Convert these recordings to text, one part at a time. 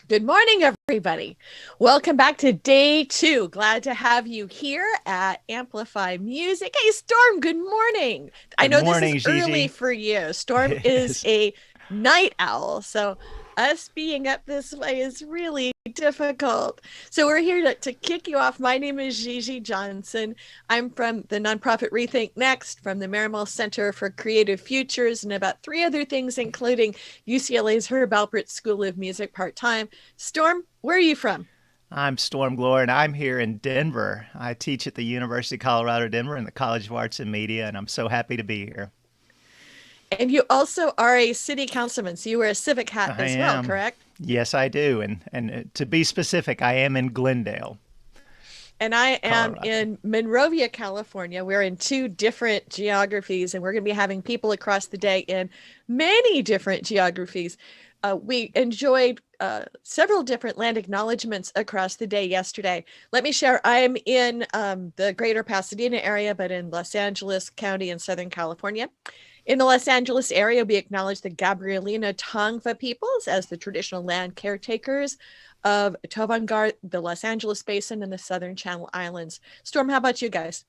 Good morning, everybody. Welcome back to day two. Glad to have you here at Amplify Music. Hey, Storm, good morning. I Good know this is morning, early Gigi. for you. Storm It is is. a night owl, so us being up this way is really difficult. So we're here to kick you off. My name is Gigi Johnson. I'm from the nonprofit Rethink Next, from the Merrimack Center for Creative Futures, and about three other things, including UCLA's Herb Alpert School of Music part-time. Storm, where are you from? I'm Storm Glory, and I'm here in Denver. I teach at the University of Colorado, Denver, in the College of Arts and Media, and I'm so happy to be here. And you also are a city councilman, so you wear a civic hat I as well, am. correct? Yes, I do. And to be specific, I am in Glendale, And I am Colorado. in Monrovia, California. We're in two different geographies, and we're going to be having people across the day in many different geographies. We enjoyed several different land acknowledgements across the day yesterday. Let me share. I am in the greater Pasadena area, but in Los Angeles County in Southern California. In the Los Angeles area, we acknowledge the Gabrielina Tongva peoples as the traditional land caretakers of Tovangar, the Los Angeles Basin, and the Southern Channel Islands. Storm, how about you guys?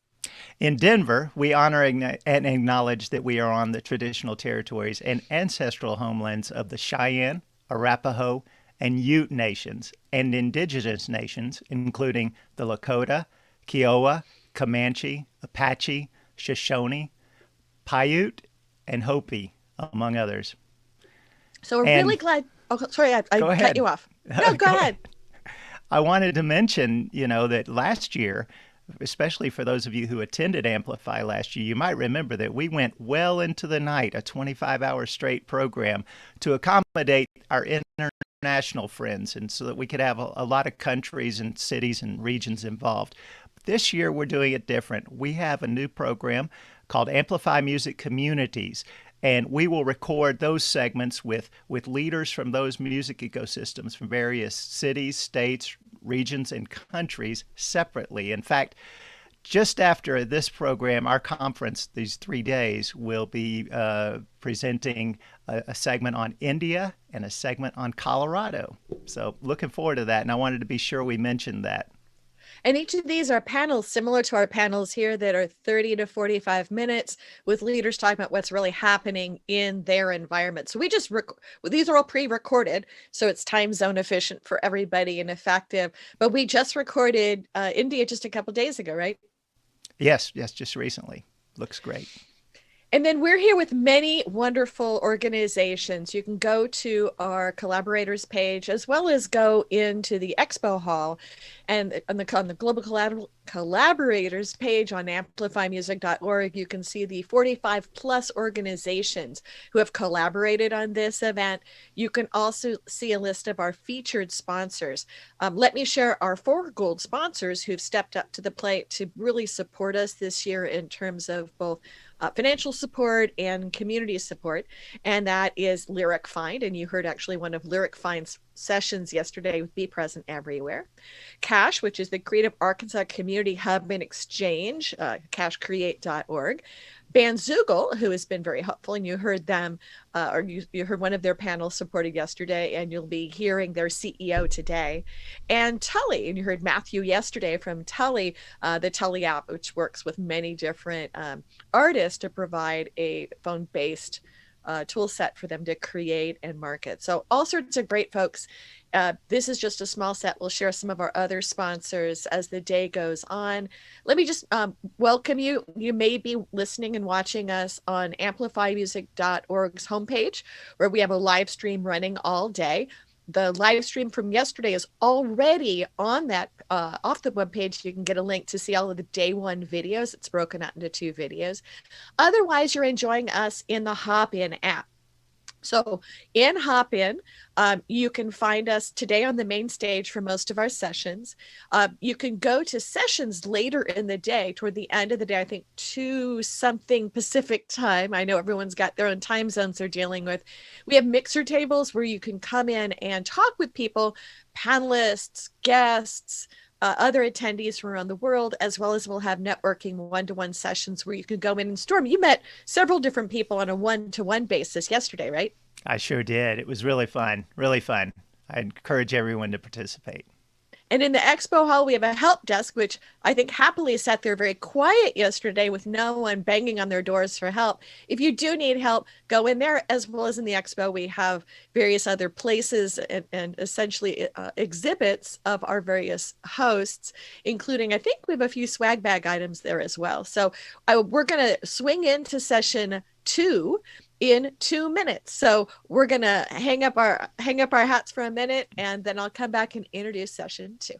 In Denver, we honor and acknowledge that we are on the traditional territories and ancestral homelands of the Cheyenne, Arapaho, and Ute nations, and indigenous nations, including the Lakota, Kiowa, Comanche, Apache, Shoshone, Paiute, and Hopi, among others. So we're really And glad. Oh, sorry, I go cut ahead. you off. No, go Go ahead. ahead. I wanted to mention, that last year, especially for those of you who attended Amplify last year, you might remember that we went well into the night, a 25-hour straight program to accommodate our international friends and so that we could have a lot of countries and cities and regions involved. This year, we're doing it different. We have a new program called Amplify Music Communities, and we will record those segments with leaders from those music ecosystems from various cities, states, regions, and countries separately. In fact, just after this program, our conference, these 3 days, will be presenting a segment on India and a segment on Colorado. So looking forward to that, and I wanted to be sure we mentioned that. And each of these are panels similar to our panels here that are 30 to 45 minutes with leaders talking about what's really happening in their environment. So these are all pre-recorded, so it's time zone efficient for everybody and effective. But we just recorded India just a couple days ago, right? Yes, yes, just recently. Looks great. And then we're here with many wonderful organizations. You can go to our collaborators page as well as go into the expo hall and on the global collaborators page on amplifymusic.org. You can see the 45 plus organizations who have collaborated on this event. You can also see a list of our featured sponsors. Let me share our four gold sponsors who've stepped up to the plate to really support us this year in terms of both financial support and community support. And that is Lyric Find. And you heard actually one of Lyric Find's sessions yesterday with Be Present Everywhere. Cash, which is the Creative Arkansas Community Hub and Exchange, cashcreate.org. Bandzoogle, who has been very helpful, and you heard them, or you heard one of their panels supported yesterday, and you'll be hearing their CEO today. And Tully, and you heard Matthew yesterday from Tully, the Tully app, which works with many different artists to provide a phone-based tool set for them to create and market. So all sorts of great folks. This is just a small set. We'll share some of our other sponsors as the day goes on. Let me just welcome you. You may be listening and watching us on amplifymusic.org's homepage, where we have a live stream running all day. The live stream from yesterday is already on that off the webpage. You can get a link to see all of the day one videos. It's broken out into two videos. Otherwise, you're enjoying us in the Hopin app. So in Hopin, you can find us today on the main stage for most of our sessions. You can go to sessions later in the day, toward the end of the day, I think 2 something Pacific time. I know everyone's got their own time zones they're dealing with. We have mixer tables where you can come in and talk with people, panelists, guests, other attendees from around the world, as well as we'll have networking one-to-one sessions where you can go in and Storm. You met several different people on a one-to-one basis yesterday, right? I sure did. It was really fun. Really fun. I encourage everyone to participate. And in the expo hall, we have a help desk, which I think happily sat there very quiet yesterday with no one banging on their doors for help. If you do need help, go in there, as well as in the expo. We have various other places and essentially exhibits of our various hosts, including, I think we have a few swag bag items there as well. So we're going to swing into session 2 in 2 minutes. So we're going to hang up our hats for a minute, and then I'll come back and introduce session 2.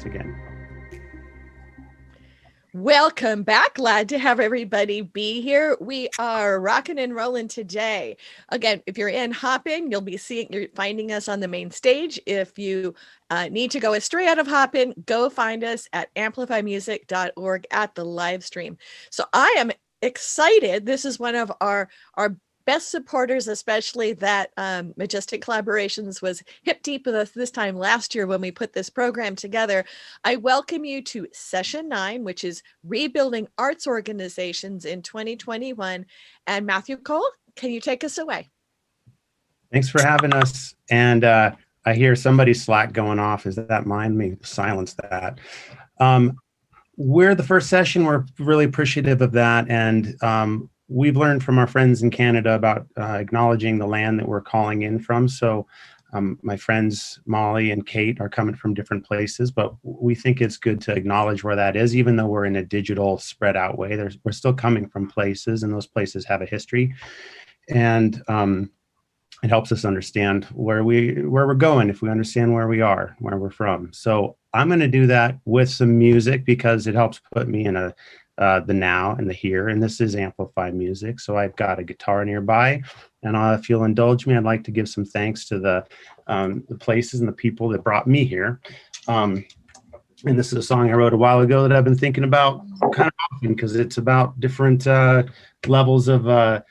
Again. Welcome back. Glad to have everybody be here. We are rocking and rolling today. Again, if you're in Hopin, you're finding us on the main stage. If you need to go astray out of Hopin, go find us at amplifymusic.org at the live stream. So I am excited. This is one of our best supporters, especially that Majestic Collaborations was hip deep with us this time last year when we put this program together. I welcome you to session 9, which is Rebuilding Arts Organizations in 2021. And Matthew Cole, can you take us away? Thanks for having us. And I hear somebody's Slack going off. Is that mine? Let me silence that. We're the first session. We're really appreciative of that. And we've learned from our friends in Canada about acknowledging the land that we're calling in from. So my friends Molly and Kate are coming from different places, but we think it's good to acknowledge where that is, even though we're in a digital spread out way. We're still coming from places, and those places have a history. And it helps us understand where we're going if we understand where we are, where we're from. So I'm going to do that with some music because it helps put me in the now and the here, and this is Amplify Music. So I've got a guitar nearby, and if you'll indulge me, I'd like to give some thanks to the places and the people that brought me here. And this is a song I wrote a while ago that I've been thinking about kind of often because it's about different levels of the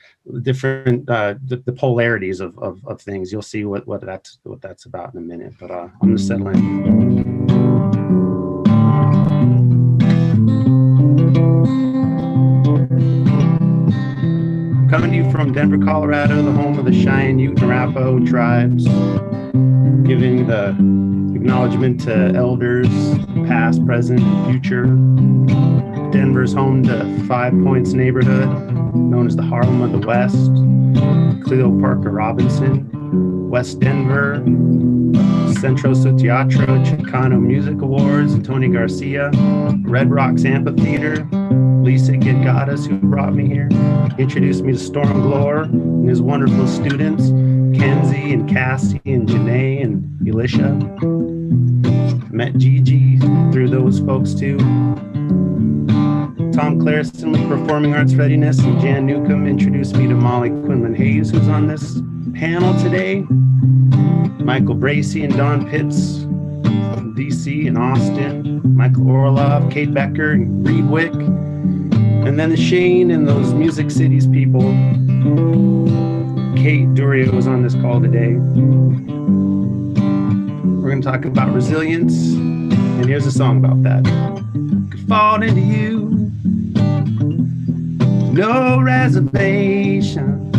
polarities of things. You'll see what that's about in a minute, but I'm gonna settle in. Coming to you from Denver, Colorado, the home of the Cheyenne, Ute, and Arapaho tribes, giving the acknowledgement to elders, past, present, and future. Denver's home to Five Points neighborhood, known as the Harlem of the West. Cleo Parker Robinson, West Denver, Centro Su Teatro, Chicano Music Awards, and Tony Garcia, Red Rocks Amphitheater, Lisa Gidgadas, who brought me here, introduced me to Storm Glore and his wonderful students, Kenzie and Cassie and Janae and Elisha. Met Gigi through those folks too. Tom Clareson with Performing Arts Readiness, and Jan Newcomb introduced me to Molly Quinlan Hayes, who's on this panel today. Michael Bracey and Don Pitts from DC and Austin. Michael Orlov, Kate Becker, and Reed Wick. And then the Shane and those Music Cities people. Kate Durio was on this call today. We're going to talk about resilience, and here's a song about that. Could fall into you, no reservation,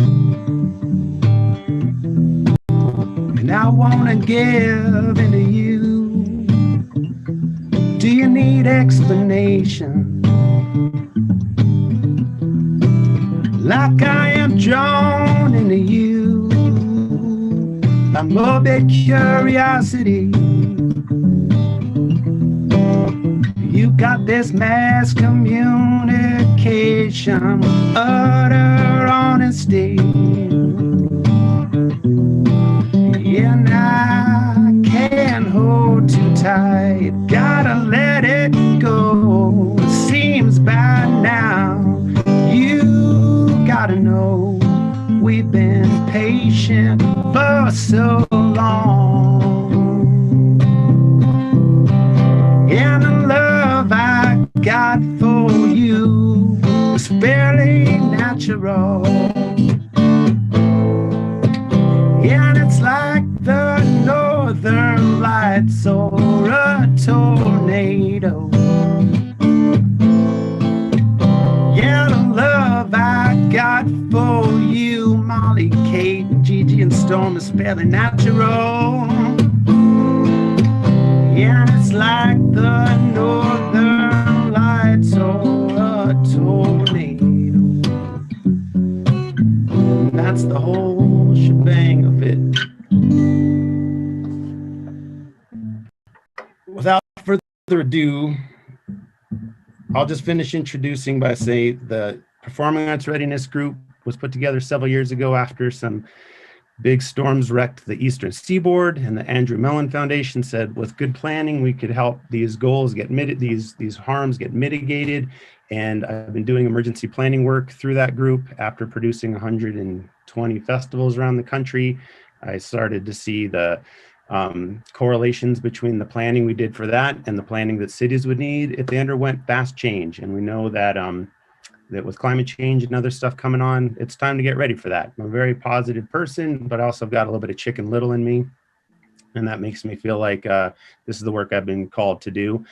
and I want to give into you. Do you need explanation? Like I am drawn into you by morbid curiosity. You got this mass communication, utter honesty, and I can't hold too tight. Gotta let it go. It seems by now. You gotta know we've been patient for so long. And the love I got for you was fairly natural. And it's like the northern lights or a tornado. Yeah, the love I got for you, Molly, Kate, and Gigi, and Storm is fairly natural. Yeah, it's like the northern lights or a tornado. And that's the whole shebang of it. Without further ado, I'll just finish introducing by saying the Performing Arts Readiness Group was put together several years ago after some big storms wrecked the Eastern Seaboard, and the Andrew Mellon Foundation said with good planning we could help these goals get these harms get mitigated. And I've been doing emergency planning work through that group. After producing 120 festivals around the country, I started to see the correlations between the planning we did for that and the planning that cities would need if they underwent fast change. And we know that that with climate change and other stuff coming on, it's time to get ready for that. I'm a very positive person, but also I've got a little bit of Chicken Little in me. And that makes me feel like this is the work I've been called to do.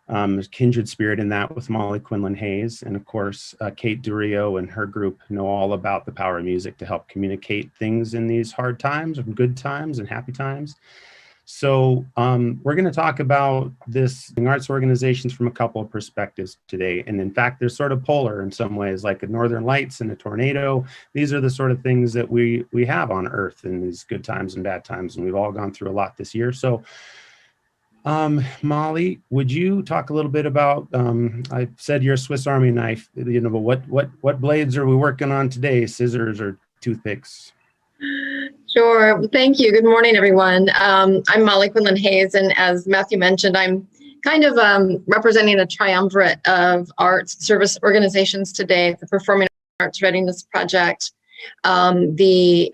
There's kindred spirit in that with Molly Quinlan Hayes. And of course, Kate Durio and her group know all about the power of music to help communicate things in these hard times, and good times and happy times. So we're going to talk about this in arts organizations from a couple of perspectives today. And in fact, they're sort of polar in some ways, like a northern lights and a tornado. These are the sort of things that we have on Earth in these good times and bad times. And we've all gone through a lot this year. So Molly, would you talk a little bit about, I said you're a Swiss Army knife, you know, but what blades are we working on today? Scissors or toothpicks? Sure. Thank you. Good morning, everyone. I'm Molly Quinlan Hayes, and as Matthew mentioned, I'm kind of representing a triumvirate of arts service organizations today, the Performing Arts Readiness Project, the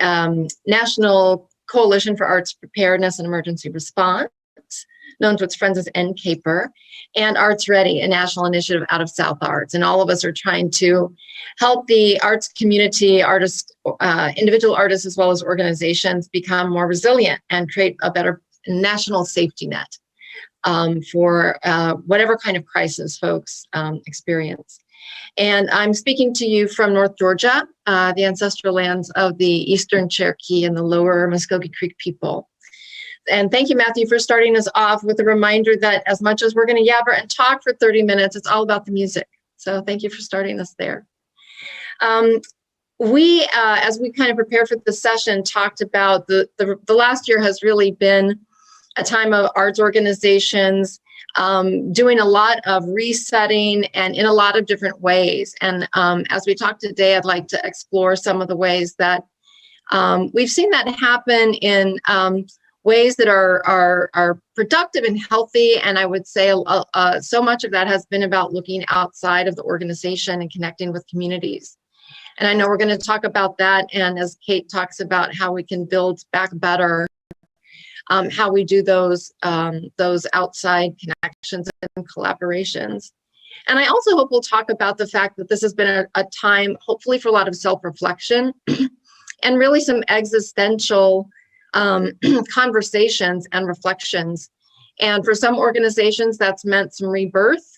National Coalition for Arts Preparedness and Emergency Response, known to its friends as NCAPER, and Arts Ready, a national initiative out of South Arts. And all of us are trying to help the arts community, artists, individual artists, as well as organizations become more resilient and create a better national safety net for whatever kind of crisis folks experience. And I'm speaking to you from North Georgia, the ancestral lands of the Eastern Cherokee and the Lower Muskogee Creek people. And thank you, Matthew, for starting us off with a reminder that as much as we're going to yabber and talk for 30 minutes, it's all about the music. So thank you for starting us there. We, as we kind of prepare for this session, talked about the last year has really been a time of arts organizations doing a lot of resetting and in a lot of different ways. And as we talk today, I'd like to explore some of the ways that we've seen that happen in ways that are productive and healthy. And I would say so much of that has been about looking outside of the organization and connecting with communities. And I know we're going to talk about that. And as Kate talks about how we can build back better, how we do those outside connections and collaborations. And I also hope we'll talk about the fact that this has been a time, hopefully, for a lot of self-reflection and really some existential conversations and reflections. And for some organizations, that's meant some rebirth.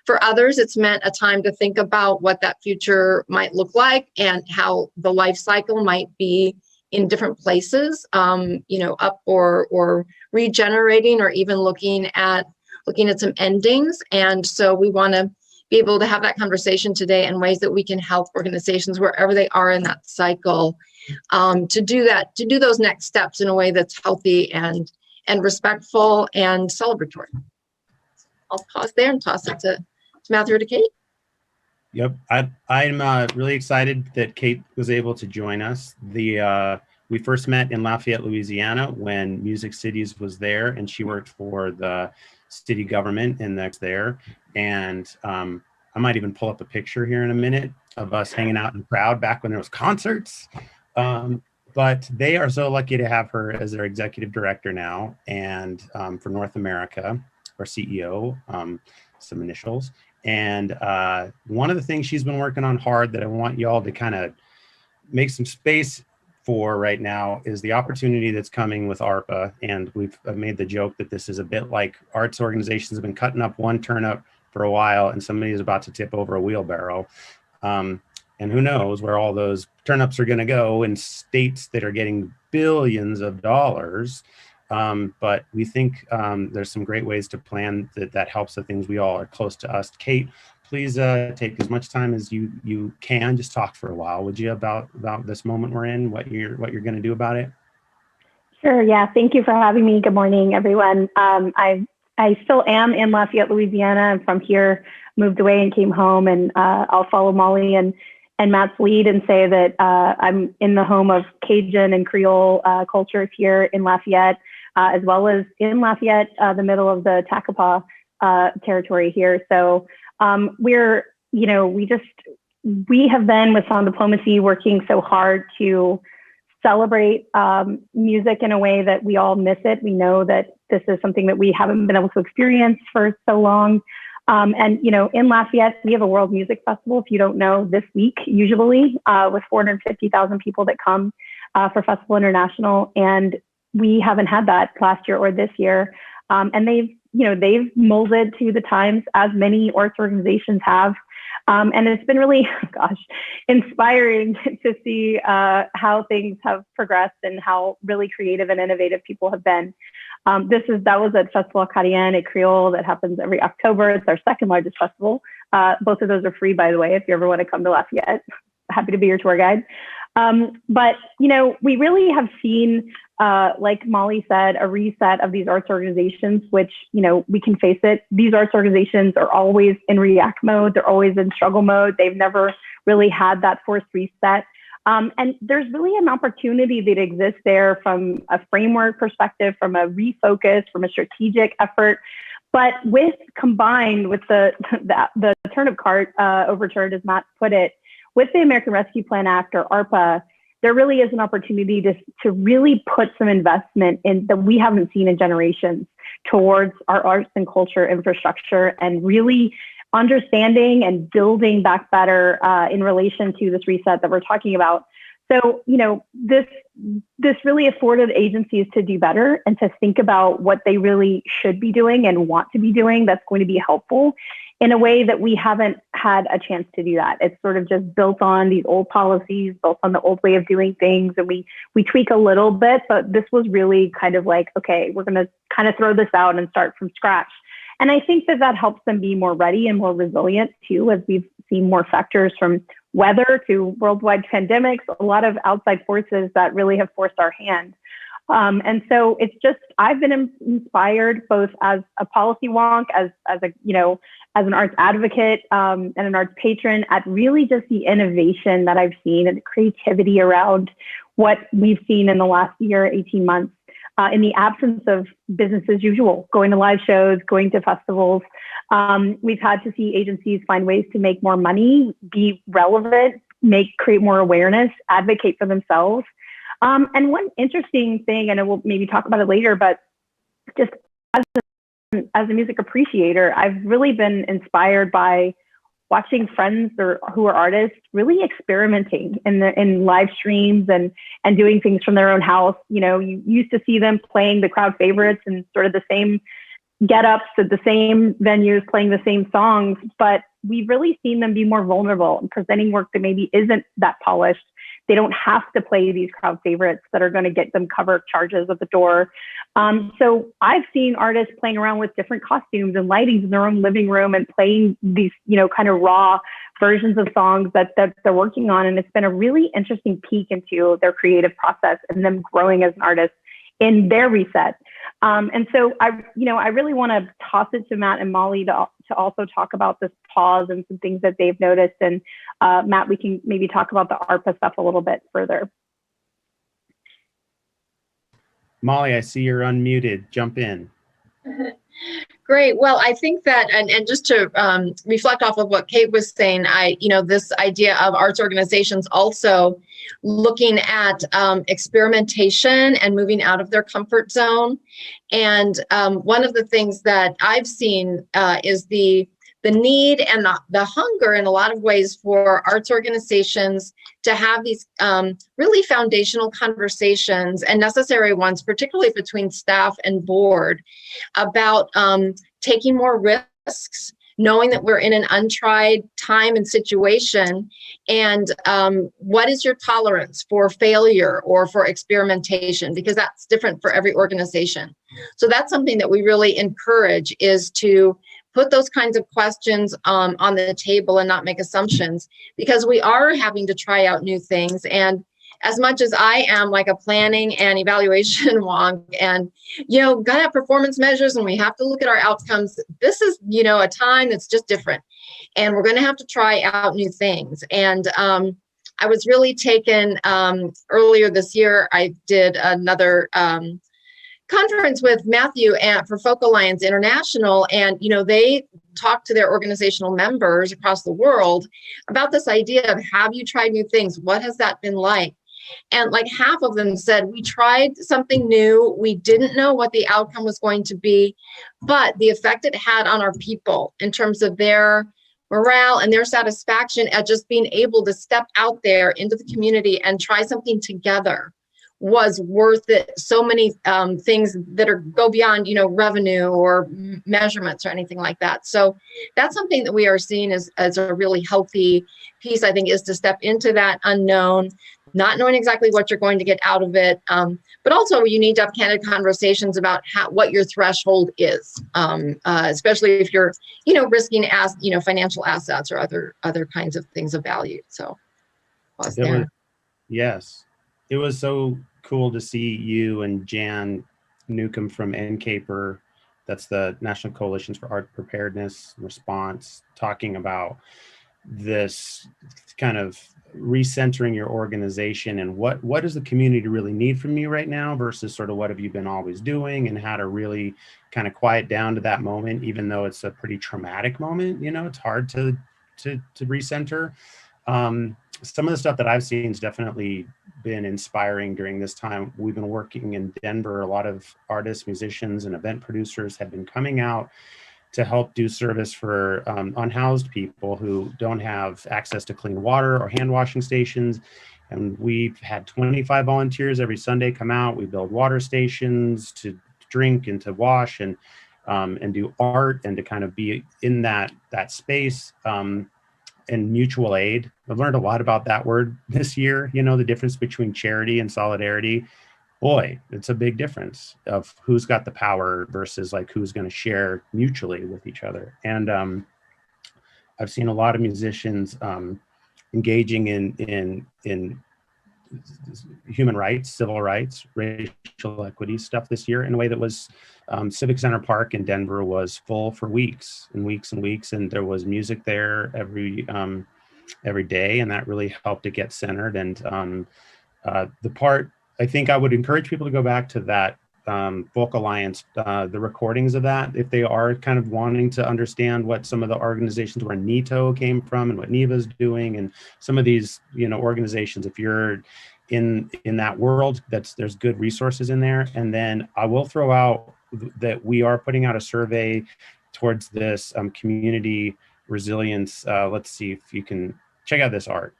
For others, it's meant a time to think about what that future might look like and how the life cycle might be in different places, up or regenerating, or even looking at some endings. And so we want to be able to have that conversation today in ways that we can help organizations wherever they are in that cycle to do those next steps in a way that's healthy and respectful and celebratory. I'll pause there and toss it to Matthew or to Kate. Yep, I'm really excited that Kate was able to join us. We first met in Lafayette, Louisiana, when Music Cities was there, and she worked for the city government and that's there. And I might even pull up a picture here in a minute of us hanging out in the crowd back when there was concerts. But they are so lucky to have her as their executive director now, and for North America, our CEO, some initials. And one of the things she's been working on hard that I want y'all to kind of make some space for right now is the opportunity that's coming with ARPA. And we've made the joke that this is a bit like arts organizations have been cutting up one turnip for a while, and somebody is about to tip over a wheelbarrow. And who knows where all those turnips are going to go in states that are getting billions of dollars. But we think there's some great ways to plan that helps the things we all are close to us. Kate, please take as much time as you can. Just talk for a while, would you, about this moment we're in, what you're going to do about it? Sure. Yeah. Thank you for having me. Good morning, everyone. I still am in Lafayette, Louisiana. I'm from here, moved away and came home, and I'll follow Molly and Matt's lead and say that I'm in the home of Cajun and Creole culture here in Lafayette, as well as in Lafayette, the middle of the Takapa territory here. So we have been with Sound Diplomacy working so hard to celebrate music in a way that we all miss it. We know that this is something that we haven't been able to experience for so long. And, in Lafayette, we have a World Music Festival, if you don't know, this week, usually, with 450,000 people that come for Festival International. And we haven't had that last year or this year. And they've molded to the times, as many arts organizations have. And it's been really, inspiring to see how things have progressed and how really creative and innovative people have been. That was at Festival Acadien at Creole that happens every October. It's our second largest festival. Both of those are free, by the way, if you ever want to come to Lafayette. Happy to be your tour guide. But we really have seen, like Molly said, a reset of these arts organizations, which, we can face it. These arts organizations are always in react mode. They're always in struggle mode. They've never really had that forced reset. And there's really an opportunity that exists there from a framework perspective, from a refocus, from a strategic effort. But combined with the turnip cart overturned, as Matt put it, with the American Rescue Plan Act, or ARPA, there really is an opportunity to really put some investment in that we haven't seen in generations towards our arts and culture infrastructure, and really understanding and building back better in relation to this reset that we're talking about. So, this really afforded agencies to do better and to think about what they really should be doing and want to be doing that's going to be helpful in a way that we haven't had a chance to do that. It's sort of just built on these old policies, built on the old way of doing things, and we tweak a little bit, but this was really kind of like, okay, we're going to kind of throw this out and start from scratch. And I think that that helps them be more ready and more resilient too, as we've seen more factors from weather to worldwide pandemics, a lot of outside forces that really have forced our hand. And so it's just, I've been inspired both as a policy wonk, as a, as an arts advocate, and an arts patron, at really just the innovation that I've seen and the creativity around what we've seen in the last year, 18 months, in the absence of business as usual, going to live shows, going to festivals. We've had to see agencies find ways to make more money, be relevant, create more awareness, advocate for themselves. And one interesting thing, and we'll maybe talk about it later, but just as a music appreciator, I've really been inspired by watching friends who are artists really experimenting in live streams and doing things from their own house. You used to see them playing the crowd favorites and sort of the same get-ups at the same venues, playing the same songs, but we've really seen them be more vulnerable and presenting work that maybe isn't that polished. They don't have to play these crowd favorites that are going to get them cover charges at the door. So I've seen artists playing around with different costumes and lightings in their own living room and playing these, kind of raw versions of songs that they're working on. And it's been a really interesting peek into their creative process and them growing as an artist in their reset. And so I really want to toss it to Matt and Molly to also talk about this pause and some things that they've noticed. And Matt, we can maybe talk about the ARPA stuff a little bit further. Molly, I see you're unmuted. Jump in. Great. Well, I think that, and just to reflect off of what Kate was saying, this idea of arts organizations also looking at experimentation and moving out of their comfort zone. And one of the things that I've seen is the need and the hunger in a lot of ways for arts organizations to have these really foundational conversations, and necessary ones, particularly between staff and board, about taking more risks, knowing that we're in an untried time and situation, and what is your tolerance for failure or for experimentation, because that's different for every organization. So that's something that we really encourage, is to put those kinds of questions on the table and not make assumptions, because we are having to try out new things. And as much as I am like a planning and evaluation wonk and, gonna have performance measures and we have to look at our outcomes, this is, a time that's just different. And we're going to have to try out new things. And I was really taken earlier this year. I did another conference with Matthew for Folk Alliance International, and they talked to their organizational members across the world about this idea of, have you tried new things? What has that been like? And like half of them said, we tried something new. We didn't know what the outcome was going to be, but the effect it had on our people in terms of their morale and their satisfaction at just being able to step out there into the community and try something together was worth it. So many things that go beyond, revenue or measurements or anything like that. So that's something that we are seeing as a really healthy piece, I think, is to step into that unknown, not knowing exactly what you're going to get out of it. But also you need to have candid conversations about what your threshold is, especially if you're, risking financial assets or other kinds of things of value. So yes. It was so cool to see you and Jan Newcomb from NCAPER, that's the National Coalitions for Art Preparedness and Response, talking about this kind of recentering your organization and what does the community really need from you right now versus sort of what have you been always doing, and how to really kind of quiet down to that moment, even though it's a pretty traumatic moment. It's hard to recenter. Some of the stuff that I've seen has definitely been inspiring during this time. We've been working in Denver. A lot of artists, musicians, and event producers have been coming out to help do service for unhoused people who don't have access to clean water or hand washing stations. And we've had 25 volunteers every Sunday come out. We build water stations to drink and to wash. And and do art and to kind of be in that space, and mutual aid. I've learned a lot about that word this year, the difference between charity and solidarity. Boy, it's a big difference of who's got the power versus like who's going to share mutually with each other. And I've seen a lot of musicians engaging in human rights, civil rights, racial equity stuff this year in a way that was Civic Center Park in Denver was full for weeks and weeks and weeks, and there was music there every day, and that really helped to get centered. And the part I think I would encourage people to go back to that Folk Alliance, the recordings of that, if they are kind of wanting to understand what some of the organizations where NITO came from and what NEVA's doing, and some of these, organizations, if you're in that world, there's good resources in there. And then I will throw out that we are putting out a survey towards this community resilience. Let's see if you can check out this art.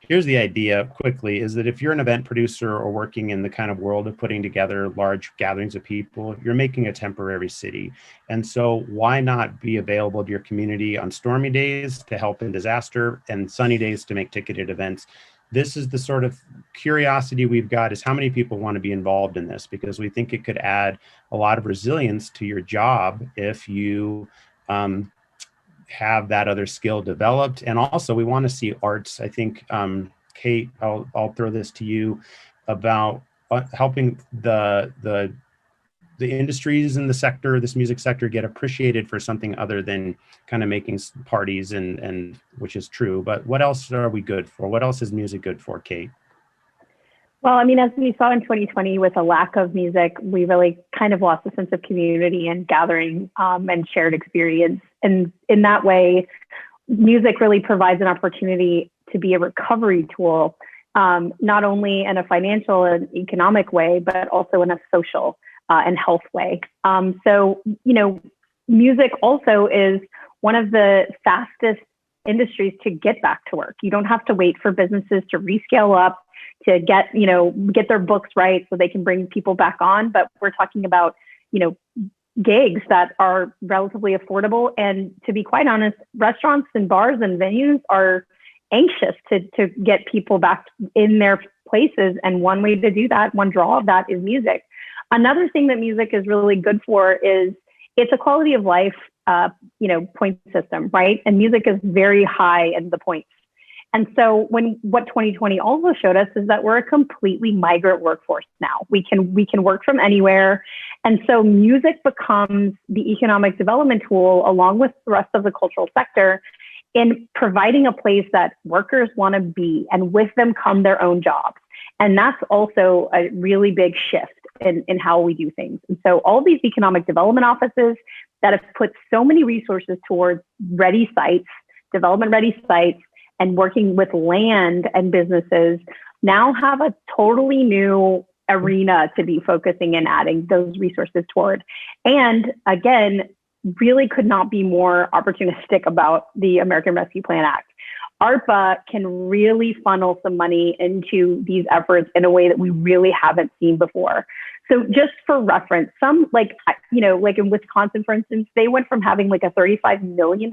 Here's the idea quickly, is that if you're an event producer or working in the kind of world of putting together large gatherings of people, you're making a temporary city. And so why not be available to your community on stormy days to help in disaster and sunny days to make ticketed events? This is the sort of curiosity we've got, is how many people want to be involved in this, because we think it could add a lot of resilience to your job if you have that other skill developed. And also we want to see arts. I think, Kate, I'll throw this to you about helping the industries in the sector, this music sector, get appreciated for something other than kind of making parties, and which is true. But what else are we good for? What else is music good for, Kate? Well, I mean, as we saw in 2020 with a lack of music, we really kind of lost a sense of community and gathering and shared experience. And in that way, music really provides an opportunity to be a recovery tool, not only in a financial and economic way, but also in a social and health way. So, music also is one of the fastest industries to get back to work. You don't have to wait for businesses to rescale up, to get their books right so they can bring people back on. But we're talking about, gigs that are relatively affordable. And to be quite honest, restaurants and bars and venues are anxious to get people back in their places. And one way to do that, one draw of that, is music. Another thing that music is really good for is it's a quality of life, point system, right? And music is very high in the points. And so what 2020 also showed us is that we're a completely migrant workforce now. We can work from anywhere. And so music becomes the economic development tool, along with the rest of the cultural sector, in providing a place that workers want to be, and with them come their own jobs. And that's also a really big shift in how we do things. And so all these economic development offices that have put so many resources towards ready sites, development ready sites, and working with land and businesses, now have a totally new arena to be focusing and adding those resources toward. And again, really could not be more opportunistic about the American Rescue Plan Act. ARPA can really funnel some money into these efforts in a way that we really haven't seen before. So just for reference, some like in Wisconsin, for instance, they went from having like a $35 million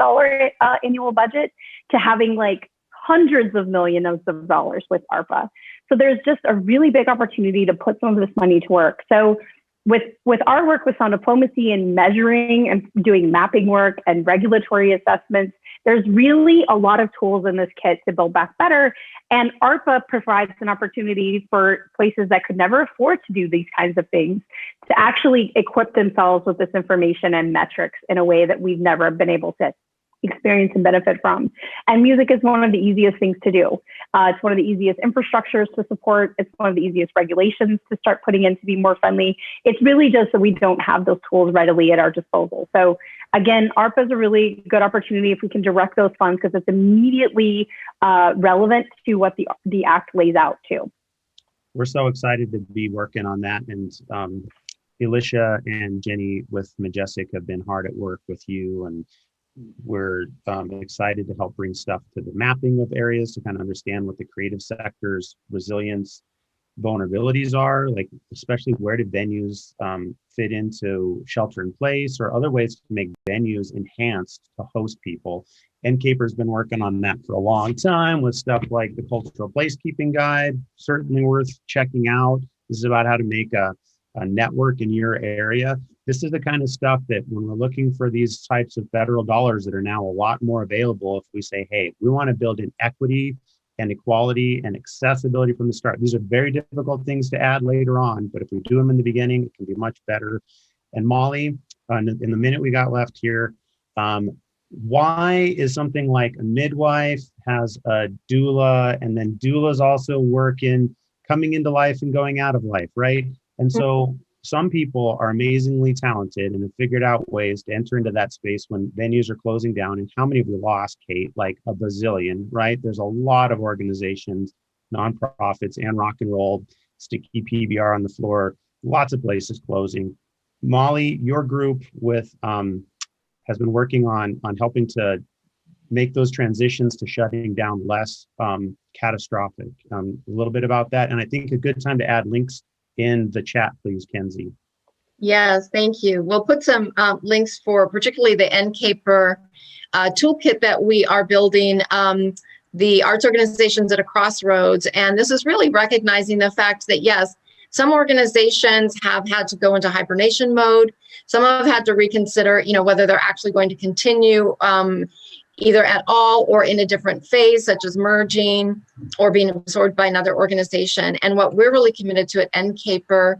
annual budget to having like hundreds of millions of dollars with ARPA. So there's just a really big opportunity to put some of this money to work. So with our work with sound diplomacy and measuring and doing mapping work and regulatory assessments, there's really a lot of tools in this kit to build back better. And ARPA provides an opportunity for places that could never afford to do these kinds of things to actually equip themselves with this information and metrics in a way that we've never been able to experience and benefit from. And music is one of the easiest things to do. It's one of the easiest infrastructures to support. It's one of the easiest regulations to start putting in to be more friendly. It's really just that we don't have those tools readily at our disposal. So again, ARPA is a really good opportunity if we can direct those funds, because it's immediately relevant to what the act lays out to. We're so excited to be working on that. And Alicia and Jenny with Majestic have been hard at work with you, and we're excited to help bring stuff to the mapping of areas to kind of understand what the creative sector's resilience vulnerabilities are, like especially where do venues fit into shelter in place or other ways to make venues enhanced to host people. NCAPER's been working on that for a long time with stuff like the Cultural Placekeeping Guide, certainly worth checking out. This is about how to make a network in your area. This is the kind of stuff that when we're looking for these types of federal dollars that are now a lot more available, if we say, hey, we want to build in equity and equality and accessibility from the start. These are very difficult things to add later on, but if we do them in the beginning, it can be much better. And Molly, in the minute we got left here, why is something like a midwife has a doula, and then doulas also work in coming into life and going out of life, right? And so some people are amazingly talented and have figured out ways to enter into that space when venues are closing down. And how many have we lost, Kate? Like a bazillion, right? There's a lot of organizations, nonprofits, and rock and roll, sticky PBR on the floor, lots of places closing. Molly, your group with has been working on helping to make those transitions to shutting down less catastrophic. A little bit about that. And I think a good time to add links in the chat, please, Kenzie. Yes, thank you. We'll put some links for particularly the NCAPER toolkit that we are building, the arts organizations at a crossroads. And this is really recognizing the fact that, yes, some organizations have had to go into hibernation mode. Some have had to reconsider, whether they're actually going to continue either at all or in a different phase, such as merging or being absorbed by another organization. And what we're really committed to at NCAPER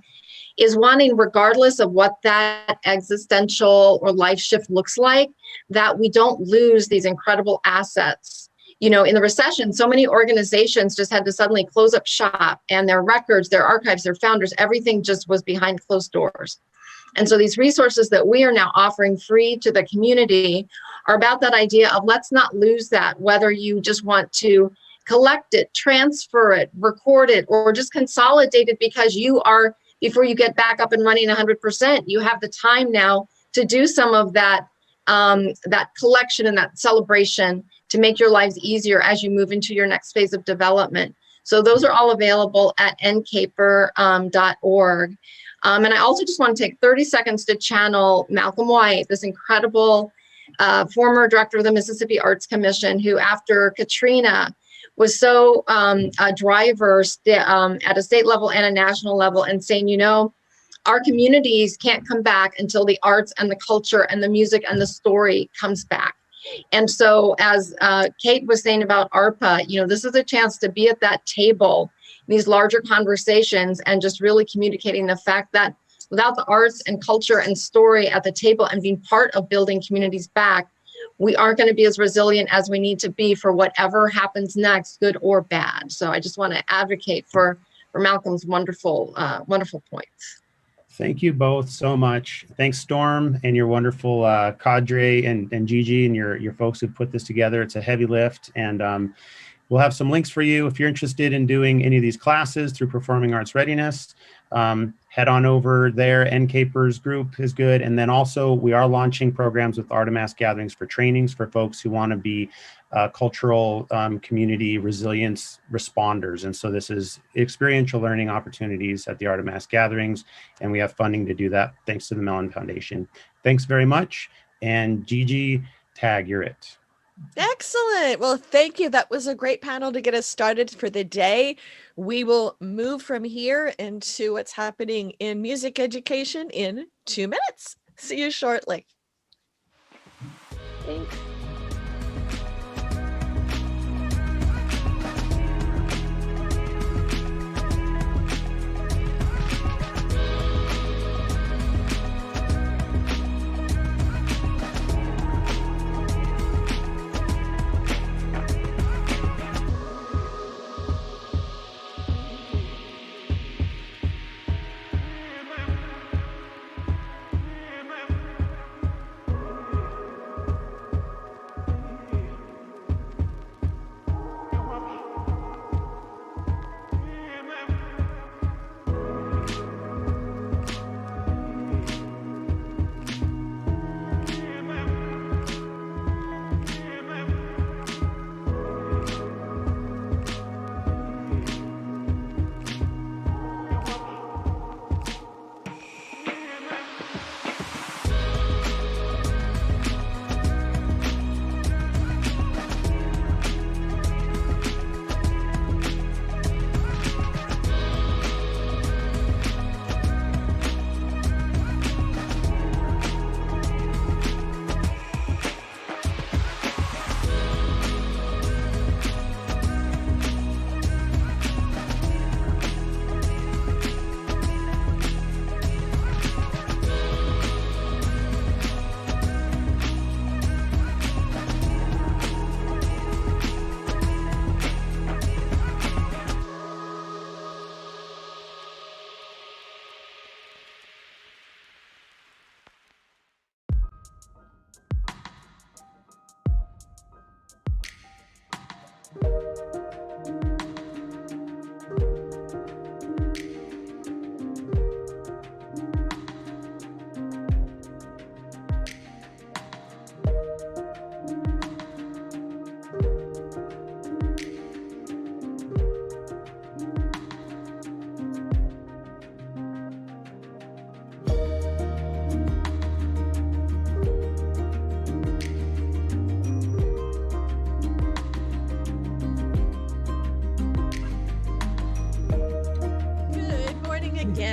is wanting, regardless of what that existential or life shift looks like, that we don't lose these incredible assets. In the recession, so many organizations just had to suddenly close up shop, and their records, their archives, their founders, everything just was behind closed doors. And so these resources that we are now offering free to the community are about that idea of let's not lose that, whether you just want to collect it, transfer it, record it, or just consolidate it because before you get back up and running 100%, you have the time now to do some of that, that collection and that celebration to make your lives easier as you move into your next phase of development. So those are all available at ncaper.org. And I also just want to take 30 seconds to channel Malcolm White, this incredible former director of the Mississippi Arts Commission, who after Katrina was so a driver at a state level and a national level, and saying, our communities can't come back until the arts and the culture and the music and the story comes back. And so as Kate was saying about ARPA, this is a chance to be at that table, these larger conversations, and just really communicating the fact that without the arts and culture and story at the table and being part of building communities back, we aren't going to be as resilient as we need to be for whatever happens next, good or bad. So I just want to advocate for Malcolm's wonderful points. Thank you both so much. Thanks, Storm, and your wonderful cadre, and Gigi and your folks who put this together. It's a heavy lift, and we'll have some links for you if you're interested in doing any of these classes through Performing Arts Readiness. Head on over there. NCAPER's group is good. And then also we are launching programs with Artemis Gatherings for trainings for folks who want to be cultural community resilience responders. And so this is experiential learning opportunities at the Artemis Gatherings, and we have funding to do that thanks to the Mellon Foundation. Thanks very much. And Gigi, tag, you're it. Excellent. Well, thank you. That was a great panel to get us started for the day. We will move from here into what's happening in music education in 2 minutes. See you shortly. Thanks.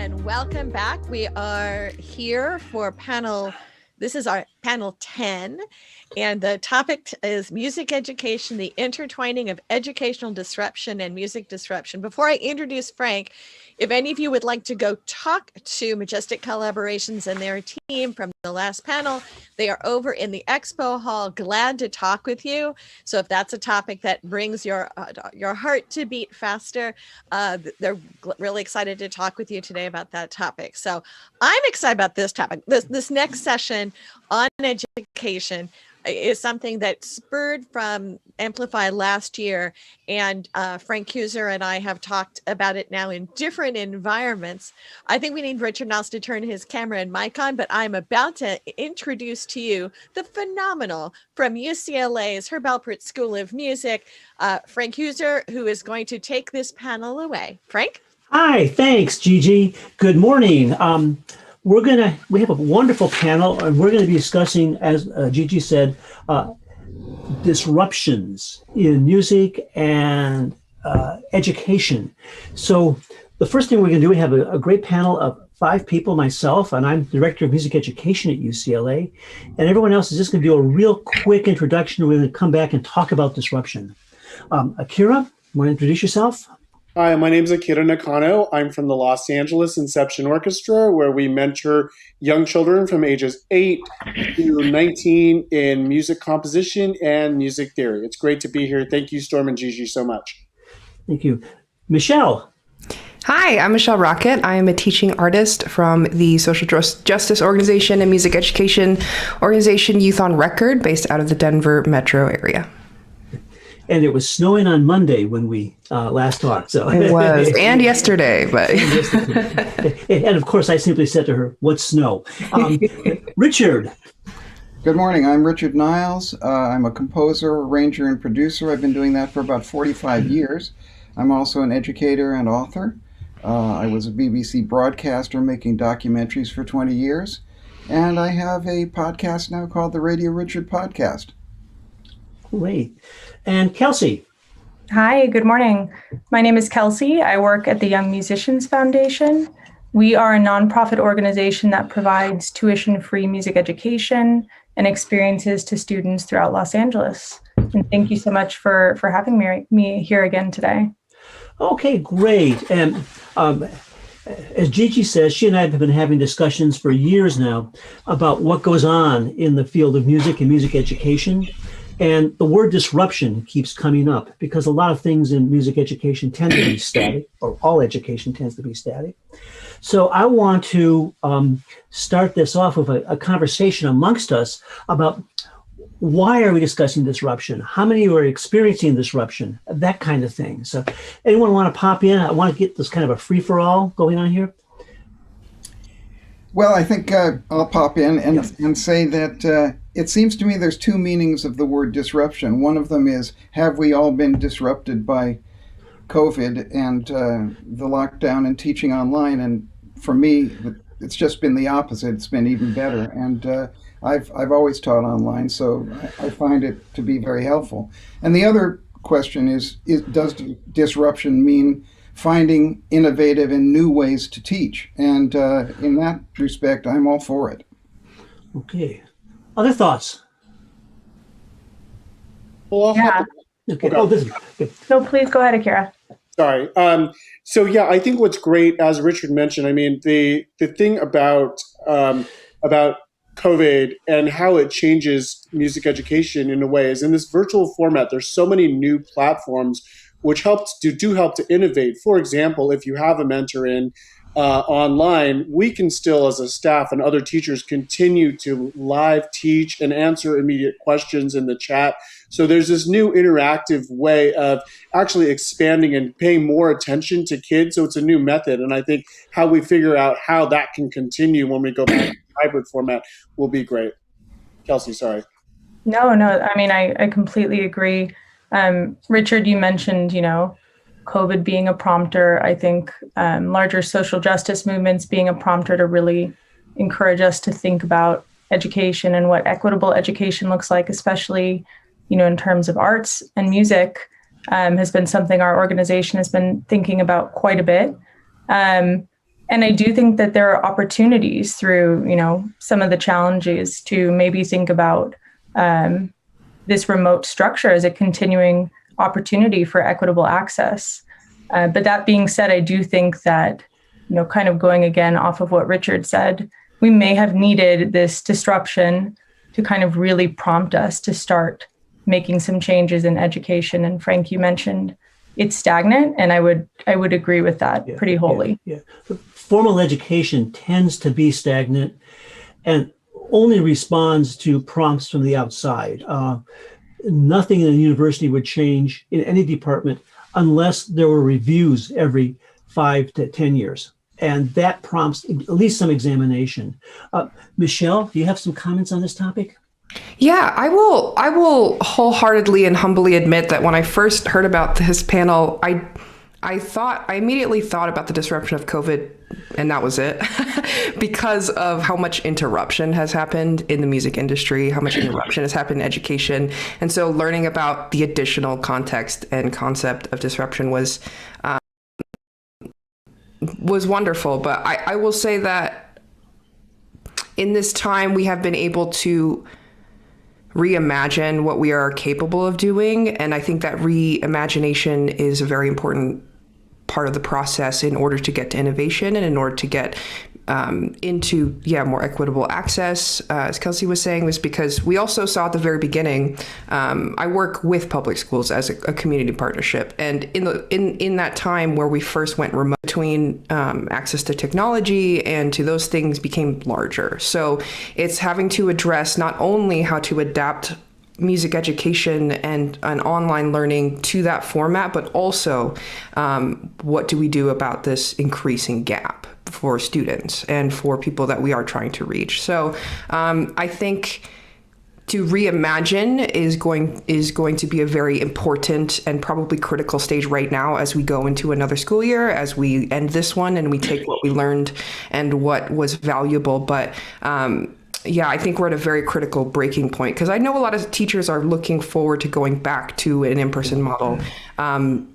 and welcome back. We are here for this is our panel 10, and the topic is music education, the intertwining of educational disruption and music disruption. Before I introduce Frank, if any of you would like to go talk to Majestic Collaborations and their team from the last panel, they are over in the expo hall, glad to talk with you. So if that's a topic that brings your heart to beat faster, they're really excited to talk with you today about that topic. So I'm excited about this topic. This next session on education is something that spurred from Amplify last year, and Frank Huser and I have talked about it now in different environments. I think we need Richard Niles to turn his camera and mic on, but I'm about to introduce to you the phenomenal from UCLA's Herb Alpert School of Music, Frank Huser, who is going to take this panel away. Frank? Hi, thanks, Gigi. Good morning. We have a wonderful panel, and we're going to be discussing, as Gigi said, disruptions in music and education. So the first thing we're going to do, we have a great panel of 5 people, myself, and I'm Director of Music Education at UCLA, and everyone else is just going to do a real quick introduction. We're going to come back and talk about disruption. Akira, want to introduce yourself? Hi, my name is Akira Nakano. I'm from the Los Angeles Inception Orchestra, where we mentor young children from ages 8 to 19 in music composition and music theory. It's great to be here. Thank you, Storm and Gigi, so much. Thank you. Michelle. Hi, I'm Michelle Rocket. I am a teaching artist from the social justice organization and music education organization Youth on Record, based out of the Denver metro area. And it was snowing on Monday when we last talked. So it was, and yesterday, but and of course I simply said to her, "What's snow?" Richard. Good morning. I'm Richard Niles. I'm a composer, arranger, and producer. I've been doing that for about 45 years. I'm also an educator and author. I was a BBC broadcaster making documentaries for 20 years. And I have a podcast now called the Radio Richard Podcast. Great. And Kelsey. Hi, good morning. My name is Kelsey. I work at the Young Musicians Foundation. We are a nonprofit organization that provides tuition-free music education and experiences to students throughout Los Angeles. And thank you so much for having me here again today. Okay, great. And as Gigi says, she and I have been having discussions for years now about what goes on in the field of music and music education. And the word disruption keeps coming up because a lot of things in music education tend to be static, or all education tends to be static. So I want to start this off with a conversation amongst us about why are we discussing disruption? How many are experiencing disruption? That kind of thing. So anyone want to pop in? I want to get this kind of a free-for-all going on here. Well, I think I'll pop in and say that it seems to me there's 2 meanings of the word disruption. One of them is, have we all been disrupted by COVID and the lockdown and teaching online? And for me, it's just been the opposite. It's been even better. And I've always taught online, so I find it to be very helpful. And the other question is does disruption mean finding innovative and new ways to teach? And in that respect, I'm all for it. Okay. Other thoughts? Well, Okay. Oh, this is good. No, please go ahead, Akira. Sorry. So yeah, I think what's great, as Richard mentioned, I mean, the thing about COVID and how it changes music education in a way is in this virtual format, there's so many new platforms which help to innovate. For example, if you have a mentor in online, we can still, as a staff and other teachers, continue to live teach and answer immediate questions in the chat. So there's this new interactive way of actually expanding and paying more attention to kids. So it's a new method. And I think how we figure out how that can continue when we go back to hybrid format will be great. Kelsey, sorry. No, I mean, I completely agree. Richard, you mentioned, COVID being a prompter. I think larger social justice movements being a prompter to really encourage us to think about education and what equitable education looks like, especially, in terms of arts and music, has been something our organization has been thinking about quite a bit. And I do think that there are opportunities through, some of the challenges to maybe think about this remote structure as a continuing opportunity for equitable access. But that being said, I do think that, kind of going again off of what Richard said, we may have needed this disruption to kind of really prompt us to start making some changes in education. And Frank, you mentioned it's stagnant, and I would agree with that pretty wholly. Yeah. Formal education tends to be stagnant and only responds to prompts from the outside. Nothing in a university would change in any department unless there were reviews every 5 to 10 years. And that prompts at least some examination. Michelle, do you have some comments on this topic? Yeah, I will wholeheartedly and humbly admit that when I first heard about this panel, I immediately thought about the disruption of COVID, and that was it, because of how much interruption has happened in the music industry, how much interruption has happened in education. And so learning about the additional context and concept of disruption was wonderful. But I will say that in this time, we have been able to reimagine what we are capable of doing. And I think that reimagination is a very important part of the process in order to get to innovation and in order to get into more equitable access, as Kelsey was saying, was because we also saw at the very beginning, I work with public schools as a community partnership. And in that time where we first went remote, between access to technology and to those things became larger. So it's having to address not only how to adapt music education and online learning to that format, but also what do we do about this increasing gap for students and for people that we are trying to reach. So I think to reimagine is going to be a very important and probably critical stage right now as we go into another school year, as we end this one and we take what we learned and what was valuable. But I think we're at a very critical breaking point, because I know a lot of teachers are looking forward to going back to an in-person model. I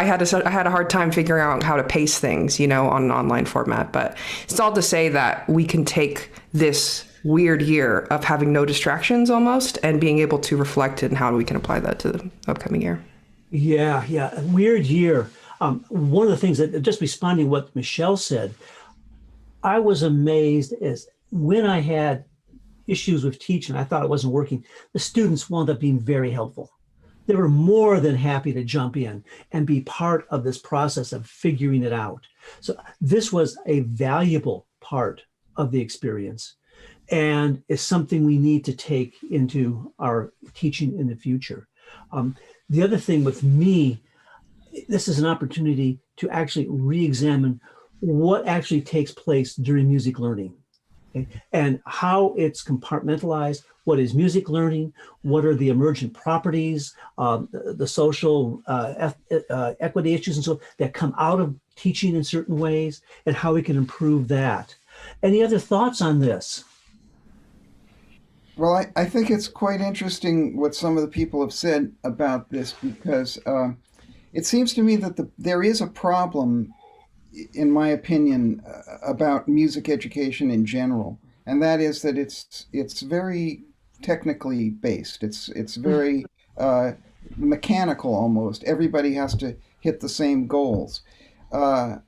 had a hard time figuring out how to pace things, on an online format. But it's all to say that we can take this weird year of having no distractions almost and being able to reflect on how we can apply that to the upcoming year. Yeah, a weird year. One of the things that, just responding to what Michelle said, I was amazed as when I had issues with teaching, I thought it wasn't working, the students wound up being very helpful. They were more than happy to jump in and be part of this process of figuring it out. So this was a valuable part of the experience, and is something we need to take into our teaching in the future. The other thing with me, this is an opportunity to actually re-examine what actually takes place during music learning, okay? And how it's compartmentalized. What is music learning? What are the emergent properties, the social equity issues and so on that come out of teaching in certain ways, and how we can improve that. Any other thoughts on this? Well, I think it's quite interesting what some of the people have said about this, because it seems to me that there is a problem, in my opinion, about music education in general, and that is that it's very technically based. It's very mechanical almost. Everybody has to hit the same goals, and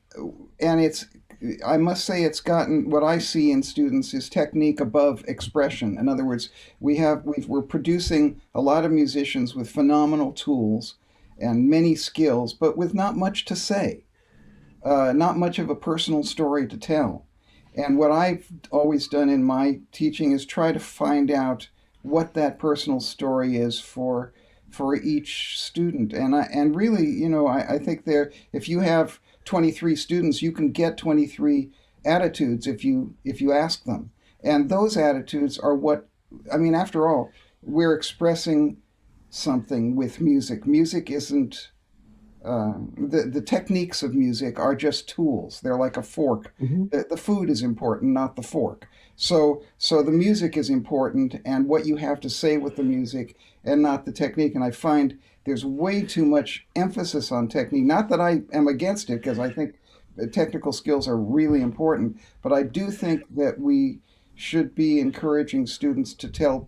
I must say it's gotten, what I see in students is technique above expression. In other words, we're producing a lot of musicians with phenomenal tools and many skills, but with not much to say, not much of a personal story to tell. And what I've always done in my teaching is try to find out what that personal story is for each student. And really, I think if you have 23 students, you can get 23 attitudes if you ask them. And those attitudes are after all, we're expressing something with music. Music isn't, the techniques of music are just tools. They're like a fork. Mm-hmm. The food is important, not the fork. So the music is important, and what you have to say with the music, and not the technique. And I find there's way too much emphasis on technique. Not that I am against it, because I think technical skills are really important, but I do think that we should be encouraging students to tell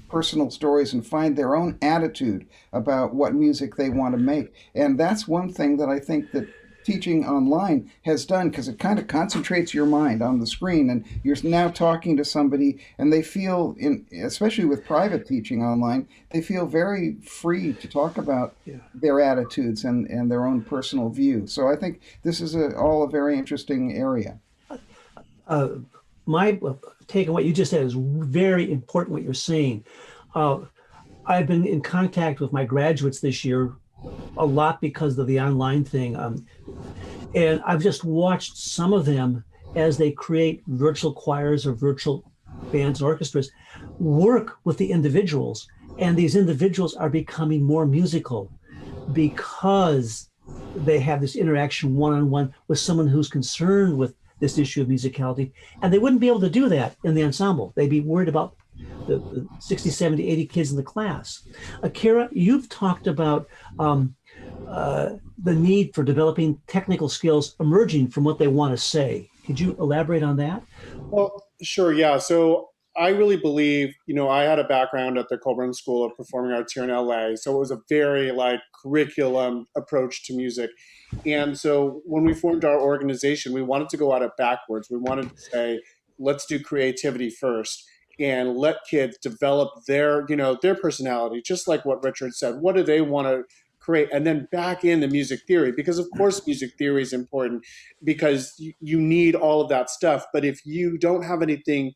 personal stories and find their own attitude about what music they want to make. And that's one thing that I think that teaching online has done, because it kind of concentrates your mind on the screen, and you're now talking to somebody and they feel, especially with private teaching online, they feel very free to talk about their attitudes and their own personal view. So I think this is all a very interesting area. My take on what you just said is very important, what you're saying. I've been in contact with my graduates this year a lot because of the online thing. And I've just watched some of them as they create virtual choirs or virtual bands and orchestras work with the individuals. And these individuals are becoming more musical because they have this interaction one-on-one with someone who's concerned with this issue of musicality. And they wouldn't be able to do that in the ensemble. They'd be worried about the 60, 70, 80 kids in the class. Akira, you've talked about the need for developing technical skills emerging from what they want to say. Could you elaborate on that? Well, sure, yeah. So I really believe, I had a background at the Colburn School of Performing Arts here in LA. So it was a very curriculum approach to music. And so when we formed our organization, we wanted to go at it backwards. We wanted to say, let's do creativity first and let kids develop their personality, just like what Richard said. What do they want to create? And then back in the music theory, because of course music theory is important because you need all of that stuff. But if you don't have anything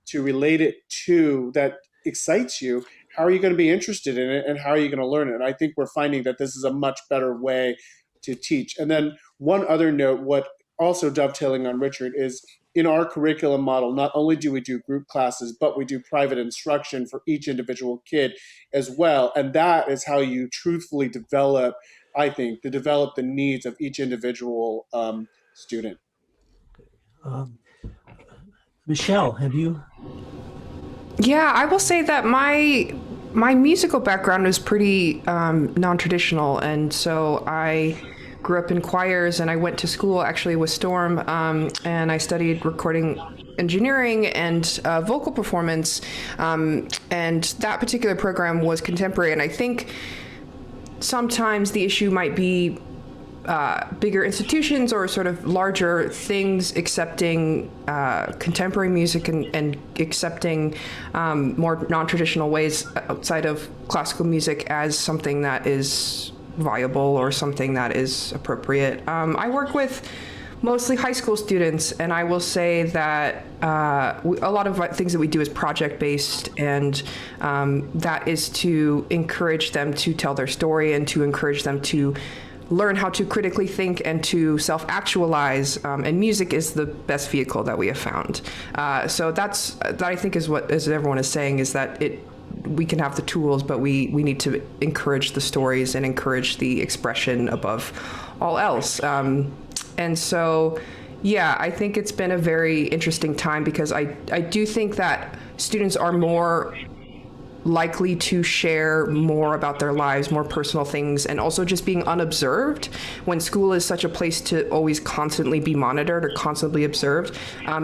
to relate it to that excites you, how are you going to be interested in it and how are you going to learn it? And I think we're finding that this is a much better way to teach. And then one other note, what also dovetailing on Richard, is in our curriculum model, not only do we do group classes, but we do private instruction for each individual kid as well. And that is how you truthfully develop, I think, develop the needs of each individual student. Michelle, have you? Yeah, I will say that my musical background is pretty non-traditional, and so I grew up in choirs, and I went to school actually with Storm, and I studied recording engineering and vocal performance, and that particular program was contemporary. And I think sometimes the issue might be bigger institutions or sort of larger things accepting contemporary music and accepting more non-traditional ways outside of classical music as something that is viable or something that is appropriate. I work with mostly high school students, and I will say that a lot of things that we do is project-based, and that is to encourage them to tell their story and to encourage them to learn how to critically think and to self-actualize, and music is the best vehicle that we have found. So that I think is what, as everyone is saying, is that we can have the tools, but we need to encourage the stories and encourage the expression above all else. And so, yeah, I think it's been a very interesting time because I do think that students are more likely to share more about their lives, more personal things, and also just being unobserved when school is such a place to always constantly be monitored or constantly observed.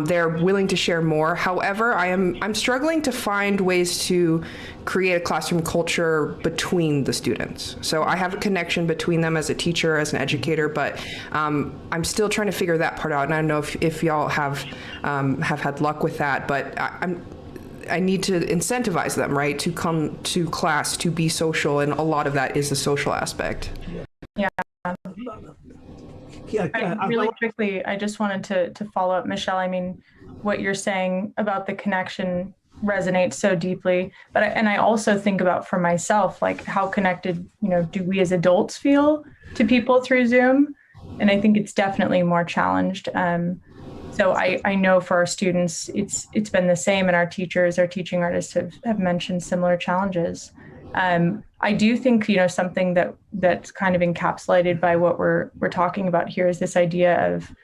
They're willing to share more. However, I'm struggling to find ways to create a classroom culture between the students. So I have a connection between them as a teacher, as an educator, but I'm still trying to figure that part out. And I don't know if y'all have had luck with that, but I need to incentivize them, right, to come to class, to be social, and a lot of that is the social aspect. Yeah. Really quickly, I just wanted to follow up, Michelle. I mean, what you're saying about the connection resonates so deeply, but I also think about for myself, like how connected, do we as adults feel to people through Zoom? And I think it's definitely more challenged. So I know for our students, it's been the same, and our teachers, our teaching artists have mentioned similar challenges. I do think, something that's kind of encapsulated by what we're talking about here is this idea of,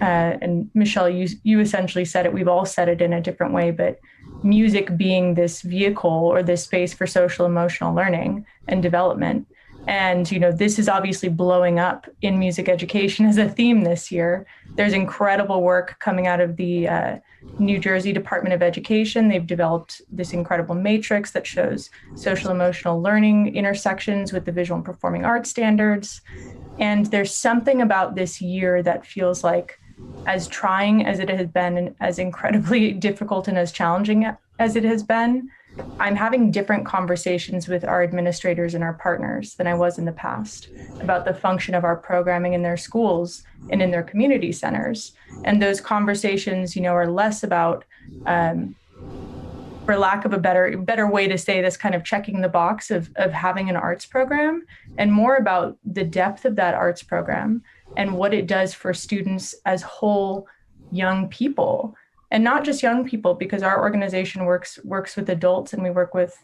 and Michelle, you essentially said it, we've all said it in a different way, but music being this vehicle or this space for social emotional learning and development. And, this is obviously blowing up in music education as a theme this year. There's incredible work coming out of the New Jersey Department of Education. They've developed this incredible matrix that shows social emotional learning intersections with the visual and performing arts standards. And there's something about this year that feels like, as trying as it has been and as incredibly difficult and as challenging as it has been, I'm having different conversations with our administrators and our partners than I was in the past about the function of our programming in their schools and in their community centers. And those conversations, are less about, for lack of a better way to say this, kind of checking the box of having an arts program, and more about the depth of that arts program and what it does for students as whole young people. And not just young people, because our organization works with adults, and we work with,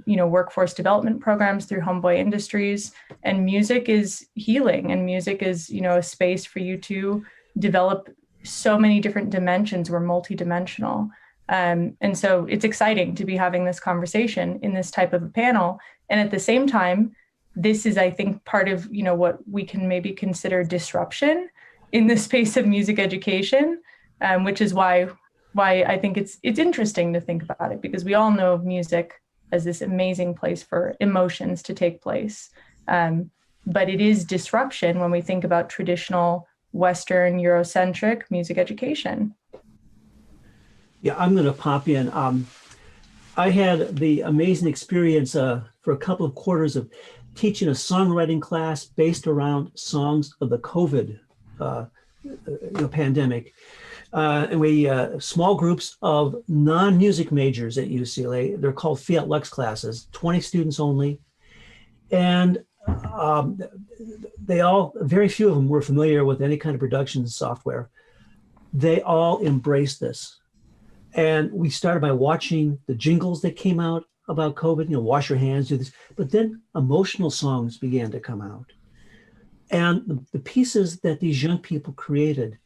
workforce development programs through Homeboy Industries. And music is healing, and music is, a space for you to develop so many different dimensions. We're multidimensional. And so it's exciting to be having this conversation in this type of a panel. And at the same time, this is, I think, part of, what we can maybe consider disruption in the space of music education. Which is why I think it's interesting to think about it, because we all know of music as this amazing place for emotions to take place. But it is disruption when we think about traditional Western Eurocentric music education. Yeah, I'm going to pop in. I had the amazing experience for a couple of quarters of teaching a songwriting class based around songs of the COVID pandemic. And we small groups of non-music majors at UCLA. They're called Fiat Lux classes, 20 students only. And very few of them were familiar with any kind of production software. They all embraced this. And we started by watching the jingles that came out about COVID, wash your hands, do this. But then emotional songs began to come out. And the pieces that these young people created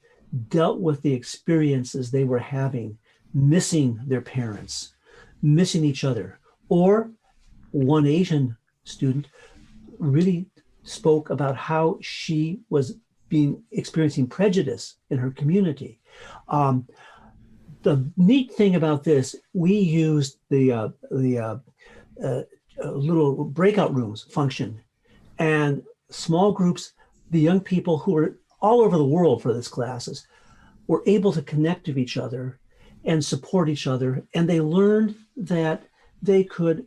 dealt with the experiences they were having, missing their parents, missing each other. Or one Asian student really spoke about how she was experiencing prejudice in her community. The neat thing about this, we used the little breakout rooms function, and small groups, the young people who were all over the world for this classes were able to connect with each other and support each other. And they learned that they could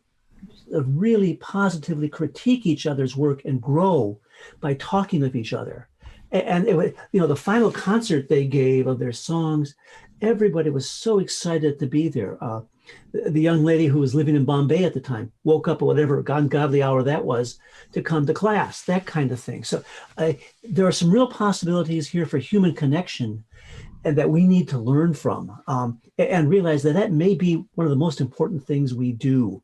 really positively critique each other's work and grow by talking with each other. And the final concert they gave of their songs, everybody was so excited to be there. The young lady who was living in Bombay at the time woke up at whatever ungodly hour that was to come to class, that kind of thing. So there are some real possibilities here for human connection, and that we need to learn from and realize that may be one of the most important things we do.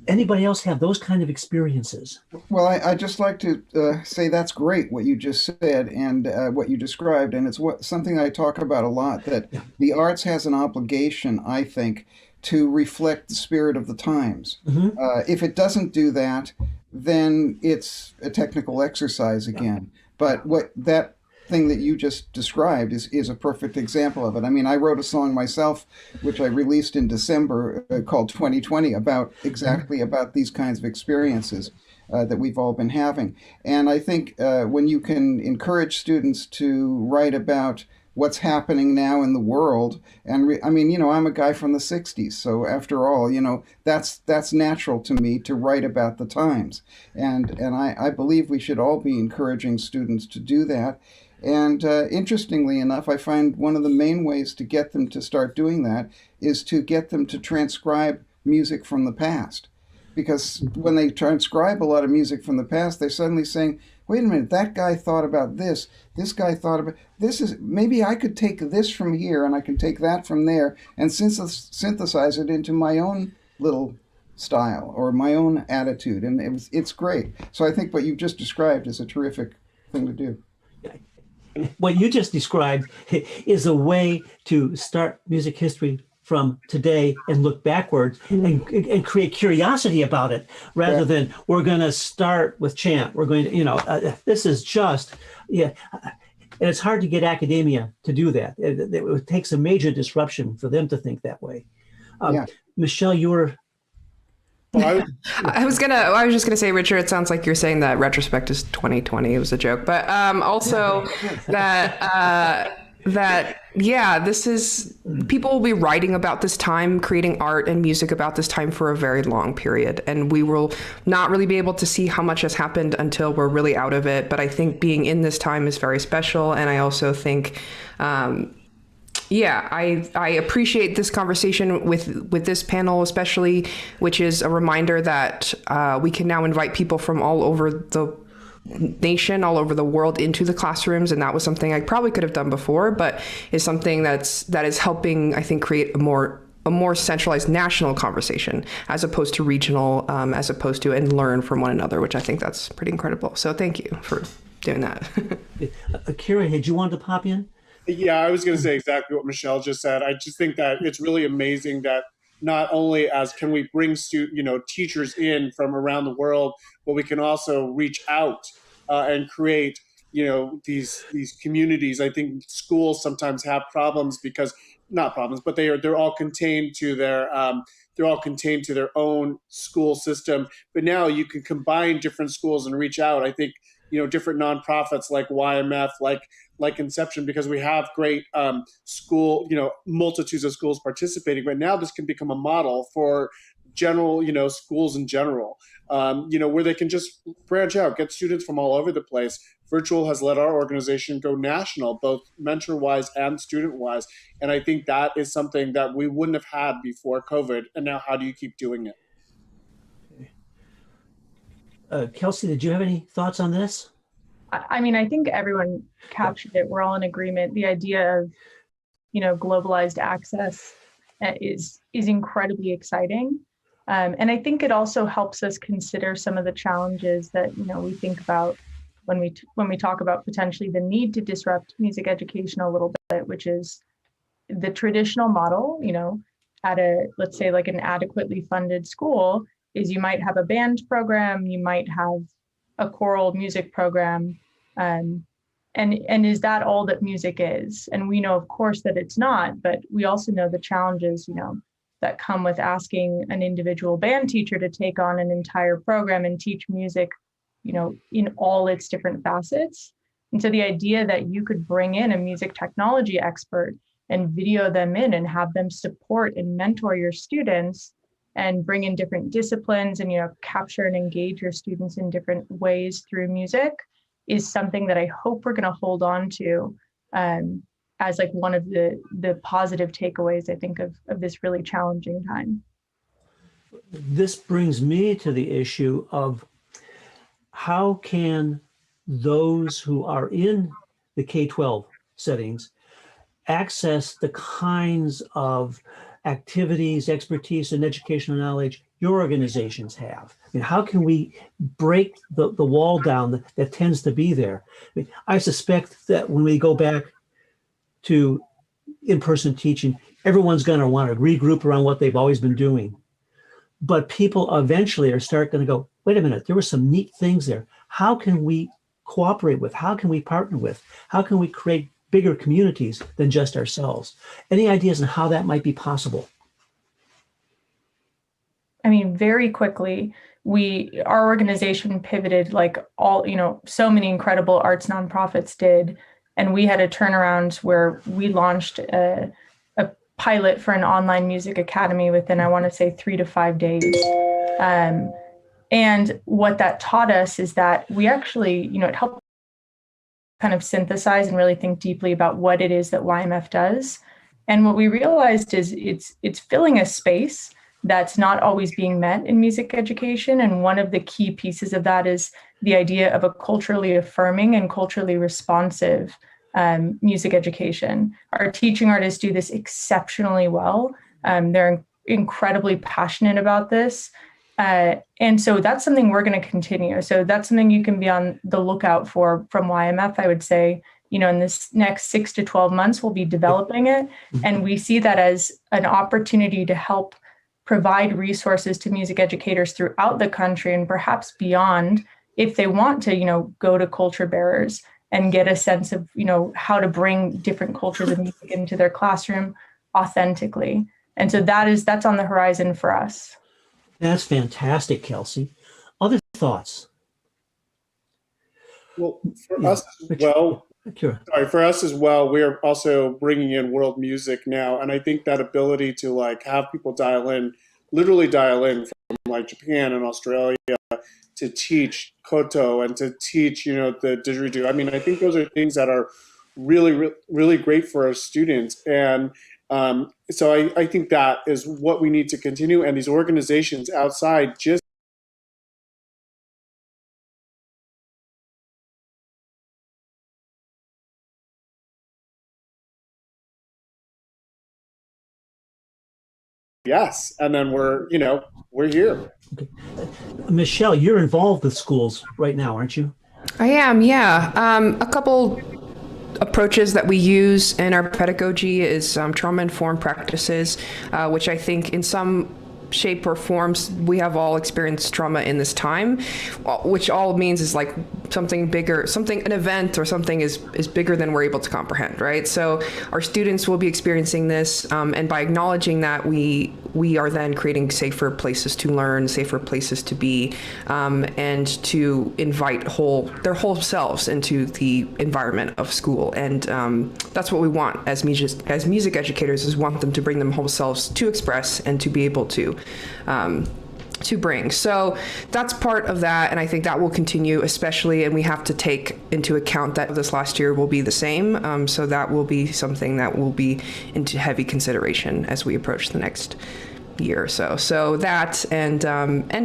Anybody else have those kind of experiences? Well, I just like to say that's great what you just said and what you described, and it's something I talk about a lot, that the arts has an obligation, I think, to reflect the spirit of the times. Mm-hmm. If it doesn't do that, then it's a technical exercise again. But what that thing that you just described is a perfect example of it. I mean, I wrote a song myself, which I released in December called 2020 about these kinds of experiences that we've all been having. And I think when you can encourage students to write about what's happening now in the world, and I'm a guy from the 60s, so after all, that's natural to me to write about the times. And I believe we should all be encouraging students to do that. And interestingly enough, I find one of the main ways to get them to start doing that is to get them to transcribe music from the past. Because when they transcribe a lot of music from the past, they're suddenly saying, wait a minute, that guy thought about this guy thought about this, maybe I could take this from here and I can take that from there and synthesize it into my own little style or my own attitude. And it's great. So I think what you've just described is a terrific thing to do. What you just described is a way to start music history from today and look backwards and create curiosity about it rather than we're going to start with chant. We're going to, this is just, and it's hard to get academia to do that. It takes a major disruption for them to think that way. Michelle, you were. Well, I was just gonna say, Richard, it sounds like you're saying that retrospect is 2020. It was a joke, but also this is, people will be writing about this time, creating art and music about this time for a very long period, and we will not really be able to see how much has happened until we're really out of it. But I think being in this time is very special, and I also think. I appreciate this conversation with this panel, especially, which is a reminder that we can now invite people from all over the nation, all over the world into the classrooms. And that was something I probably could have done before, but is something that is helping, I think, create a more centralized national conversation as opposed to regional, and learn from one another, which I think that's pretty incredible. So thank you for doing that. Akira, had you wanted to pop in? Yeah, I was going to say exactly what Michelle just said. I just think that it's really amazing that not only as can we bring teachers in from around the world, but we can also reach out and create these communities. I think schools sometimes have problems because not problems, but they're all contained to their own school system. But now you can combine different schools and reach out. I think different nonprofits like YMF, like Inception, because we have great school, multitudes of schools participating. But now this can become a model for general, schools in general, where they can just branch out, get students from all over the place. Virtual has let our organization go national, both mentor-wise and student-wise. And I think that is something that we wouldn't have had before COVID. And now how do you keep doing it? Kelsey, did you have any thoughts on this? I mean, I think everyone captured it. We're all in agreement. The idea of, globalized access is incredibly exciting. And I think it also helps us consider some of the challenges that, we think about when we talk about potentially the need to disrupt music education a little bit, which is the traditional model, at let's say like an adequately funded school, is you might have a band program, you might have a choral music program, and is that all that music is? And we know, of course, that it's not, but we also know the challenges, that come with asking an individual band teacher to take on an entire program and teach music, in all its different facets. And so the idea that you could bring in a music technology expert and video them in and have them support and mentor your students and bring in different disciplines and capture and engage your students in different ways through music is something that I hope we're going to hold on to as like one of the positive takeaways, I think, of this really challenging time. This brings me to the issue of how can those who are in the K-12 settings access the kinds of activities, expertise, and educational knowledge your organizations have? I mean, how can we break the wall down that tends to be there? I mean, I suspect that when we go back to in-person teaching, everyone's going to want to regroup around what they've always been doing. But people eventually are going to go, wait a minute, there were some neat things there. How can we cooperate with? How can we partner with? How can we create bigger communities than just ourselves? Any ideas on how that might be possible? I mean, very quickly, our organization pivoted like so many incredible arts nonprofits did. And we had a turnaround where we launched a pilot for an online music academy within, I want to say, 3 to 5 days. And what that taught us is that we actually, it helped kind of synthesize and really think deeply about what it is that YMF does. And what we realized is it's filling a space that's not always being met in music education. And one of the key pieces of that is the idea of a culturally affirming and culturally responsive music education. Our teaching artists do this exceptionally well. They're incredibly passionate about this. And so that's something we're going to continue. So that's something you can be on the lookout for from YMF, I would say, in this next 6 to 12 months, we'll be developing it. And we see that as an opportunity to help provide resources to music educators throughout the country and perhaps beyond, if they want to, go to culture bearers and get a sense of, how to bring different cultures of music into their classroom authentically. And so that's on the horizon for us. That's fantastic, Kelsey. Other thoughts? Well, for us as well, for us as well, we're also bringing in world music now, and I think that ability to like have people literally dial in from like Japan and Australia to teach koto and to teach, the didgeridoo. I mean, I think those are things that are really, really great for our students, and so I think that is what we need to continue. And these organizations outside just yes, and then we're here. Okay. Michelle, you're involved with schools right now, aren't you? I am, yeah. A couple approaches that we use in our pedagogy is trauma-informed practices, which I think in some shape or forms we have all experienced trauma in this time, which all means is like something bigger, an event or something is bigger than we're able to comprehend, right? So our students will be experiencing this, and by acknowledging that, we are then creating safer places to learn, safer places to be, and to invite their whole selves into the environment of school. And that's what we want as music educators, is want them to bring them whole selves to express and to be able to bring. So that's part of that, and I think that will continue, especially, and we have to take into account that this last year will be the same. So that will be something that will be into heavy consideration as we approach the next year or so. So that and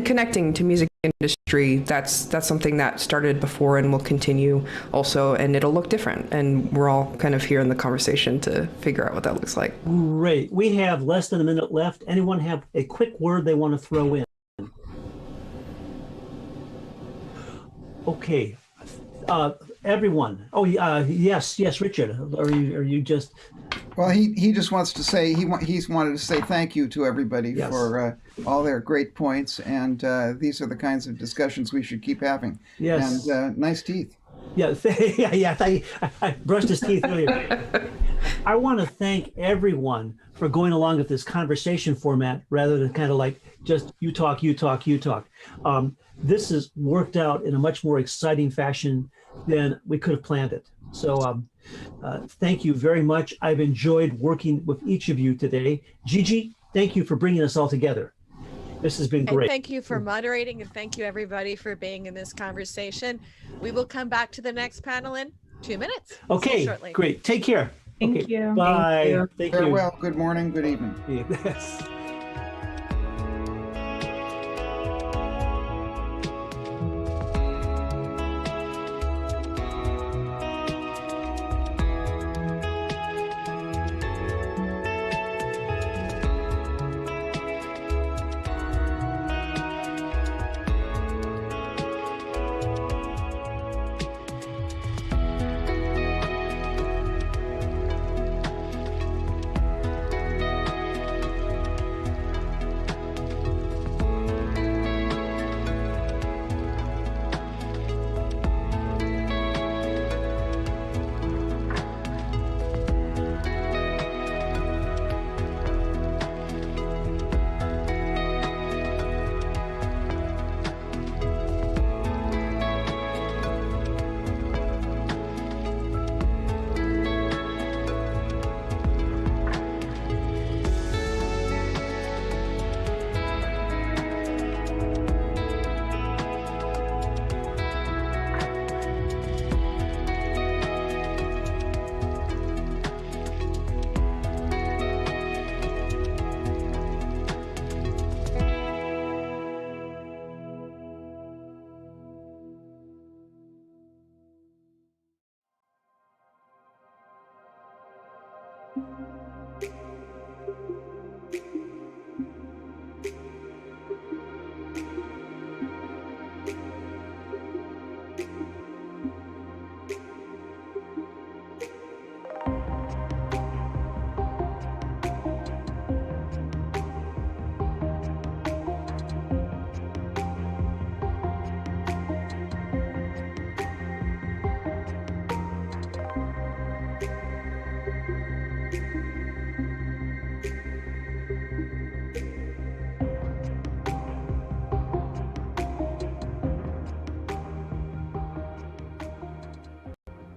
connecting to music industry, that's something that started before and will continue also, and it'll look different. And we're all kind of here in the conversation to figure out what that looks like. Great. We have less than a minute left. Anyone have a quick word they want to throw in? Okay. Everyone. Oh, yes, Richard. Are you just? Well, he just wants to say he's wanted to say thank you to everybody for all their great points, and these are the kinds of discussions we should keep having. Yes. And nice teeth. Yeah, I brushed his teeth earlier. I want to thank everyone for going along with this conversation format rather than kind of like just you talk. This has worked out in a much more exciting fashion than we could have planned it. So thank you very much. I've enjoyed working with each of you today. Gigi, thank you for bringing us all together. This has been great. And thank you for moderating, and thank you everybody for being in this conversation. We will come back to the next panel in 2 minutes. Okay, great. Take care. Thank you. Bye. Thank you. Farewell. Good morning. Good evening. Yes.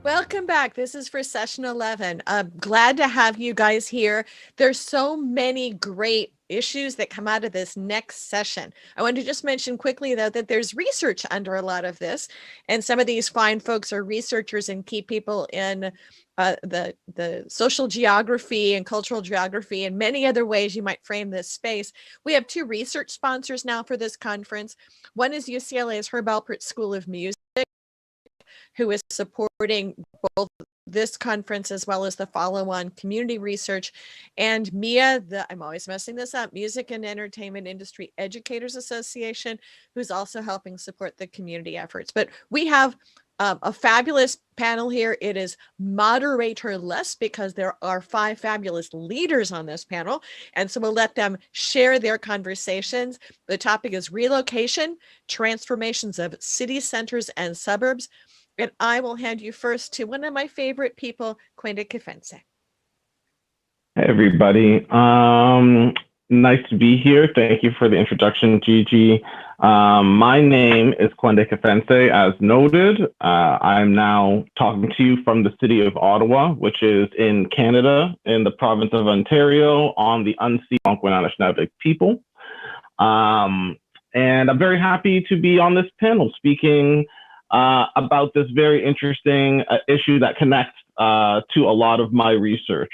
Welcome back. This is for session 11. I'm glad to have you guys here. There's so many great issues that come out of this next session. I want to just mention quickly, though, that there's research under a lot of this, and some of these fine folks are researchers and key people in the social geography and cultural geography and many other ways you might frame this space. We have two research sponsors now for this conference. One is UCLA's Herb Alpert School of Music, who is supporting both this conference as well as the follow-on community research, and MIA, I'm always messing this up, Music and Entertainment Industry Educators Association, who's also helping support the community efforts. But we have a fabulous panel here. It is moderator-less because there are 5 fabulous leaders on this panel, and so we'll let them share their conversations. The topic is relocation, transformations of city centers and suburbs. And I will hand you first to one of my favorite people, Quenda Kefense. Hey, everybody. Nice to be here. Thank you for the introduction, Gigi. My name is Quenda Kefense, as noted. I'm now talking to you from the city of Ottawa, which is in Canada, in the province of Ontario, on the unceded Anishinaabe people. And I'm very happy to be on this panel speaking about this very interesting issue that connects to a lot of my research.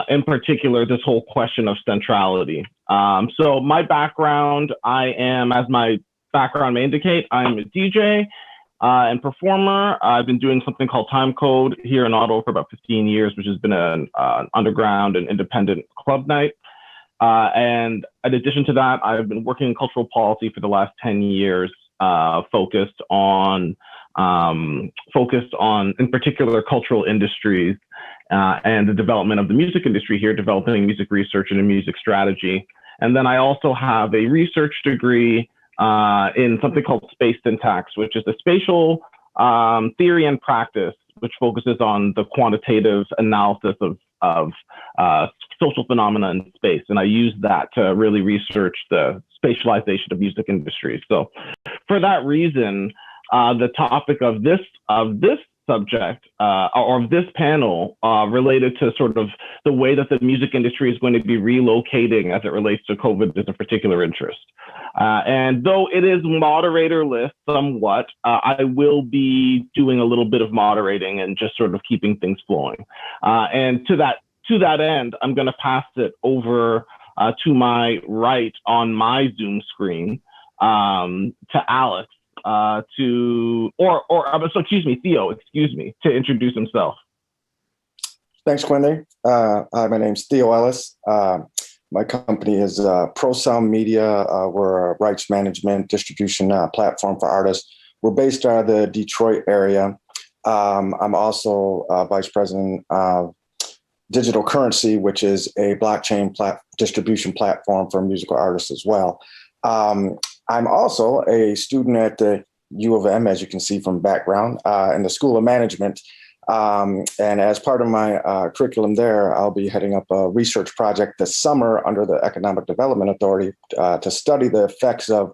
In particular, this whole question of centrality. So my background, I am, as my background may indicate, I'm a DJ and performer. I've been doing something called Time Code here in Ottawa for about 15 years, which has been an underground and independent club night. And in addition to that, I've been working in cultural policy for the last 10 years, focused on, in particular, cultural industries and the development of the music industry here, developing music research and a music strategy. And then I also have a research degree in something called space syntax, which is the spatial theory and practice, which focuses on the quantitative analysis of social phenomena in space. And I use that to really research the spatialization of music industries. So for that reason, the topic of this subject or of this panel related to sort of the way that the music industry is going to be relocating as it relates to COVID is of particular interest. And though it is moderator-less somewhat, I will be doing a little bit of moderating and just sort of keeping things flowing. And to that end, I'm going to pass it over to my right on my Zoom screen to Alex. Theo, to introduce himself. Thanks, Quenda. Hi, my name's Theo Ellis. My company is Pro Sound Media. We're a rights management distribution platform for artists. We're based out of the Detroit area. I'm also vice president of Digital Currency, which is a blockchain distribution platform for musical artists as well. I'm also a student at the U of M, as you can see from background, in the School of Management. And as part of my curriculum there, I'll be heading up a research project this summer under the Economic Development Authority to study the effects of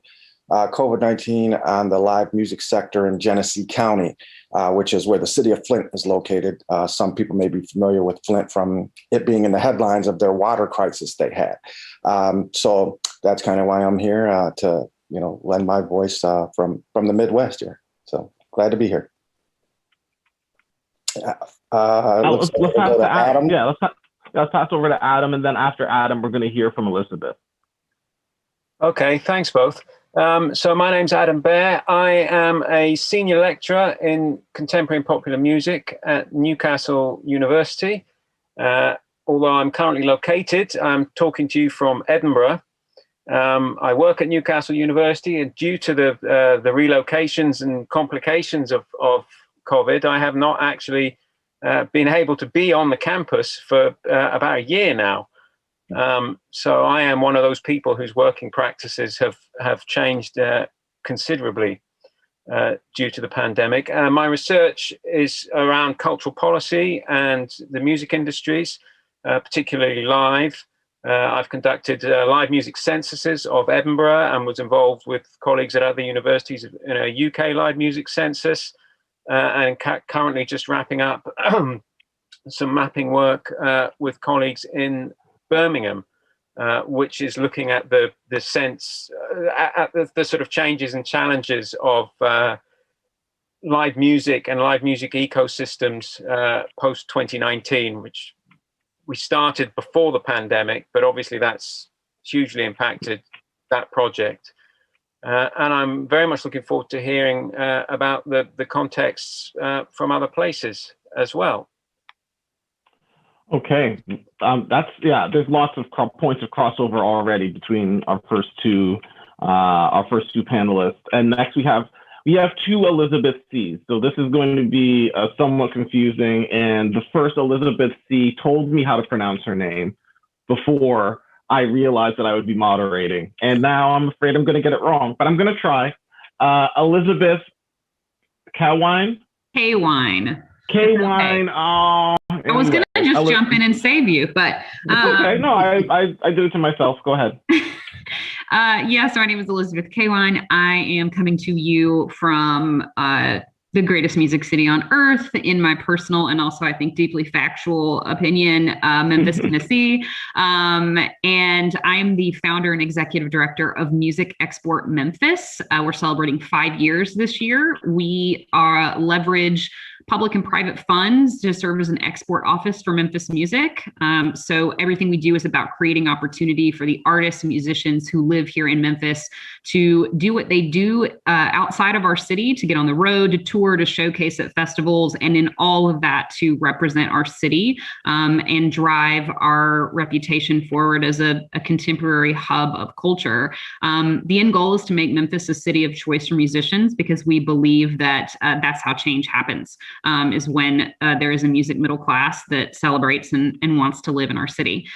COVID-19 on the live music sector in Genesee County, which is where the city of Flint is located. Some people may be familiar with Flint from it being in the headlines of their water crisis they had. So that's kind of why I'm here to, lend my voice from the Midwest here. So glad to be here. Let's pass to Adam. Yeah, let's pass over to Adam, and then after Adam, we're going to hear from Elizabeth. Okay, thanks both. So my name's Adam Bear. I am a senior lecturer in contemporary and popular music at Newcastle University. Although I'm currently located, I'm talking to you from Edinburgh. I work at Newcastle University, and due to the relocations and complications of COVID, I have not actually been able to be on the campus for about a year now. So I am one of those people whose working practices have changed considerably due to the pandemic. My research is around cultural policy and the music industries, particularly live. I've conducted live music censuses of Edinburgh and was involved with colleagues at other universities in a UK live music census. and currently just wrapping up some mapping work with colleagues in Birmingham, which is looking at the sense, at the sort of changes and challenges of live music and live music ecosystems post 2019, which we started before the pandemic, but obviously that's hugely impacted that project. And I'm very much looking forward to hearing about the contexts from other places as well. Okay, there's lots of points of crossover already between our first two panelists, and next we have two Elizabeth C's. So this is going to be somewhat confusing. And the first Elizabeth C told me how to pronounce her name before I realized that I would be moderating. And now I'm afraid I'm going to get it wrong, but I'm going to try. Elizabeth Cowine? K-Wine. K-Wine. Okay. Oh. I was going to just jump in and save you, but. Okay, no, I did it to myself. Go ahead. Yes, my name is Elizabeth K-Wine. I am coming to you from the greatest music city on earth, in my personal and also, I think, deeply factual opinion, Memphis, Tennessee. And I'm the founder and executive director of Music Export Memphis. We're celebrating 5 years this year. We leverage public and private funds to serve as an export office for Memphis music. So everything we do is about creating opportunity for the artists and musicians who live here in Memphis to do what they do outside of our city, to get on the road, to tour, to showcase at festivals, and in all of that to represent our city and drive our reputation forward as a contemporary hub of culture. The end goal is to make Memphis a city of choice for musicians, because we believe that that's how change happens. Is when there is a music middle class that celebrates and wants to live in our city.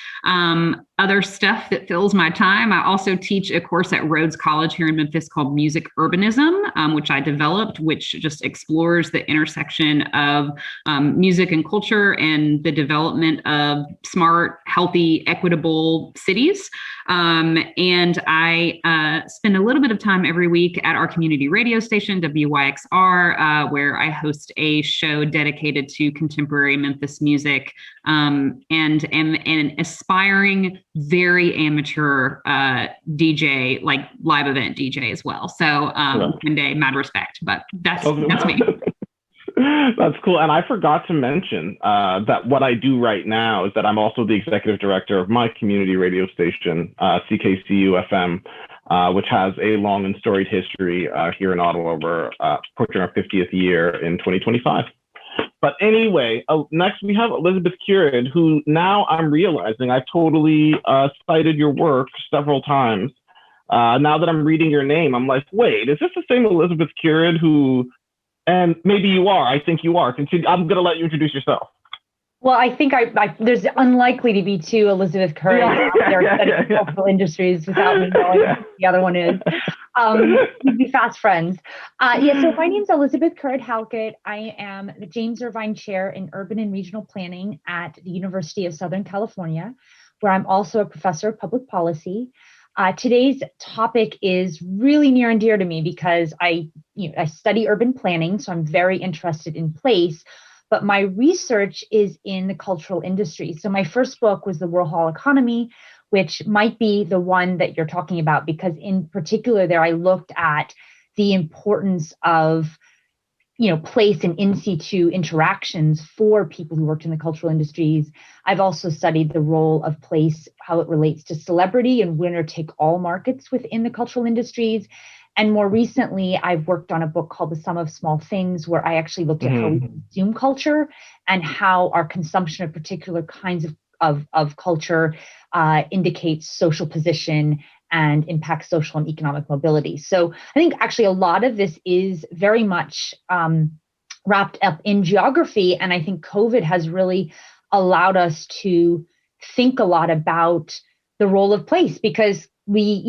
Other stuff that fills my time, I also teach a course at Rhodes College here in Memphis called Music Urbanism, which I developed, which just explores the intersection of music and culture and the development of smart, healthy, equitable cities. And I spend a little bit of time every week at our community radio station, WYXR, where I host a show dedicated to contemporary Memphis music, and am an aspiring, very amateur DJ, like live event DJ as well. So one day, mad respect, but that's me. That's cool. And I forgot to mention that what I do right now is that I'm also the executive director of my community radio station, CKCU FM, which has a long and storied history here in Ottawa. We're approaching our 50th year in 2025. But anyway, next we have Elizabeth Currid, who now I'm realizing I've totally cited your work several times. Now that I'm reading your name, I'm like, wait, is this the same Elizabeth Currid who, and maybe you are, I think you are. Continue. I'm going to let you introduce yourself. Well, I think there's unlikely to be two Elizabeth Currid out there studying cultural industries without me knowing who the other one is. We'd be fast friends. So my name's Elizabeth Currid Halkett. I am the James Irvine Chair in Urban and Regional Planning at the University of Southern California, where I'm also a professor of public policy. Today's topic is really near and dear to me because I study urban planning, so I'm very interested in place. But my research is in the cultural industry. So my first book was The Warhol Economy, which might be the one that you're talking about, because in particular there I looked at the importance of place and in situ interactions for people who worked in the cultural industries. I've also studied the role of place, how it relates to celebrity and winner-take-all markets within the cultural industries. And more recently, I've worked on a book called The Sum of Small Things, where I actually looked at how we consume culture and how our consumption of particular kinds of culture indicates social position and impacts social and economic mobility. So I think actually a lot of this is very much wrapped up in geography. And I think COVID has really allowed us to think a lot about the role of place, because we,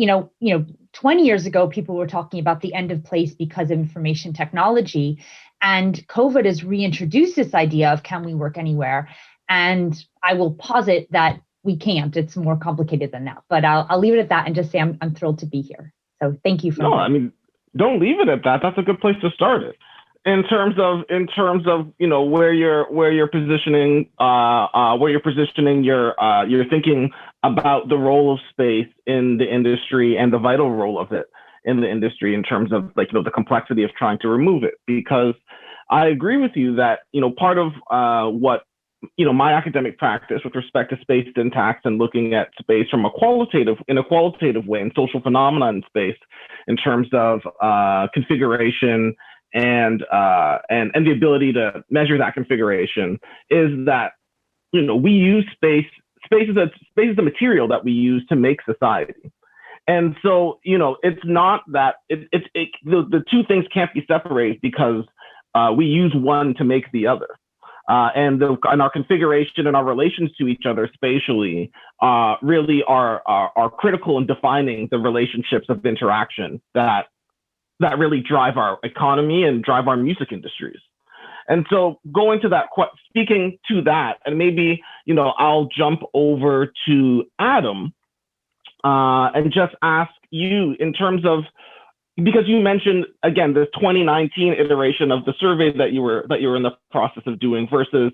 20 years ago, people were talking about the end of place because of information technology. And COVID has reintroduced this idea of, can we work anywhere? And I will posit that we can't. It's more complicated than that. But I'll leave it at that and just say I'm thrilled to be here. So thank you for I mean, don't leave it at that. That's a good place to start it. in terms of where you're positioning your thinking about the role of space in the industry and the vital role of it in the industry in terms of the complexity of trying to remove it. Because I agree with you that part of what my academic practice with respect to space syntax and looking at space from a qualitative way and social phenomena in space in terms of configuration and the ability to measure that configuration is that we use space is a material that we use to make society. And so it's not that the two things can't be separated because we use one to make the other. And our configuration and our relations to each other spatially really are critical in defining the relationships of interaction that really drive our economy and drive our music industries. And so speaking to that, and maybe I'll jump over to Adam and just ask you in terms of, because you mentioned again the 2019 iteration of the survey that you were in the process of doing versus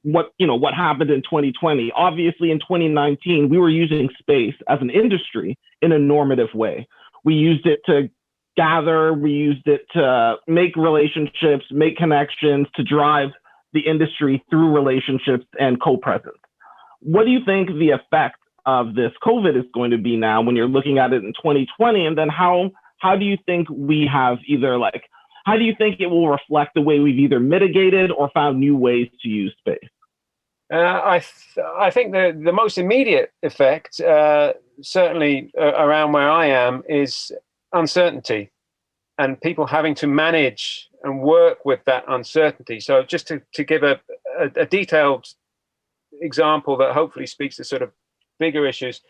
what happened in 2020. Obviously, in 2019, we were using space as an industry in a normative way. We used it to gather, we used it to make relationships, make connections, to drive the industry through relationships and co-presence. What do you think the effect of this COVID is going to be now when you're looking at it in 2020? And then how do you think we have how do you think it will reflect the way we've either mitigated or found new ways to use space? I think the most immediate effect, certainly around where I am, is uncertainty and people having to manage and work with that uncertainty. So just to give a detailed example that hopefully speaks to sort of bigger issues,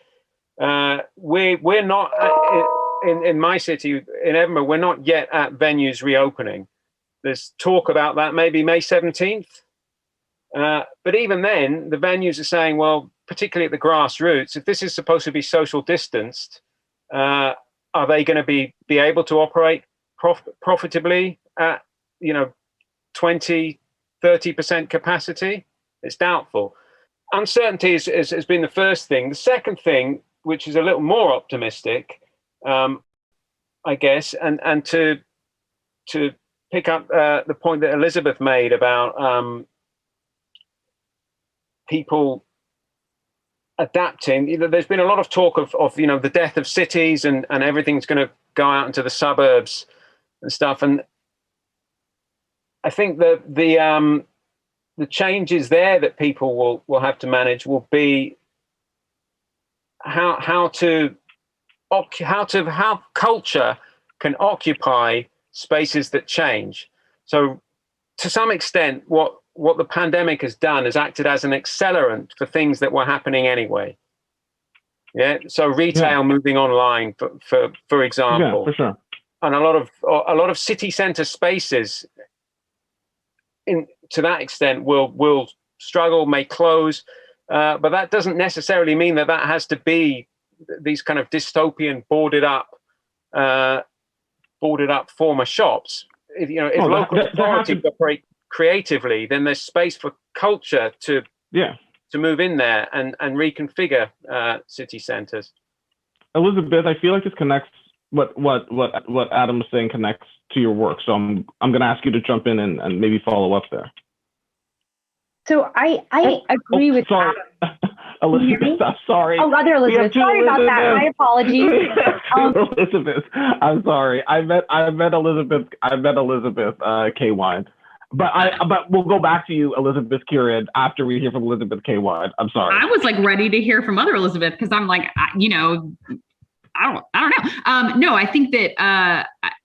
we're not in my city, in Edinburgh, we're not yet at venues reopening. There's talk about that maybe May 17th. But even then, the venues are saying, well, particularly at the grassroots, if this is supposed to be social distanced, are they going to be able to operate profitably at 20, 30% capacity? It's doubtful. Uncertainty has been the first thing. The second thing, which is a little more optimistic, I guess, and to pick up the point that Elizabeth made about people adapting. There's been a lot of talk of the death of cities and everything's going to go out into the suburbs and stuff. And I think that the changes there that people will have to manage will be how culture can occupy spaces that change. So to some extent, what the pandemic has done is acted as an accelerant for things that were happening anyway. Yeah. So retail moving online, for example. Yeah, for sure. And a lot of city center spaces, to that extent, will struggle, may close, but that doesn't necessarily mean that has to be these kind of dystopian boarded up former shops. If local authorities operate creatively, then there's space for culture to move in there and reconfigure city centers. Elizabeth, I feel like this connects what Adam was saying connects to your work. So I'm going to ask you to jump in and maybe follow up there. So I agree with sorry. Elizabeth, I'm sorry. Oh, other Elizabeth. Sorry about that. My apologies. Elizabeth, I'm sorry. I met Elizabeth. K. Wine. But we'll go back to you, Elizabeth Currid, after we hear from Elizabeth K. Wine. I'm sorry. I was ready to hear from other Elizabeth because I'm I don't know. No, I think that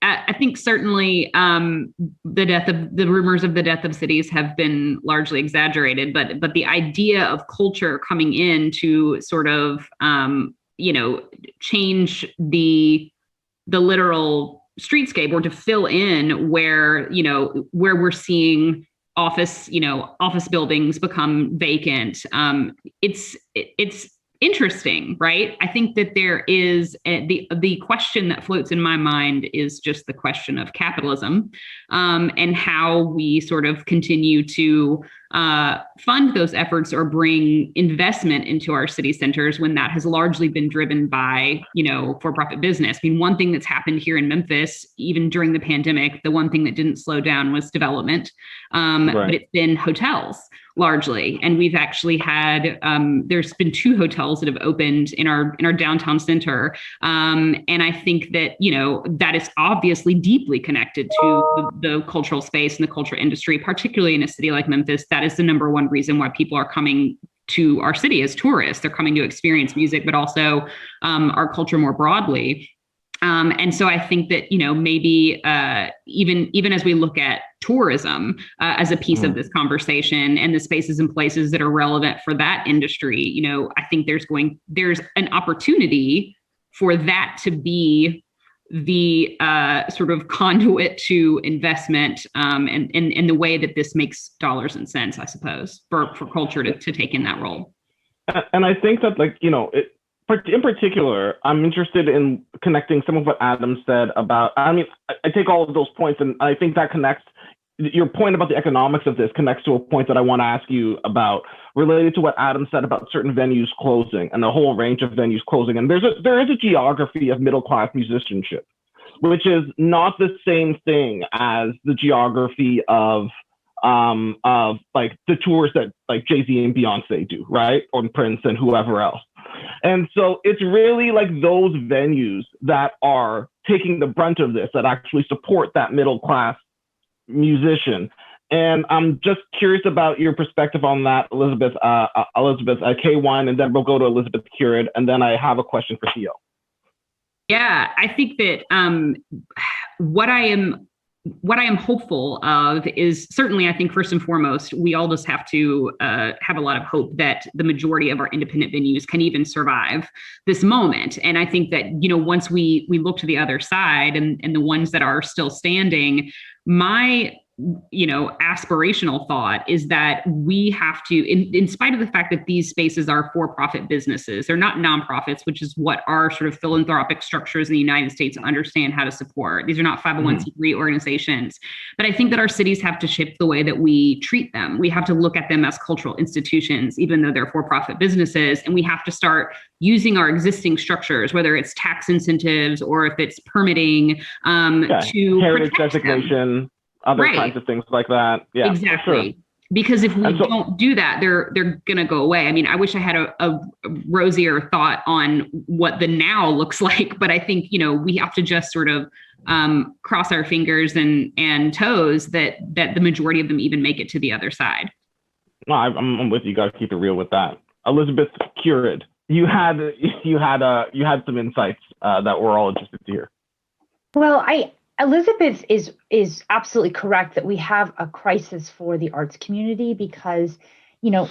I think certainly the rumors of the death of cities have been largely exaggerated, but the idea of culture coming in to sort of change the literal streetscape or to fill in where we're seeing office buildings become vacant. It's interesting, right? I think that there is the question that floats in my mind is just the question of capitalism, and how we sort of continue to fund those efforts or bring investment into our city centers when that has largely been driven by, for-profit business. I mean, one thing that's happened here in Memphis, even during the pandemic, the one thing that didn't slow down was development, but it's been hotels largely. And we've actually had, there's been 2 hotels that have opened in our downtown center. And I think that, that is obviously deeply connected to the cultural space and the culture industry, particularly in a city like Memphis. That is the number one reason why people are coming to our city as tourists. They're coming to experience music, but also our culture more broadly. And so I think that, maybe even as we look at tourism as a piece of this conversation and the spaces and places that are relevant for that industry, I think there's an opportunity for that to be the sort of conduit to investment, and the way that this makes dollars and cents, I suppose, for culture to take in that role. And I think that, in particular, I'm interested in connecting some of what Adam said about, I take all of those points, and I think that connects, your point about the economics of this connects to a point that I want to ask you about, related to what Adam said about certain venues closing and a whole range of venues closing. And there is a geography of middle-class musicianship, which is not the same thing as the geography of the tours that Jay-Z and Beyonce do, right? Or Prince and whoever else. And so it's really those venues that are taking the brunt of this, that actually support that middle class musician. And I'm just curious about your perspective on that, Elizabeth K1, and then we'll go to Elizabeth Currid, and then I have a question for Theo. Yeah, I think that what I am hopeful of is certainly, I think first and foremost, we all just have to have a lot of hope that the majority of our independent venues can even survive this moment. And I think that, once we look to the other side and the ones that are still standing, my aspirational thought is that we have to, in spite of the fact that these spaces are for-profit businesses, they're not nonprofits, which is what our sort of philanthropic structures in the United States understand how to support. These are not 501c3 organizations. But I think that our cities have to shift the way that we treat them. We have to look at them as cultural institutions, even though they're for-profit businesses. And we have to start using our existing structures, whether it's tax incentives or if it's permitting, to heritage protect designation. them. Other kinds of things like that. Yeah, exactly. Sure. Because if we don't do that, they're going to go away. I mean, I wish I had a rosier thought on what the now looks like, but I think, we have to just sort of cross our fingers and toes that the majority of them even make it to the other side. No, I'm with you. You got to keep it real with that. Elizabeth Currid, you had some insights that we're all interested to hear. Well, Elizabeth is absolutely correct that we have a crisis for the arts community because,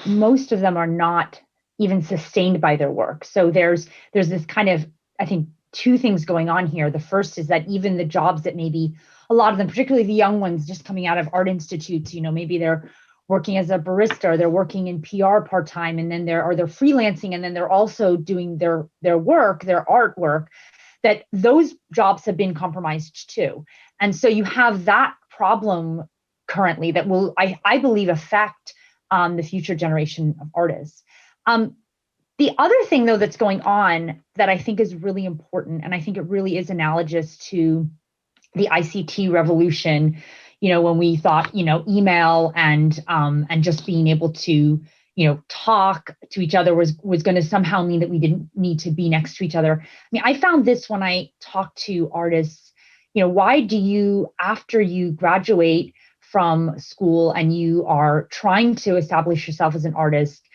most of them are not even sustained by their work. So there's this kind of, I think, 2 things going on here. The first is that even the jobs that maybe a lot of them, particularly the young ones just coming out of art institutes, maybe they're working as a barista, or they're working in PR part-time, and then they're freelancing, and then they're also doing their work, their artwork, that those jobs have been compromised too. And so you have that problem currently that will, I believe, affect the future generation of artists. The other thing, though, that's going on that I think is really important, and I think it really is analogous to the ICT revolution, when we thought, email and just being able to talk to each other was going to somehow mean that we didn't need to be next to each other. I mean, I found this when I talk to artists, why do you, after you graduate from school and you are trying to establish yourself as an artist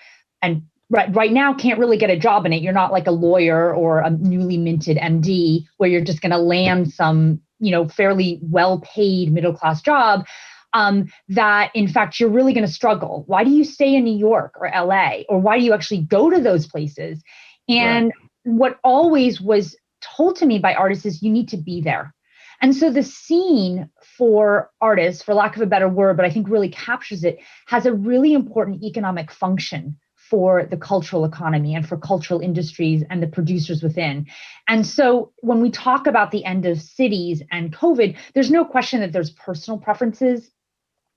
and right now can't really get a job in it, you're not like a lawyer or a newly minted MD where you're just going to land some, fairly well-paid middle-class job, that in fact you're really going to struggle. Why do you stay in New York or LA? Or why do you actually go to those places? And what always was told to me by artists is you need to be there. And so the scene for artists, for lack of a better word, but I think really captures it, has a really important economic function for the cultural economy and for cultural industries and the producers within. And so when we talk about the end of cities and COVID, there's no question that there's personal preferences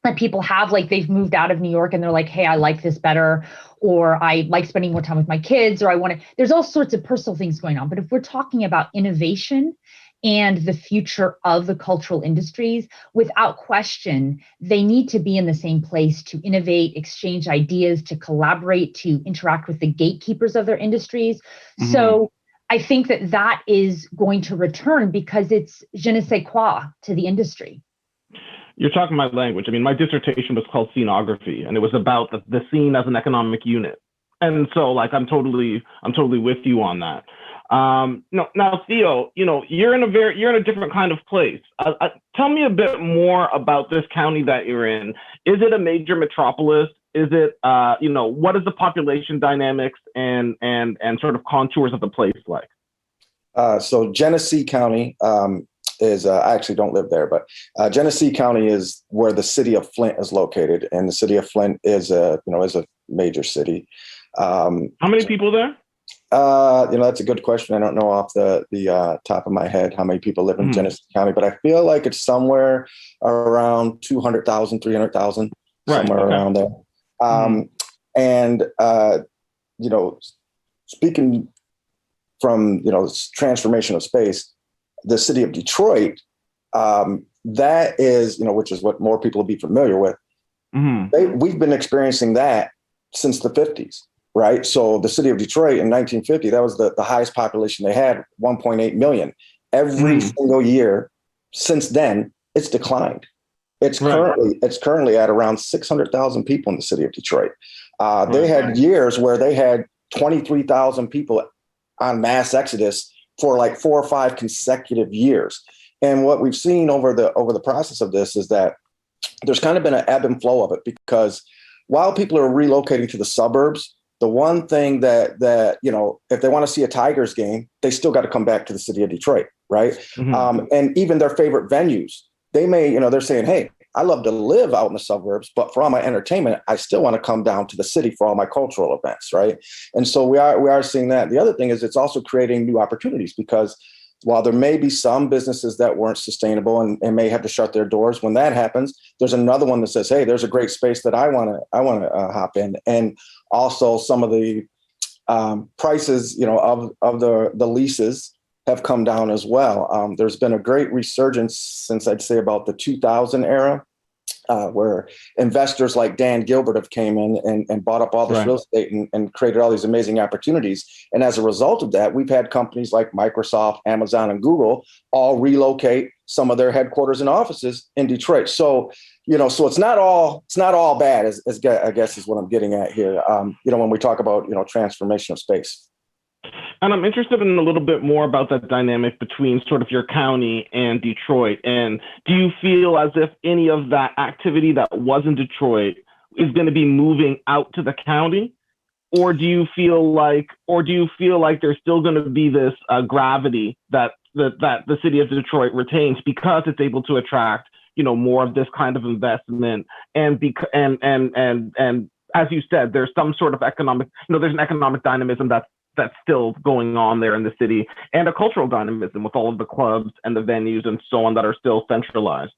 that people have, like they've moved out of New York and they're like, hey, I like this better, or I like spending more time with my kids, or I want to, there's all sorts of personal things going on. But if we're talking about innovation and the future of the cultural industries, without question, they need to be in the same place to innovate, exchange ideas, to collaborate, to interact with the gatekeepers of their industries. Mm-hmm. So I think that that is going to return because it's je ne sais quoi to the industry. You're talking my language. I mean, my dissertation was called scenography, and it was about the scene as an economic unit. And so, like, I'm totally with you on that. No, now, Theo, you're in a different kind of place. Tell me a bit more about this county that you're in. Is it a major metropolis? Is it, what is the population dynamics and sort of contours of the place like? So Genesee County is, I actually don't live there, but Genesee County is where the city of Flint is located, and the city of Flint is a major city. How many people there? That's a good question. I don't know off the top of my head how many people live in Genesee County, but I feel like it's somewhere around 200,000, 300,000, somewhere around there. And speaking from transformation of space, the city of Detroit, that is which is what more people will be familiar with. We've been experiencing that since the 50s. Right. So the city of Detroit in 1950, that was the highest population they had, 1.8 million. Every single year since then, it's declined. It's currently at around 600,000 people in the city of Detroit. They had years where they had 23,000 people on mass exodus for like 4 or 5 consecutive years. And what we've seen over the process of this is that there's kind of been an ebb and flow of it, because while people are relocating to the suburbs, the one thing that if they want to see a Tigers game, they still got to come back to the city of Detroit, right? And even their favorite venues, they may, they're saying, hey, I love to live out in the suburbs, but for all my entertainment, I still want to come down to the city for all my cultural events, right? And so we are seeing that. The other thing is it's also creating new opportunities, because while there may be some businesses that weren't sustainable and may have to shut their doors, when that happens, there's another one that says, hey, there's a great space that I want to hop in. And also some of the prices, of the leases have come down as well. There's been a great resurgence since I'd say about the 2000 era, where investors like Dan Gilbert have came in and bought up all this real estate and created all these amazing opportunities. And as a result of that, we've had companies like Microsoft, Amazon, and Google all relocate some of their headquarters and offices in Detroit. So, so it's not all bad, as I guess is what I'm getting at here. When we talk about, transformation of space. And I'm interested in a little bit more about that dynamic between sort of your county and Detroit. And do you feel as if any of that activity that was in Detroit is going to be moving out to the county? Or do you feel like there's still going to be this gravity that the city of Detroit retains because it's able to attract, more of this kind of investment and as you said, there's some sort of economic, there's an economic dynamism that's still going on there in the city, and a cultural dynamism with all of the clubs and the venues and so on that are still centralized.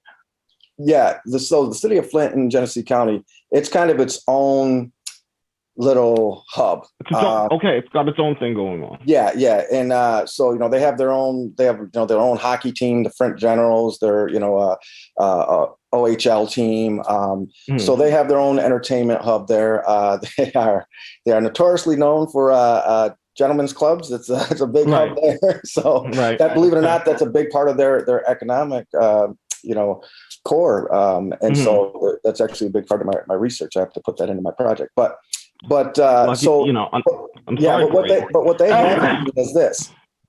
Yeah. So the city of Flint in Genesee County, it's kind of its own little hub. It's got its own thing going on. Yeah. And so, they have their own hockey team, the Flint Generals, their, OHL team. So they have their own entertainment hub there. They are notoriously known for gentlemen's clubs. It's a big hub there. So that, believe it or not, that's a big part of their economic, core. And so that's actually a big part of my research. I have to put that into my project. But what they have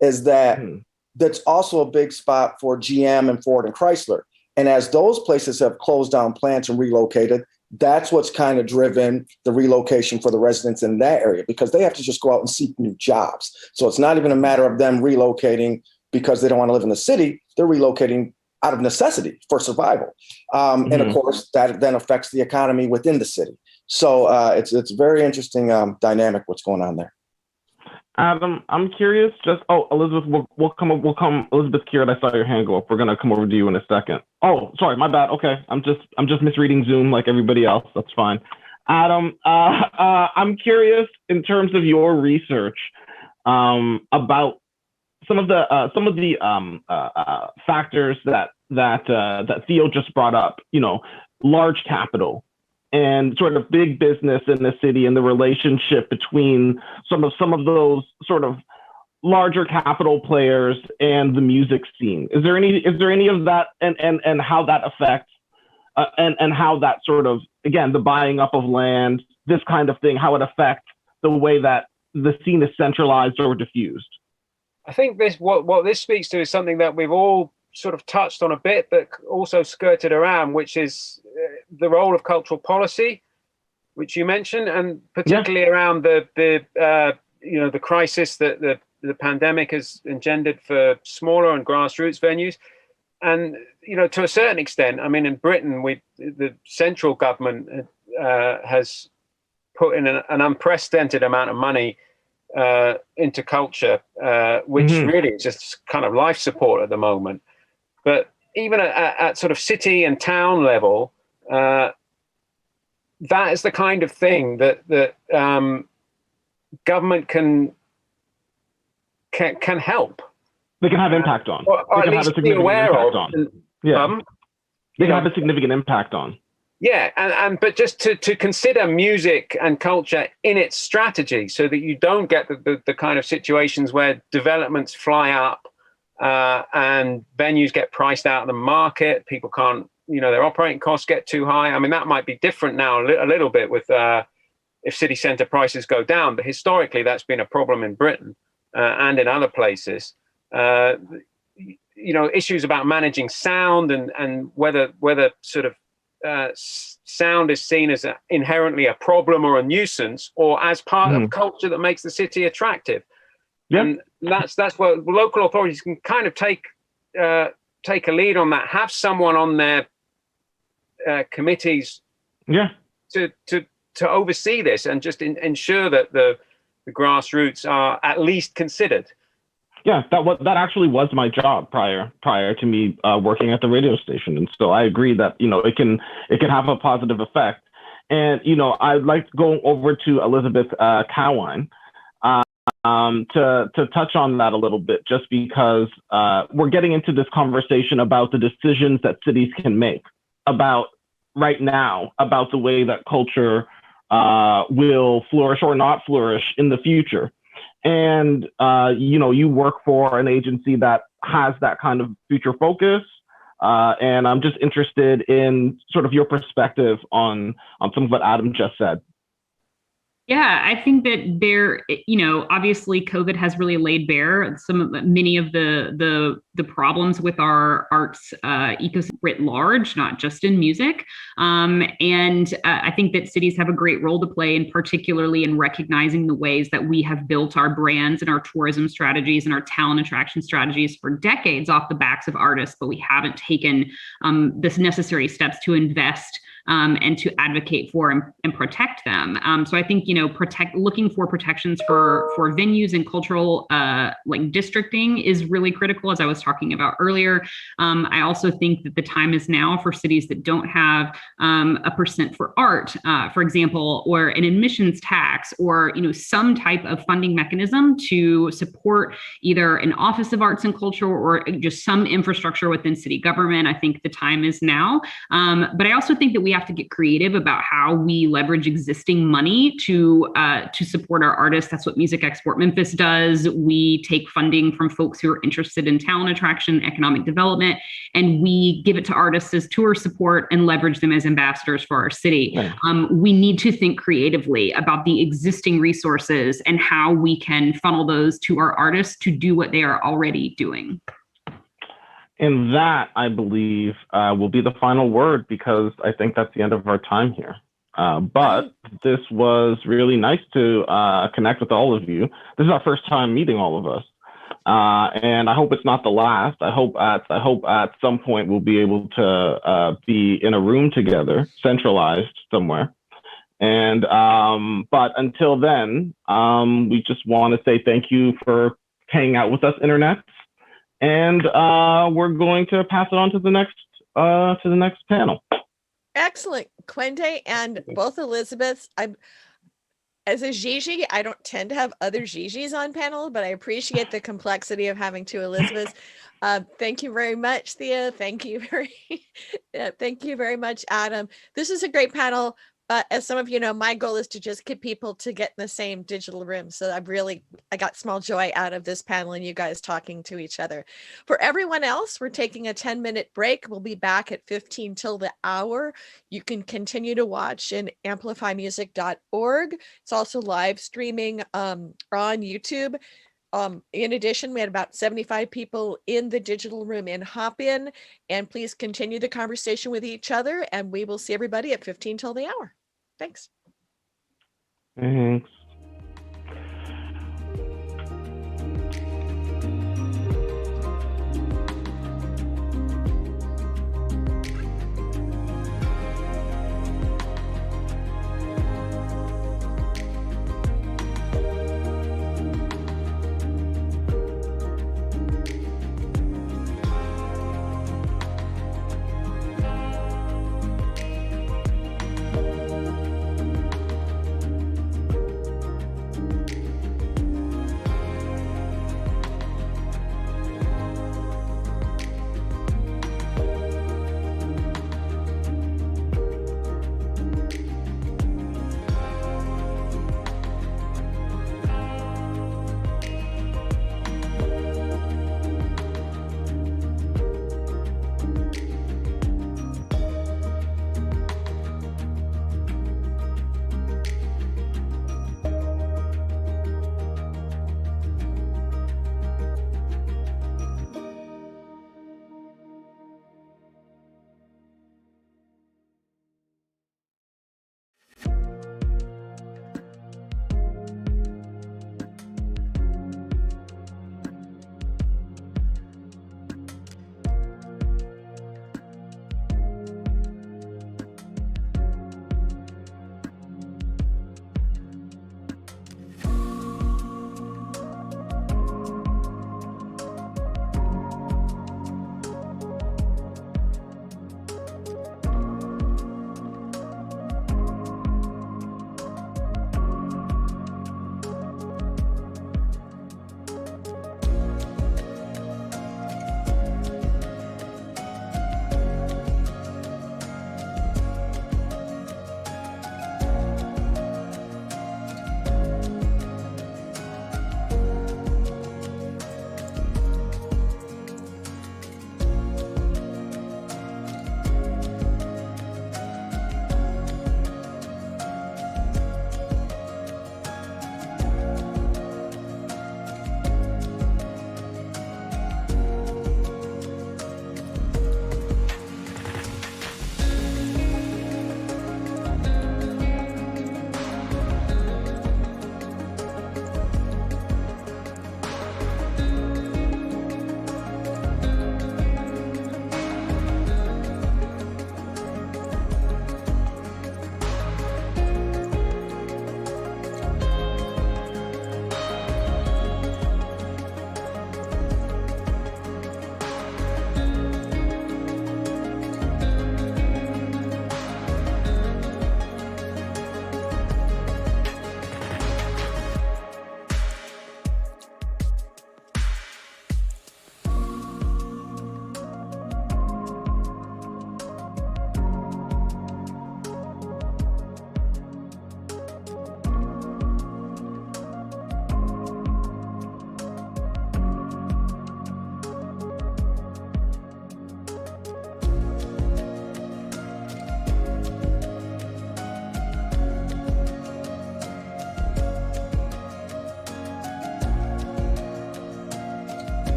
is that that's also a big spot for GM and Ford and Chrysler. And as those places have closed down plants and relocated, that's what's kind of driven the relocation for the residents in that area, because they have to just go out and seek new jobs. So it's not even a matter of them relocating because they don't want to live in the city. They're relocating out of necessity for survival. And of course, that then affects the economy within the city. So it's very interesting dynamic what's going on there. Adam, I'm curious. Elizabeth, we'll come. Elizabeth Keard, I saw your hand go up. We're gonna come over to you in a second. Oh, sorry, my bad. Okay, I'm just misreading Zoom like everybody else. That's fine. Adam, I'm curious in terms of your research about some of the factors that Theo just brought up. Large capital and sort of big business in the city, and the relationship between some of those sort of larger capital players and the music scene. Is there any of that, and how that affects and how that sort of, again, the buying up of land, this kind of thing, how it affects the way that the scene is centralized or diffused? I think what this speaks to is something that we've all sort of touched on a bit, but also skirted around, which is the role of cultural policy, which you mentioned, and particularly around the crisis that the pandemic has engendered for smaller and grassroots venues. And to a certain extent, I mean, in Britain, the central government has put in an unprecedented amount of money into culture, which really is just kind of life support at the moment. But even at sort of city and town level, that is the kind of thing that government can help. They can have impact on. Or at least be aware of. They can have a significant impact on. Yeah, but just to consider music and culture in its strategy, so that you don't get the kind of situations where developments fly up and venues get priced out of the market. People can't, their operating costs get too high. I mean, that might be different now a little bit with if city centre prices go down, but historically that's been a problem in Britain and in other places. Issues about managing sound and whether sort of sound is seen as inherently a problem or a nuisance, or as part of culture that makes the city attractive. And that's where local authorities can kind of take a lead on that, have someone on their committees to oversee this, and just ensure that the grassroots are at least considered. Yeah, that actually was my job prior to me working at the radio station, and so I agree that it can have a positive effect. And I'd like to go over to Elizabeth Cowine to touch on that a little bit, just because we're getting into this conversation about the decisions that cities can make about right now, about the way that culture will flourish or not flourish in the future. And, you work for an agency that has that kind of future focus. And I'm just interested in sort of your perspective on some of what Adam just said. Yeah, I think that obviously COVID has really laid bare many of the problems with our arts ecosystem writ large, not just in music. And I think that cities have a great role to play, and particularly in recognizing the ways that we have built our brands and our tourism strategies and our talent attraction strategies for decades off the backs of artists, but we haven't taken the necessary steps to invest and to advocate for and protect them. So I think, looking for protections for venues and cultural districting is really critical, as I was talking about earlier. I also think that the time is now for cities that don't have a % for art, for example, or an admissions tax, or some type of funding mechanism to support either an Office of Arts and Culture or just some infrastructure within city government. I think the time is now. But I also think that we have to get creative about how we leverage existing money to support our artists. That's what Music Export Memphis does. We take funding from folks who are interested in talent attraction, economic development, and we give it to artists as tour support and leverage them as ambassadors for our city. Right. We need to think creatively about the existing resources and how we can funnel those to our artists to do what they are already doing. And that, I believe, will be the final word, because I think that's the end of our time here. But this was really nice to connect with all of you. This is our first time meeting all of us. And I hope it's not the last. I hope at some point we'll be able to be in a room together, centralized somewhere, And but until then, we just want to say thank you for hanging out with us, Internet. And we're going to pass it on to the next panel. Excellent. Quende and both Elizabeths. As a Gigi, I don't tend to have other Gigis on panel, but I appreciate the complexity of having two Elizabeths. Thank you very much, Thea. Thank you very much, Adam. This is a great panel. As some of you know, my goal is to just get people to get in the same digital room. So I got small joy out of this panel and you guys talking to each other. For everyone else, we're taking a 10-minute break. We'll be back at 15 till the hour. You can continue to watch in amplifymusic.org. It's also live streaming on YouTube. In addition, we had about 75 people in the digital room in Hopin, and please continue the conversation with each other, and we will see everybody at 15 till the hour. Thanks. Thanks.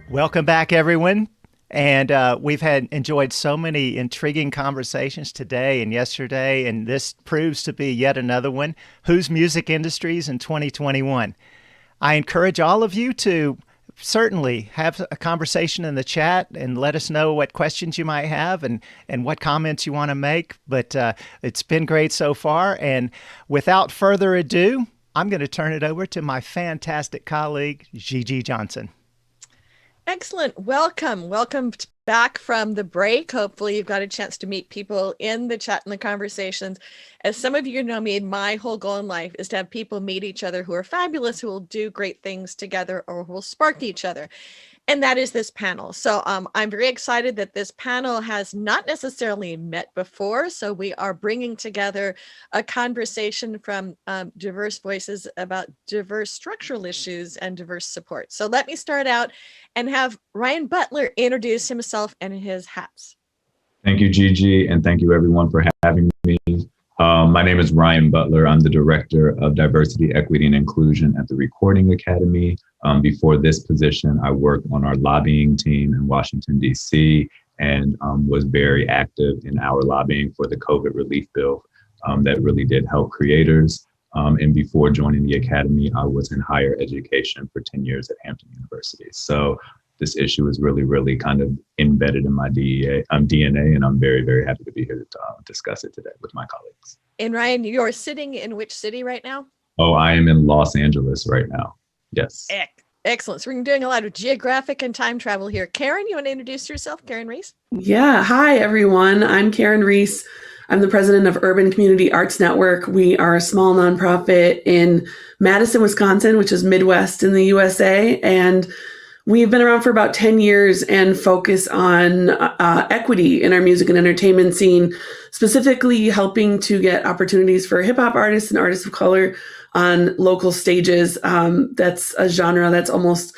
Welcome back, everyone. And we've enjoyed so many intriguing conversations today and yesterday, and this proves to be yet another one. Whose Music Industries in 2021? I encourage all of you to certainly have a conversation in the chat and let us know what questions you might have and what comments you want to make. But it's been great so far. And without further ado, I'm going to turn it over to my fantastic colleague, Gigi Johnson. Excellent. Welcome. Welcome back from the break. Hopefully you've got a chance to meet people in the chat and the conversations. As some of you know me, my whole goal in life is to have people meet each other who are fabulous, who will do great things together or who will spark each other. And that is this panel. So I'm very excited that this panel has not necessarily met before. So we are bringing together a conversation from diverse voices about diverse structural issues and diverse support. So let me start out and have Ryan Butler introduce himself and his hats. Thank you, Gigi, and thank you everyone for having me. My name is Ryan Butler. I'm the Director of Diversity, Equity, and Inclusion at the Recording Academy. Before this position, I worked on our lobbying team in Washington, D.C., and was very active in our lobbying for the COVID relief bill that really did help creators. And before joining the Academy, I was in higher education for 10 years at Hampton University. So this issue is really, really kind of embedded in my DNA, and I'm very, very happy to be here to discuss it today with my colleagues. And Ryan, you're sitting in which city right now? Oh, I am in Los Angeles right now. Yes. Excellent. So we're doing a lot of geographic and time travel here. Karen, you want to introduce yourself? Karen Reese? Yeah. Hi, everyone. I'm Karen Reese. I'm the president of Urban Community Arts Network. We are a small nonprofit in Madison, Wisconsin, which is Midwest in the USA. And we've been around for about 10 years and focus on equity in our music and entertainment scene, specifically helping to get opportunities for hip hop artists and artists of color on local stages. That's a genre that's almost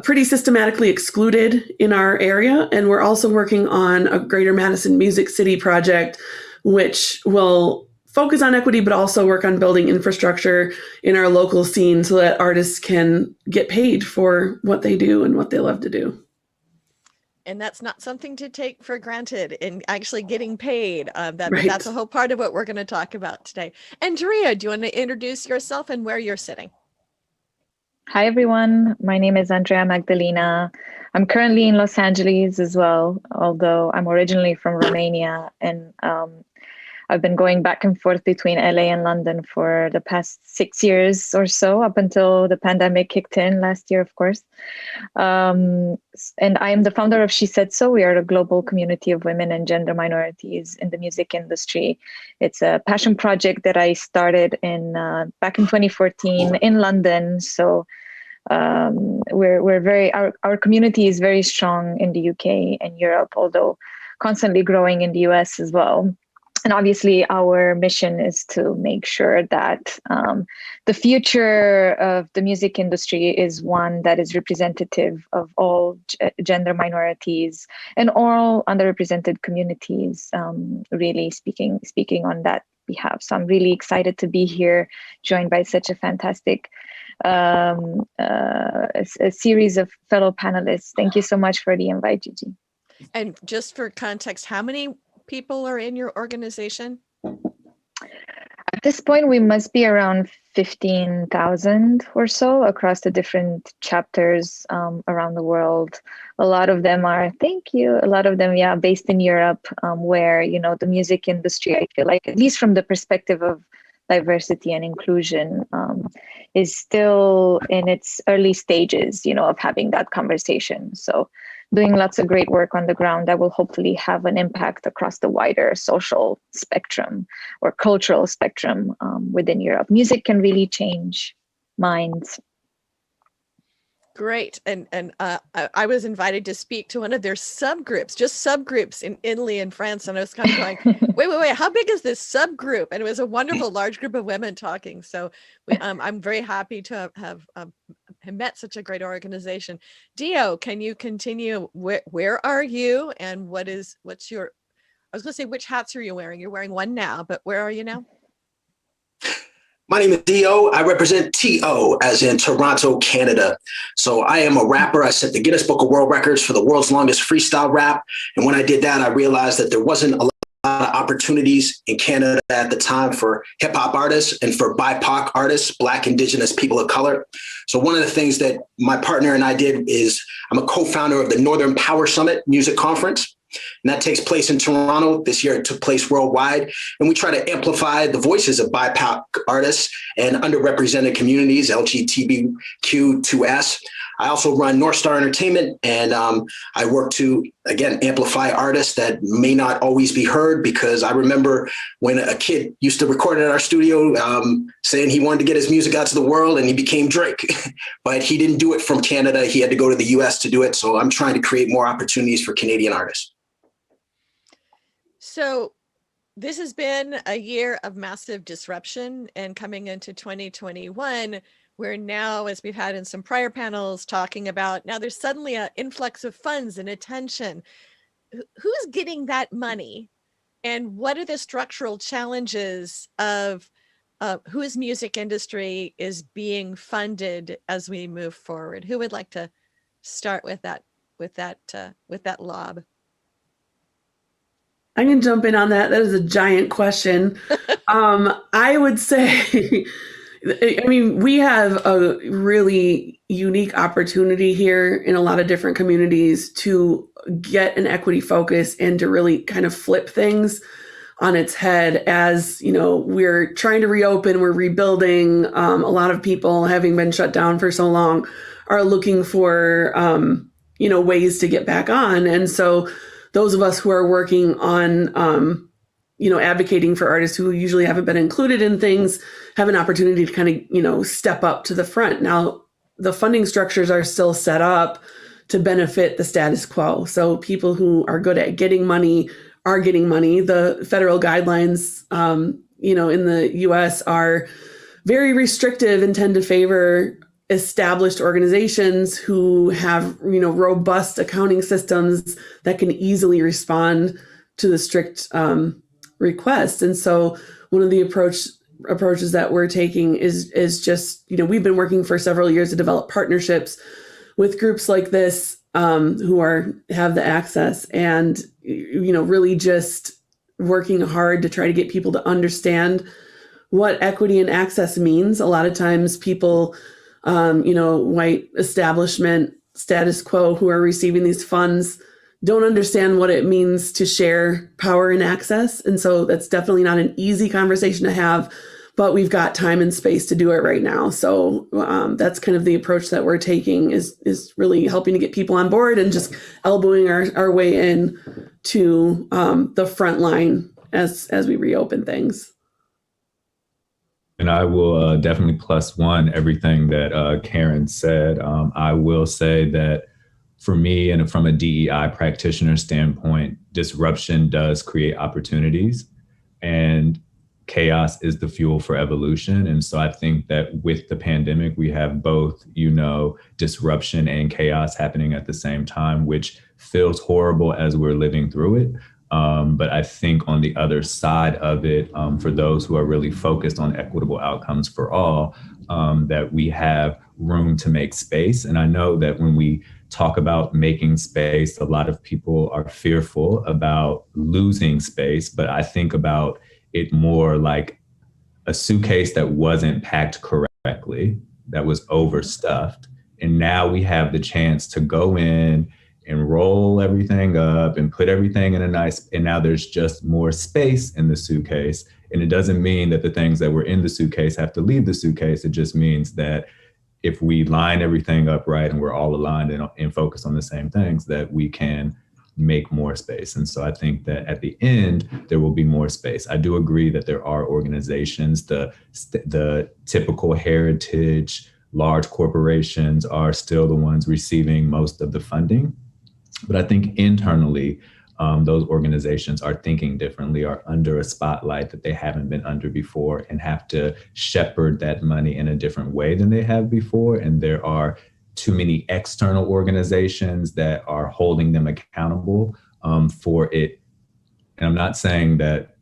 pretty systematically excluded in our area. And we're also working on a Greater Madison Music City project, which will focus on equity, but also work on building infrastructure in our local scene so that artists can get paid for what they do and what they love to do. And that's not something to take for granted, and actually getting paid. Right. That's a whole part of what we're going to talk about today. Andrea, do you want to introduce yourself and where you're sitting? Hi, everyone. My name is Andrea Magdalena. I'm currently in Los Angeles as well, although I'm originally from Romania, and I've been going back and forth between LA and London for the past 6 years or so, up until the pandemic kicked in last year, of course. And I am the founder of She Said So. We are a global community of women and gender minorities in the music industry. It's a passion project that I started back in 2014 in London. So our community is very strong in the UK and Europe, although constantly growing in the US as well. And obviously, our mission is to make sure that the future of the music industry is one that is representative of all gender minorities and all underrepresented communities, really speaking on that behalf. So I'm really excited to be here, joined by such a fantastic a series of fellow panelists. Thank you so much for the invite, Gigi. And just for context, how many people are in your organization? At this point, we must be around 15,000 or so across the different chapters around the world. A lot of them are, based in Europe, where, the music industry, I feel like, at least from the perspective of diversity and inclusion, is still in its early stages, of having that conversation. So doing lots of great work on the ground that will hopefully have an impact across the wider social spectrum or cultural spectrum within Europe. Music can really change minds. Great. And I was invited to speak to one of their subgroups in Italy and France. And I was kind of going, wait, how big is this subgroup? And it was a wonderful, large group of women talking. So I'm very happy to have met such a great organization. Dio, can you continue? Where are you? And what's your, I was going to say, which hats are you wearing? You're wearing one now, but where are you now? My name is Dio. I represent TO, as in Toronto, Canada. So I am a rapper. I set the Guinness Book of World Records for the world's longest freestyle rap. And when I did that, I realized that there wasn't a lot of opportunities in Canada at the time for hip hop artists and for BIPOC artists, Black, Indigenous, people of color. So one of the things that my partner and I did is I'm a co-founder of the Northern Power Summit Music Conference. And that takes place in Toronto. This year it took place worldwide. And we try to amplify the voices of BIPOC artists and underrepresented communities, LGBTQ2S. I also run North Star Entertainment, and I work to, again, amplify artists that may not always be heard, because I remember when a kid used to record at our studio saying he wanted to get his music out to the world, and he became Drake. But he didn't do it from Canada. He had to go to the US to do it. So I'm trying to create more opportunities for Canadian artists. So this has been a year of massive disruption, and coming into 2021, we're now, as we've had in some prior panels, talking about now there's suddenly an influx of funds and attention. Who's getting that money? And what are the structural challenges of whose music industry is being funded as we move forward? Who would like to start with that lob? I can jump in on that. That is a giant question. I would say, we have a really unique opportunity here in a lot of different communities to get an equity focus and to really kind of flip things on its head. As we're trying to reopen, we're rebuilding. A lot of people, having been shut down for so long, are looking for ways to get back on. And so those of us who are working on, advocating for artists who usually haven't been included in things have an opportunity to kind of, step up to the front. Now, the funding structures are still set up to benefit the status quo. So people who are good at getting money are getting money. The federal guidelines, in the US are very restrictive and tend to favor established organizations who have, robust accounting systems that can easily respond to the strict requests. And so one of the approaches that we're taking is just, we've been working for several years to develop partnerships with groups like this who have the access, and, really just working hard to try to get people to understand what equity and access means. A lot of times people, white establishment status quo who are receiving these funds don't understand what it means to share power and access. And so that's definitely not an easy conversation to have, but we've got time and space to do it right now. So that's kind of the approach that we're taking, is really helping to get people on board and just elbowing our way in to the front line as we reopen things. And I will definitely +1 everything that Karen said. I will say that for me, and from a DEI practitioner standpoint, disruption does create opportunities. and chaos is the fuel for evolution. And so I think that with the pandemic, we have both, disruption and chaos happening at the same time, which feels horrible as we're living through it. But I think on the other side of it, for those who are really focused on equitable outcomes for all, that we have room to make space. And I know that when we talk about making space, a lot of people are fearful about losing space, but I think about it more like a suitcase that wasn't packed correctly, that was overstuffed. And now we have the chance to go in and roll everything up and put everything in and now there's just more space in the suitcase. And it doesn't mean that the things that were in the suitcase have to leave the suitcase. It just means that if we line everything up right and we're all aligned and focused on the same things, that we can make more space. And so I think that at the end, there will be more space. I do agree that there are organizations, the typical heritage, large corporations are still the ones receiving most of the funding. But I think internally, those organizations are thinking differently, are under a spotlight that they haven't been under before, and have to shepherd that money in a different way than they have before. And there are too many external organizations that are holding them accountable for it. And I'm not saying that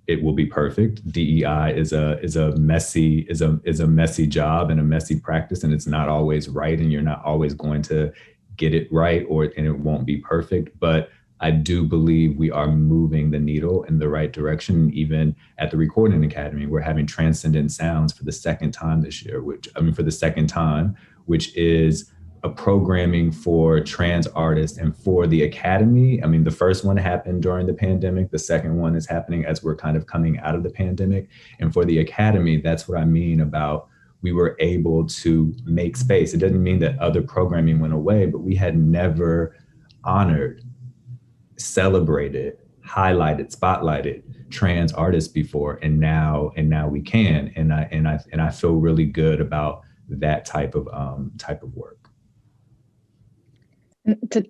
it will be perfect. DEI is a messy job and a messy practice, and it's not always right, and you're not always going to get it right, and it won't be perfect. But I do believe we are moving the needle in the right direction. Even at the Recording Academy, we're having Transcendent Sounds for the second time this year, which is a programming for trans artists and for the Academy. I mean, the first one happened during the pandemic. The second one is happening as we're kind of coming out of the pandemic. And for the Academy, that's what I mean about we were able to make space. It doesn't mean that other programming went away, but we had never honored, celebrated, highlighted, spotlighted trans artists before, and now we can. And I feel really good about that type of work. To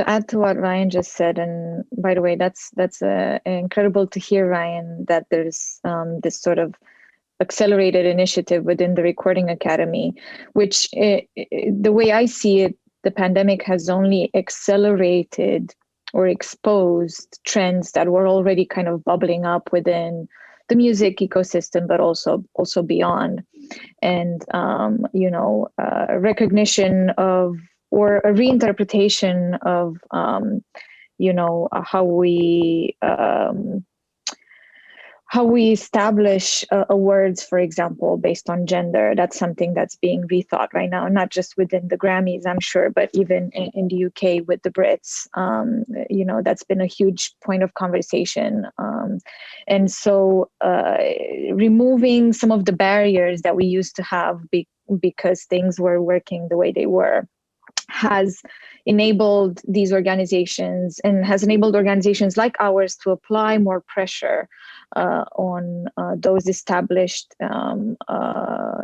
add to what Ryan just said, and by the way, that's incredible to hear, Ryan, that there's this sort of accelerated initiative within the Recording Academy, which the way I see it, the pandemic has only accelerated or exposed trends that were already kind of bubbling up within the music ecosystem, but also beyond. And recognition of, or a reinterpretation of how we establish awards, for example, based on gender. That's something that's being rethought right now, not just within the Grammys, I'm sure, but even in the UK with the Brits. That's been a huge point of conversation. And so removing some of the barriers that we used to have because things were working the way they were has enabled these organizations and has enabled organizations like ours to apply more pressure on those established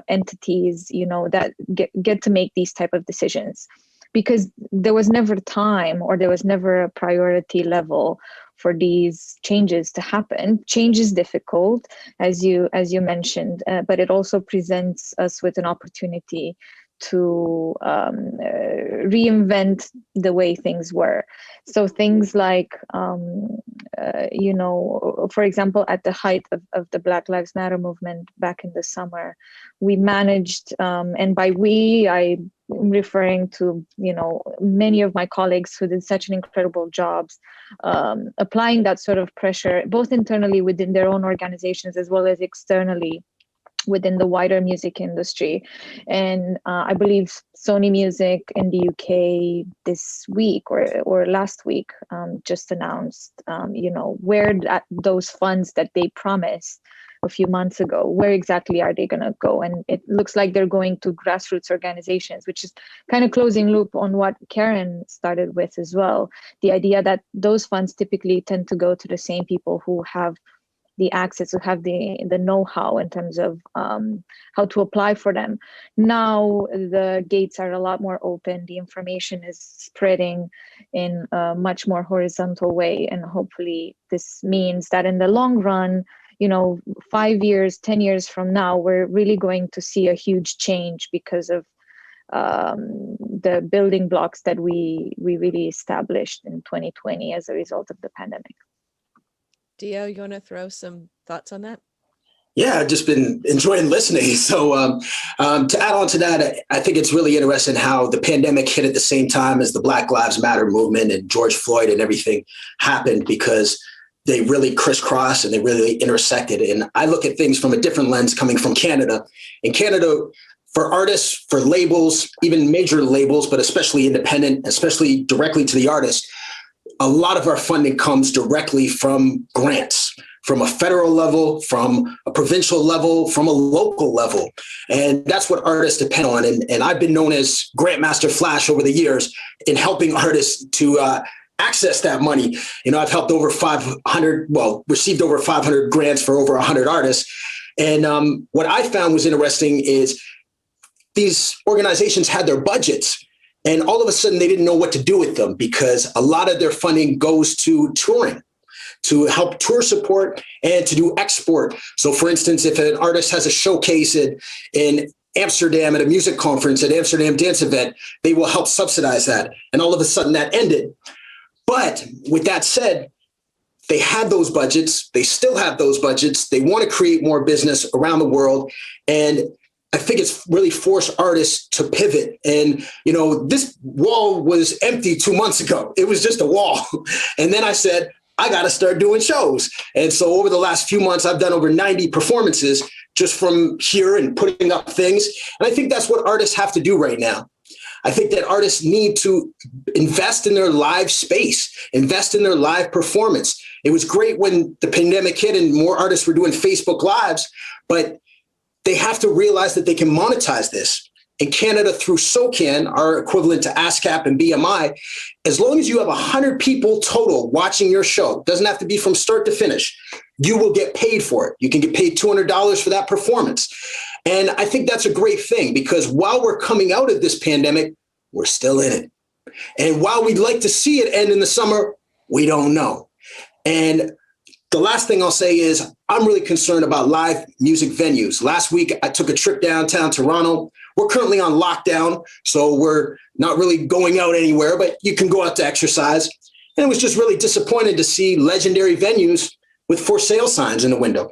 entities, that get to make these type of decisions, because there was never time, or there was never a priority level for these changes to happen. Change is difficult, as you mentioned, but it also presents us with an opportunity to reinvent the way things were. So things like, for example, at the height of the Black Lives Matter movement back in the summer, we managed, and by we, I'm referring to, many of my colleagues who did such an incredible job applying that sort of pressure, both internally within their own organizations as well as externally within the wider music industry. And I believe Sony Music in the UK this week or last week just announced, where those funds that they promised a few months ago, where exactly are they going to go? And it looks like they're going to grassroots organizations, which is kind of closing loop on what Karen started with as well. The idea that those funds typically tend to go to the same people who have the access, who have the know-how in terms of how to apply for them. Now the gates are a lot more open. The information is spreading in a much more horizontal way, and hopefully this means that in the long run, 5 years, 10 years from now, we're really going to see a huge change because of the building blocks that we really established in 2020 as a result of the pandemic. Dio, you want to throw some thoughts on that? Yeah, I've just been enjoying listening. So to add on to that, I think it's really interesting how the pandemic hit at the same time as the Black Lives Matter movement and George Floyd and everything happened, because they really crisscrossed and they really intersected. And I look at things from a different lens coming from Canada. In Canada, for artists, for labels, even major labels, but especially independent, especially directly to the artist, a lot of our funding comes directly from grants, from a federal level, from a provincial level, from a local level. And that's what artists depend on. And I've been known as Grantmaster Flash over the years in helping artists to access that money. I've helped over 500, received over 500 grants for over 100 artists. And what I found was interesting is these organizations had their budgets, and all of a sudden they didn't know what to do with them, because a lot of their funding goes to touring, to help tour support and to do export. So for instance, if an artist has a showcase in Amsterdam at a music conference, at Amsterdam Dance Event, they will help subsidize that. And all of a sudden that ended. But with that said, they had those budgets. They still have those budgets. They want to create more business around the world. And I think it's really forced artists to pivot. And, this wall was empty 2 months ago. It was just a wall. And then I said, I got to start doing shows. And so over the last few months, I've done over 90 performances just from here and putting up things. And I think that's what artists have to do right now. I think that artists need to invest in their live space, invest in their live performance. It was great when the pandemic hit and more artists were doing Facebook Lives, but they have to realize that they can monetize this. In Canada, through SOCAN, our equivalent to ASCAP and BMI, as long as you have 100 people total watching your show, doesn't have to be from start to finish, you will get paid for it. You can get paid $200 for that performance. And I think that's a great thing, because while we're coming out of this pandemic, we're still in it. And while we'd like to see it end in the summer, we don't know. And the last thing I'll say is I'm really concerned about live music venues. Last week, I took a trip downtown Toronto. We're currently on lockdown, so we're not really going out anywhere, but you can go out to exercise. And it was just really disappointing to see legendary venues with for sale signs in the window.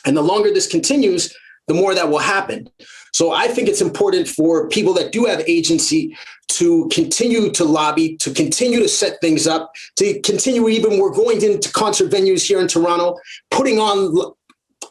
And the longer this continues, the more that will happen. So I think it's important for people that do have agency to continue to lobby, to continue to set things up, to continue, even we're going into concert venues here in Toronto, putting on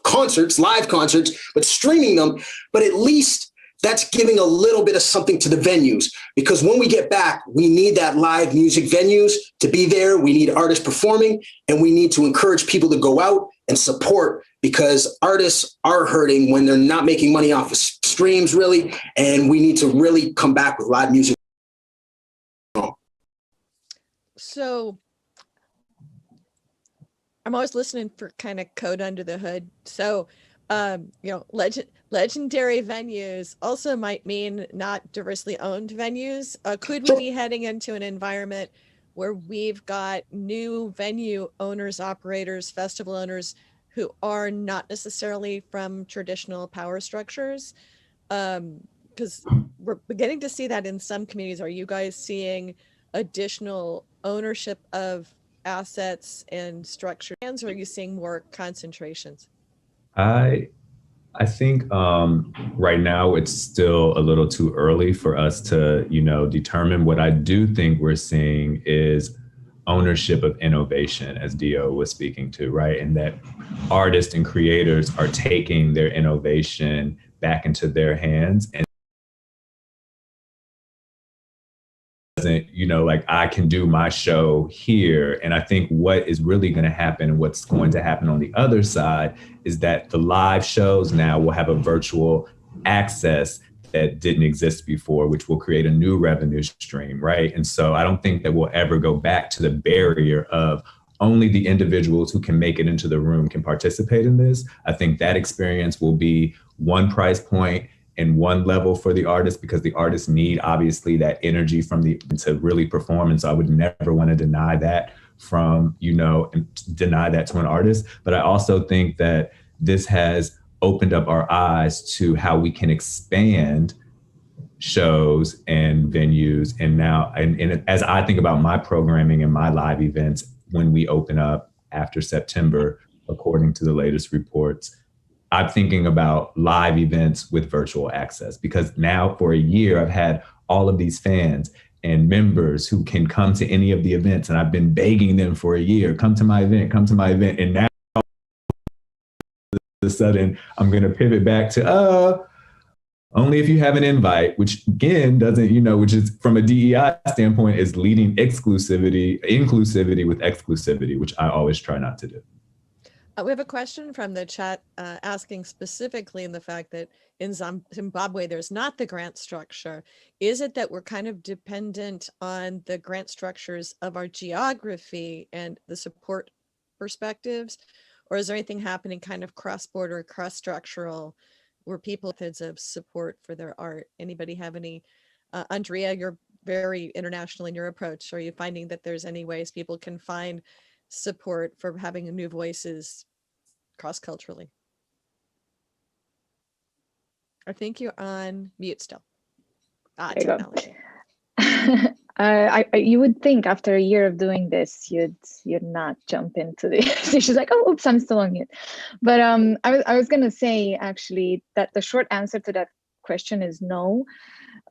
concerts, live concerts, but streaming them. But at least that's giving a little bit of something to the venues, because when we get back, we need that live music venues to be there. We need artists performing, and we need to encourage people to go out and support, because artists are hurting when they're not making money off of streams, really. And we need to really come back with live music. So I'm always listening for kind of code under the hood. So, legendary venues also might mean not diversely owned venues. Could we be heading into an environment where we've got new venue owners, operators, festival owners who are not necessarily from traditional power structures? Because we're beginning to see that in some communities. Are you guys seeing additional ownership of assets and structures, or are you seeing more concentrations? I think right now it's still a little too early for us to, determine. What I do think we're seeing is ownership of innovation, as Dio was speaking to, right? And that artists and creators are taking their innovation back into their hands, and like, I can do my show here. And I think what is really going to happen, and what's going to happen on the other side, is that the live shows now will have a virtual access that didn't exist before, which will create a new revenue stream, right? And so I don't think that we'll ever go back to the barrier of only the individuals who can make it into the room can participate in this. I think that experience will be one price point and one level for the artist, because the artists need obviously that energy from to really perform. And so I would never want to deny that from, and deny that to an artist. But I also think that this has opened up our eyes to how we can expand shows and venues. And now, and as I think about my programming and my live events, when we open up after September, according to the latest reports, I'm thinking about live events with virtual access, because now for a year, I've had all of these fans and members who can come to any of the events. And I've been begging them for a year, come to my event, come to my event. And now all of a sudden I'm going to pivot back to, only if you have an invite, which again doesn't, which is from a DEI standpoint is leading inclusivity with exclusivity, which I always try not to do. We have a question from the chat asking specifically in the fact that in Zimbabwe, there's not the grant structure. Is it that we're kind of dependent on the grant structures of our geography and the support perspectives? Or is there anything happening kind of cross-border, cross-structural, where people have methods of support for their art? Anybody have any? Andrea, you're very international in your approach. Are you finding that there's any ways people can find support for having new voices cross-culturally? I think you're on mute still. Technology. You would think after a year of doing this, you'd not jump into the. She's like, oh, oops, I'm still on mute. But I was gonna say actually that the short answer to that question is no.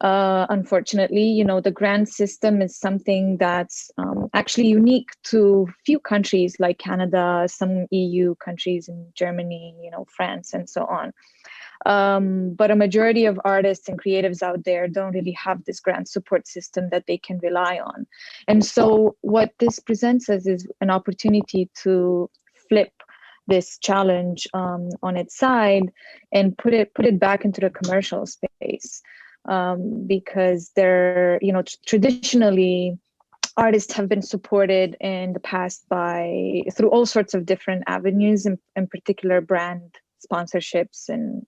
Unfortunately, the grant system is something that's actually unique to few countries like Canada, some EU countries in Germany, France, and so on. But a majority of artists and creatives out there don't really have this grant support system that they can rely on. And so what this presents us is an opportunity to flip this challenge on its side and put it back into the commercial space. Because they're, traditionally artists have been supported in the past through all sorts of different avenues, in particular brand sponsorships and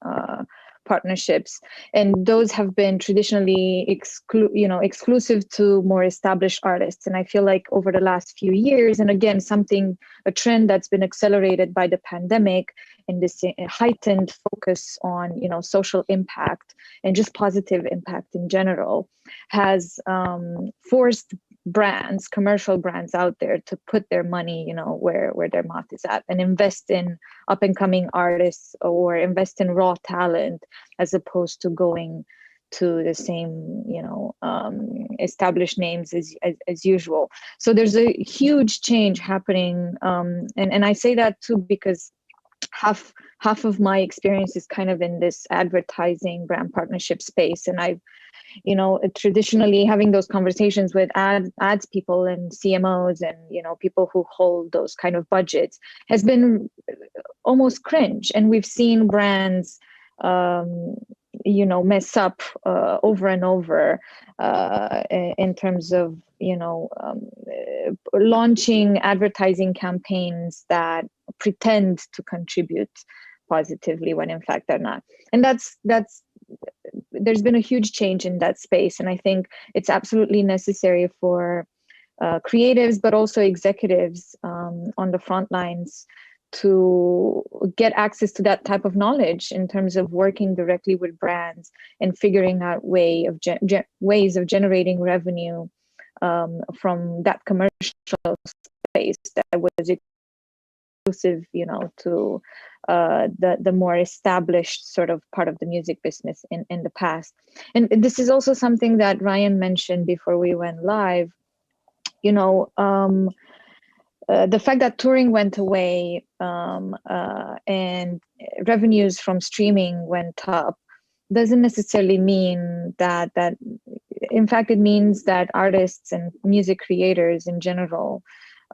partnerships, and those have been traditionally exclusive to more established artists. And I feel like over the last few years, and again, a trend that's been accelerated by the pandemic and this heightened focus on social impact and just positive impact in general, has forced commercial brands out there to put their money, where their mouth is at, and invest in up and coming artists or invest in raw talent, as opposed to going to the same, established names as usual. So there's a huge change happening. And I say that too, because half of my experience is kind of in this advertising brand partnership space. And I've, traditionally having those conversations with ads people and CMOs and, people who hold those kind of budgets has been almost cringe. And we've seen brands, mess up over and over in terms of, launching advertising campaigns that pretend to contribute positively when in fact they're not. And there's been a huge change in that space. And I think it's absolutely necessary for creatives, but also executives on the front lines to get access to that type of knowledge in terms of working directly with brands and figuring out ways of generating revenue from that commercial space that was exclusive, to the more established sort of part of the music business in the past. And this is also something that Ryan mentioned before we went live. The fact that touring went away and revenues from streaming went up doesn't necessarily mean that in fact, it means that artists and music creators in general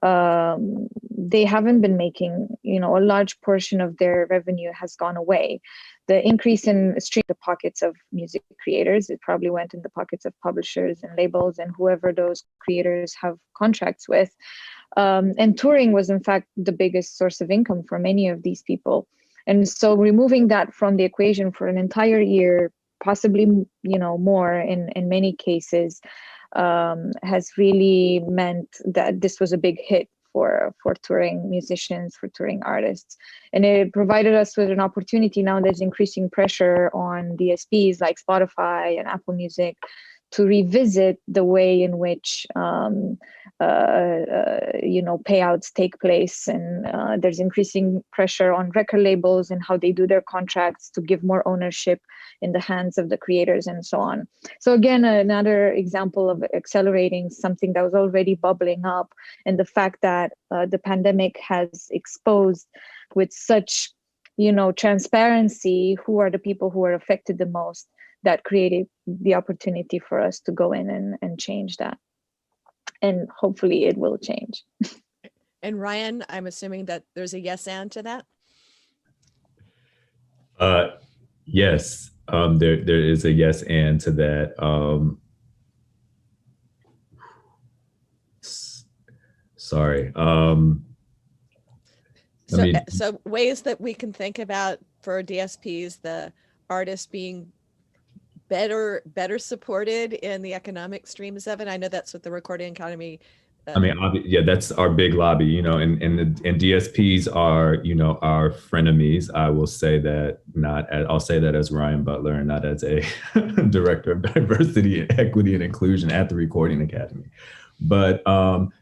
they haven't been making, a large portion of their revenue has gone away. The increase in stream the pockets of music creators, it probably went in the pockets of publishers and labels and whoever those creators have contracts with. And touring was in fact the biggest source of income for many of these people. And so removing that from the equation for an entire year, possibly, more in many cases, has really meant that this was a big hit for touring musicians, for touring artists. And it provided us with an opportunity. Now there's increasing pressure on DSPs like Spotify and Apple Music to revisit the way in which payouts take place, and there's increasing pressure on record labels and how they do their contracts to give more ownership in the hands of the creators and so on. So again, another example of accelerating something that was already bubbling up, and the fact that the pandemic has exposed with such transparency who are the people who are affected the most, that created the opportunity for us to go in and change that. And hopefully it will change. And Ryan, I'm assuming that there's a yes and to that? Yes, there is a yes and to that. Sorry. So ways that we can think about for DSPs, the artists being better supported in the economic streams of it. I know that's what the recording economy. That's our big lobby, and DSPs are, our frenemies. I will say that I'll say that as Ryan Butler and not as a director of diversity, equity, and inclusion at the Recording Academy. But publicly,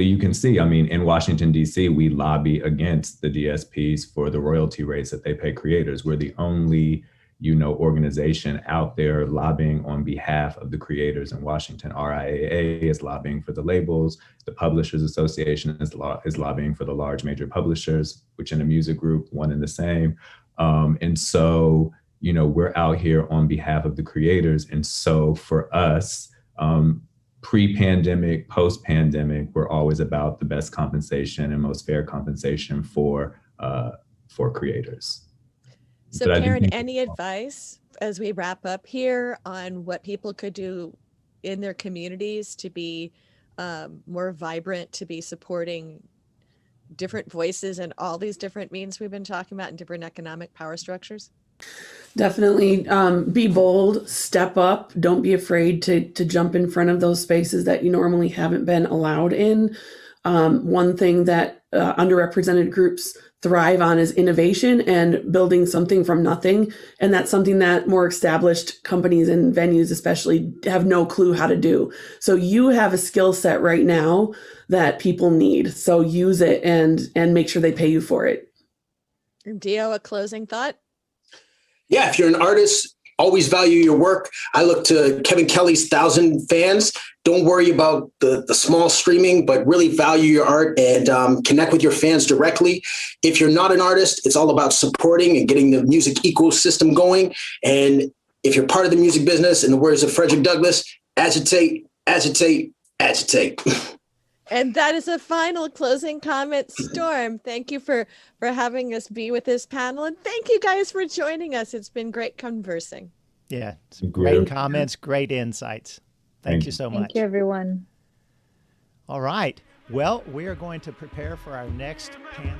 you can see, in Washington, D.C., we lobby against the DSPs for the royalty rates that they pay creators. We're the only organization out there lobbying on behalf of the creators in Washington. RIAA is lobbying for the labels. The Publishers Association is lobbying for the large major publishers, which in a music group, one and the same. And so, we're out here on behalf of the creators. And so for us, pre-pandemic, post-pandemic, we're always about the best compensation and most fair compensation for creators. So Karen, any advice as we wrap up here on what people could do in their communities to be more vibrant, to be supporting different voices and all these different means we've been talking about in different economic power structures? Definitely be bold, step up. Don't be afraid to jump in front of those spaces that you normally haven't been allowed in. One thing that underrepresented groups thrive on is innovation and building something from nothing. And that's something that more established companies and venues especially have no clue how to do. So you have a skill set right now that people need. So use it and make sure they pay you for it. Dio, a closing thought? Yeah, if you're an artist, always value your work. I look to Kevin Kelly's 1,000 fans. Don't worry about the small streaming, but really value your art and connect with your fans directly. If you're not an artist, it's all about supporting and getting the music ecosystem going. And if you're part of the music business, in the words of Frederick Douglass, agitate, agitate, agitate. And that is a final closing comment. Storm, thank you for having us be with this panel. And thank you guys for joining us. It's been great conversing. Yeah, some great comments, great insights. Thank you so much. Thank you, everyone. All right. Well, we are going to prepare for our next panel.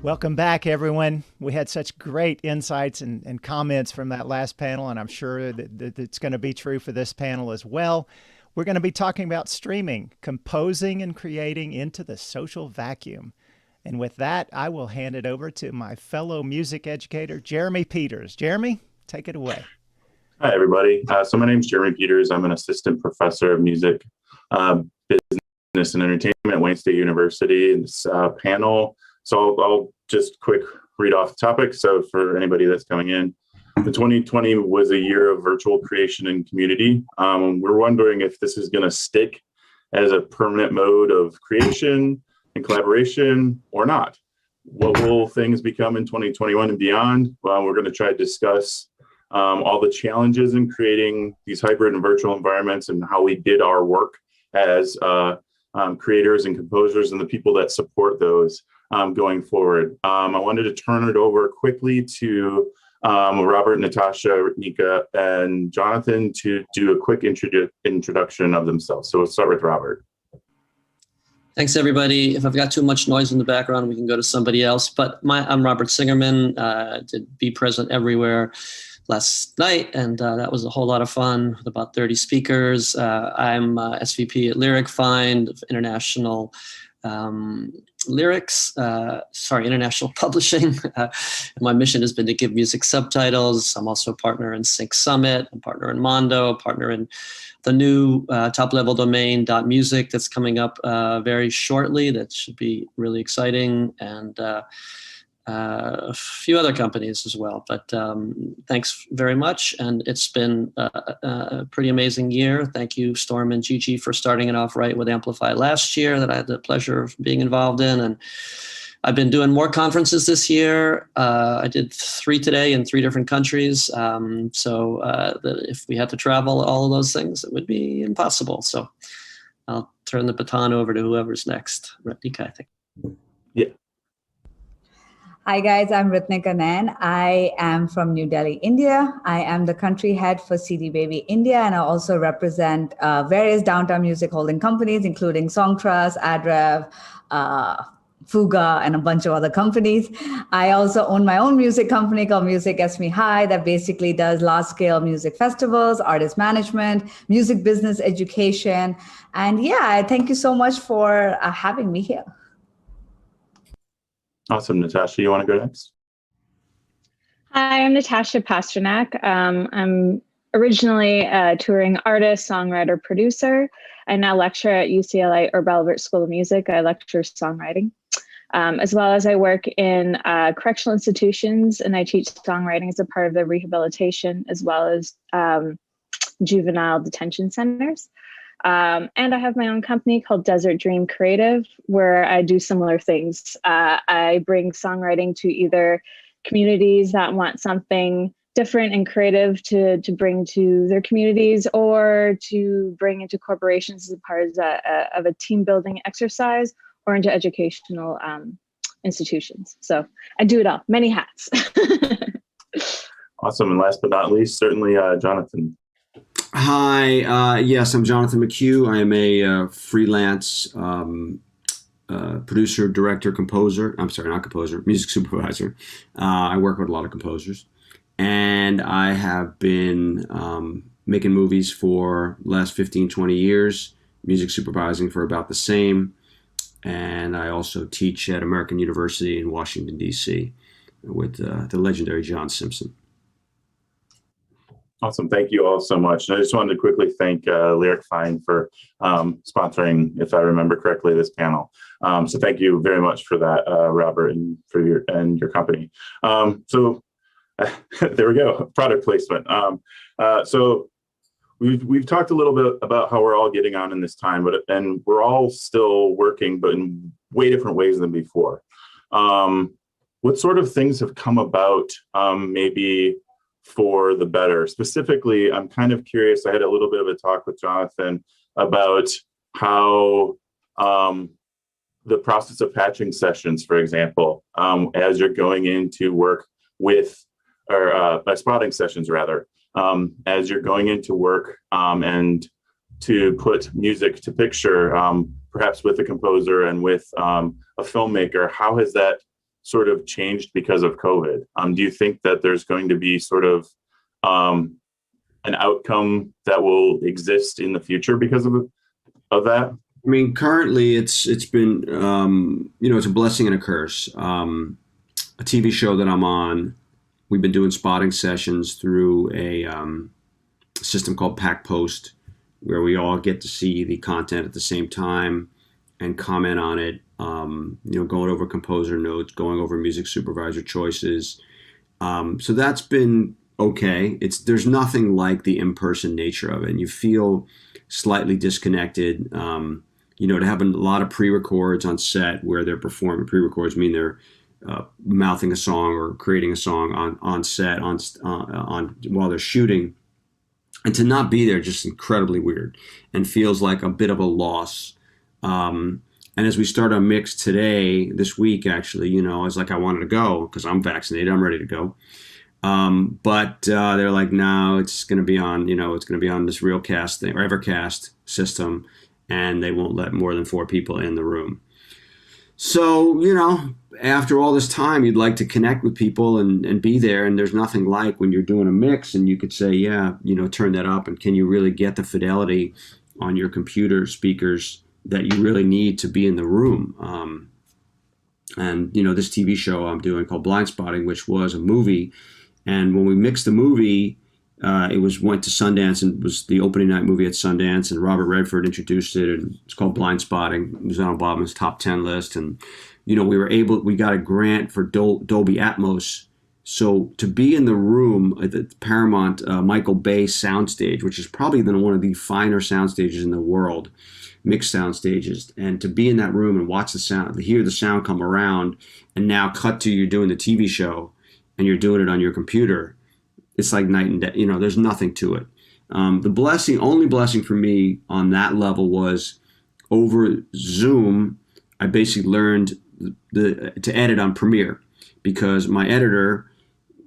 Welcome back, everyone. We had such great insights and comments from that last panel, and I'm sure that it's going to be true for this panel as well. We're going to be talking about streaming, composing and creating into the social vacuum. And with that, I will hand it over to my fellow music educator, Jeremy Peters. Jeremy, take it away. Hi, everybody. So my name is Jeremy Peters. I'm an assistant professor of music, business and entertainment at Wayne State University. In this panel, so I'll just quick read off the topic. So for anybody that's coming in, the 2020 was a year of virtual creation and community. We're wondering if this is going to stick as a permanent mode of creation and collaboration or not. What will things become in 2021 and beyond? Well, we're going to try to discuss all the challenges in creating these hybrid and virtual environments and how we did our work as creators and composers and the people that support those going forward. I wanted to turn it over quickly to Robert, Natasha, Nika, and Jonathan to do a quick introduction of themselves. So we'll start with Robert. Thanks, everybody. If I've got too much noise in the background, we can go to somebody else. But I'm Robert Singerman. Did Be Present Everywhere last night, and that was a whole lot of fun with about 30 speakers. I'm SVP at Lyric Find, International International Publishing. My mission has been to give music subtitles. I'm also a partner in Sync Summit, a partner in Mondo, a partner in the new top-level domain .music that's coming up very shortly. That should be really exciting, and a few other companies as well. But thanks very much, and it's been a pretty amazing year. Thank you, Storm and Gigi, for starting it off right with Amplify last year that I had the pleasure of being involved in, and I've been doing more conferences this year. I did 3 today in 3 different countries. That if we had to travel all of those things, it would be impossible. So I'll turn the baton over to whoever's next. Nika, I think. Yeah. Hi guys, I'm Ritnika Nain. I am from New Delhi, India. I am the country head for CD Baby India, and I also represent various downtown music holding companies, including Song Trust, Adrev, Fuga, and a bunch of other companies. I also own my own music company called Music Gets Me High that basically does large-scale music festivals, artist management, music business education. And yeah, thank you so much for having me here. Awesome. Natasha, you want to go next? Hi, I'm Natasha Pasternak. I'm originally a touring artist, songwriter, producer. I now lecture at UCLA Urban Albert School of Music. I lecture songwriting, as well as I work in correctional institutions, and I teach songwriting as a part of the rehabilitation, as well as juvenile detention centers. And I have my own company called Desert Dream Creative, where I do similar things. I bring songwriting to either communities that want something different and creative to bring to their communities, or to bring into corporations as a part of a team building exercise, or into educational institutions. So I do it all, many hats. Awesome. And last but not least, certainly Jonathan. Hi, yes, I'm Jonathan McHugh. I am a freelance producer, director, composer. I'm sorry, not composer, music supervisor. I work with a lot of composers. And I have been making movies for the last 15, 20 years, music supervising for about the same. And I also teach at American University in Washington, D.C. with the legendary John Simpson. Awesome. Thank you all so much. And I just wanted to quickly thank Lyric Find for sponsoring, if I remember correctly, this panel. So thank you very much for that, Robert, and for your company. So there we go, product placement. So we've talked a little bit about how we're all getting on in this time, and we're all still working, but in way different ways than before. What sort of things have come about maybe for the better? Specifically, I'm kind of curious. I had a little bit of a talk with Jonathan about how the process of patching sessions, for example, as you're going into work with, or spotting sessions rather, as you're going into work and to put music to picture, perhaps with a composer and with a filmmaker, how has that sort of changed because of COVID? Do you think that there's going to be sort of an outcome that will exist in the future because of that? I mean, currently it's been, it's a blessing and a curse. A TV show that I'm on, we've been doing spotting sessions through a system called Pack Post, where we all get to see the content at the same time and comment on it, going over composer notes, going over music supervisor choices. So that's been okay. There's nothing like the in-person nature of it, and you feel slightly disconnected. To have a lot of pre-records on set where they're performing. Pre-records mean they're mouthing a song or creating a song on set on while they're shooting, and to not be there just incredibly weird and feels like a bit of a loss. And as we start our mix this week, actually, I was like, I wanted to go because I'm vaccinated, I'm ready to go. But they're like, no, it's going to be on, it's going to be on this Realcast thing or Evercast system, and they won't let more than 4 people in the room. So, after all this time, you'd like to connect with people and be there. And there's nothing like when you're doing a mix and you could say, yeah, turn that up. And can you really get the fidelity on your computer speakers that you really need to be in the room? This TV show I'm doing called Blind Spotting, which was a movie. And when we mixed the movie, it went to Sundance and was the opening night movie at Sundance, and Robert Redford introduced it, and it's called Blind Spotting. It was on Obama's top 10 list, and we got a grant for Dolby Atmos. So to be in the room at the Paramount Michael Bay soundstage, which is probably one of the finer sound stages in the world, mixed sound stages, and to be in that room and watch the sound, hear the sound come around, and now cut to you're doing the TV show and you're doing it on your computer. It's like night and day. There's nothing to it. The only blessing for me on that level was over Zoom. I basically learned to edit on Premiere because my editor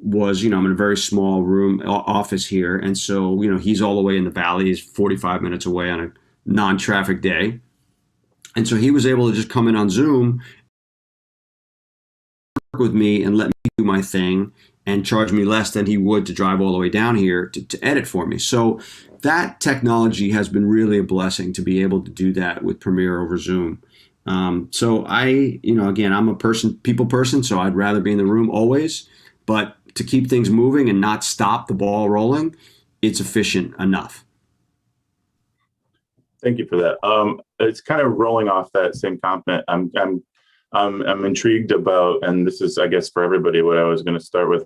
was, I'm in a very small room office here. And so, he's all the way in the valley. He's 45 minutes away on a non-traffic day. And so he was able to just come in on Zoom, work with me and let me do my thing and charge me less than he would to drive all the way down here to edit for me. So that technology has been really a blessing to be able to do that with Premiere over Zoom. So I, again, I'm a people person, so I'd rather be in the room always, but to keep things moving and not stop the ball rolling, it's efficient enough. Thank you for that. It's kind of rolling off that same comment. I'm intrigued about, and this is, I guess, for everybody, what I was going to start with.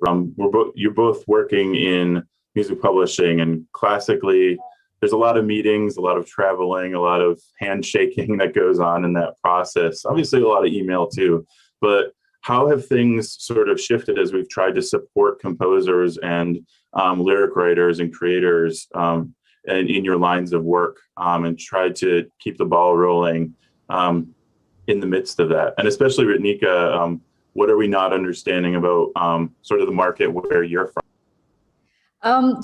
You're both working in music publishing, and classically, there's a lot of meetings, a lot of traveling, a lot of handshaking that goes on in that process. Obviously, a lot of email too. But how have things sort of shifted as we've tried to support composers and lyric writers and creators and in your lines of work and tried to keep the ball rolling in the midst of that? And especially Ritnika, what are we not understanding about sort of the market where you're from?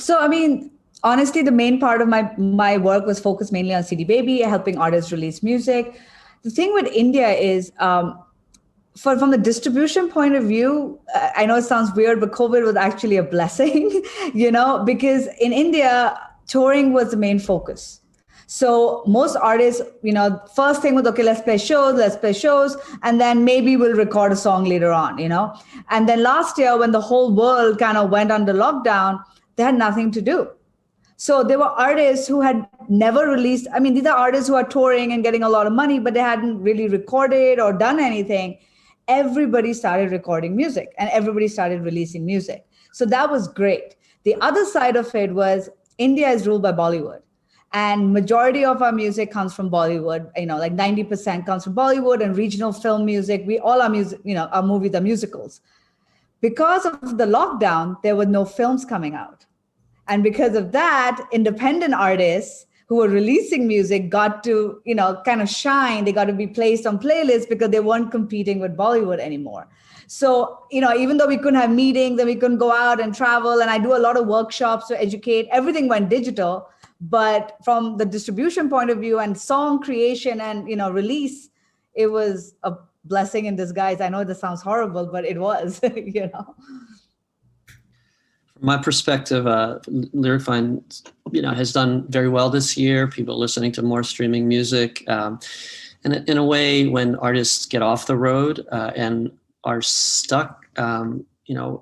Honestly, the main part of my work was focused mainly on CD Baby, helping artists release music. The thing with India is, from the distribution point of view, I know it sounds weird, but COVID was actually a blessing, because in India, touring was the main focus. So most artists, first thing was, okay, let's play shows, and then maybe we'll record a song later on, And then last year, when the whole world kind of went under lockdown, they had nothing to do. So there were artists who had never released. These are artists who are touring and getting a lot of money, but they hadn't really recorded or done anything. Everybody started recording music and everybody started releasing music. So that was great. The other side of it was India is ruled by Bollywood. And majority of our music comes from Bollywood, like 90% comes from Bollywood and regional film music. Our movies are musicals. Because of the lockdown, there were no films coming out. And because of that, independent artists who were releasing music got to, kind of shine. They got to be placed on playlists because they weren't competing with Bollywood anymore. So, even though we couldn't have meetings and we couldn't go out and travel, and I do a lot of workshops to educate, everything went digital. But from the distribution point of view and song creation and, release, it was blessing in disguise. I know this sounds horrible, but it was, From my perspective, Lyric Fine, has done very well this year. People listening to more streaming music. And in a way, when artists get off the road and are stuck,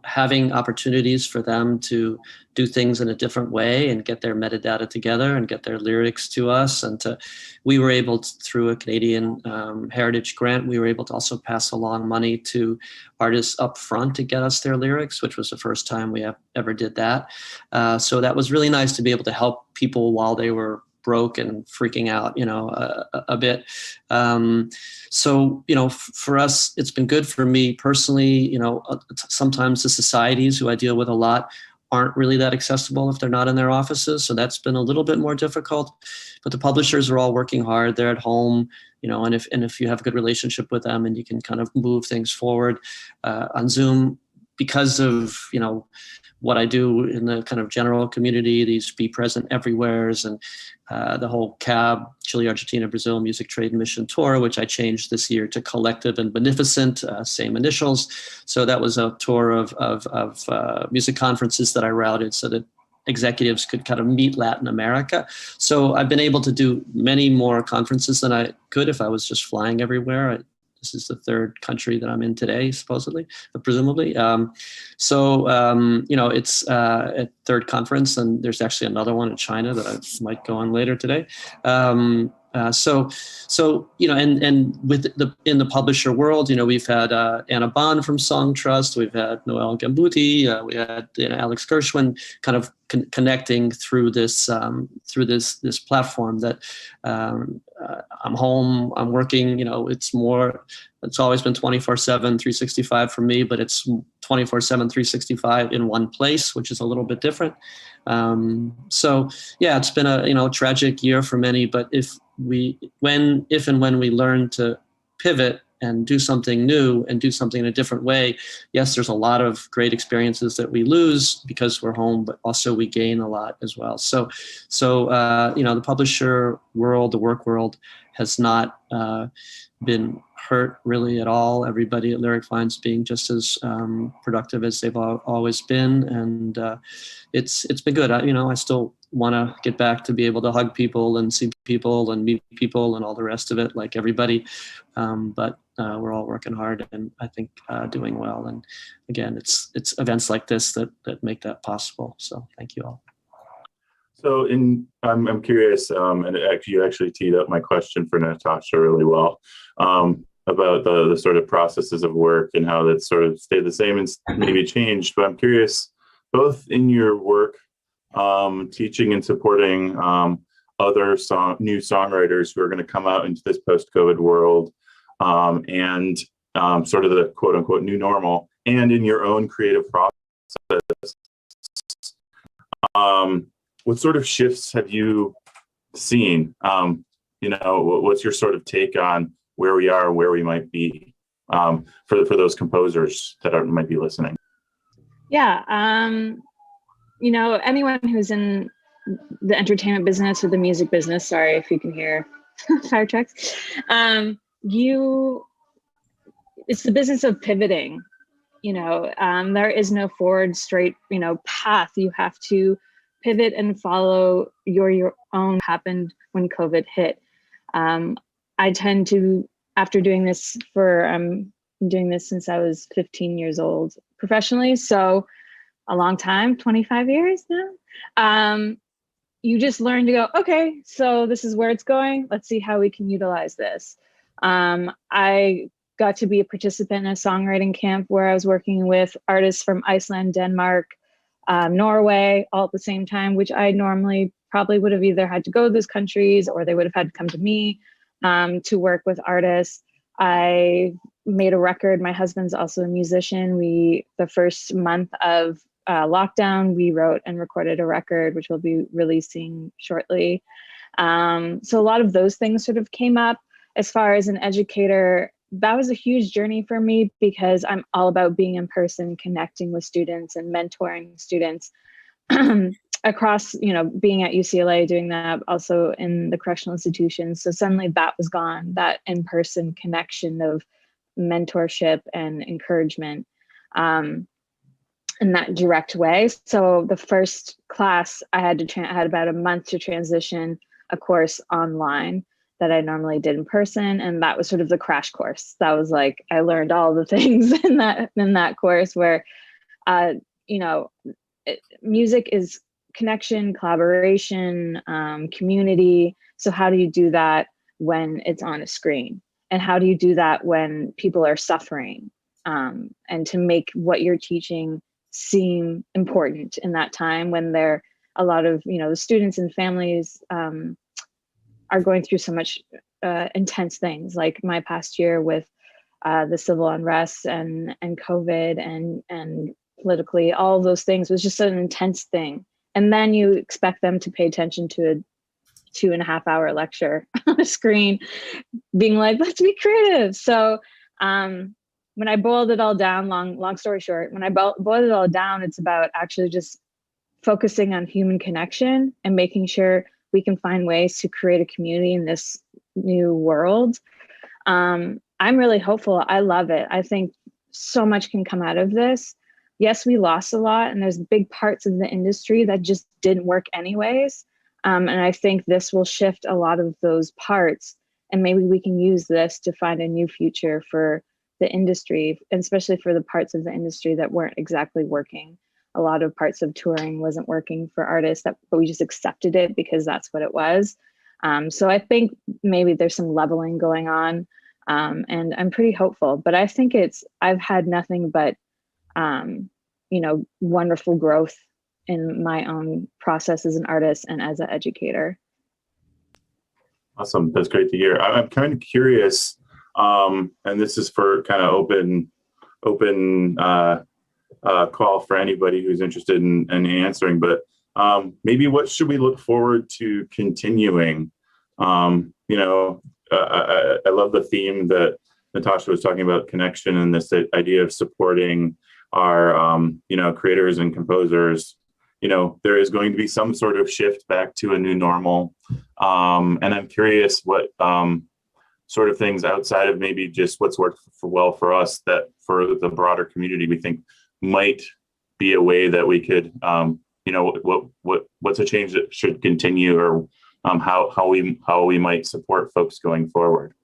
having opportunities for them to do things in a different way and get their metadata together and get their lyrics to us. And we were able to, through a Canadian Heritage grant, we were able to also pass along money to artists up front to get us their lyrics, which was the first time we ever did that. So that was really nice to be able to help people while they were broke and freaking out, a bit. So, for us, it's been good. For me personally, sometimes the societies who I deal with a lot aren't really that accessible if they're not in their offices. So that's been a little bit more difficult, but the publishers are all working hard. They're at home, and if you have a good relationship with them and you can kind of move things forward on Zoom, because of, what I do in the kind of general community, these Be Present Everywheres and the whole CAB, Chile, Argentina, Brazil Music Trade Mission Tour, which I changed this year to Collective and Beneficent, same initials. So that was a tour of music conferences that I routed so that executives could kind of meet Latin America. So I've been able to do many more conferences than I could if I was just flying everywhere. This is the third country that I'm in today, supposedly, presumably. It's a third conference, and there's actually another one in China that I might go on later today. And with in the publisher world, we've had Anna Bond from Song Trust, we've had Noel Gambuti, we had Alex Gershwin, kind of connecting through this platform that I'm home, I'm working. It's always been 24/7, 365 for me, but it's 24/7, 365 in one place, which is a little bit different. It's been a tragic year for many, but if and when we learn to pivot and do something new and do something in a different way, yes, there's a lot of great experiences that we lose because we're home, but also we gain a lot as well. So the publisher world, the work world has not been hurt really at all. Everybody at Lyric Fine's being just as productive as they've always been, and it's been good. I still want to get back to be able to hug people and see people and meet people and all the rest of it, like everybody. But we're all working hard, and I think doing well. And again, it's events like this that make that possible. So thank you all. So I'm curious, and you actually teed up my question for Natasha really well, about the sort of processes of work and how that sort of stayed the same and maybe changed. But I'm curious, both in your work, teaching and supporting other new songwriters who are going to come out into this post-COVID world, and sort of the quote unquote new normal, and in your own creative process, what sort of shifts have you seen? What's your sort of take on where we are, where we might be, for those composers that might be listening? Yeah, anyone who's in the entertainment business or the music business, sorry if you can hear fire trucks, it's the business of pivoting. There is no forward straight, path. You have to pivot and follow your own happened when COVID hit. I tend to, after doing this I'm doing this since I was 15 years old professionally, so a long time, 25 years now. You just learn to go, okay, so this is where it's going. Let's see how we can utilize this. I got to be a participant in a songwriting camp where I was working with artists from Iceland, Denmark, Norway, all at the same time, which I normally probably would have either had to go to those countries or they would have had to come to me to work with artists. I made a record. My husband's also a musician. The first month of lockdown, we wrote and recorded a record, which we'll be releasing shortly. So a lot of those things sort of came up. As far as an educator, that was a huge journey for me because I'm all about being in person, connecting with students and mentoring students across, being at UCLA, doing that also in the correctional institutions. So suddenly that was gone, that in-person connection of mentorship and encouragement in that direct way. So the first class I had I had about a month to transition a course online that I normally did in person, and that was sort of the crash course. That was like I learned all the things in that course where, music is connection, collaboration, community. So how do you do that when it's on a screen? And how do you do that when people are suffering? And to make what you're teaching seem important in that time when there a lot of the students and families are going through so much intense things, like my past year with the civil unrest and COVID and politically, all of those things was just an intense thing. And then you expect them to pay attention to a 2.5-hour lecture on a screen, being like, let's be creative. So when I boiled it all down, long story short, when I boiled it all down, it's about actually just focusing on human connection and making sure we can find ways to create a community in this new world. I'm really hopeful. I love it. I think so much can come out of this. Yes, we lost a lot, and there's big parts of the industry that just didn't work anyways. And I think this will shift a lot of those parts, and maybe we can use this to find a new future for the industry, and especially for the parts of the industry that weren't exactly working. A lot of parts of touring wasn't working for artists, but we just accepted it because that's what it was. So I think maybe there's some leveling going on, and I'm pretty hopeful. But I think I've had nothing but wonderful growth in my own process as an artist and as an educator. Awesome. That's great to hear. I'm kind of curious, and this is for kind of open call for anybody who's interested in answering, but maybe what should we look forward to continuing? I love the theme that Natasha was talking about, connection, and this idea of supporting our creators and composers. There is going to be some sort of shift back to a new normal, and I'm curious what sort of things outside of maybe just what's worked well for us, that for the broader community we think might be a way that we could what's a change that should continue, or how we might support folks going forward.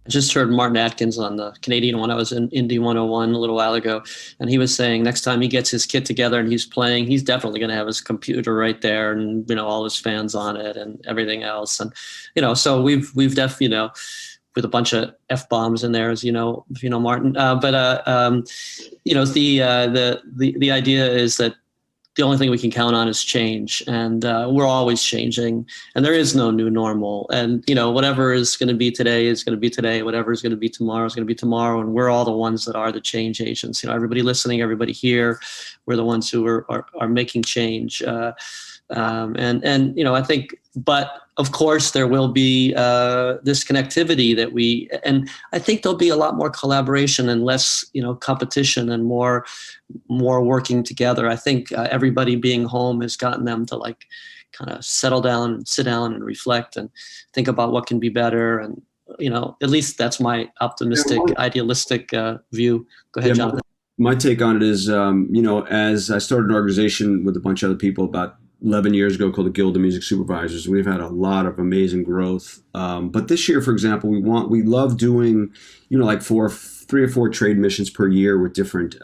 I just heard Martin Atkins on the Canadian one. I was in Indie 101 a little while ago, and he was saying next time he gets his kit together and he's playing, he's definitely going to have his computer right there, and all his fans on it and everything else. And so we've definitely with a bunch of F-bombs in there, as Martin. The idea is that the only thing we can count on is change, and we're always changing, and there is no new normal. And whatever is going to be today is going to be today. Whatever is going to be tomorrow is going to be tomorrow, and we're all the ones that are the change agents. Everybody listening, everybody here, we're the ones who are making change. I think, but of course there will be this connectivity and I think there'll be a lot more collaboration and less, competition, and more working together. I think everybody being home has gotten them to kind of settle down and sit down and reflect and think about what can be better. And, at least that's my optimistic, idealistic view. Go ahead, Jonathan. My take on it is, as I started an organization with a bunch of other people about 11 years ago called the Guild of Music Supervisors, we've had a lot of amazing growth. But this year, for example, we love doing, 3 or 4 trade missions per year with different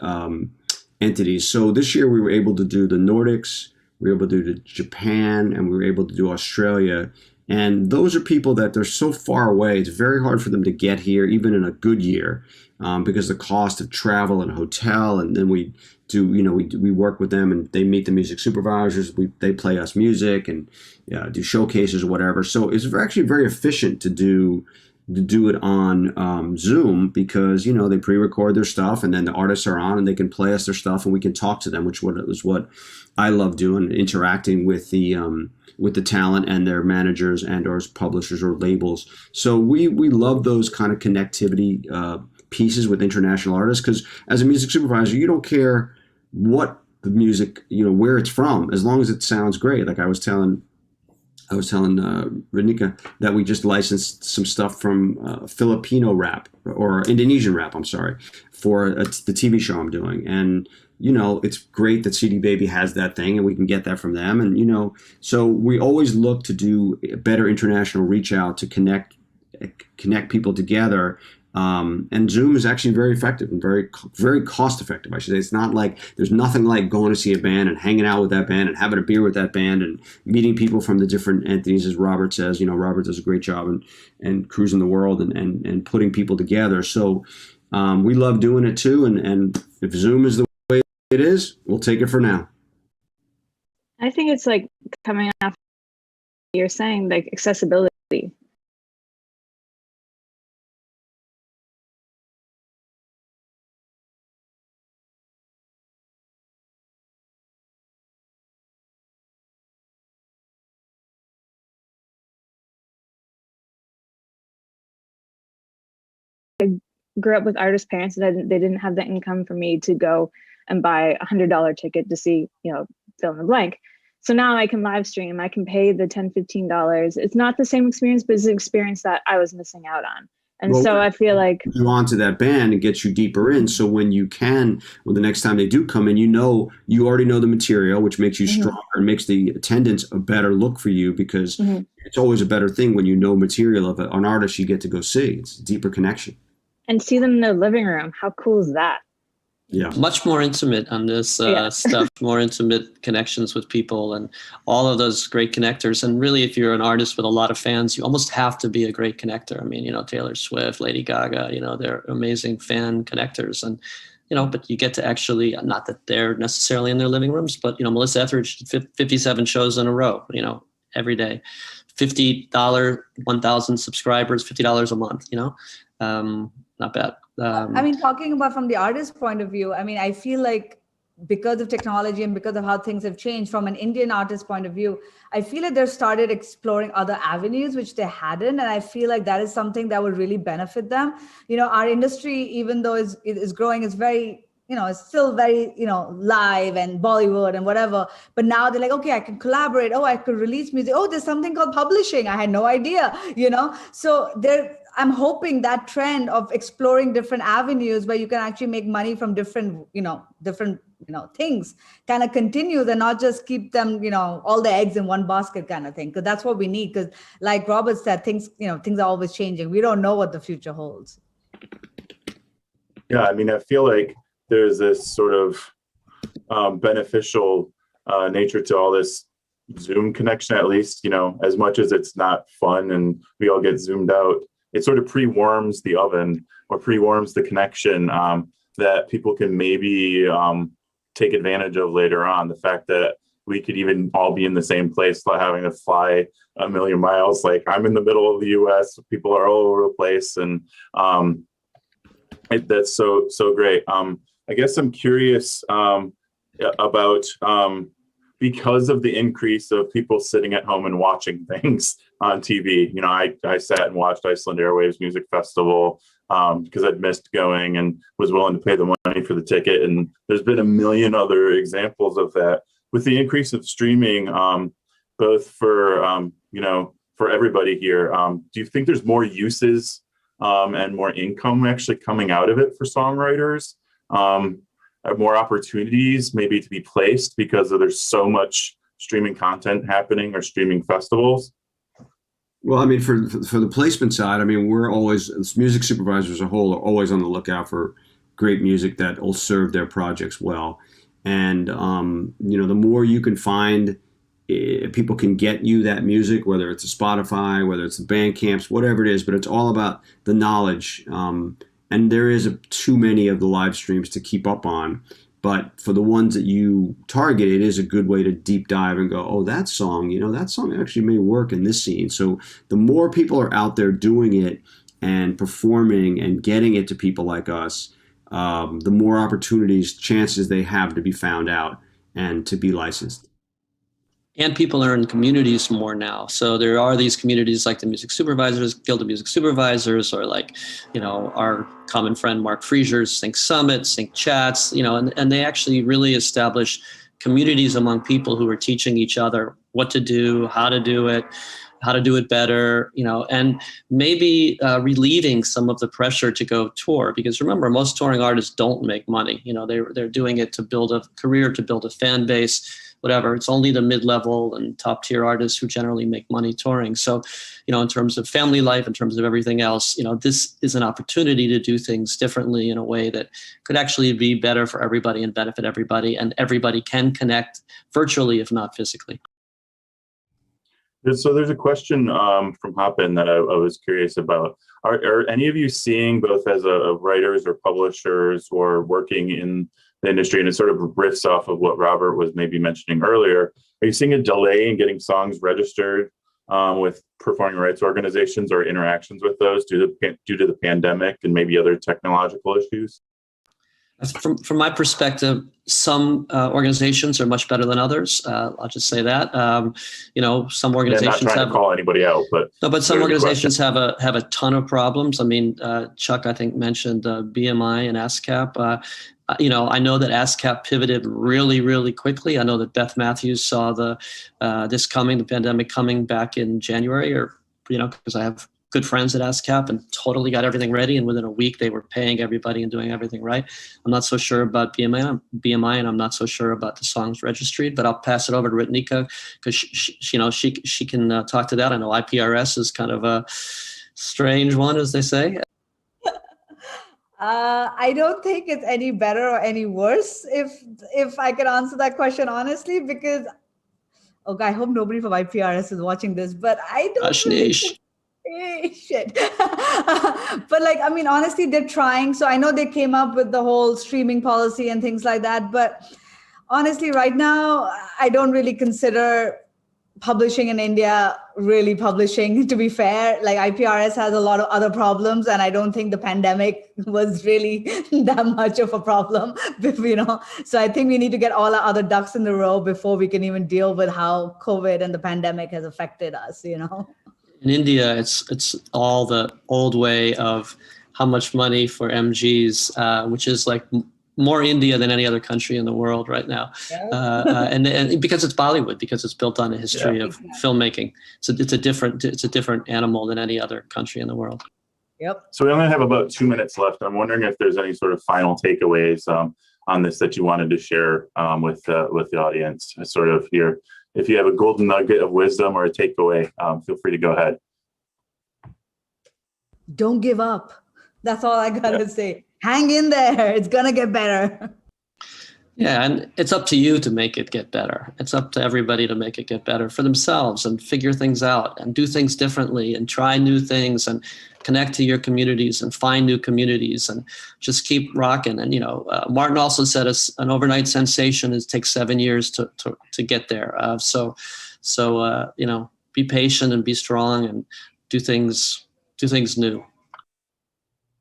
entities. So this year we were able to do the Nordics, we were able to do Japan, and we were able to do Australia. And those are people that they're so far away. It's very hard for them to get here, even in a good year, because the cost of travel and hotel. And then we do, we work with them, and they meet the music supervisors. They play us music and do showcases or whatever. So it's actually very efficient to do it on Zoom, because they pre-record their stuff, and then the artists are on and they can play us their stuff, and we can talk to them, which was what I love doing, interacting with the talent and their managers and or publishers or labels. So we love those kind of connectivity pieces with international artists, because as a music supervisor, you don't care what the music, where it's from, as long as it sounds great. Like I was telling I was telling Renika that we just licensed some stuff from Filipino rap or Indonesian rap, I'm sorry, for the TV show I'm doing. And, you know, it's great that CD Baby has that thing and we can get that from them. And, you know, so we always look to do a better international reach out to connect people together. And Zoom is actually very effective and very, very cost effective. I should say it's not like there's nothing like going to see a band and hanging out with that band and having a beer with that band and meeting people from the different entities, as Robert says. You know, Robert does a great job and cruising the world and putting people together. So we love doing it too. And if Zoom is the way it is, we'll take it for now. I think it's like coming off you're saying, like accessibility. I grew up with artist parents that they didn't have the income for me to go and buy $100 ticket to see, you know, fill in the blank. So now I can live stream, I can pay the $10, $15. It's not the same experience, but it's an experience that I was missing out on. And Well, so I feel like you onto that band and get you deeper in. So when the next time they do come in, you already know the material, which makes you stronger and makes the attendance a better look for you because it's always a better thing when you know material of an artist you get to go see. It's a deeper connection. and see them in their living room. How cool is that? Yeah, much more intimate on this stuff, more intimate connections with people and all of those great connectors. And really, if you're an artist with a lot of fans, you almost have to be a great connector. I mean, you know, Taylor Swift, Lady Gaga, you know, they're amazing fan connectors. And, you know, but you get to actually, not that they're necessarily in their living rooms, but, you know, Melissa Etheridge, 57 shows in a row, you know, every day, $50, 1,000 subscribers, $50 a month, you know, not bad. I mean, talking about from the artist point of view, I mean, I feel like because of technology and because of how things have changed from an Indian artist point of view, I feel like they've started exploring other avenues, which they hadn't. And I feel like that is something that would really benefit them. You know, our industry, even though is growing, is very, you know, it's still very, you know, live and Bollywood and whatever. But now they're like, okay, I can collaborate. Oh, I could release music. Oh, there's something called publishing. I had no idea, you know? So I'm hoping that trend of exploring different avenues where you can actually make money from different things kind of continues and not just keep them, you know, all the eggs in one basket kind of thing. Because that's what we need. Because like Robert said, things are always changing. We don't know what the future holds. Yeah, I mean, I feel like there's this sort of beneficial nature to all this Zoom connection, at least, you know, as much as it's not fun and we all get zoomed out. It sort of pre-warms the oven or pre-warms the connection that people can maybe take advantage of later on. The fact that we could even all be in the same place without having to fly a million miles. Like I'm in the middle of the US, people are all over the place. And that's so great. I guess I'm curious about because of the increase of people sitting at home and watching things on TV. You know, I sat and watched Iceland Airwaves Music Festival because I'd missed going and was willing to pay the money for the ticket. And there's been a million other examples of that. With the increase of streaming, both for, for everybody here, do you think there's more uses and more income actually coming out of it for songwriters? More opportunities maybe to be placed because there's so much streaming content happening or streaming festivals? Well, I mean, for the placement side, I mean, we're always, as music supervisors as a whole, are always on the lookout for great music that will serve their projects well. And, the more you can find, people can get you that music, whether it's a Spotify, whether it's the Bandcamps, whatever it is, but it's all about the knowledge. And there is too many of the live streams to keep up on. But for the ones that you target, it is a good way to deep dive and go, oh, that song actually may work in this scene. So the more people are out there doing it and performing and getting it to people like us, the more chances they have to be found out and to be licensed. And people are in communities more now. So there are these communities like the Music Supervisors, Guild of Music Supervisors, or like, you know, our common friend Mark Fraser's Sync Summit, Sync Chats, you know, and they actually really establish communities among people who are teaching each other what to do, how to do it better, and maybe relieving some of the pressure to go tour. Because remember, most touring artists don't make money. They're doing it to build a career, to build a fan base, whatever. It's only the mid-level and top tier artists who generally make money touring. So, in terms of family life, in terms of everything else, this is an opportunity to do things differently in a way that could actually be better for everybody and benefit everybody. And everybody can connect virtually, if not physically. So there's a question from Hopin that I was curious about. Are any of you seeing, both as writers or publishers or working in the industry, and it sort of riffs off of what Robert was maybe mentioning earlier, are you seeing a delay in getting songs registered with performing rights organizations or interactions with those due to the pandemic and maybe other technological issues? From my perspective, some organizations are much better than others. I'll just say that. Some organizations not trying to call anybody out, but some organizations have a ton of problems. I mean, Chuck, I think, mentioned BMI and ASCAP. I know that ASCAP pivoted really, really quickly. I know that Beth Matthews saw the pandemic coming back in January, because I have good friends at ASCAP, and totally got everything ready. And within a week, they were paying everybody and doing everything right. I'm not so sure about BMI, and I'm not so sure about the songs registry, but I'll pass it over to Ritnika because she can talk to that. I know IPRS is kind of a strange one, as they say. I don't think it's any better or any worse, if I can answer that question honestly, because I hope nobody from IPRS is watching this, but I don't. Shit. But honestly, they're trying. So I know they came up with the whole streaming policy and things like that. But honestly, right now, I don't really consider publishing in India really publishing, to be fair. IPRS has a lot of other problems, and I don't think the pandemic was really that much of a problem, So I think we need to get all our other ducks in the row before we can even deal with how COVID and the pandemic has affected us, In India, it's all the old way of how much money for MGs, which is like more India than any other country in the world right now. And because it's Bollywood, because it's built on a history of filmmaking. So it's a different animal than any other country in the world. Yep. So we only have about 2 minutes left. I'm wondering if there's any sort of final takeaways on this that you wanted to share with the audience. Sort of here. If you have a golden nugget of wisdom or a takeaway, feel free to go ahead. Don't give up. That's all I got to say. Hang in there. It's going to get better. Yeah, and it's up to you to make it get better. It's up to everybody to make it get better for themselves and figure things out and do things differently and try new things and connect to your communities and find new communities and just keep rocking. And, Martin also said an overnight sensation takes 7 years to get there. So be patient and be strong and do things new.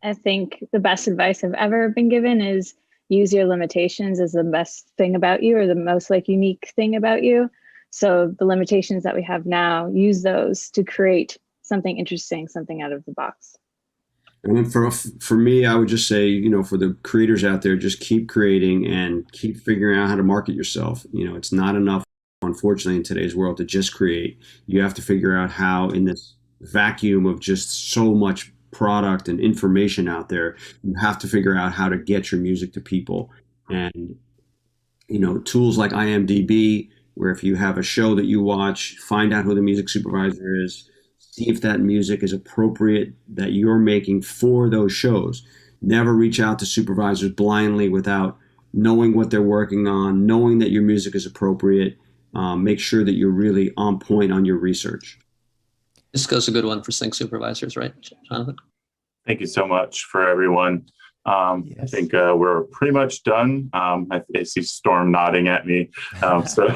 I think the best advice I've ever been given is use your limitations as the best thing about you, or the most unique thing about you. So the limitations that we have now, use those to create something interesting, something out of the box. And for me, I would just say, for the creators out there, just keep creating and keep figuring out how to market yourself. It's not enough, unfortunately, in today's world to just create. You have to figure out how, in this vacuum of just so much product and information out there, you have to figure out how to get your music to people. And tools like IMDb, where if you have a show that you watch, find out who the music supervisor is, see if that music is appropriate that you're making for those shows. Never reach out to supervisors blindly without knowing what they're working on, knowing that your music is appropriate. Make sure that you're really on point on your research. This goes a good one for sync supervisors, right, Jonathan? Thank you so much for everyone. Yes. I think we're pretty much done. I see Storm nodding at me. So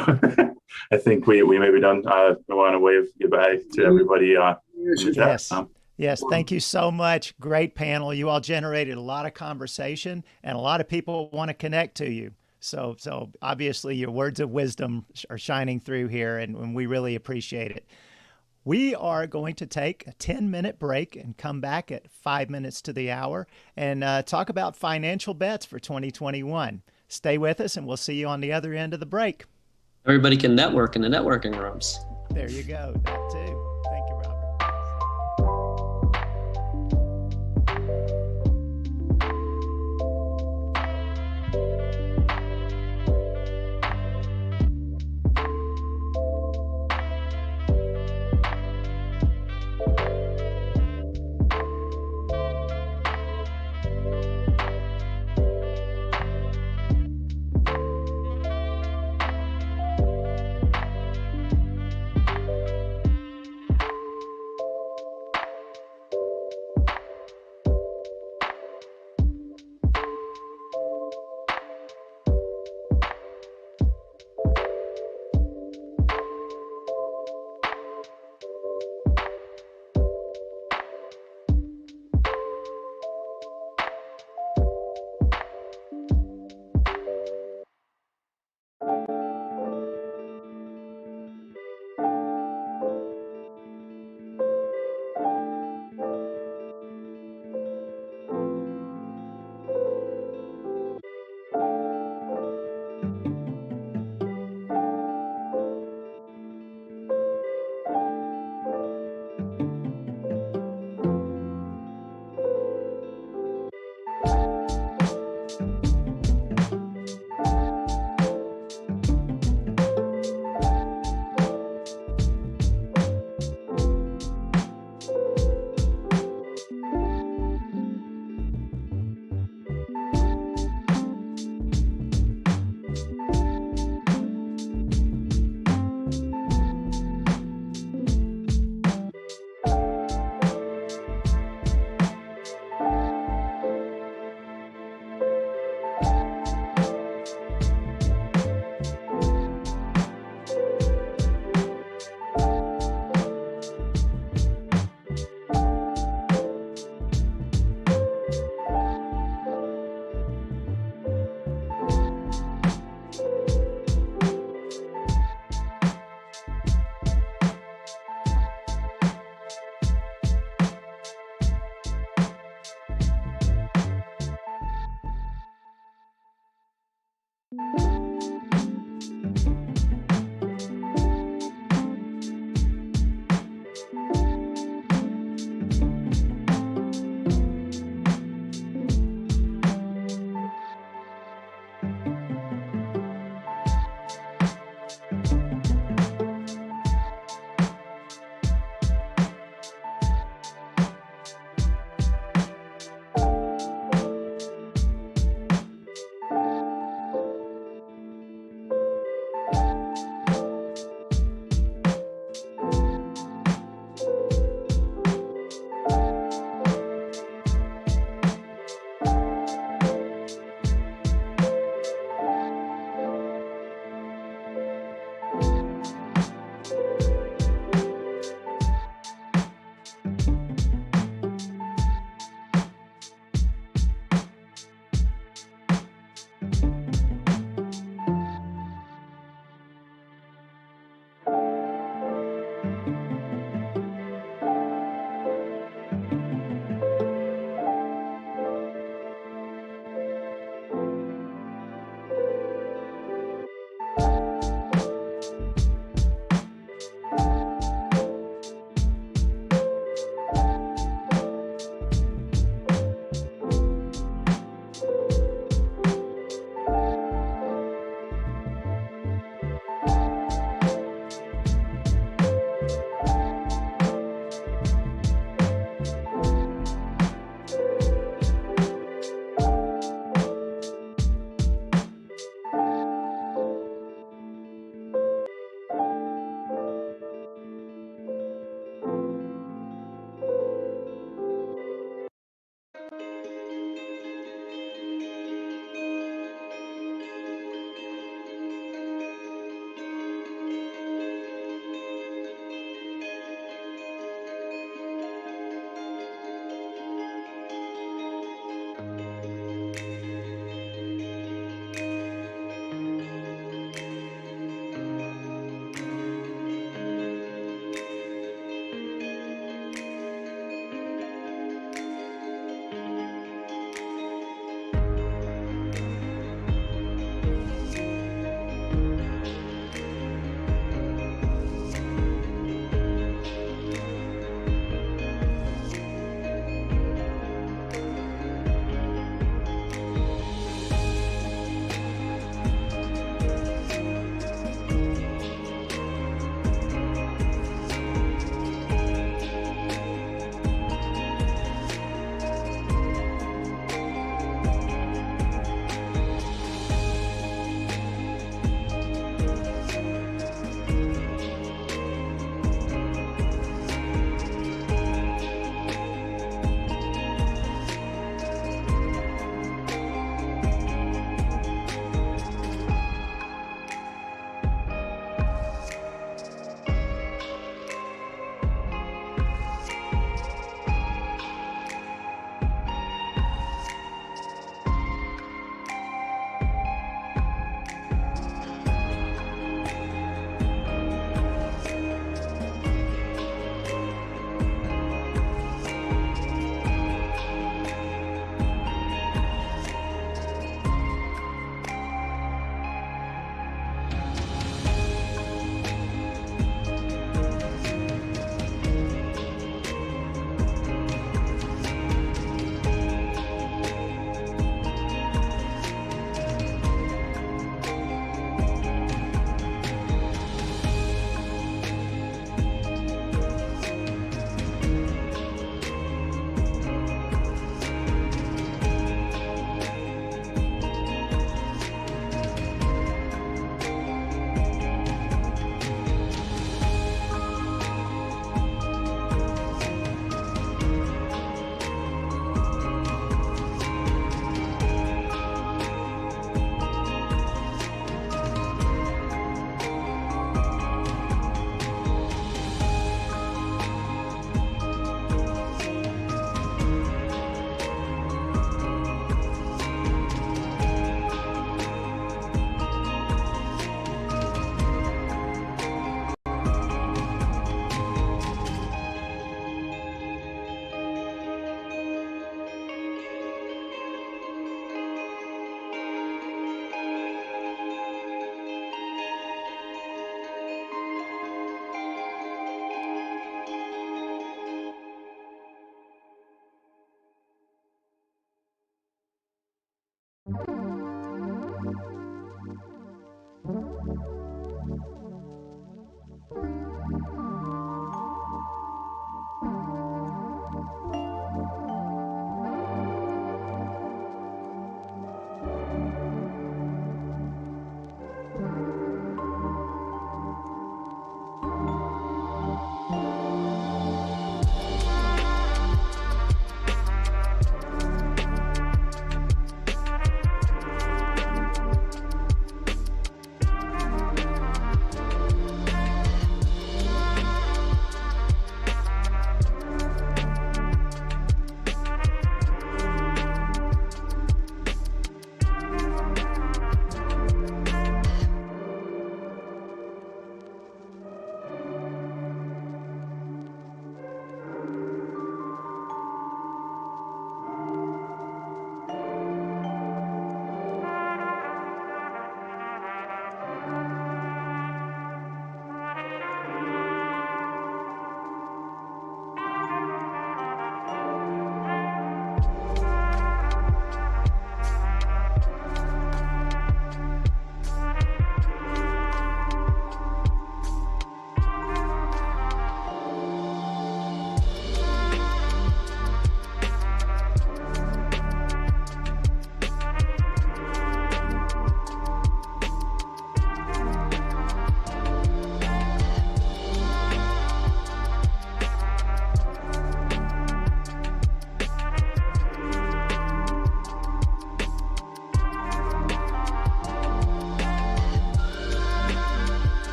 I think we may be done. I want to wave goodbye to everybody. Yes, thank you so much. Great panel. You all generated a lot of conversation, and a lot of people want to connect to you. So obviously your words of wisdom are shining through here, and we really appreciate it. We are going to take a 10-minute break and come back at 5 minutes to the hour and talk about financial bets for 2021. Stay with us, and we'll see you on the other end of the break. everybody can network in the networking rooms. There you go. That too. Thank you, Robert.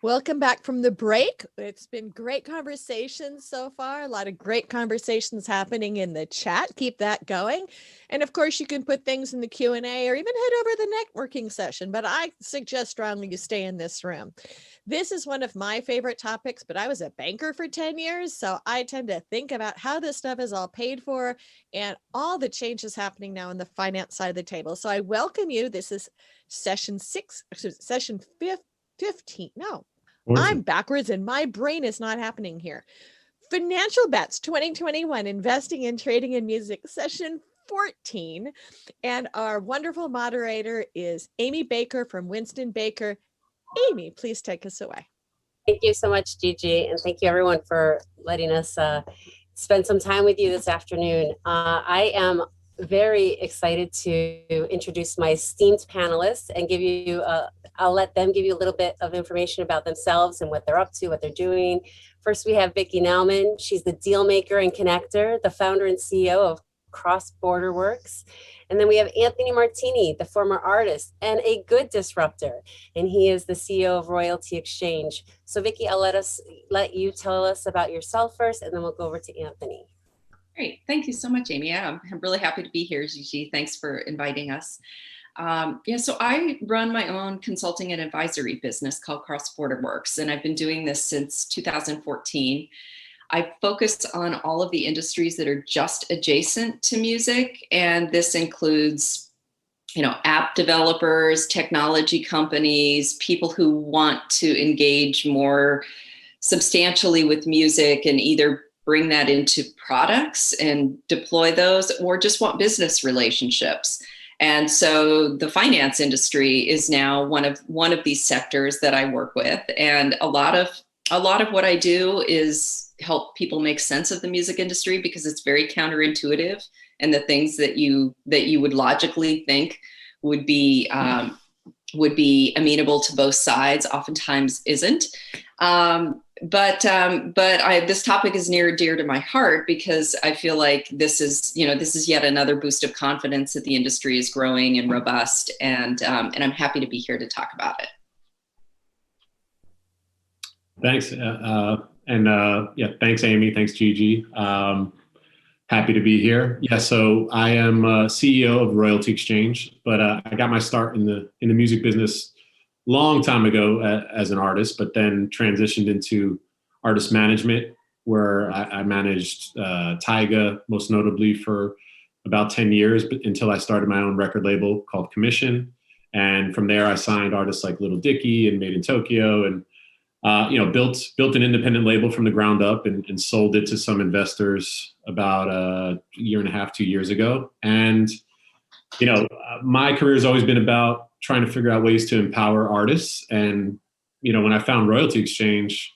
Welcome back from the break. It's been great conversations so far. A lot of great conversations happening in the chat. Keep that going. And of course, you can put things in the Q&A or even head over to the networking session, but I suggest strongly you stay in this room. This is one of my favorite topics, but I was a banker for 10 years, so I tend to think about how this stuff is all paid for and all the changes happening now on the finance side of the table. So I welcome you. This is session 15. No, 14. I'm backwards and my brain is not happening here. Financial Bets 2021, Investing and Trading in Music, session 14. And our wonderful moderator is Amy Baker from Winston Baker. Amy, please take us away. Thank you so much, Gigi. And thank you everyone for letting us spend some time with you this afternoon. I am very excited to introduce my esteemed panelists and give you, I'll let them give you a little bit of information about themselves and what they're up to, what they're doing. First, we have Vicki Nauman. She's the deal maker and connector, the founder and CEO of Cross Border Works. And then we have Anthony Martini, the former artist and a good disruptor. And he is the CEO of Royalty Exchange. So Vicki, I'll let you tell us about yourself first, and then we'll go over to Anthony. Great. Thank you so much, Amy. I'm really happy to be here, Gigi. Thanks for inviting us. So I run my own consulting and advisory business called Cross Border Works, and I've been doing this since 2014. I focus on all of the industries that are just adjacent to music, and this includes, app developers, technology companies, people who want to engage more substantially with music and either bring that into products and deploy those, or just want business relationships. And so the finance industry is now one of these sectors that I work with. And a lot of what I do is help people make sense of the music industry, because it's very counterintuitive, and the things that you would logically think would be amenable to both sides oftentimes isn't. But this topic is near and dear to my heart, because I feel like this is yet another boost of confidence that the industry is growing and robust, and I'm happy to be here to talk about it. Thanks. Thanks, Amy. Thanks, Gigi. Happy to be here. Yeah, so I am CEO of Royalty Exchange, but I got my start in the music business long time ago as an artist, but then transitioned into artist management, where I managed Tyga, most notably for about 10 years, but until I started my own record label called Commission. And from there, I signed artists like Little Dicky and Made in Tokyo, and built an independent label from the ground up and sold it to some investors about a year and a half, 2 years ago. And my career has always been about trying to figure out ways to empower artists. And, when I found Royalty Exchange,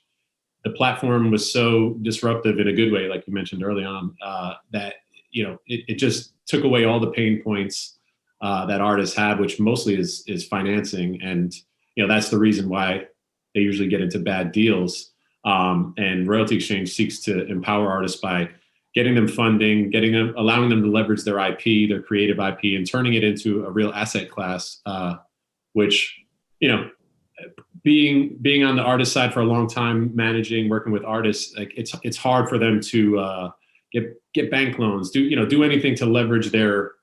the platform was so disruptive in a good way, like you mentioned early on, that, it just took away all the pain points that artists have, which mostly is financing. And, that's the reason why they usually get into bad deals. And Royalty Exchange seeks to empower artists by getting them funding, allowing them to leverage their IP, their creative IP, and turning it into a real asset class, which, being on the artist side for a long time, working with artists, like it's hard for them to get bank loans, do anything to leverage their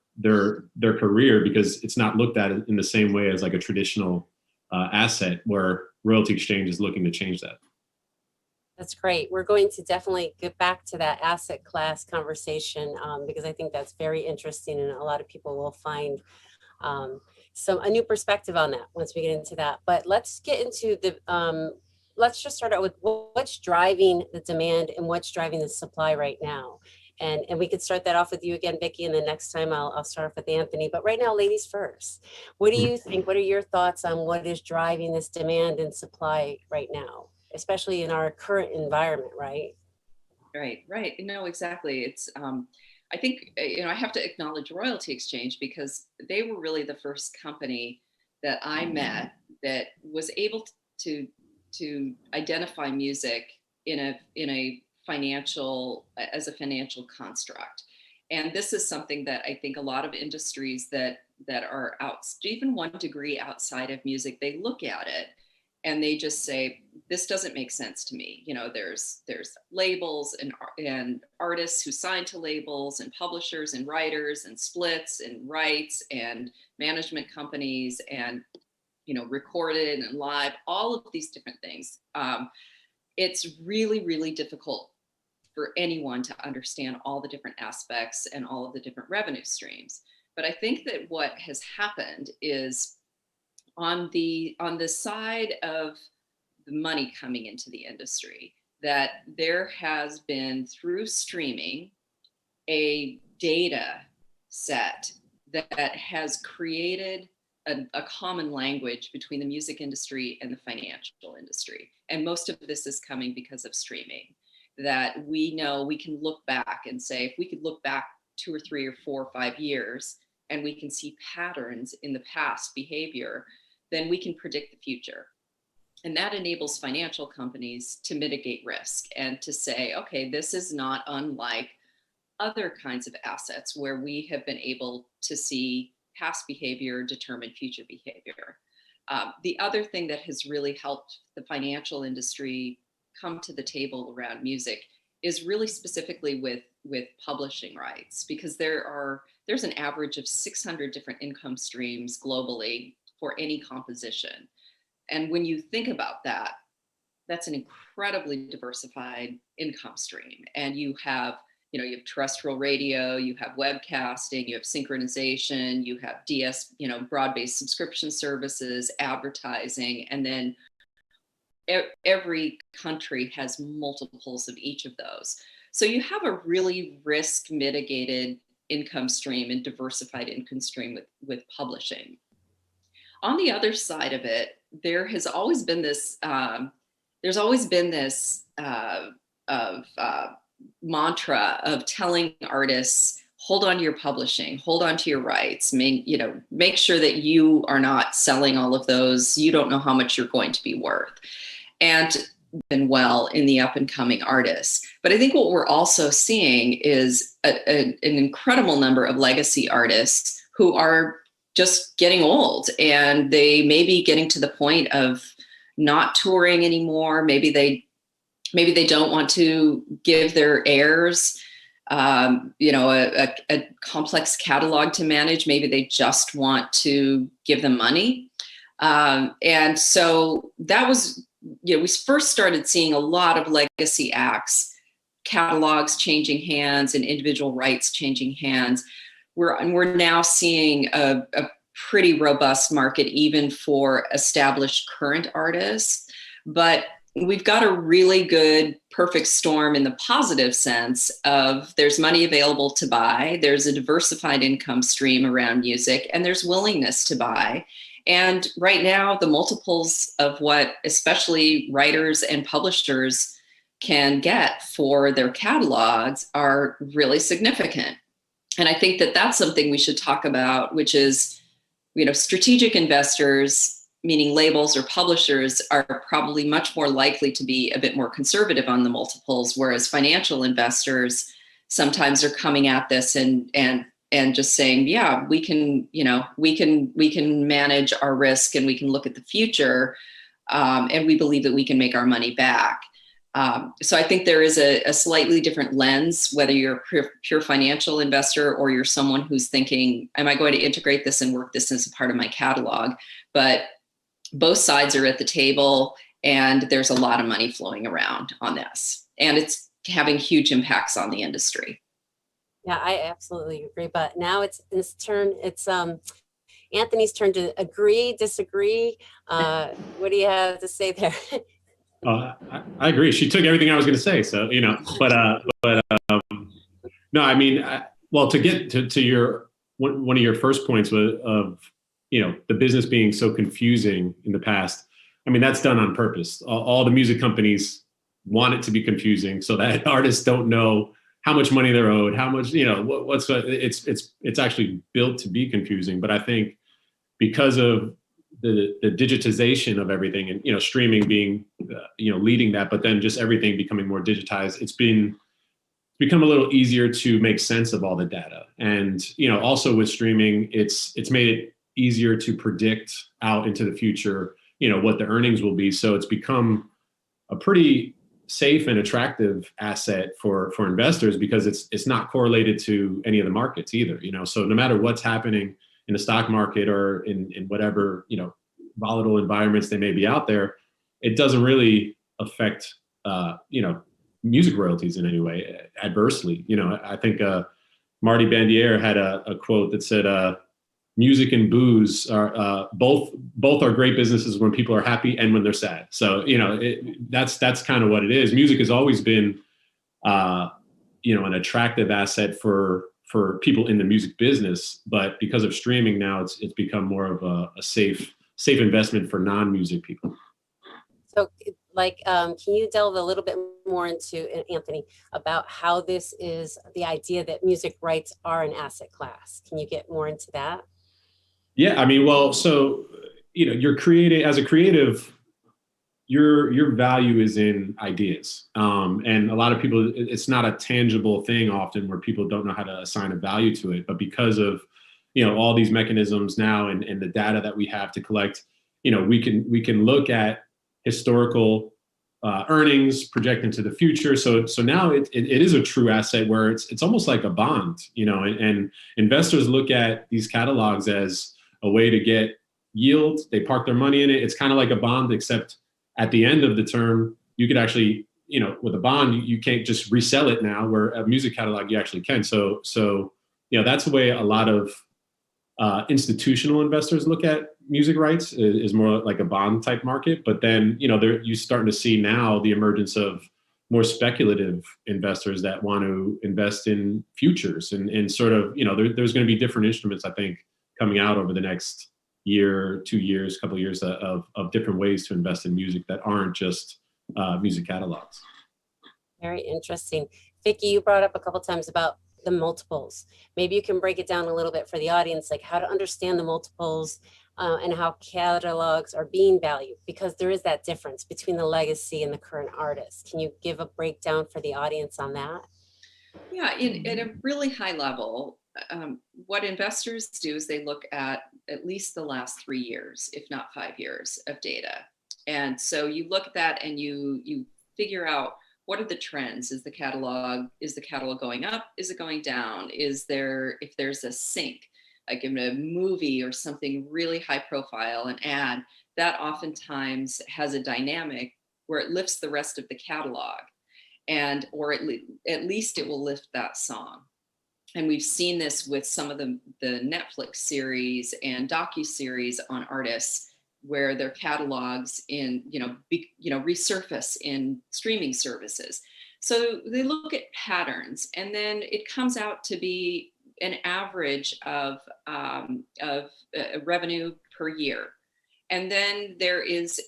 career, because it's not looked at in the same way as like a traditional asset, where Royalty Exchange is looking to change that. That's great. We're going to definitely get back to that asset class conversation, because I think that's very interesting, and a lot of people will find a new perspective on that once we get into that. But let's get into let's just start out with what's driving the demand and what's driving the supply right now. And we could start that off with you again, Vicki, and the next time I'll start off with Anthony. But right now, ladies first. What do you think? What are your thoughts on what is driving this demand and supply right now, especially in our current environment, right? Right. No, exactly. It's I think I have to acknowledge Royalty Exchange, because they were really the first company that I met that was able to identify music in a financial construct. And this is something that I think a lot of industries that are out, even 1 degree outside of music, they look at it and they just say, this doesn't make sense to me. You know, there's labels and artists who sign to labels and publishers and writers and splits and rights and management companies and, you know, recorded and live, all of these different things. It's really, really difficult for anyone to understand all the different aspects and all of the different revenue streams. But I think that what has happened is on the side of the money coming into the industry, that there has been, through streaming, a data set that has created a common language between the music industry and the financial industry. And most of this is coming because of streaming, that we know we can look back and say, if we could look back 2 or 3 or 4 or 5 years and we can see patterns in the past behavior, then we can predict the future. And that enables financial companies to mitigate risk and to say, okay, this is not unlike other kinds of assets where we have been able to see past behavior determine future behavior. The other thing that has really helped the financial industry come to the table around music is really specifically with publishing rights, because there's an average of 600 different income streams globally for any composition. And when you think about that, that's an incredibly diversified income stream. And you have terrestrial radio, you have webcasting, you have synchronization, you have broad-based subscription services, advertising, and then every country has multiples of each of those. So you have a really risk mitigated income stream and diversified income stream with publishing. On the other side of it, there has always been this, mantra of telling artists, hold on to your publishing, hold on to your rights, make sure that you are not selling all of those. You don't know how much you're going to be worth. And been well in the up and coming artists. But I think what we're also seeing is an incredible number of legacy artists who are just getting old, and they may be getting to the point of not touring anymore. Maybe they don't want to give their heirs, a complex catalog to manage. Maybe they just want to give them money. And so that was, we first started seeing a lot of legacy acts, catalogs changing hands and individual rights changing hands. We're now seeing a pretty robust market even for established current artists, but we've got a really good perfect storm in the positive sense of there's money available to buy, there's a diversified income stream around music, and there's willingness to buy. And right now, the multiples of what especially writers and publishers can get for their catalogs are really significant. And I think that that's something we should talk about, which is, strategic investors, meaning labels or publishers, are probably much more likely to be a bit more conservative on the multiples, whereas financial investors sometimes are coming at this and just saying, yeah, we can manage our risk and we can look at the future, and we believe that we can make our money back. So I think there is a slightly different lens, whether you're a pure financial investor or you're someone who's thinking, am I going to integrate this and work this as a part of my catalog? But both sides are at the table, and there's a lot of money flowing around on this, and it's having huge impacts on the industry. Yeah, I absolutely agree. But now it's this turn. It's Anthony's turn to agree, disagree. What do you have to say there? I agree. She took everything I was going to say. So, no, I mean, to get to your, one of your first points of, the business being so confusing in the past. I mean, that's done on purpose. All the music companies want it to be confusing so that artists don't know how much money they're owed, how much, it's actually built to be confusing. But I think because of the digitization of everything and, streaming being, leading that, but then just everything becoming more digitized, it's become a little easier to make sense of all the data. And, also with streaming, it's made it easier to predict out into the future, what the earnings will be. So it's become a pretty safe and attractive asset for investors because it's not correlated to any of the markets either. So no matter what's happening in the stock market or in whatever, volatile environments they may be out there, it doesn't really affect, music royalties in any way adversely. I think Marty Bandier had a quote that said, music and booze are both are great businesses when people are happy and when they're sad. So that's kind of what it is. Music has always been an attractive asset for people in the music business, but because of streaming now, it's become more of a safe investment for non-music people. So can you delve a little bit more into, Anthony, about how this is the idea that music rights are an asset class? Can you get more into that? Yeah, I mean, well, so, you're creating, as a creative, your value is in ideas. And a lot of people, it's not a tangible thing often where people don't know how to assign a value to it. But because of, all these mechanisms now and the data that we have to collect, we can look at historical earnings, project into the future. So now it is a true asset where it's almost like a bond, and investors look at these catalogs as a way to get yield. They park their money in it. It's kind of like a bond, except at the end of the term, you could actually, with a bond, you can't just resell it now, where a music catalog, you actually can. So that's the way a lot of institutional investors look at music rights, is more like a bond type market. But then, you're starting to see now the emergence of more speculative investors that want to invest in futures and sort of, there's going to be different instruments, I think, coming out over the next year, 2 years, couple of years of different ways to invest in music that aren't just music catalogs. Very interesting. Vicki, you brought up a couple times about the multiples. Maybe you can break it down a little bit for the audience, like how to understand the multiples and how catalogs are being valued, because there is that difference between the legacy and the current artist. Can you give a breakdown for the audience on that? Yeah, at a really high level, what investors do is they look at least the last 3 years, if not 5 years of data. And so you look at that and you figure out, what are the trends? Is the catalog going up? Is it going down? If there's a sync, like in a movie or something really high profile, an ad, that oftentimes has a dynamic where it lifts the rest of the catalog, or at least it will lift that song. And we've seen this with some of the Netflix series and docuseries on artists, where their catalogs resurface in streaming services. So they look at patterns, and then it comes out to be an average of revenue per year. And then there is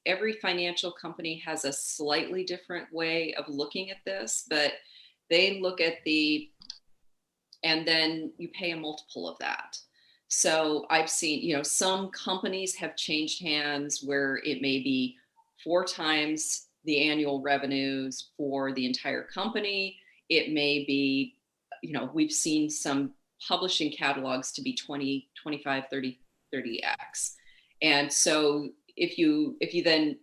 every financial company has a slightly different way of looking at this, but they look at and then you pay a multiple of that. So I've seen, some companies have changed hands where it may be 4 times the annual revenues for the entire company. It may be, we've seen some publishing catalogs to be 20, 25, 30x. And so if you then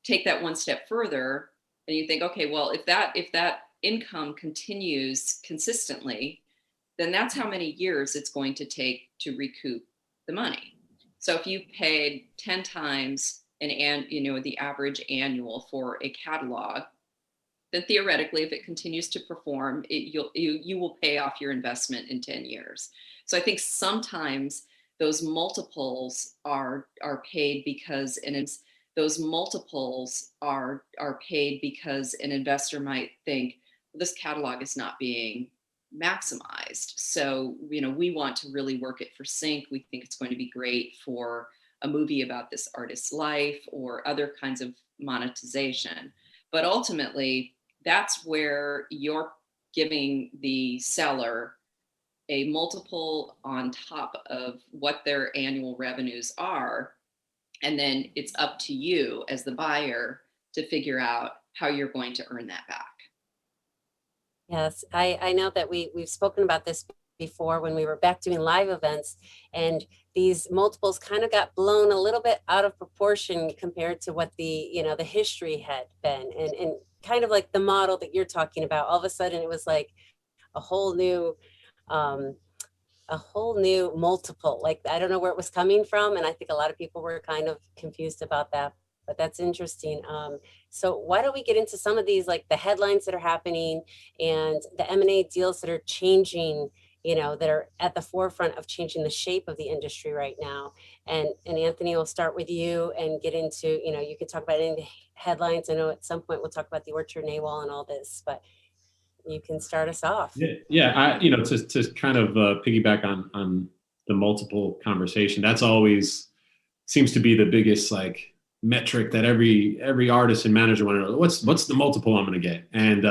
take that one step further and you think, okay, well, if that income continues consistently, then that's how many years it's going to take to recoup the money. So if you paid 10 times the average annual for a catalog, then theoretically, if it continues to perform, you will pay off your investment in 10 years. So I think sometimes those multiples are paid because an investor might think, well, this catalog is not being maximized. So, we want to really work it for sync. We think it's going to be great for a movie about this artist's life or other kinds of monetization. But ultimately, that's where you're giving the seller a multiple on top of what their annual revenues are. And then it's up to you as the buyer to figure out how you're going to earn that back. Yes, I know that we've spoken about this before when we were back doing live events, and these multiples kind of got blown a little bit out of proportion compared to what the, you know, the history had been, and kind of like the model that you're talking about. All of a sudden it was like a whole new multiple. Like, I don't know where it was coming from, and I think a lot of people were kind of confused about that, but that's interesting. So why don't we get into some of these, like the headlines that are happening and the M&A deals that are changing, you know, that are at the forefront of changing the shape of the industry right now. And Anthony, we'll start with you and get into, you know, you could talk about any of the headlines. I know at some point we'll talk about the Orchard Naval and all this, but you can start us off. Yeah, you know, to kind of piggyback on the multiple conversation, that's always seems to be the biggest like metric that every artist and manager want to know. What's the multiple I'm going to get? And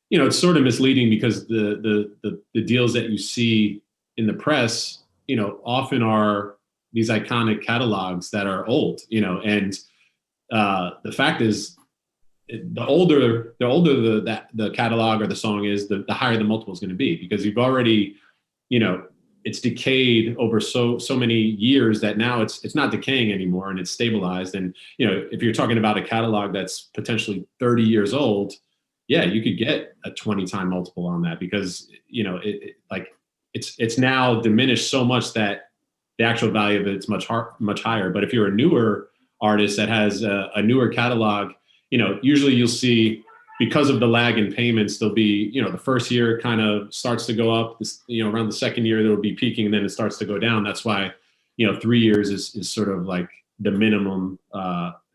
you know, it's sort of misleading because the deals that you see in the press, you know, often are these iconic catalogs that are old, you know, and the fact is, the older the catalog or the song is, the higher the multiple is going to be, because you've already, you know, it's decayed over so many years that now it's not decaying anymore and it's stabilized. And, you know, if you're talking about a catalog that's potentially 30 years old, yeah, you could get a 20-time multiple on that, because, you know, it's now diminished so much that the actual value of it's much higher. But if you're a newer artist that has a newer catalog, you know, usually you'll see, because of the lag in payments, there'll be, you know, the first year kind of starts to go up, you know, around the second year, there will be peaking, and then it starts to go down. That's why, you know, 3 years is sort of like the minimum,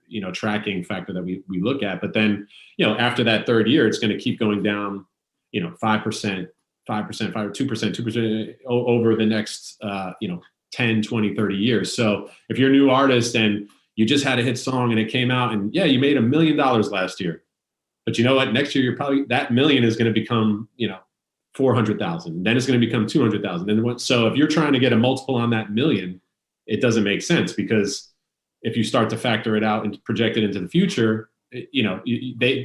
you know, tracking factor that we look at. But then, you know, after that third year, it's going to keep going down, you know, 5%, 2% over the next, you know, 10, 20, 30 years. So if you're a new artist and you just had a hit song and it came out and yeah, you made $1 million last year, but you know what? Next year, you're probably, that million is going to become, you know, 400,000. Then it's going to become 200,000. And so if you're trying to get a multiple on that million, it doesn't make sense, because if you start to factor it out and project it into the future, you know,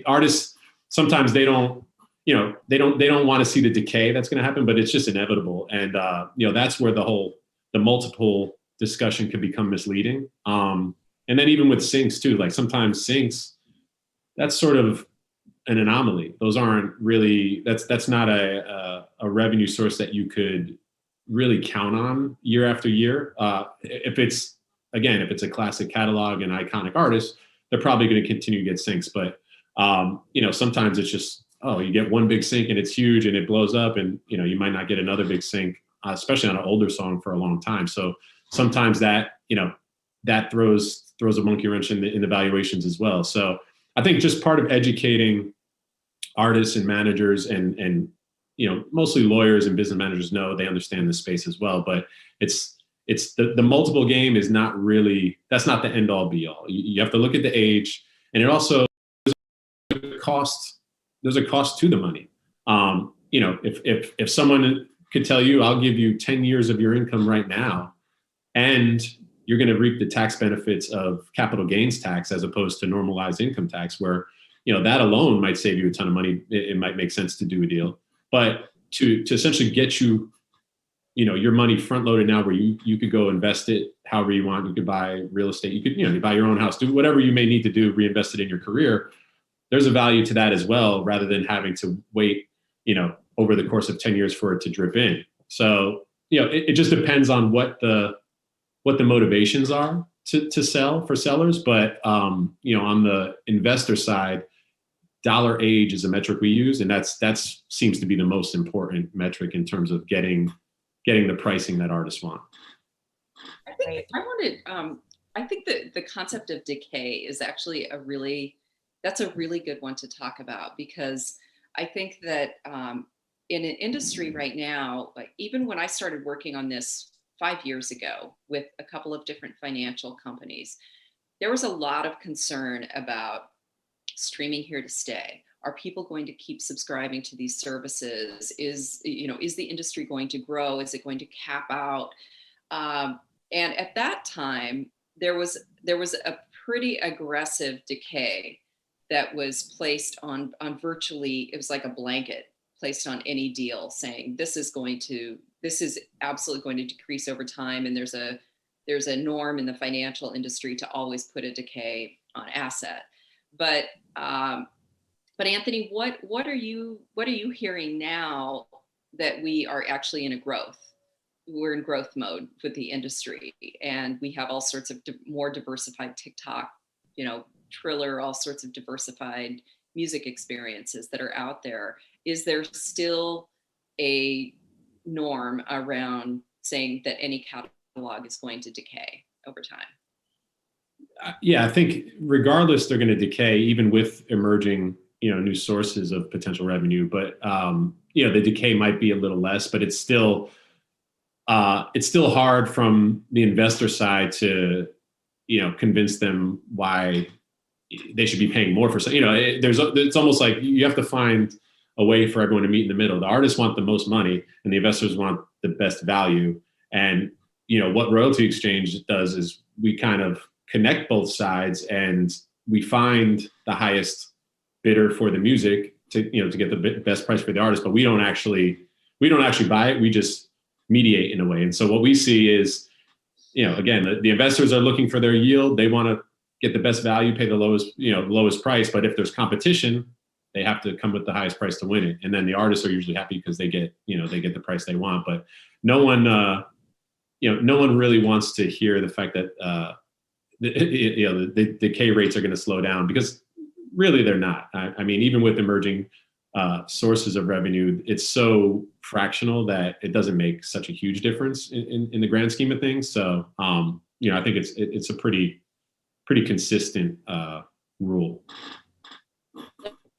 artists, sometimes they don't, you know, they don't want to see the decay that's going to happen, but it's just inevitable. And, you know, that's where the multiple discussion could become misleading. And then even with syncs too, like sometimes syncs, that's sort of an anomaly. Those aren't really, that's not a revenue source that you could really count on year after year. If it's a classic catalog and iconic artist, they're probably going to continue to get syncs. But, you know, sometimes it's just, oh, you get one big sync and it's huge and it blows up, and, you know, you might not get another big sync, especially on an older song, for a long time. So sometimes that, you know, that throws a monkey wrench in the valuations as well. So I think just part of educating artists and managers and you know, mostly lawyers and business managers know, they understand this space as well, but it's the multiple game is not really, that's not the end all be all. You have to look at the age, and it also, there's a cost to the money. You know, if someone could tell you, I'll give you 10 years of your income right now, and you're going to reap the tax benefits of capital gains tax as opposed to normalized income tax, where, you know, that alone might save you a ton of money. It might make sense to do a deal, but to essentially get you, you know, your money front loaded now, where you could go invest it however you want. You could buy real estate. You could, you know, you buy your own house, do whatever you may need to do, reinvest it in your career. There's a value to that as well, rather than having to wait, you know, over the course of 10 years for it to drip in. So, you know, it just depends on what the motivations are to sell for sellers. But, you know, on the investor side, dollar age is a metric we use, and that's seems to be the most important metric in terms of getting the pricing that artists want. I think that the concept of decay is actually that's a really good one to talk about, because I think that in an industry right now, like even when I started working on this 5 years ago with a couple of different financial companies, there was a lot of concern about streaming here to stay. Are people going to keep subscribing to these services? Is the industry going to grow? Is it going to cap out? And at that time, there was a pretty aggressive decay that was placed on virtually, it was like a blanket placed on any deal, saying this is going to this is absolutely going to decrease over time, and there's a norm in the financial industry to always put a decay on asset. But Anthony, what are you hearing now that we are actually in a growth? We're in growth mode with the industry, and we have all sorts of more diversified TikTok, Triller, all sorts of diversified music experiences that are out there. Is there still a norm around saying that any catalog is going to decay over time? Yeah, I think regardless, they're going to decay even with emerging, new sources of potential revenue. But the decay might be a little less, but it's still hard from the investor side to, convince them why they should be paying more for. It's almost like you have to find a way for everyone to meet in the middle. The artists want the most money, and the investors want the best value. And what Royalty Exchange does is we kind of connect both sides, and we find the highest bidder for the music to get the best price for the artist. But we don't actually buy it. We just mediate in a way. And so what we see is, again, the investors are looking for their yield. They want to get the best value, pay the lowest price. But if there's competition, they have to come with the highest price to win it. And then the artists are usually happy because they get the price they want. But no one really wants to hear the fact that the decay rates are going to slow down, because really they're not. I mean, even with emerging sources of revenue, it's so fractional that it doesn't make such a huge difference in the grand scheme of things. So, I think it's a pretty consistent rule.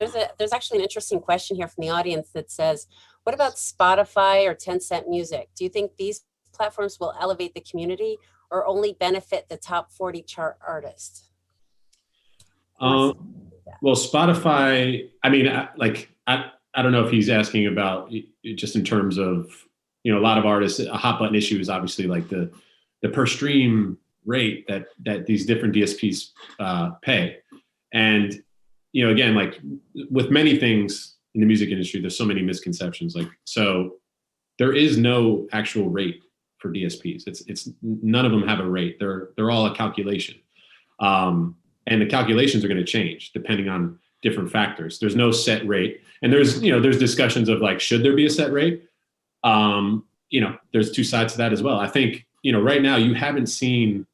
There's actually an interesting question here from the audience that says, what about Spotify or 10 Cent Music? Do you think these platforms will elevate the community or only benefit the top 40 chart artists? Well, Spotify, I don't know if he's asking about just in terms of, a lot of artists, a hot button issue is obviously like the per stream rate that these different DSPs pay. And, again, like with many things in the music industry, there's so many misconceptions. So there is no actual rate for DSPs. It's none of them have a rate. They're all a calculation. And the calculations are going to change depending on different factors. There's no set rate. And there's discussions of should there be a set rate? There's two sides to that as well. I think, right now you haven't seen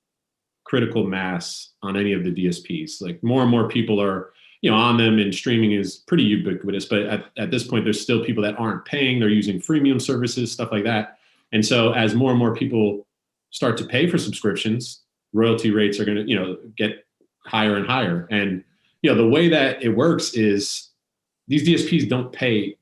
critical mass on any of the DSPs. Like more and more people are, on them, and streaming is pretty ubiquitous. But at this point, there's still people that aren't paying. They're using freemium services, stuff like that. And so as more and more people start to pay for subscriptions, royalty rates are going to, get higher and higher. And, the way that it works is these DSPs don't pay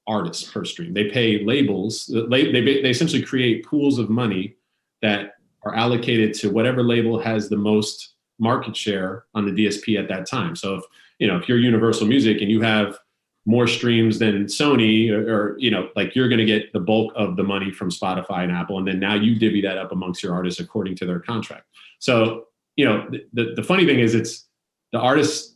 artists per stream. They pay labels. They essentially create pools of money that are allocated to whatever label has the most market share on the DSP at that time. So if you're Universal Music and you have more streams than Sony, or you're going to get the bulk of the money from Spotify and Apple, and then now you divvy that up amongst your artists according to their contract. So the funny thing is, it's the artists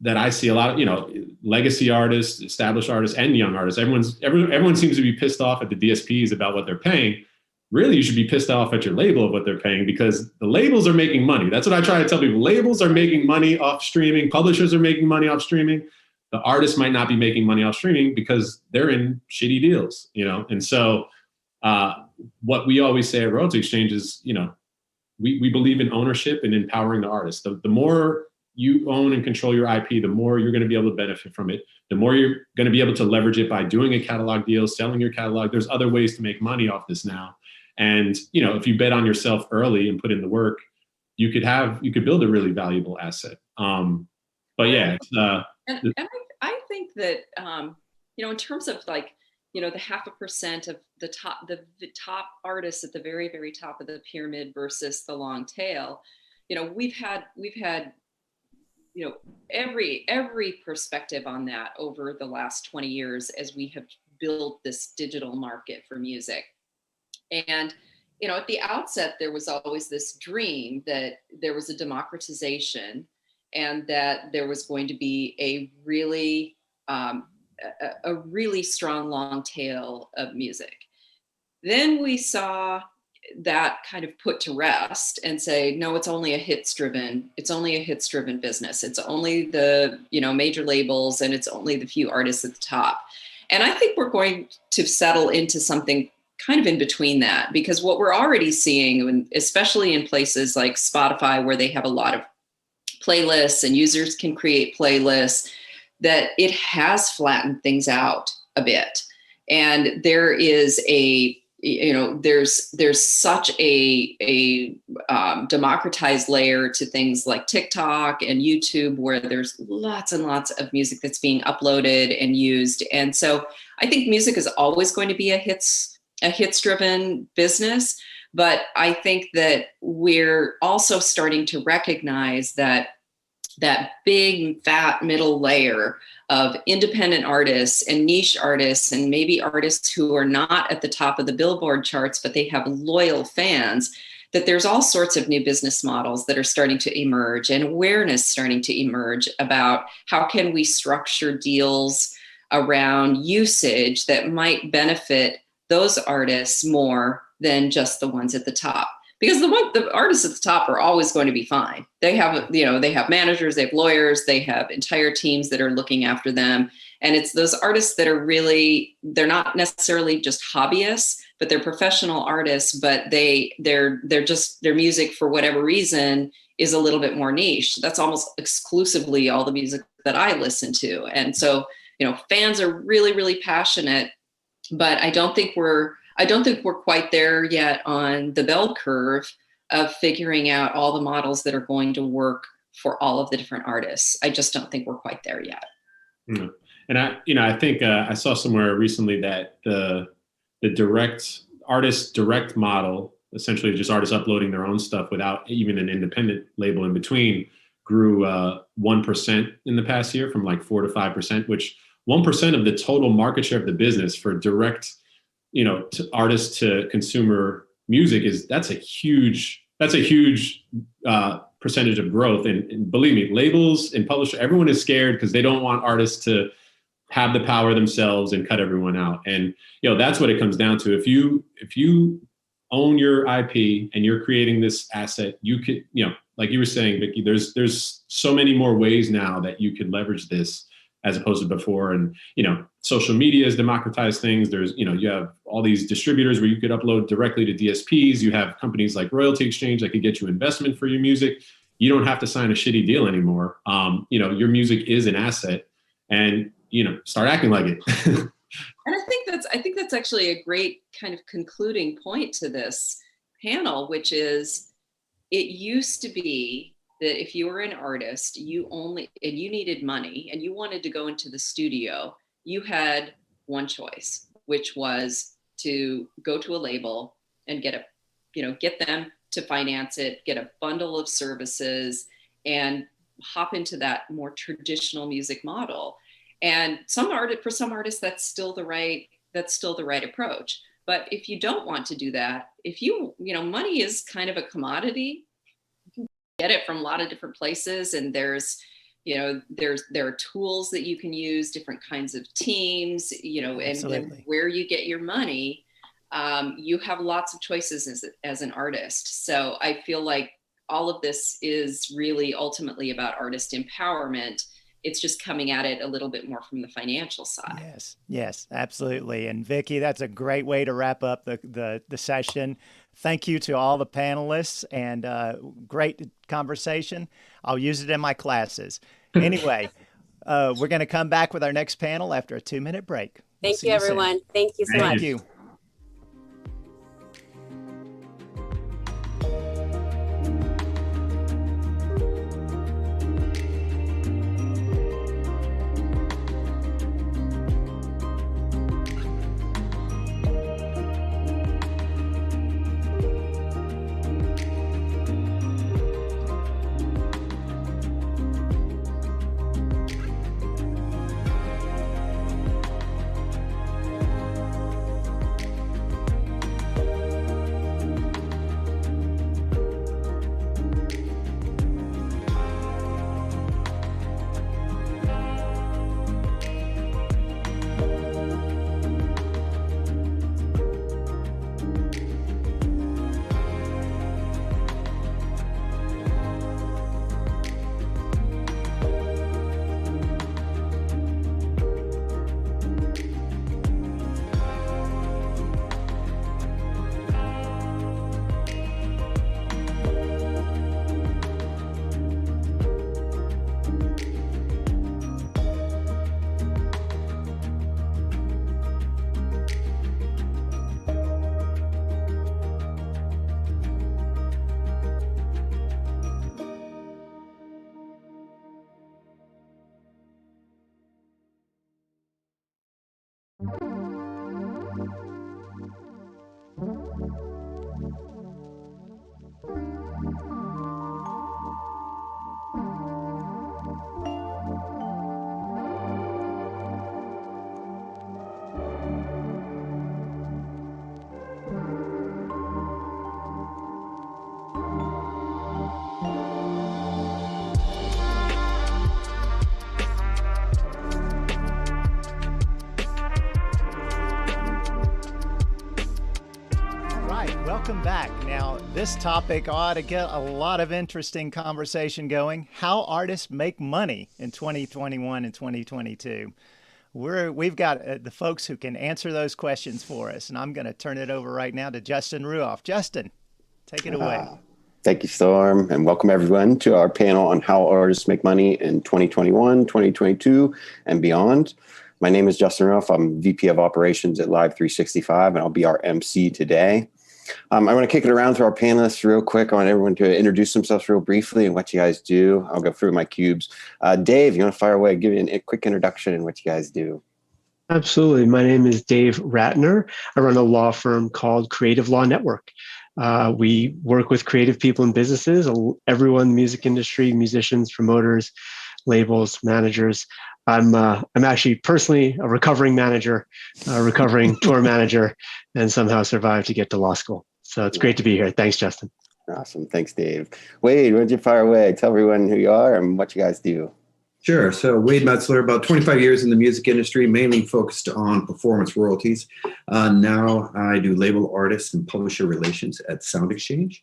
that I see a lot of, legacy artists, established artists, and young artists. Everyone seems to be pissed off at the DSPs about what they're paying. Really, you should be pissed off at your label of what they're paying, because the labels are making money. That's what I try to tell people. Labels are making money off streaming. Publishers are making money off streaming. The artists might not be making money off streaming because they're in shitty deals, And so what we always say at Royalty Exchange is, we believe in ownership and empowering the artist. The more you own and control your IP, the more you're going to be able to benefit from it. The more you're going to be able to leverage it by doing a catalog deal, selling your catalog. There's other ways to make money off this now. And, if you bet on yourself early and put in the work, you could build a really valuable asset. But yeah, and I think that, in terms of the 0.5% of the top artists at the very, very top of the pyramid versus the long tail, we've had every perspective on that over the last 20 years as we have built this digital market for music. And, at the outset, there was always this dream that there was a democratization and that there was going to be a really strong long tail of music. Then we saw that kind of put to rest and say, no, it's only a hits driven business. It's only the, major labels, and it's only the few artists at the top. And I think we're going to settle into something kind of in between that, because what we're already seeing, especially in places like Spotify, where they have a lot of playlists and users can create playlists, that it has flattened things out a bit. And there is there's such a democratized layer to things like TikTok and YouTube, where there's lots and lots of music that's being uploaded and used. And so I think music is always going to be a hits driven business. But I think that we're also starting to recognize that big fat middle layer of independent artists and niche artists, and maybe artists who are not at the top of the Billboard charts, but they have loyal fans, that there's all sorts of new business models that are starting to emerge, and awareness starting to emerge about how can we structure deals around usage that might benefit those artists more than just the ones at the top. Because the artists at the top are always going to be fine. They have, they have managers, they have lawyers, they have entire teams that are looking after them. And it's those artists that are really, they're not necessarily just hobbyists, but they're professional artists, but they're just, their music for whatever reason is a little bit more niche. That's almost exclusively all the music that I listen to. And so, fans are really, really passionate, but I don't think we're quite there yet on the bell curve of figuring out all the models that are going to work for all of the different artists. I just don't think we're quite there yet. Mm-hmm. And I think I saw somewhere recently that the direct model, essentially just artists uploading their own stuff without even an independent label in between, grew 1% in the past year, from like 4 to 5%, which 1% of the total market share of the business for direct, to artist to consumer music that's a huge percentage of growth. And believe me, labels and publishers, everyone is scared because they don't want artists to have the power themselves and cut everyone out. And, that's what it comes down to. If you own your IP and you're creating this asset, you could, like you were saying, Vicky, there's so many more ways now that you could leverage this as opposed to before. And, social media has democratized things. There's, you have all these distributors where you could upload directly to DSPs. You have companies like Royalty Exchange that could get you investment for your music. You don't have to sign a shitty deal anymore. Your music is an asset, and, start acting like it. And I think that's actually a great kind of concluding point to this panel, which is, it used to be that if you were an artist, and you needed money and you wanted to go into the studio, you had one choice, which was to go to a label and get them to finance it, get a bundle of services, and hop into that more traditional music model. And for some artists, that's still the right approach. But if you don't want to do that, money is kind of a commodity. You can get it from a lot of different places, and there are tools that you can use, different kinds of teams, and where you get your money, you have lots of choices as an artist. So I feel like all of this is really ultimately about artist empowerment. It's just coming at it a little bit more from the financial side. Yes, absolutely. And Vicky, that's a great way to wrap up the session. Thank you to all the panelists, and great conversation. I'll use it in my classes. Anyway, we're going to come back with our next panel after a 2-minute break. Thank you, everyone. Thank you so much. Thank you. Welcome back. Now, this topic ought to get a lot of interesting conversation going. How artists make money in 2021 and 2022. We've got the folks who can answer those questions for us, and I'm going to turn it over right now to Justin Ruoff. Justin, take it away. Thank you, Storm, and welcome everyone to our panel on how artists make money in 2021, 2022, and beyond. My name is Justin Ruoff. I'm VP of Operations at Live 365, and I'll be our MC today. I want to kick it around to our panelists real quick. I want everyone to introduce themselves real briefly and what you guys do. I'll go through my cubes. Dave, you want to fire away? Give you a quick introduction and what you guys do. Absolutely. My name is Dave Ratner. I run a law firm called Creative Law Network. We work with creative people and businesses, everyone in the music industry, musicians, promoters, labels, managers. I'm actually personally a recovering manager, a recovering tour manager, and somehow survived to get to law school. So it's great to be here. Thanks, Justin. Awesome. Thanks, Dave. Wade, why don't you fire away? Tell everyone who you are and what you guys do. Sure. So Wade Metzler, about 25 years in the music industry, mainly focused on performance royalties. Now I do label artists and publisher relations at Sound Exchange.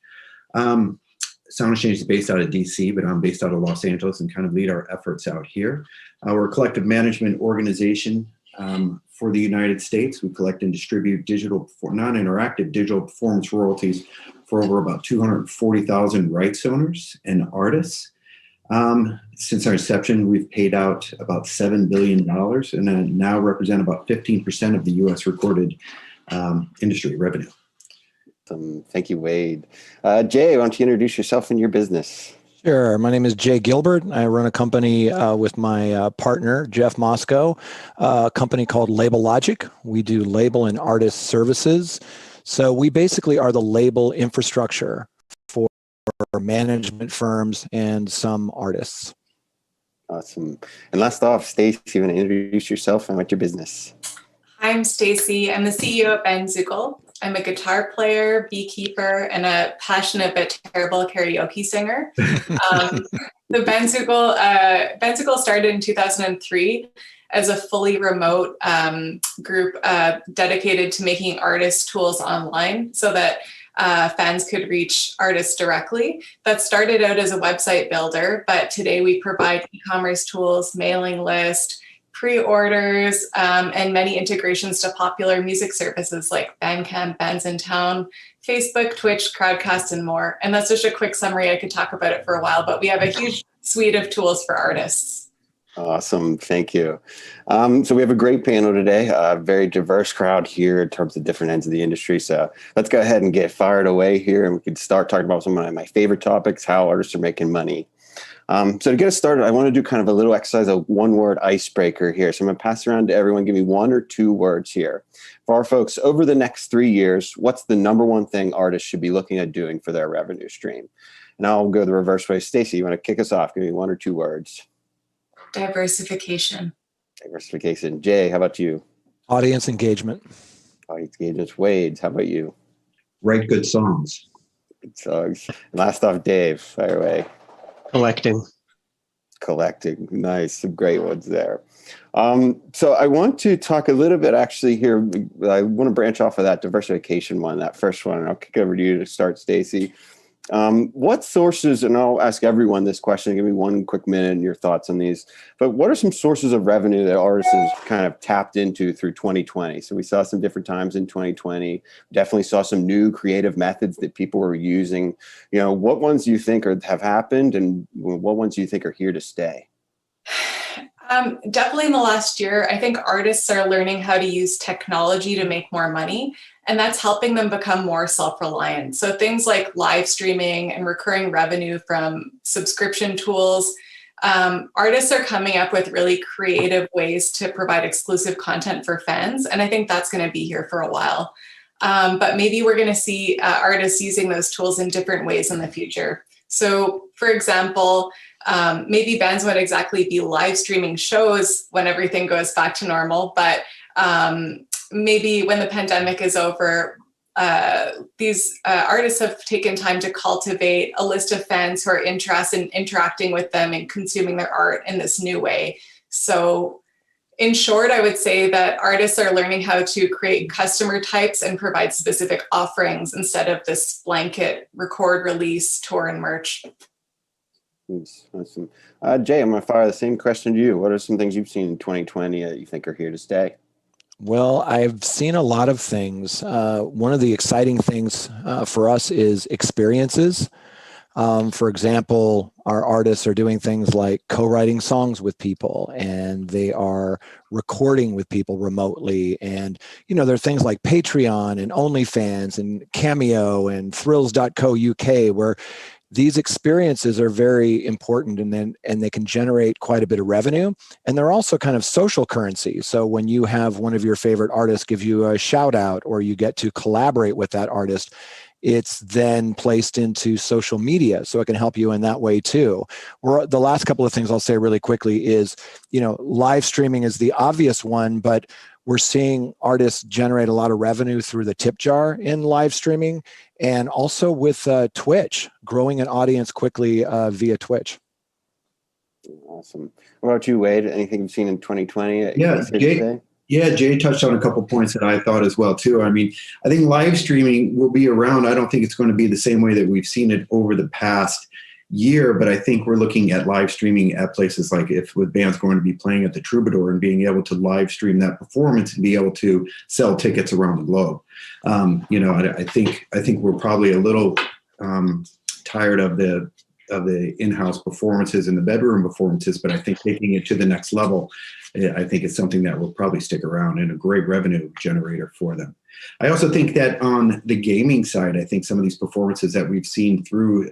Sound Exchange is based out of DC, but I'm based out of Los Angeles and kind of lead our efforts out here. We're a collective management organization for the United States. We collect and distribute non-interactive digital performance royalties for over about 240,000 rights owners and artists. Since our inception, we've paid out about $7 billion and now represent about 15% of the U.S. recorded industry revenue. Thank you, Wade. Jay, why don't you introduce yourself and your business? Sure. My name is Jay Gilbert. I run a company with my partner, Jeff Moscow, a company called Label Logic. We do label and artist services. So we basically are the label infrastructure for management firms and some artists. Awesome. And last off, Stacey, you want to introduce yourself and what's your business? I'm Stacey. I'm the CEO of Benzukel. I'm a guitar player, beekeeper, and a passionate but terrible karaoke singer. The Benzukel started in 2003 as a fully remote group dedicated to making artist tools online so that fans could reach artists directly. That started out as a website builder, but today we provide e-commerce tools, mailing list, pre-orders, and many integrations to popular music services like Bandcamp, Bands in Town, Facebook, Twitch, Crowdcast, and more. And that's just a quick summary. I could talk about it for a while, but we have a huge suite of tools for artists. Awesome. Thank you. So we have a great panel today, a very diverse crowd here in terms of different ends of the industry. So let's go ahead and get fired away here and we can start talking about some of my favorite topics, how artists are making money. So to get us started, I want to do kind of a little exercise, a one-word icebreaker here. So I'm going to pass around to everyone, give me 1 or 2 words here. For our folks, over the next 3 years, what's the number one thing artists should be looking at doing for their revenue stream? And I'll go the reverse way. Stacey, you want to kick us off? Give me 1 or 2 words. Diversification. Diversification. Jay, how about you? Audience engagement. Audience engagement. Wade, how about you? Write good songs. Good songs. And last off, Dave, fire away. Collecting. Nice. Some great ones there. So I want to talk a little bit actually here. I want to branch off of that diversification one, that first one, and I'll kick over to you to start, Stacey. What sources, and I'll ask everyone this question, give me 1 quick minute and your thoughts on these, but what are some sources of revenue that artists have kind of tapped into through 2020? So we saw some different times in 2020, definitely saw some new creative methods that people were using. You know, what ones do you think have happened and what ones do you think are here to stay? Definitely in the last year, I think artists are learning how to use technology to make more money, and that's helping them become more self-reliant. So things like live streaming and recurring revenue from subscription tools, artists are coming up with really creative ways to provide exclusive content for fans, and I think that's going to be here for a while. But maybe we're going to see artists using those tools in different ways in the future. So, for example, maybe bands won't exactly be live streaming shows when everything goes back to normal, but maybe when the pandemic is over, these artists have taken time to cultivate a list of fans who are interested in interacting with them and consuming their art in this new way. So In short, I would say that artists are learning how to create customer types and provide specific offerings instead of this blanket record, release, tour, and merch. Awesome. Jay, I'm going to fire the same question to you. What are some things you've seen in 2020 that you think are here to stay? Well, I've seen a lot of things. One of the exciting things for us is experiences. For example, our artists are doing things like co-writing songs with people, and they are recording with people remotely. And, there are things like Patreon and OnlyFans and Cameo and Thrills.co.uk, where these experiences are very important, and they can generate quite a bit of revenue. And they're also kind of social currency. So when you have one of your favorite artists give you a shout out, or you get to collaborate with that artist, it's then placed into social media. So it can help you in that way too. The last couple of things I'll say really quickly is, live streaming is the obvious one, but we're seeing artists generate a lot of revenue through the tip jar in live streaming, and also with Twitch, growing an audience quickly via Twitch. Awesome. What about you, Wade? Anything you've seen in 2020? Jay touched on a couple points that I thought as well too. I mean, I think live streaming will be around. I don't think it's going to be the same way that we've seen it over the past year, but I think we're looking at live streaming at places like, if with bands going to be playing at the Troubadour, and being able to live stream that performance and be able to sell tickets around the globe. I think we're probably a little tired of the in-house performances and the bedroom performances, but I think taking it to the next level, I think it's something that will probably stick around and a great revenue generator for them. I also think that on the gaming side, I think some of these performances that we've seen through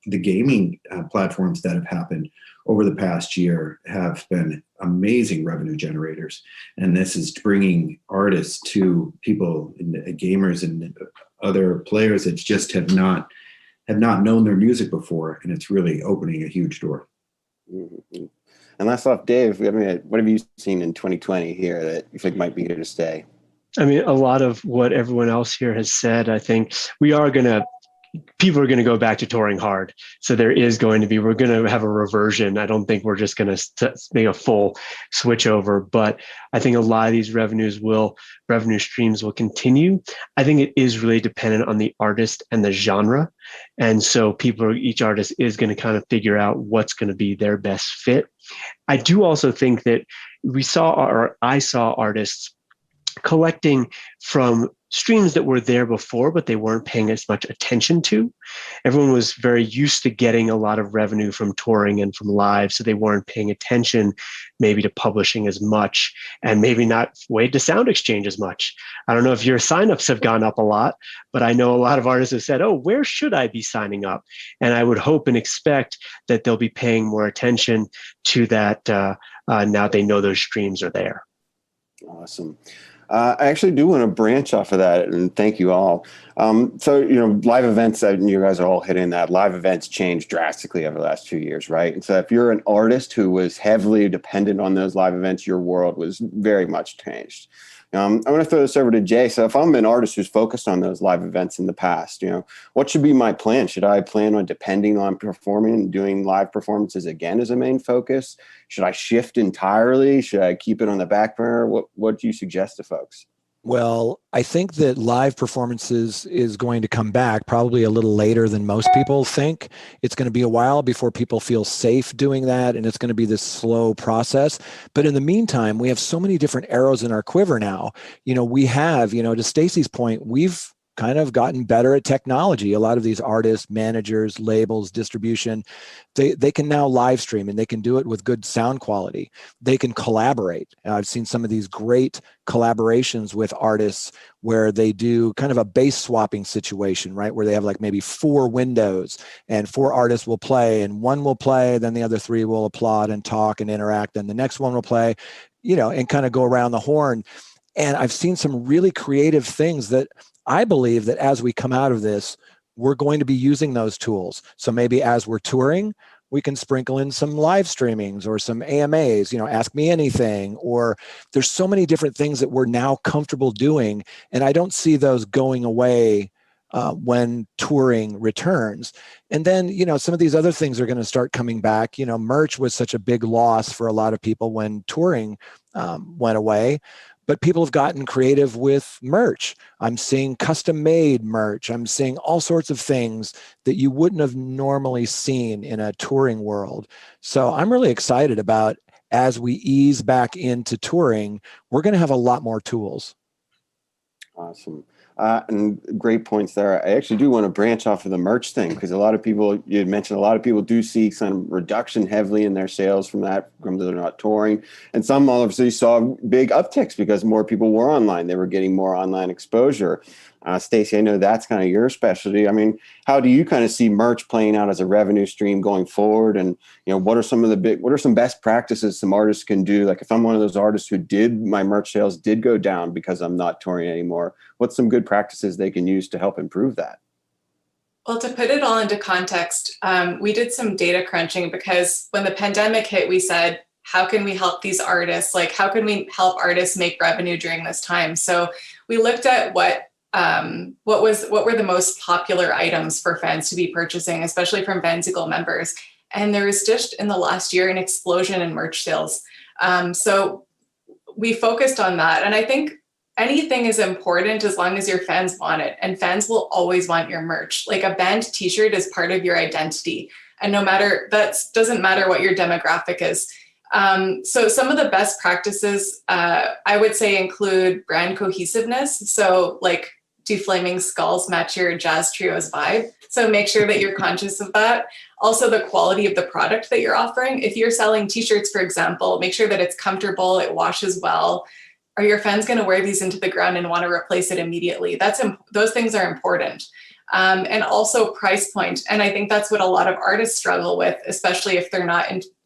the gaming platforms that have happened over the past year have been amazing revenue generators. And this is bringing artists to people, gamers and other players that just have not known their music before. And it's really opening a huge door. Mm-hmm. And last off, Dave, what have you seen in 2020 here that you think might be here to stay? I mean, a lot of what everyone else here has said. I think people are going to go back to touring hard. So we're going to have a reversion. I don't think we're just going to make a full switch over, but I think a lot of these revenue streams will continue. I think it is really dependent on the artist and the genre. And so each artist is going to kind of figure out what's going to be their best fit. I do also think that I saw artists collecting from streams that were there before, but they weren't paying as much attention to. Everyone was very used to getting a lot of revenue from touring and from live, so they weren't paying attention maybe to publishing as much, and maybe not Wade to Sound Exchange as much. I don't know if your signups have gone up a lot, but I know a lot of artists have said, oh, where should I be signing up? And I would hope and expect that they'll be paying more attention to that now they know those streams are there. Awesome. I actually do want to branch off of that, and thank you all. Live events, you guys are all hitting that. Live events changed drastically over the last 2 years, right? And so if you're an artist who was heavily dependent on those live events, your world was very much changed. I'm going to throw this over to Jay. So if I'm an artist who's focused on those live events in the past, what should be my plan? Should I plan on depending on performing and doing live performances again as a main focus? Should I shift entirely? Should I keep it on the back burner? What do you suggest to folks? Well, I think that live performances is going to come back probably a little later than most people think. It's going to be a while before people feel safe doing that, and it's going to be this slow process. But in the meantime, we have so many different arrows in our quiver now. We have, to Stacy's point, we've kind of gotten better at technology. A lot of these artists, managers, labels, distribution, they can now live stream, and they can do it with good sound quality. They can collaborate. I've seen some of these great collaborations with artists where they do kind of a bass swapping situation, right? Where they have like maybe 4 windows and 4 artists will play, and one will play, then the other 3 will applaud and talk and interact. And the next one will play, and kind of go around the horn. And I've seen some really creative things that I believe that as we come out of this, we're going to be using those tools. So maybe as we're touring, we can sprinkle in some live streamings or some AMAs, Ask Me Anything, or there's so many different things that we're now comfortable doing. And I don't see those going away when touring returns. And then, some of these other things are going to start coming back. Merch was such a big loss for a lot of people when touring went away. But people have gotten creative with merch. I'm seeing custom made merch. I'm seeing all sorts of things that you wouldn't have normally seen in a touring world. So I'm really excited about, as we ease back into touring, we're going to have a lot more tools. Awesome. And great points there. I actually do want to branch off of the merch thing, because a lot of people, you had mentioned, a lot of people do see some reduction heavily in their sales from that, from they're not touring. And some obviously saw big upticks because more people were online. They were getting more online exposure. Stacey, I know that's kind of your specialty. I mean, how do you kind of see merch playing out as a revenue stream going forward? And, what are some best practices some artists can do? Like if I'm one of those artists who my merch sales did go down because I'm not touring anymore, what's some good practices they can use to help improve that? Well, to put it all into context, we did some data crunching, because when the pandemic hit, we said, how can we help these artists? Like, how can we help artists make revenue during this time? So we looked at what were the most popular items for fans to be purchasing, especially from Vansicle members. And there was just in the last year an explosion in merch sales. So we focused on that. And I think anything is important as long as your fans want it. And fans will always want your merch. Like a band t-shirt is part of your identity. And that doesn't matter what your demographic is. So some of the best practices, I would say, include brand cohesiveness. So like, do Flaming Skulls match your Jazz Trio's vibe? So make sure that you're conscious of that. Also, the quality of the product that you're offering. If you're selling t-shirts, for example, make sure that it's comfortable, it washes well. Are your fans going to wear these into the ground and want to replace it immediately? Those things are important. And also price point. And I think that's what a lot of artists struggle with, especially if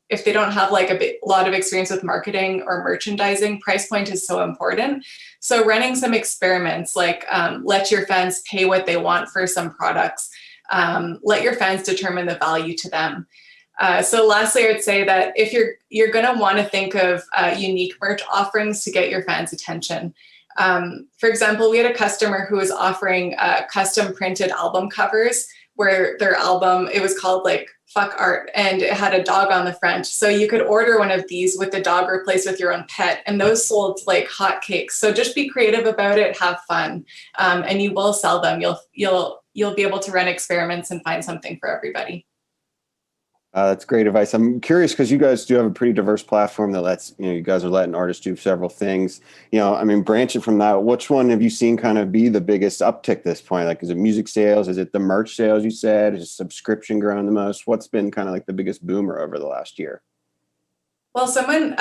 if they don't have like a lot of experience with marketing or merchandising. Price point is so important. So running some experiments, like let your fans pay what they want for some products. Let your fans determine the value to them. So lastly, I would say that if you're going to want to think of unique merch offerings to get your fans' attention. For example, we had a customer who was offering custom printed album covers, where their album, it was called like Fuck Art, and it had a dog on the front. So you could order one of these with the dog replaced with your own pet, and those sold like hotcakes. So just be creative about it, have fun, and you will sell them. You'll be able to run experiments and find something for everybody. That's great advice. I'm curious, because you guys do have a pretty diverse platform that lets, you guys are letting artists do several things. Branching from that, which one have you seen kind of be the biggest uptick at this point? Like, is it music sales? Is it the merch sales you said? Is subscription growing the most? What's been kind of like the biggest boomer over the last year? Well, someone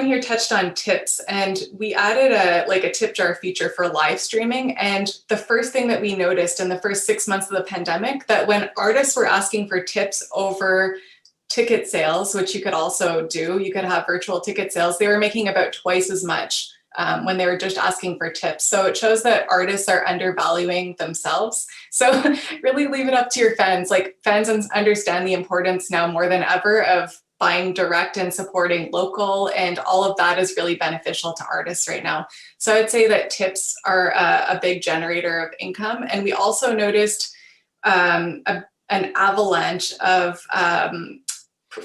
here touched on tips, and we added a tip jar feature for live streaming. And the first thing that we noticed in the first 6 months of the pandemic, that when artists were asking for tips over ticket sales, which you could also do, you could have virtual ticket sales, they were making about twice as much when they were just asking for tips. So it shows that artists are undervaluing themselves. So really leave it up to your fans. Like, fans understand the importance now more than ever of buying direct and supporting local, and all of that is really beneficial to artists right now. So I'd say that tips are a big generator of income. And we also noticed an avalanche of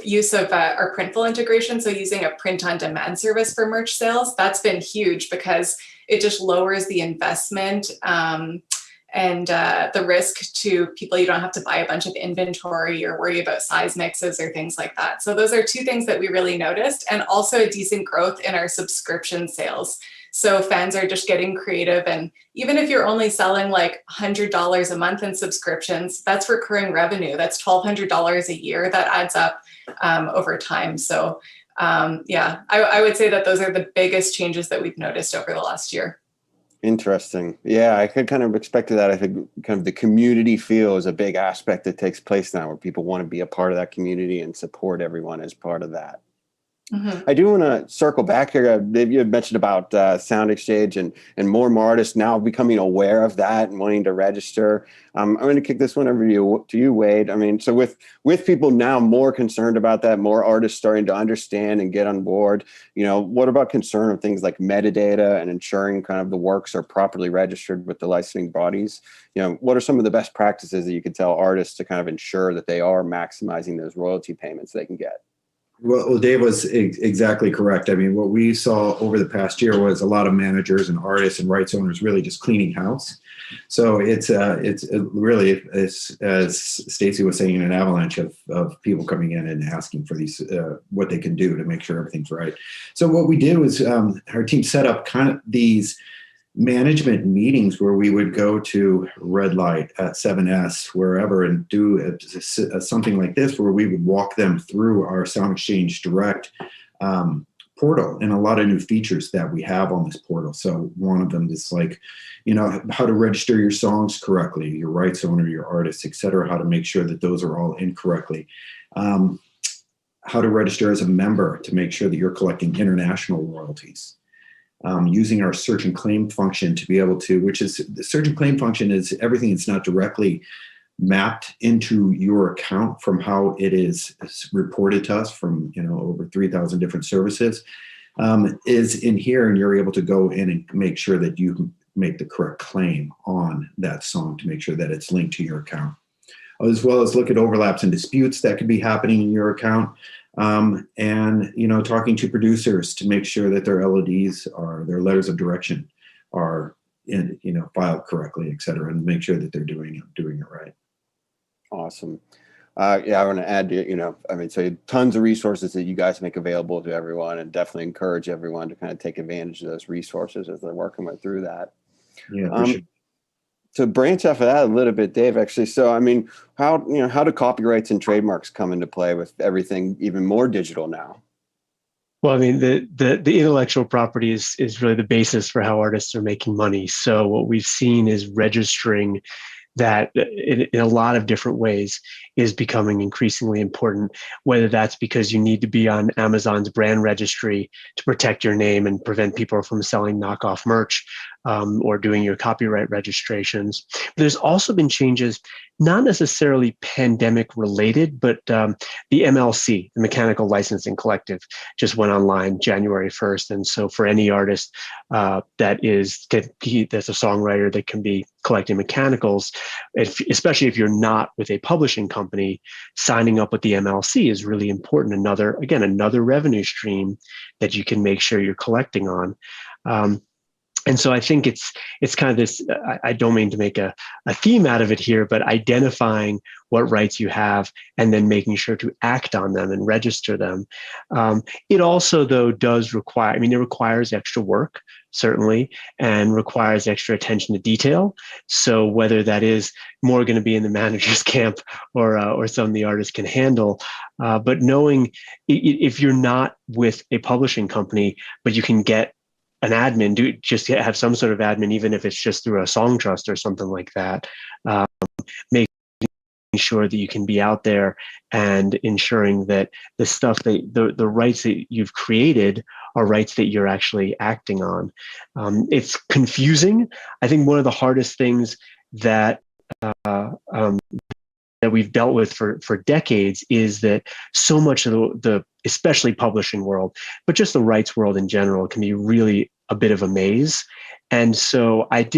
use of our Printful integration. So using a print on demand service for merch sales, that's been huge, because it just lowers the investment and the risk to people. You don't have to buy a bunch of inventory or worry about size mixes or things like that. So those are two things that we really noticed, and also a decent growth in our subscription sales. So fans are just getting creative. And even if you're only selling like $100 a month in subscriptions, that's recurring revenue. That's $1,200 a year. That adds up over time. So I would say that those are the biggest changes that we've noticed over the last year. Interesting. Yeah, I could kind of expected that. I think kind of the community feel is a big aspect that takes place now, where people want to be a part of that community and support everyone as part of that. I do want to circle back here. Dave, you had mentioned about Sound Exchange and more artists now becoming aware of that and wanting to register. I'm going to kick this one over to you, Wade. I mean, so with people now more concerned about that, more artists starting to understand and get on board, what about concern of things like metadata and ensuring kind of the works are properly registered with the licensing bodies? What are some of the best practices that you could tell artists to kind of ensure that they are maximizing those royalty payments they can get? Well, Dave was exactly correct. I mean, what we saw over the past year was a lot of managers and artists and rights owners really just cleaning house. So it's really, as Stacey was saying, an avalanche of people coming in and asking for these, what they can do to make sure everything's right. So what we did was our team set up kind of these management meetings where we would go to Red Light at 7S, wherever, and do something like this where we would walk them through our Sound Exchange Direct portal and a lot of new features that we have on this portal. So one of them is like, how to register your songs correctly, your rights owner, your artist, et cetera, how to make sure that those are all in correctly. How to register as a member to make sure that you're collecting international royalties. Using our search and claim function to be able to, which is the search and claim function is everything that's not directly mapped into your account from how it is reported to us from, over 3,000 different services, is in here, and you're able to go in and make sure that you can make the correct claim on that song to make sure that it's linked to your account, as well as look at overlaps and disputes that could be happening in your account. And talking to producers to make sure that their LODs their letters of direction are filed correctly, et cetera, and make sure that they're doing it right. Awesome. I want to add, so tons of resources that you guys make available to everyone, and definitely encourage everyone to kind of take advantage of those resources as they're working through that. Yeah, for sure. To branch off of that a little bit, Dave, actually. So, I mean, how do copyrights and trademarks come into play with everything even more digital now? Well, I mean, the intellectual property is really the basis for how artists are making money. So what we've seen is registering that in a lot of different ways is becoming increasingly important, whether that's because you need to be on Amazon's brand registry to protect your name and prevent people from selling knockoff merch, or doing your copyright registrations. There's also been changes, not necessarily pandemic related, but the MLC, the Mechanical Licensing Collective, just went online January 1st. And so for any artist that's a songwriter that can be collecting mechanicals, especially if you're not with a publishing company, signing up with the MLC is really important. Another revenue stream that you can make sure you're collecting on. And so I think it's kind of this, I don't mean to make a theme out of it here, but identifying what rights you have and then making sure to act on them and register them. It also, though, does require, it requires extra work, certainly, and requires extra attention to detail. So whether that is more going to be in the manager's camp or some the artist can handle, but knowing if you're not with a publishing company, but you can get an admin, have some sort of admin, even if it's just through a song trust or something like that, making sure that you can be out there and ensuring that the stuff that the rights that you've created are rights that you're actually acting on. It's confusing. I think one of the hardest things that we've dealt with for decades is that so much of the especially publishing world, but just the rights world in general, can be really a bit of a maze. And so I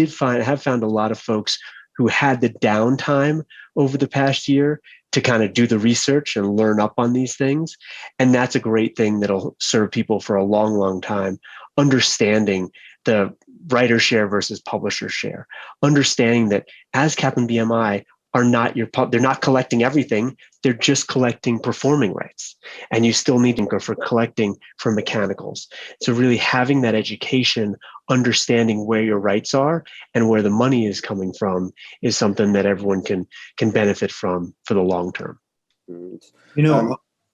have found a lot of folks who had the downtime over the past year to kind of do the research and learn up on these things. And that's a great thing that'll serve people for a long, long time, understanding the writer share versus publisher share, understanding that ASCAP and BMI are not they're not collecting everything. They're just collecting performing rights, and you still need to go for collecting for mechanicals. So really having that education, understanding where your rights are and where the money is coming from is something that everyone can benefit from for the long term.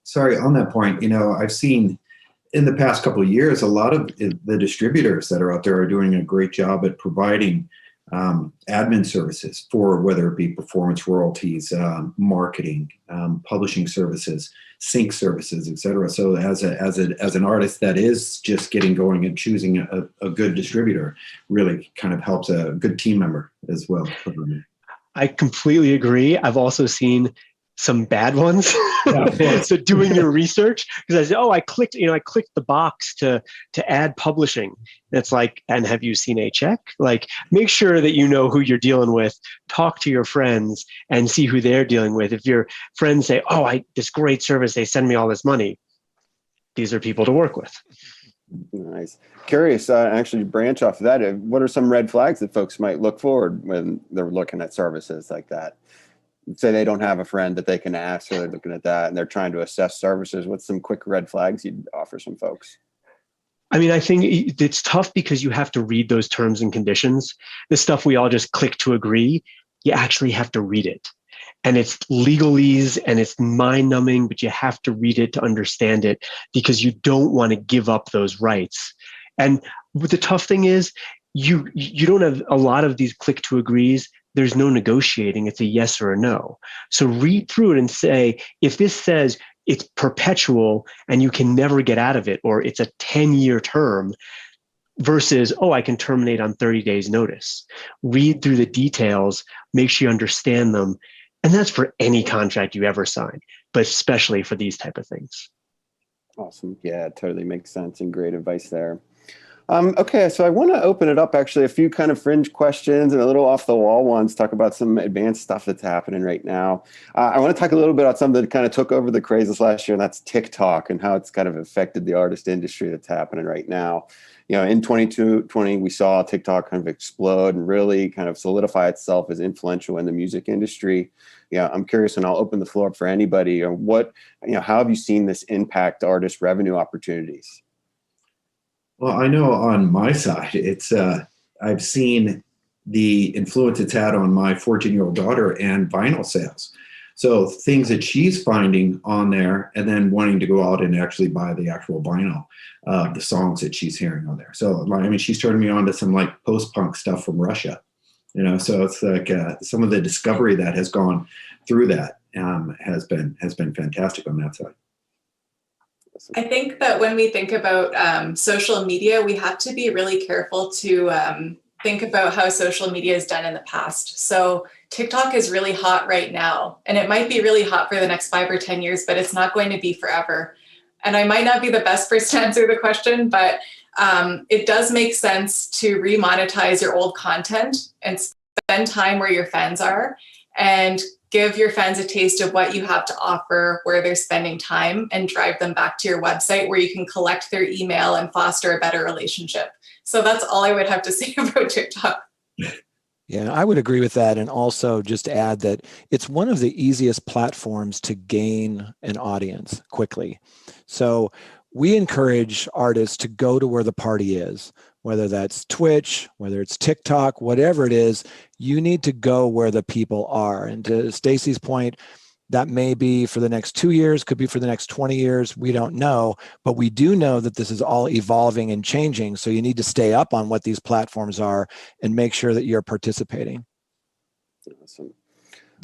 Sorry, on that point, I've seen in the past couple of years, a lot of the distributors that are out there are doing a great job at providing admin services for whether it be performance royalties, marketing, publishing services, sync services, etc. So as an artist that is just getting going and choosing a good distributor really kind of helps a good team member as well. I completely agree. I've also seen some bad ones. Yeah, so doing your research, because I said, oh, I clicked the box to add publishing. And it's like, and have you seen a check? Like, make sure that you know who you're dealing with. Talk to your friends and see who they're dealing with. If your friends say, oh, this great service, they send me all this money, these are people to work with. Nice. Curious, actually branch off of that. What are some red flags that folks might look forward when they're looking at services like that? Say they don't have a friend that they can ask, so they're looking at that and they're trying to assess services. What's some quick red flags you'd offer some folks? I mean, I think it's tough because you have to read those terms and conditions. The stuff we all just click to agree, you actually have to read it. And it's legalese and it's mind numbing, but you have to read it to understand it because you don't want to give up those rights. And the tough thing is you don't have a lot of these click to agrees. There's no negotiating. It's a yes or a no. So read through it and say, if this says it's perpetual and you can never get out of it, or it's a 10-year term versus, oh, I can terminate on 30 days notice. Read through the details, make sure you understand them. And that's for any contract you ever sign, but especially for these type of things. Awesome. Yeah, it totally makes sense and great advice there. Okay, so I want to open it up, actually, a few kind of fringe questions and a little off the wall ones, talk about some advanced stuff that's happening right now. I want to talk a little bit about something that kind of took over the craze this last year, and that's TikTok and how it's kind of affected the artist industry that's happening right now. You know, in 2020, we saw TikTok kind of explode and really kind of solidify itself as influential in the music industry. Yeah, I'm curious, and I'll open the floor up for anybody. How have you seen this impact artist revenue opportunities? Well, I know on my side, it's I've seen the influence it's had on my 14-year-old daughter and vinyl sales. So things that she's finding on there and then wanting to go out and actually buy the actual vinyl, the songs that she's hearing on there. So, I mean, she's turning me on to some like post-punk stuff from Russia, you know, so it's like some of the discovery that has gone through that has been fantastic on that side. I think that when we think about social media, we have to be really careful to think about how social media is done in the past. So TikTok is really hot right now, and it might be really hot for the next 5 or 10 years, but it's not going to be forever. And I might not be the best person to answer the question, but it does make sense to remonetize your old content and spend time where your fans are and give your fans a taste of what you have to offer where they're spending time and drive them back to your website where you can collect their email and foster a better relationship. So that's all I would have to say about TikTok. Yeah, I would agree with that. And also just add that it's one of the easiest platforms to gain an audience quickly. So we encourage artists to go to where the party is, whether that's Twitch, whether it's TikTok, whatever it is, you need to go where the people are. And to Stacy's point, that may be for the next 2 years, could be for the next 20 years. We don't know, but we do know that this is all evolving and changing. So you need to stay up on what these platforms are and make sure that you're participating. Awesome.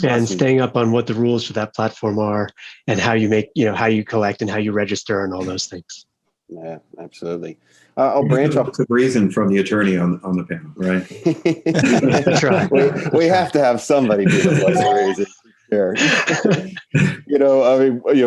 And staying up on what the rules for that platform are and how you make, how you collect and how you register and all those things. Yeah, absolutely. I'll branch off the reason from the attorney on the panel, right? That's right. We have to have somebody be the voice of reason. Sure.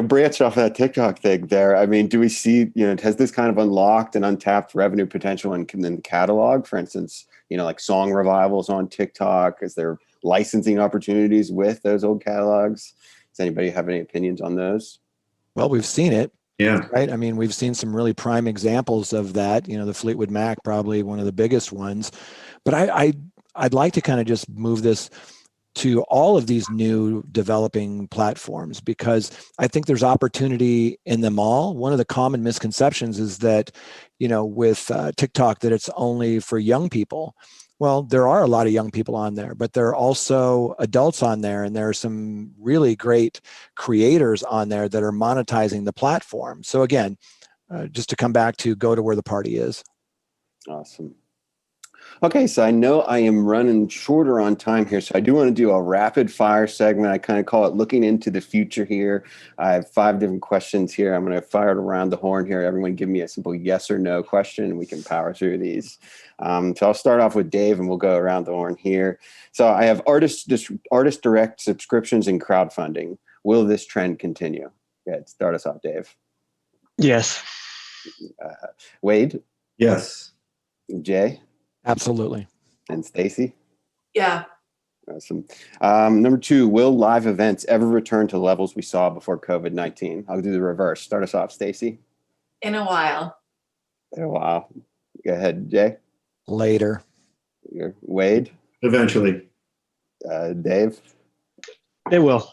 Branch off that TikTok thing there. I mean, do we see, has this kind of unlocked and untapped revenue potential in the catalog? For instance, like song revivals on TikTok? Is there licensing opportunities with those old catalogs? Does anybody have any opinions on those? Well, we've seen it. Yeah. Right. I mean, we've seen some really prime examples of that. The Fleetwood Mac, probably one of the biggest ones. But I'd like to kind of just move this to all of these new developing platforms, because I think there's opportunity in them all. One of the common misconceptions is that, with TikTok, that it's only for young people. Well, there are a lot of young people on there, but there are also adults on there, and there are some really great creators on there that are monetizing the platform. So again, just to come back to go to where the party is. Awesome. Okay, so I know I am running shorter on time here, so I do want to do a rapid fire segment. I kind of call it looking into the future here. I have 5 different questions here. I'm going to fire it around the horn here. Everyone give me a simple yes or no question, and we can power through these. So I'll start off with Dave, and we'll go around the horn here. So I have artist direct subscriptions and crowdfunding. Will this trend continue? Go ahead, start us off, Dave. Yes. Wade? Yes. Jay? Absolutely. And Stacy? Yeah. Awesome. Number 2, will live events ever return to levels we saw before COVID-19? I'll do the reverse. Start us off, Stacy. In a while. In a while. Go ahead, Jay. Later. Wade. Eventually. Dave. They will.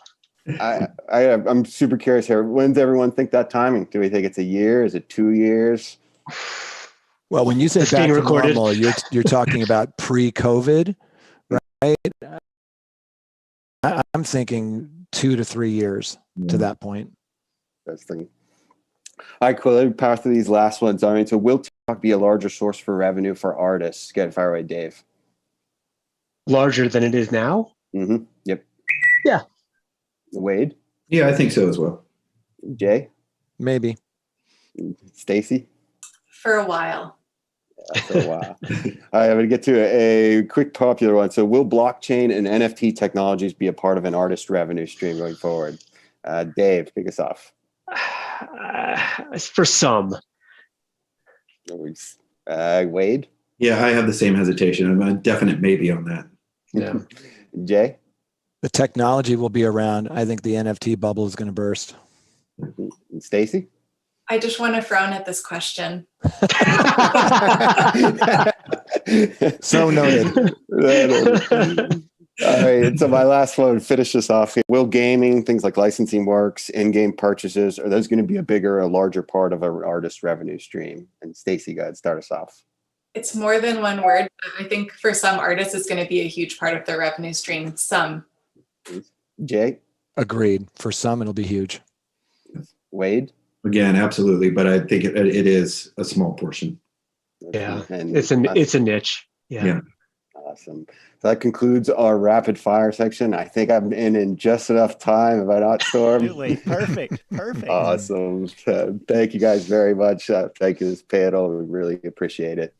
I'm super curious here. When does everyone think that timing? Do we think it's a year? Is it 2 years? Well, when you say It's back being to recorded. normal, you're talking about pre-COVID, right? I'm thinking 2 to 3 years to that point. That's the thing. All right, cool. Let me power through these last ones. I mean, so will TikTok be a larger source for revenue for artists? Get it, fire away, Dave. Larger than it is now? Mm-hmm. Yep. Yeah. Wade? Yeah, I think so as well. Jay? Maybe. Stacy? For a while. For a while. All right, I'm going to get to a quick popular one. So will blockchain and NFT technologies be a part of an artist revenue stream going forward? Dave, kick us off. For some. Wade? Yeah, I have the same hesitation. I'm a definite maybe on that. Yeah. Jay? The technology will be around. I think the NFT bubble is going to burst. Stacy? I just want to frown at this question. So noted. All right, so my last one, finish this off here. Will gaming, things like licensing works, in-game purchases, are those going to be a bigger, a larger part of an artist revenue stream? And Stacy, go ahead, start us off. It's more than one word, but I think for some artists, it's going to be a huge part of their revenue stream. Some. Jay? Agreed. For some, it'll be huge. Wade? Again, absolutely, but I think it is a small portion. Yeah, And it's a niche. Yeah. Awesome. So that concludes our rapid fire section. I think I'm in just enough time. Have I not, Storm? Absolutely. Perfect. Awesome. Thank you guys very much. Thank you to this panel. We really appreciate it.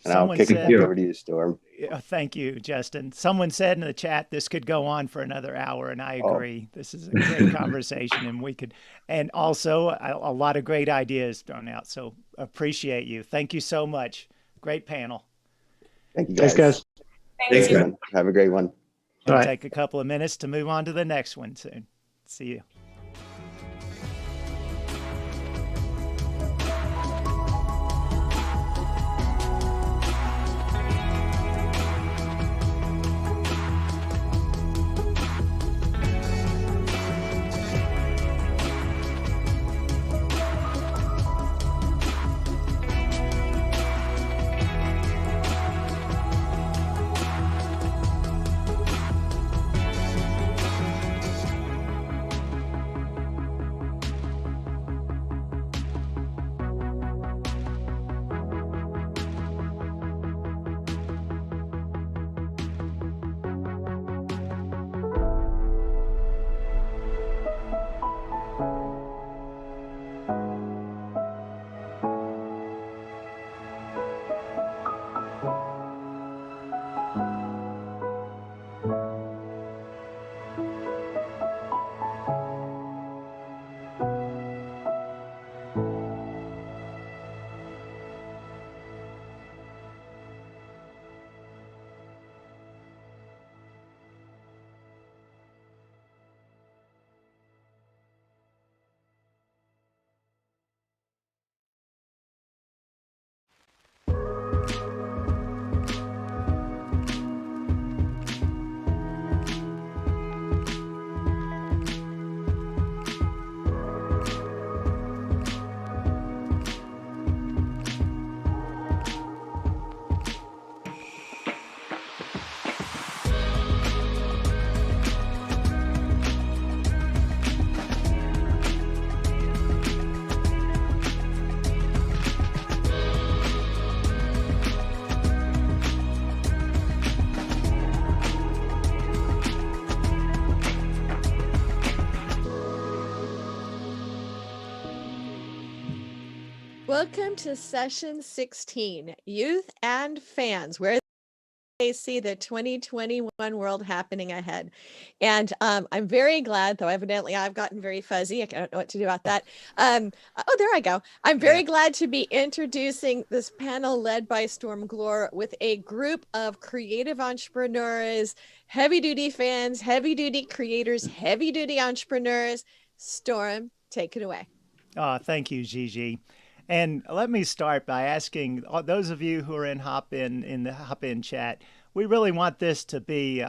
And I'll kick it over to you, Storm. Thank you, Justin. Someone said in the chat this could go on for another hour, and I agree. This is a great conversation, and also a lot of great ideas thrown out. So appreciate you. Thank you so much. Great panel. Thank you, guys. Thanks, guys. Thanks, man. Have a great one. We'll take a couple of minutes to move on to the next one soon. See you. Welcome to session 16, Youth and Fans, where they see the 2021 world happening ahead. And I'm very glad, though evidently I've gotten very fuzzy. I don't know what to do about that. Oh, there I go. I'm very glad to be introducing this panel led by Storm Glore with a group of creative entrepreneurs, heavy-duty fans, heavy-duty creators, heavy-duty entrepreneurs. Storm, take it away. Thank you, Gigi. And let me start by asking those of you who are in the Hop-In chat, we really want this to be,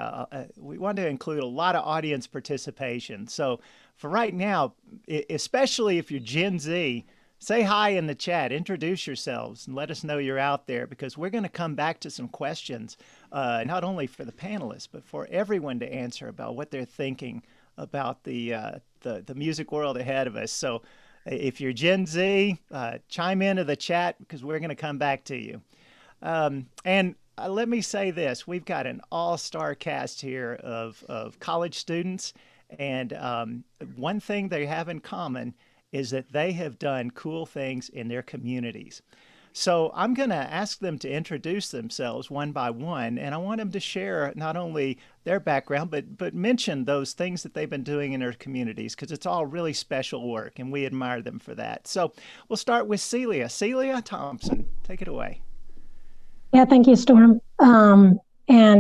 we want to include a lot of audience participation. So for right now, especially if you're Gen Z, say hi in the chat, introduce yourselves, and let us know you're out there, because we're going to come back to some questions, not only for the panelists, but for everyone to answer about what they're thinking about the music world ahead of us. So if you're Gen Z, chime into the chat, because we're going to come back to you. And let me say this, we've got an all-star cast here of college students, and one thing they have in common is that they have done cool things in their communities. So I'm going to ask them to introduce themselves one by one, and I want them to share not only their background, but mention those things that they've been doing in their communities, because it's all really special work, and we admire them for that. So we'll start with Celia. Celia Thompson, take it away. Yeah, thank you, Storm. And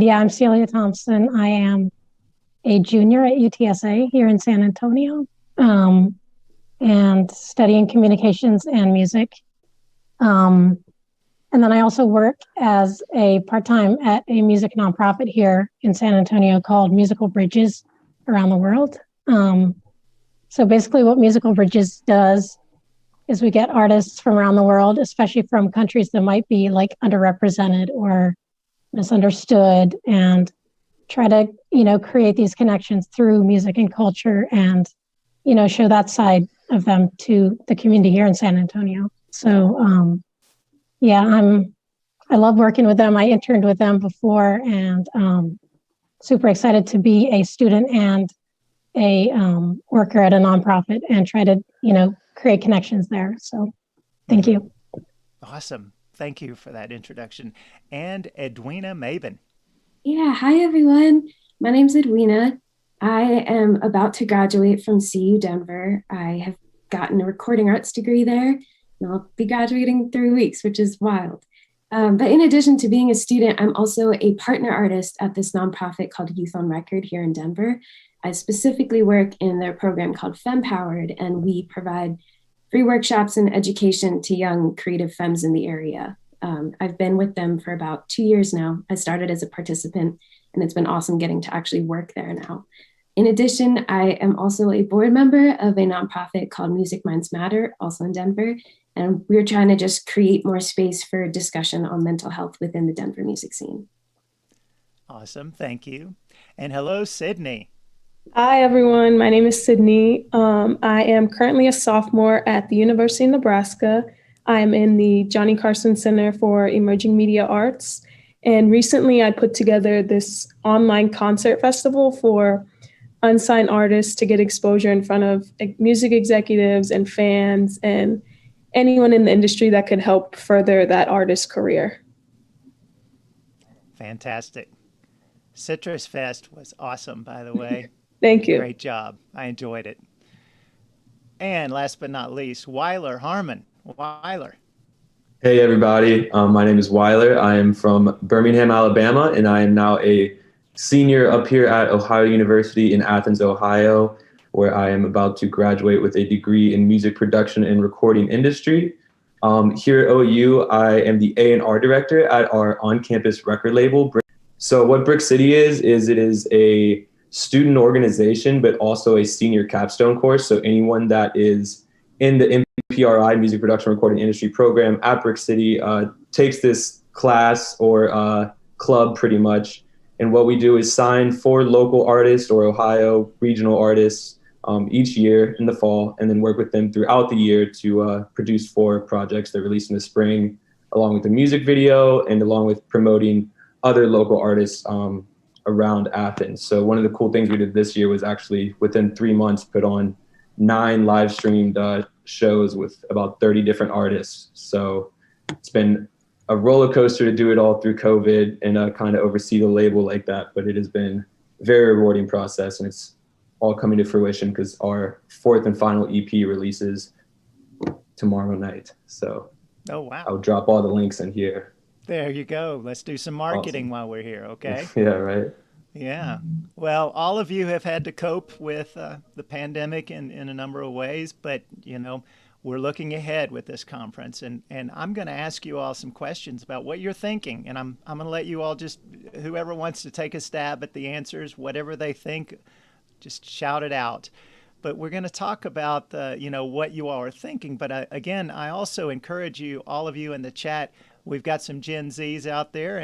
yeah, I'm Celia Thompson. I am a junior at UTSA here in San Antonio, and studying communications and music. And then I also work as a part-time at a music nonprofit here in San Antonio called Musical Bridges around the world. So basically what Musical Bridges does is we get artists from around the world, especially from countries that might be like underrepresented or misunderstood, and try to, create these connections through music and culture and, show that side of them to the community here in San Antonio. So, yeah, I love working with them. I interned with them before, and super excited to be a student and a worker at a nonprofit and try to, create connections there. So thank you. Awesome. Thank you for that introduction. And Edwina Mabin. Yeah, hi everyone. My name's Edwina. I am about to graduate from CU Denver. I have gotten a recording arts degree there, and I'll be graduating in 3 weeks, which is wild. But in addition to being a student, I'm also a partner artist at this nonprofit called Youth on Record here in Denver. I specifically work in their program called FemPowered, and we provide free workshops and education to young creative femmes in the area. I've been with them for about 2 years now. I started as a participant, and it's been awesome getting to actually work there now. In addition, I am also a board member of a nonprofit called Music Minds Matter, also in Denver, and we're trying to just create more space for discussion on mental health within the Denver music scene. Awesome, thank you. And hello, Sydney. Hi, everyone. My name is Sydney. I am currently a sophomore at the University of Nebraska. I'm in the Johnny Carson Center for Emerging Media Arts. And recently I put together this online concert festival for unsigned artists to get exposure in front of music executives and fans and anyone in the industry that could help further that artist's career. Fantastic. Citrus Fest was awesome, by the way. Thank you. Great job. I enjoyed it. And last but not least, Weiler Harmon. Weiler. Hey, everybody. My name is Weiler. I am from Birmingham, Alabama, and I am now a senior up here at Ohio University in Athens, Ohio, where I am about to graduate with a degree in music production and recording industry. Here at OU, I am the A&R director at our on-campus record label. So what Brick City is it is a student organization, but also a senior capstone course. So anyone that is in the MPRI, Music Production Recording Industry program at Brick City, takes this class or club pretty much. And what we do is sign 4 local artists or Ohio regional artists each year in the fall, and then work with them throughout the year to produce 4 projects that release in the spring, along with a music video and along with promoting other local artists around Athens. So one of the cool things we did this year was actually within 3 months put on 9 live streamed shows with about 30 different artists. So it's been a roller coaster to do it all through COVID and kind of oversee the label like that. But it has been a very rewarding process, and it's all coming to fruition because our 4th and final EP releases tomorrow night. So oh, wow. I'll drop all the links in here. There you go. Let's do some marketing while we're here, okay? Yeah, right. Yeah. Well, all of you have had to cope with the pandemic in a number of ways, but, we're looking ahead with this conference, and I'm going to ask you all some questions about what you're thinking, and I'm going to let you all just, whoever wants to take a stab at the answers, whatever they think, just shout it out. But we're going to talk about, what you all are thinking. But again, I also encourage you, all of you in the chat, we've got some Gen Zs out there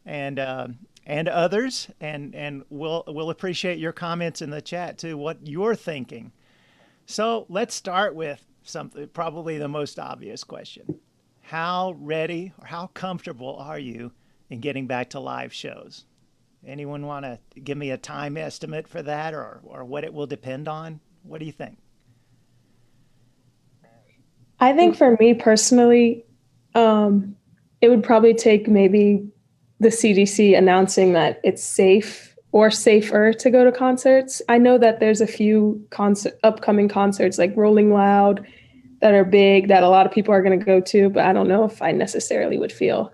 and others, and we'll appreciate your comments in the chat too, what you're thinking. So let's start with something, probably the most obvious question. How ready or how comfortable are you in getting back to live shows? Anyone want to give me a time estimate for that, or what it will depend on? What do you think? I think for me personally, it would probably take maybe the CDC announcing that it's safe or safer to go to concerts. I know that there's a few upcoming concerts like Rolling Loud that are big that a lot of people are going to go to, but I don't know if I necessarily would feel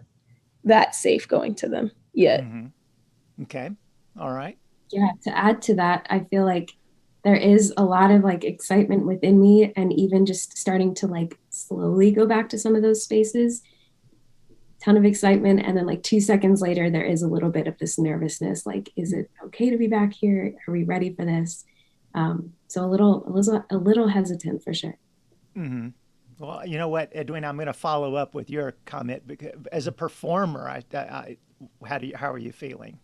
that safe going to them yet. Mm-hmm. Okay. All right. Yeah, to add to that, I feel like there is a lot of like excitement within me, and even just starting to like slowly go back to some of those spaces. Ton of excitement, and then like 2 seconds later there is a little bit of this nervousness, like, is it okay to be back here? Are we ready for this? So a little hesitant for sure. Mm-hmm. Well, you know what, Edwin, I'm going to follow up with your comment, because as a performer, how are you feeling?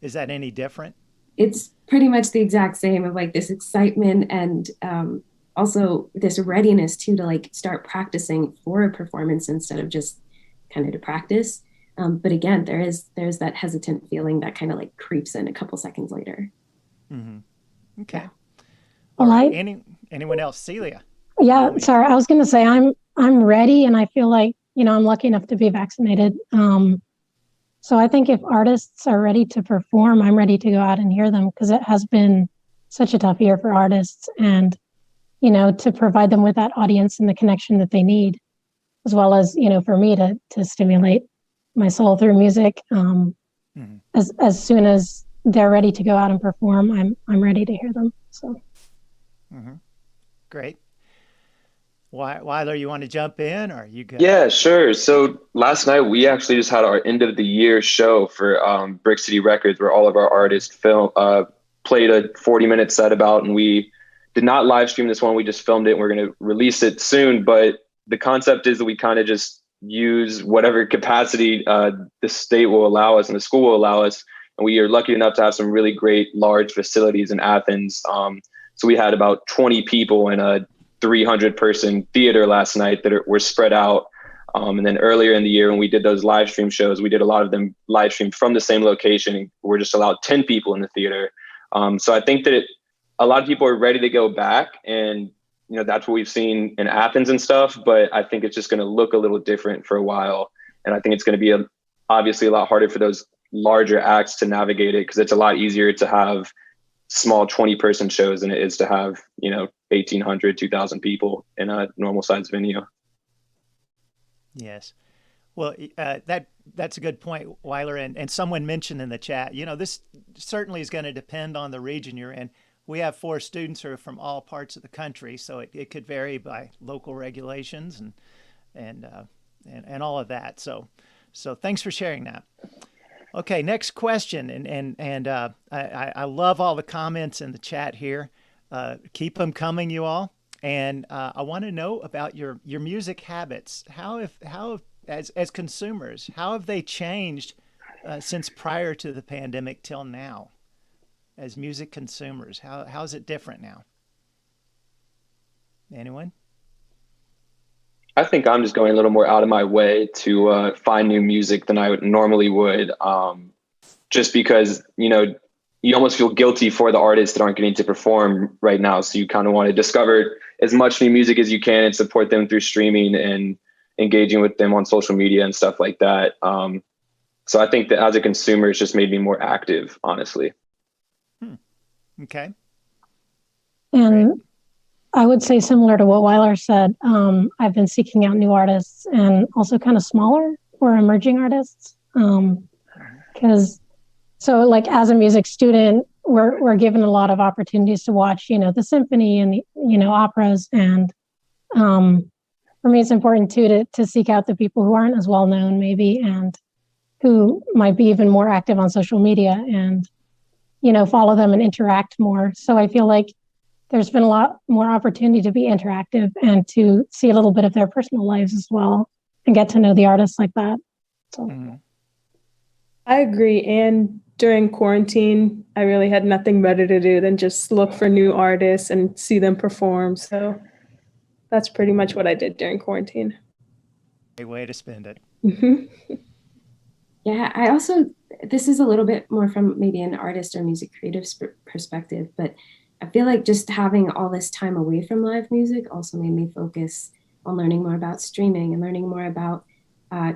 Is that any different? It's pretty much the exact same, of like this excitement and also this readiness too, to like start practicing for a performance instead of just kind of to practice. But again, there's that hesitant feeling that kind of like creeps in a couple seconds later. Mm-hmm. Okay. Yeah. All right. Anyone else? Celia? Yeah, sorry. I was going to say I'm ready, and I feel like, I'm lucky enough to be vaccinated. So I think if artists are ready to perform, I'm ready to go out and hear them, because it has been such a tough year for artists, and, to provide them with that audience and the connection that they need, as well as, for me to stimulate my soul through music. As soon as they're ready to go out and perform, I'm ready to hear them. So. Mm-hmm. Great. Weiler, you want to jump in, or you good? Yeah, sure. So last night we actually just had our end of the year show for Brick City Records, where all of our artists played a 40-minute set about, and we did not live stream this one. We just filmed it, and we're going to release it soon. But the concept is that we kind of just use whatever capacity the state will allow us and the school will allow us. And we are lucky enough to have some really great large facilities in Athens. So we had about 20 people in a 300-person theater last night that were spread out. And then earlier in the year, when we did those live stream shows, we did a lot of them live streamed from the same location. We're just allowed 10 people in the theater. So I think that a lot of people are ready to go back, and that's what we've seen in Athens and stuff. But I think it's just going to look a little different for a while, and I think it's going to be obviously a lot harder for those larger acts to navigate it, because it's a lot easier to have small 20-person shows than it is to have 1,800, 2,000 people in a normal size venue. Yes. Well, that's a good point, Weiler. And someone mentioned in the chat, this certainly is going to depend on the region you're in. We have 4 students who are from all parts of the country, so it could vary by local regulations and all of that. So thanks for sharing that. Okay, next question, and I love all the comments in the chat here. Keep them coming, you all. And I want to know about your music habits. How as consumers, how have they changed since prior to the pandemic till now? As music consumers, how's it different now? Anyone? I think I'm just going a little more out of my way to find new music than I normally would. Just because, you almost feel guilty for the artists that aren't getting to perform right now. So you kind of want to discover as much new music as you can and support them through streaming and engaging with them on social media and stuff like that. So I think that as a consumer, it's just made me more active, honestly. Okay. And I would say similar to what Weiler said, I've been seeking out new artists and also kind of smaller or emerging artists. Because so like as a music student, we're given a lot of opportunities to watch, the symphony and the, operas. And for me, it's important too to seek out the people who aren't as well known maybe, and who might be even more active on social media and, follow them and interact more. So I feel like there's been a lot more opportunity to be interactive and to see a little bit of their personal lives as well and get to know the artists like that. So. I agree. And during quarantine, I really had nothing better to do than just look for new artists and see them perform. So that's pretty much what I did during quarantine. Great way to spend it. Yeah, this is a little bit more from maybe an artist or music creative perspective, but I feel like just having all this time away from live music also made me focus on learning more about streaming and learning more about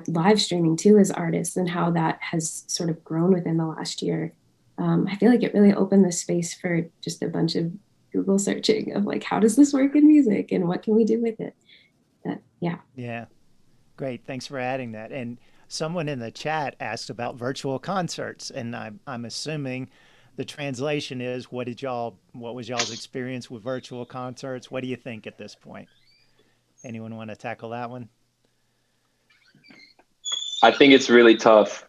live streaming too as artists and how that has sort of grown within the last year. I feel like it really opened the space for just a bunch of Google searching of like, how does this work in music and what can we do with it? Yeah. Yeah. Great. Thanks for adding that. And someone in the chat asked about virtual concerts, and I'm assuming the translation is, what was y'all's experience with virtual concerts? What do you think at this point? Anyone want to tackle that one? I think it's really tough.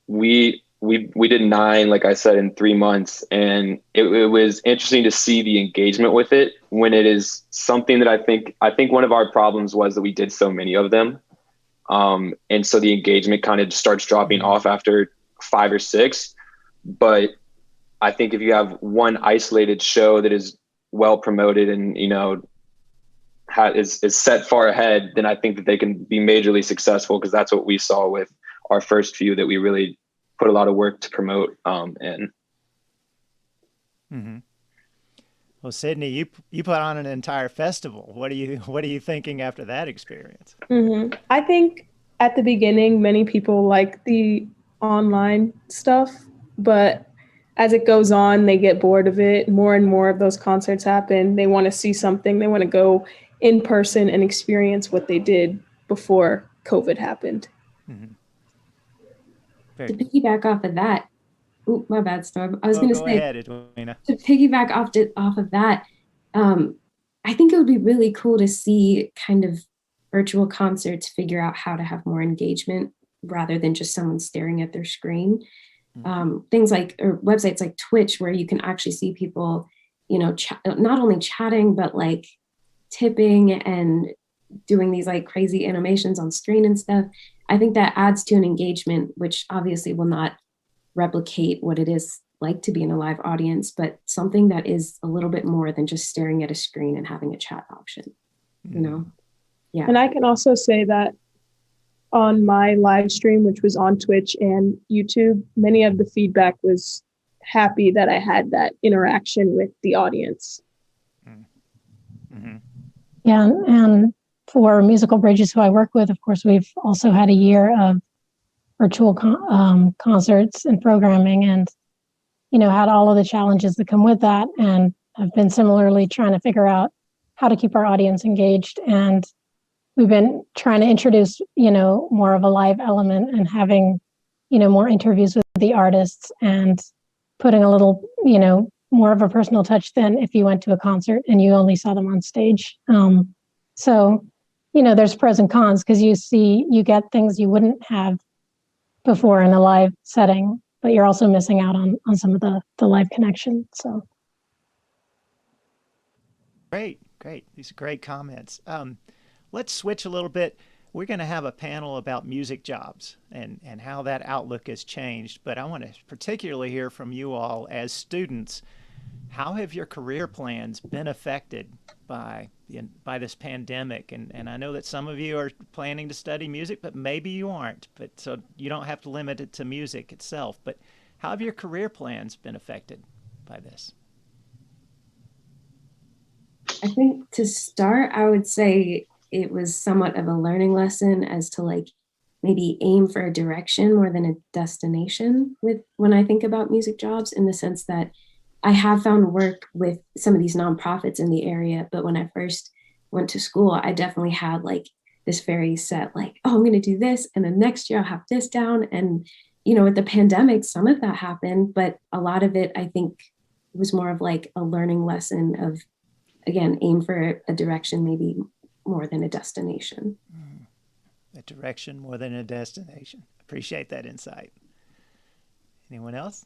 We did 9, like I said, in 3 months, and it was interesting to see the engagement with it when it is something that I think one of our problems was that we did so many of them. And so the engagement kind of starts dropping off after 5 or 6. But I think if you have one isolated show that is well promoted and, is set far ahead, then I think that they can be majorly successful, because that's what we saw with our first few that we really put a lot of work to promote in. Mm-hmm. Well, Sydney, you put on an entire festival. What are you thinking after that experience? Mm-hmm. I think at the beginning, many people like the online stuff, but as it goes on, they get bored of it. More and more of those concerts happen. They want to see something. They want to go in person and experience what they did before COVID happened. Mm-hmm. To piggyback off of that, my bad, Storm. I was going to say, ahead, Edwina. To piggyback off of that, I think it would be really cool to see kind of virtual concerts figure out how to have more engagement rather than just someone staring at their screen. Things like, or websites like Twitch, where you can actually see people, not only chatting, but like tipping and doing these like crazy animations on screen and stuff. I think that adds to an engagement, which obviously will not replicate what it is like to be in a live audience, but something that is a little bit more than just staring at a screen and having a chat option, Yeah. And I can also say that on my live stream, which was on Twitch and YouTube, many of the feedback was happy that I had that interaction with the audience. Mm-hmm. Yeah, and for Musical Bridges, who I work with, of course, we've also had a year of virtual concerts and programming, and had all of the challenges that come with that, and I've been similarly trying to figure out how to keep our audience engaged. And we've been trying to introduce more of a live element and having more interviews with the artists and putting a little more of a personal touch than if you went to a concert and you only saw them on stage. So there's pros and cons, because you get things you wouldn't have before in a live setting, but you're also missing out on some of the live connection. So great. These are great comments. Let's switch a little bit. We're going to have a panel about music jobs and how that outlook has changed. But I want to particularly hear from you all as students. How have your career plans been affected by this pandemic? And I know that some of you are planning to study music, but maybe you aren't. But so you don't have to limit it to music itself. But How have your career plans been affected by this? I think to start, I would say it was somewhat of a learning lesson as to like maybe aim for a direction more than a destination with when I think about music jobs, in the sense that I have found work with some of these nonprofits in the area, but when I first went to school, I definitely had like this very set, like, oh, I'm going to do this, and then next year I'll have this down. And, you know, with the pandemic, some of that happened, but a lot of it, I think, was more of like a learning lesson of, again, aim for a direction maybe more than a destination. A direction more than a destination. Appreciate that insight. Anyone else?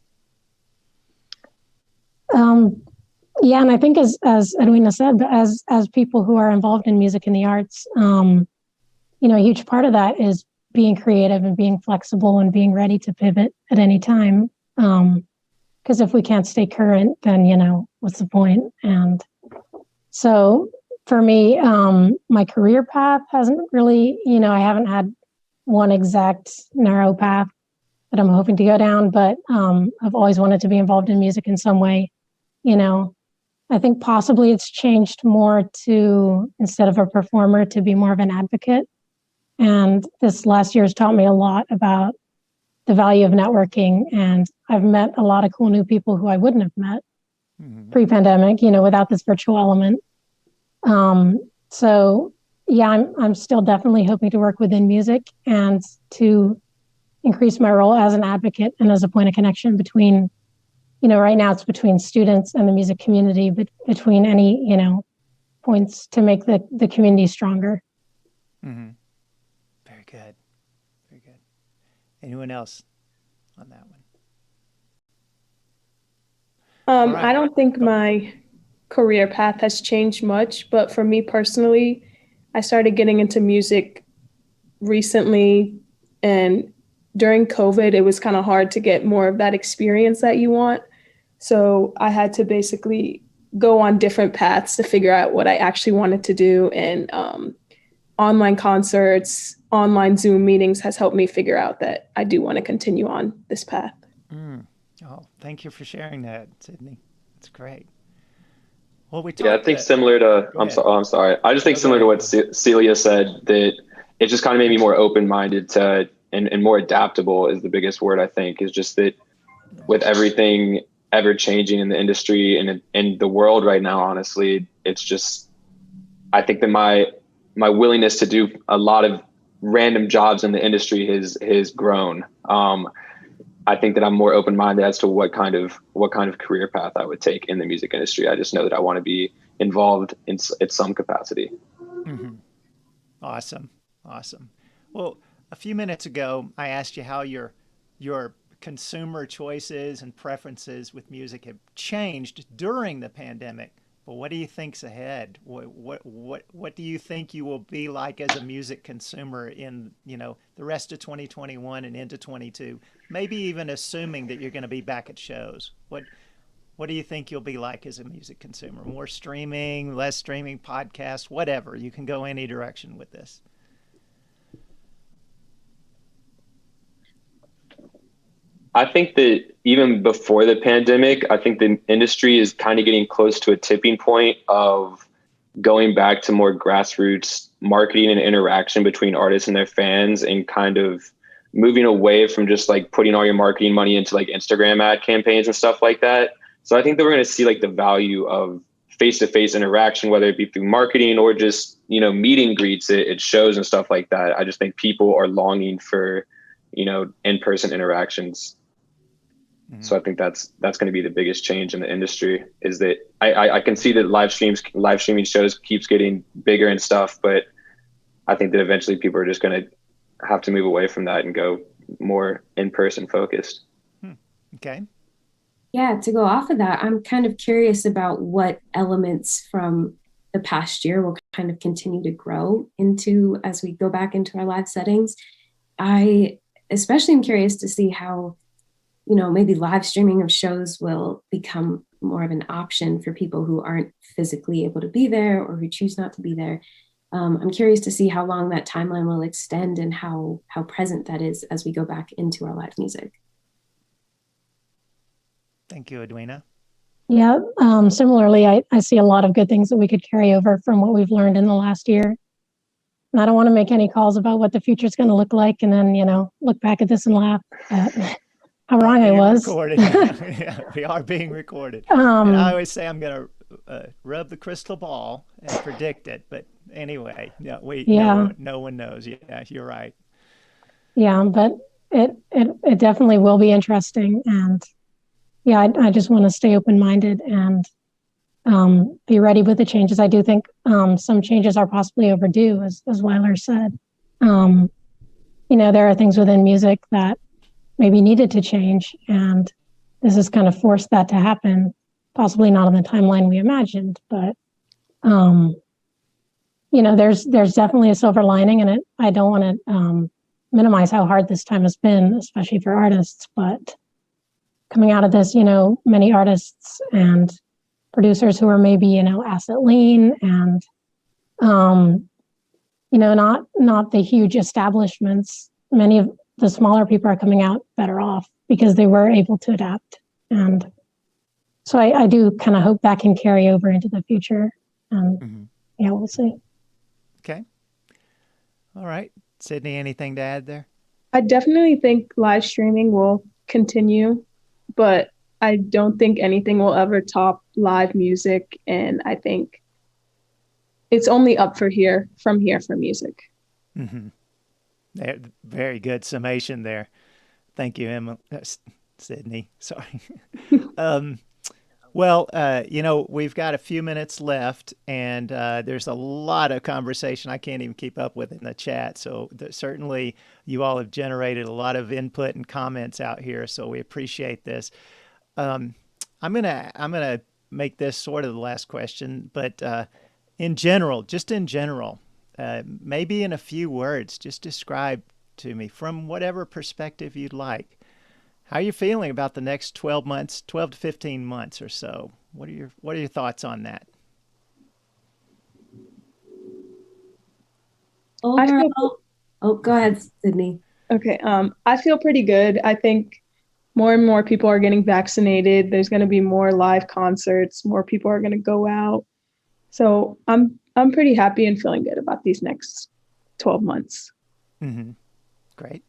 Yeah, and I think as Edwina said, as people who are involved in music and the arts, you know, a huge part of that is being creative and being flexible and being ready to pivot at any time. Because if we can't stay current, then, you know, what's the point? And so for me, my career path hasn't really, you know, I haven't had one exact narrow path that I'm hoping to go down, but I've always wanted to be involved in music in some way. You know, I think possibly it's changed more to, instead of a performer, to be more of an advocate. And this last year has taught me a lot about the value of networking. And I've met a lot of cool new people who I wouldn't have met pre-pandemic, you know, without this virtual element. So yeah, I'm still definitely hoping to work within music and to increase my role as an advocate and as a point of connection between, you know, right now it's between students and the music community, but between any, you know, points to make the community stronger. Mm-hmm. Very good. Very good. Anyone else on that one? I don't think my career path has changed much, but for me personally, I started getting into music recently, and during COVID, it was kind of hard to get more of that experience that you want. So I had to basically go on different paths to figure out what I actually wanted to do. And online concerts, online Zoom meetings has helped me figure out that I do want to continue on this path. Oh, thank you for sharing that, Sydney. That's great. Well, I think similar to, I'm sorry. I just think similar to what Celia said, that it just kind of made me more open-minded to, and more adaptable is the biggest word, I think, is just that with everything ever changing in the industry and in the world right now, honestly, it's just, I think that my willingness to do a lot of random jobs in the industry has grown. I think that I'm more open-minded as to what kind of career path I would take in the music industry. I just know that I want to be involved in some capacity. Mm-hmm. Awesome. Well, a few minutes ago, I asked you how your consumer choices and preferences with music have changed during the pandemic. But what do you think's ahead? What do you think you will be like as a music consumer in, you know, the rest of 2021 and into 22? Maybe even assuming that you're going to be back at shows. What do you think you'll be like as a music consumer? More streaming, less streaming, podcasts, whatever. You can go any direction with this. I think that even before the pandemic, I think the industry is kind of getting close to a tipping point of going back to more grassroots marketing and interaction between artists and their fans, and kind of moving away from just like putting all your marketing money into like Instagram ad campaigns and stuff like that. So I think that we're going to see like the value of face-to-face interaction, whether it be through marketing or just, you know, meet and greets at shows and stuff like that. I just think people are longing for, you know, in-person interactions. So I think that's going to be the biggest change in the industry, is that I can see that live streaming shows keeps getting bigger and stuff, but I think that eventually people are just going to have to move away from that and go more in-person focused. Okay. Yeah, to go off of that, I'm kind of curious about what elements from the past year will kind of continue to grow into as we go back into our live settings. I especially am curious to see how, you know, maybe live streaming of shows will become more of an option for people who aren't physically able to be there or who choose not to be there. I'm curious to see how long that timeline will extend and how present that is as we go back into our live music. Thank you, Edwina. Yeah, similarly, I see a lot of good things that we could carry over from what we've learned in the last year. And I don't want to make any calls about what the future is going to look like and then, look back at this and laugh at how wrong I was. Recorded. Yeah, we are being recorded. And I always say I'm going to rub the crystal ball and predict it. But anyway, no one knows. Yeah, you're right. Yeah, but it definitely will be interesting. And yeah, I just want to stay open-minded and be ready with the changes. I do think some changes are possibly overdue, as Weiler said. There are things within music that maybe needed to change, and this has kind of forced that to happen, possibly not on the timeline we imagined, but there's definitely a silver lining in it. I don't want to minimize how hard this time has been, especially for artists, but coming out of this, many artists and producers who are maybe, asset lean and, not the huge establishments. Many of the smaller people are coming out better off because they were able to adapt. And so I do kind of hope that can carry over into the future. And yeah, we'll see. Okay. All right. Sydney, anything to add there? I definitely think live streaming will continue, but I don't think anything will ever top live music. And I think it's only up from here for music. Mm-hmm. Very good summation there. Thank you, Emma. Sydney, sorry. Well, we've got a few minutes left, and there's a lot of conversation I can't even keep up with in the chat. So certainly you all have generated a lot of input and comments out here, so we appreciate this. I'm gonna make this sort of the last question, but in general, maybe in a few words, just describe to me from whatever perspective you'd like, how are you feeling about the next 12 to 15 months or so? What are your thoughts on that? Overall, go ahead, Sydney. Okay. I feel pretty good. I think more and more people are getting vaccinated. There's going to be more live concerts. More people are going to go out. So I'm pretty happy and feeling good about these next 12 months. Mm-hmm. Great.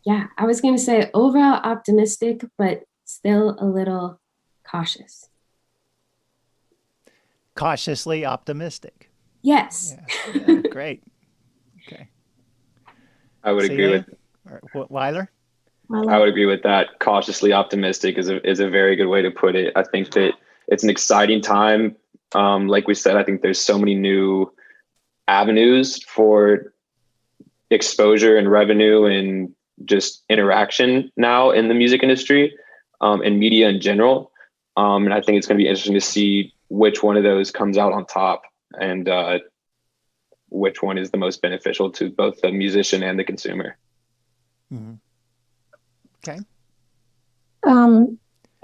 Yeah, I was going to say overall optimistic, but still a little cautious. Cautiously optimistic. Yes. Yeah, great. Okay. I would agree with Weiler. I would agree with that. Cautiously optimistic is a very good way to put it. I think that it's an exciting time. Like we said, I think there's so many new avenues for exposure and revenue and just interaction now in the music industry and media in general. And I think it's going to be interesting to see which one of those comes out on top and which one is the most beneficial to both the musician and the consumer. Mm-hmm. Okay.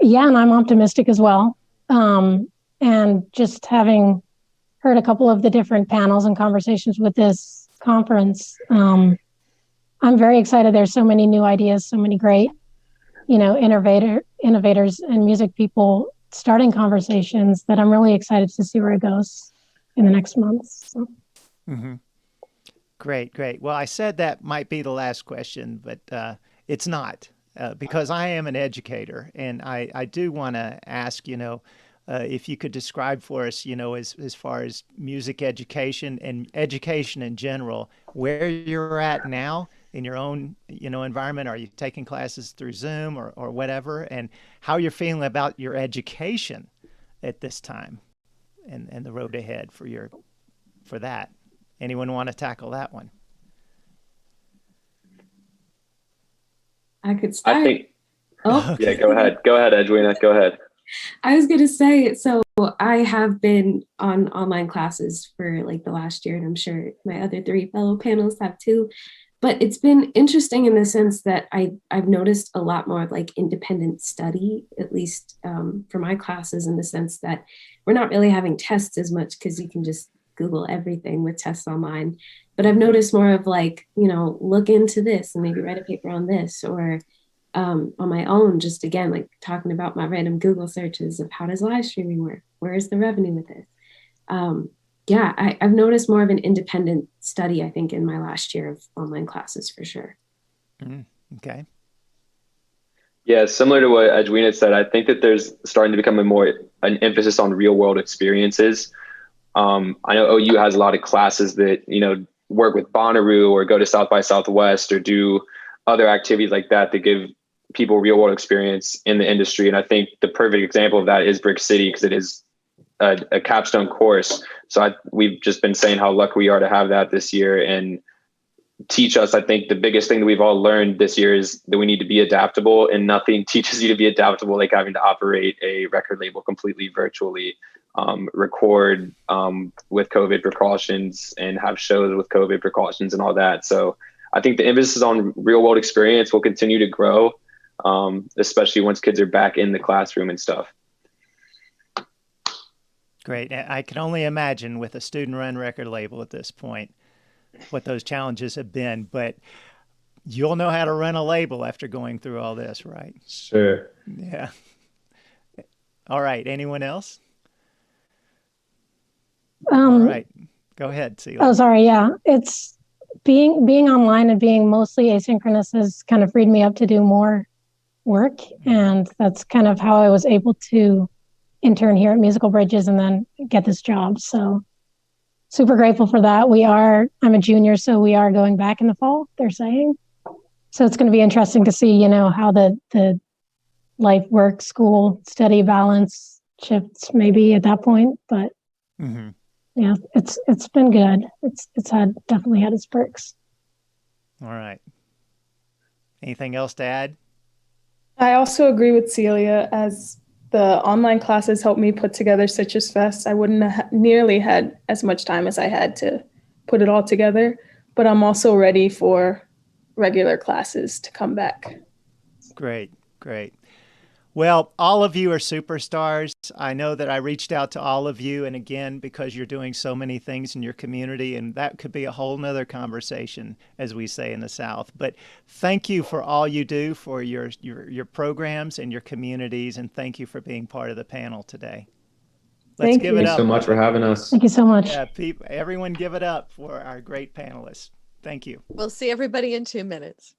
Yeah, and I'm optimistic as well. And just having heard a couple of the different panels and conversations with this conference, I'm very excited. There's so many new ideas, so many great, innovators and music people starting conversations that I'm really excited to see where it goes in the next months. So. Mm-hmm. Great. Well, I said that might be the last question, but it's not because I am an educator, and I do want to ask, if you could describe for us, as far as music education and education in general, where you're at now in your own, environment. Are you taking classes through Zoom or whatever, and how you're feeling about your education at this time and the road ahead for that? Anyone want to tackle that one? I could start. I think. Oh, yeah. Go ahead, Edwina. Go ahead. I was going to say, so I have been on online classes for like the last year, and I'm sure my other three fellow panelists have too. But it's been interesting in the sense that I've noticed a lot more of like independent study, at least for my classes, in the sense that we're not really having tests as much because you can just Google everything with tests online. But I've noticed more of like, look into this and maybe write a paper on this, or on my own, just again, like talking about my random Google searches of how does live streaming work? Where is the revenue with this? Yeah, I've noticed more of an independent study, I think, in my last year of online classes for sure. Okay. Yeah, similar to what Edwina said, I think that there's starting to become an emphasis on real world experiences. I know OU has a lot of classes that, work with Bonnaroo or go to South by Southwest or do other activities like that that give people real world experience in the industry. And I think the perfect example of that is Brick City, because it is a capstone course. So we've just been saying how lucky we are to have that this year and teach us. I think the biggest thing that we've all learned this year is that we need to be adaptable, and nothing teaches you to be adaptable like having to operate a record label completely virtually, record with COVID precautions, and have shows with COVID precautions and all that. So I think the emphasis on real world experience will continue to grow, especially once kids are back in the classroom and stuff. Great. I can only imagine with a student-run record label at this point what those challenges have been, but you'll know how to run a label after going through all this, right? Sure. Yeah. All right. Anyone else? All right. Go ahead, Celia. Oh, sorry. Yeah. It's being online and being mostly asynchronous has kind of freed me up to do more work. And that's kind of how I was able to intern here at Musical Bridges and then get this job. So super grateful for that. I'm a junior, so we are going back in the fall, they're saying. So it's going to be interesting to see, how the life, work, school, study balance shifts maybe at that point. But yeah, it's been good. It's definitely had its perks. All right. Anything else to add? I also agree with Celia. As the online classes helped me put together Citrus Fest, I wouldn't have nearly had as much time as I had to put it all together, but I'm also ready for regular classes to come back. Great, great. Well, all of you are superstars. I know that I reached out to all of you, and again, because you're doing so many things in your community, and that could be a whole nother conversation, as we say in the South. But thank you for all you do for your programs and your communities, and thank you for being part of the panel today. Let's give it up. Thanks so much for having us. Thank you so much. Yeah, everyone give it up for our great panelists. Thank you. We'll see everybody in 2 minutes.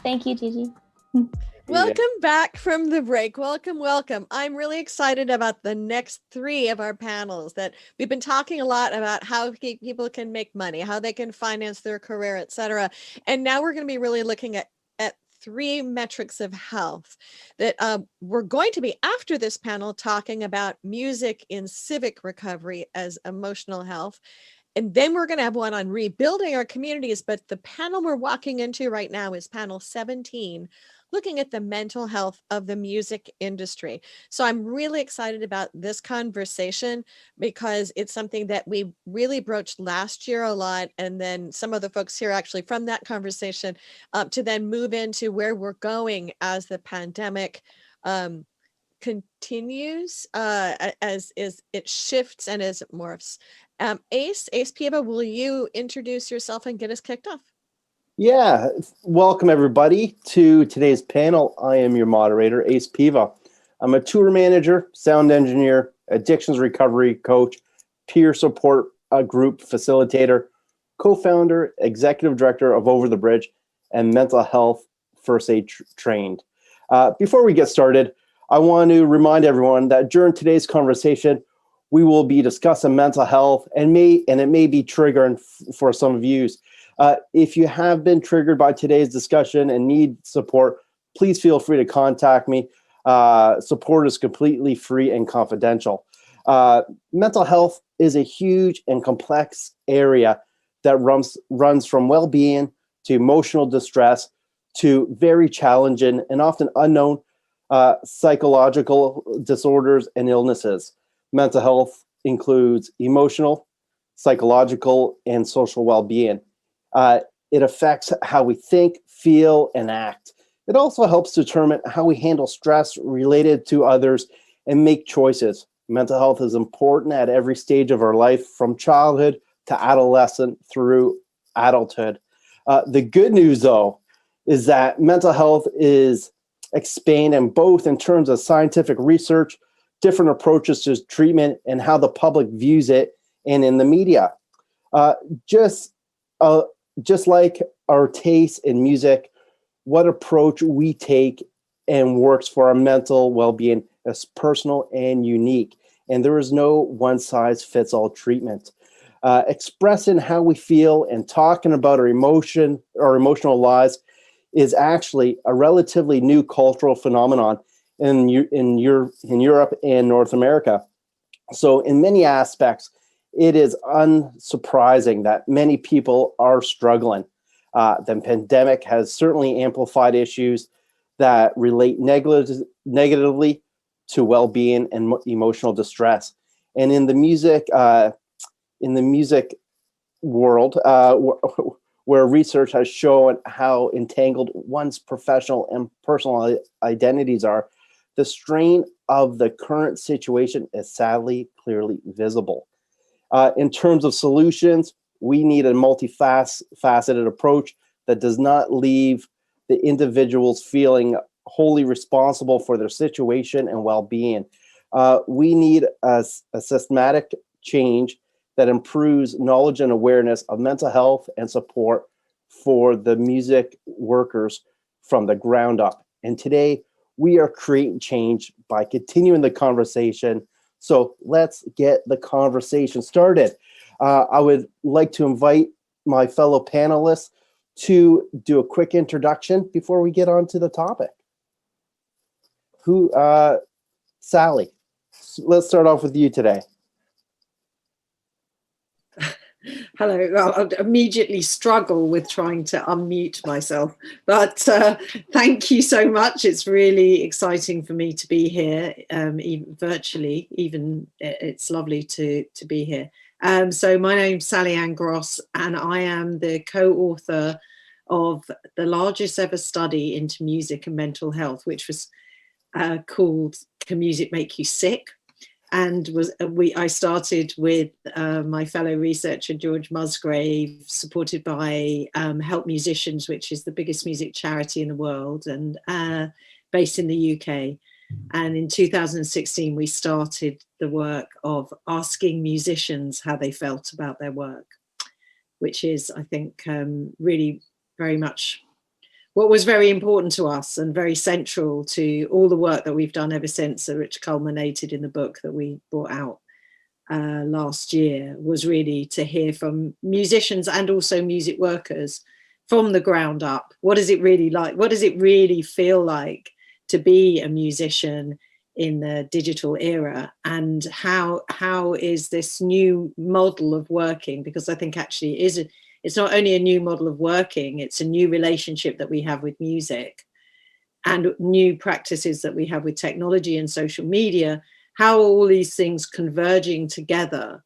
Thank you, Gigi. Welcome back from the break. Welcome, welcome. I'm really excited about the next three of our panels that we've been talking a lot about how people can make money, how they can finance their career, etc. And now we're going to be really looking at three metrics of health that we're going to be after this panel talking about music in civic recovery as emotional health. And then we're going to have one on rebuilding our communities. But the panel we're walking into right now is panel 17, looking at the mental health of the music industry. So I'm really excited about this conversation because it's something that we really broached last year a lot. And then some of the folks here actually from that conversation to then move into where we're going as the pandemic continues, as it shifts and as it morphs. Ace Piva, will you introduce yourself and get us kicked off? Yeah, welcome everybody to today's panel. I am your moderator, Ace Piva. I'm a tour manager, sound engineer, addictions recovery coach, peer support group facilitator, co-founder, executive director of Over the Bridge, and mental health first aid trained. Before we get started, I want to remind everyone that during today's conversation, we will be discussing mental health and it may be triggering for some of you. If you have been triggered by today's discussion and need support, please feel free to contact me. Support is completely free and confidential. Mental health is a huge and complex area that runs from well-being to emotional distress to very challenging and often unknown psychological disorders and illnesses. Mental health includes emotional, psychological, and social well-being. It affects how we think, feel, and act. It also helps determine how we handle stress related to others and make choices. Mental health is important at every stage of our life, from childhood to adolescent through adulthood. The good news, though, is that mental health is expanding both in terms of scientific research, different approaches to treatment, and how the public views it, and in the media. Just like our taste in music, what approach we take and works for our mental well-being is personal and unique. And there is no one-size-fits-all treatment. Expressing how we feel and talking about our emotional lives is actually a relatively new cultural phenomenon in Europe and North America. So in many aspects, it is unsurprising that many people are struggling. The pandemic has certainly amplified issues that relate negatively to well-being and emotional distress. And in the music world, where research has shown how entangled one's professional and personal identities are, the strain of the current situation is sadly clearly visible. In terms of solutions, we need a multifaceted approach that does not leave the individuals feeling wholly responsible for their situation and well-being. We need a systematic change that improves knowledge and awareness of mental health and support for the music workers from the ground up. And today, we are creating change by continuing the conversation. So let's get the conversation started. I would like to invite my fellow panelists to do a quick introduction before we get on to the topic. Sally, let's start off with you today. Hello. Well, I'll immediately struggle with trying to unmute myself, but thank you so much. It's really exciting for me to be here, even virtually. Even it's lovely to be here. So my name's Sally Ann Gross, and I am the co-author of the largest ever study into music and mental health, which was called "Can Music Make You Sick?" And I started with my fellow researcher, George Musgrave, supported by Help Musicians, which is the biggest music charity in the world and based in the UK. And in 2016, we started the work of asking musicians how they felt about their work, which is, I think, really very much what was very important to us and very central to all the work that we've done ever since, which culminated in the book that we brought out last year, was really to hear from musicians and also music workers from the ground up. What is it really like? What does it really feel like to be a musician in the digital era? And how is this new model of working? Because I think actually it's not only a new model of working, it's a new relationship that we have with music and new practices that we have with technology and social media. How are all these things converging together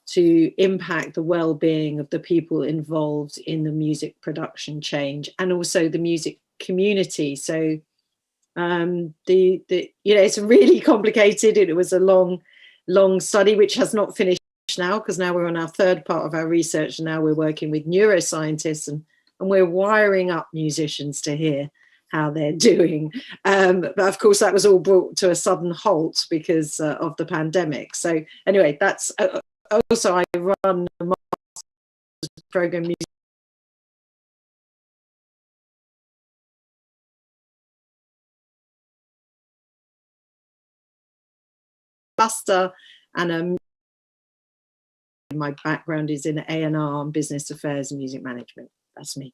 to impact the well-being of the people involved in the music production change and also the music community? So it's really complicated. It was a long study, which has not finished now, because now we're on our third part of our research, and now we're working with neuroscientists and we're wiring up musicians to hear how they're doing. But of course, that was all brought to a sudden halt because of the pandemic. So anyway, that's also I run a master's program music master, and my background is in A&R and business affairs and music management. That's me.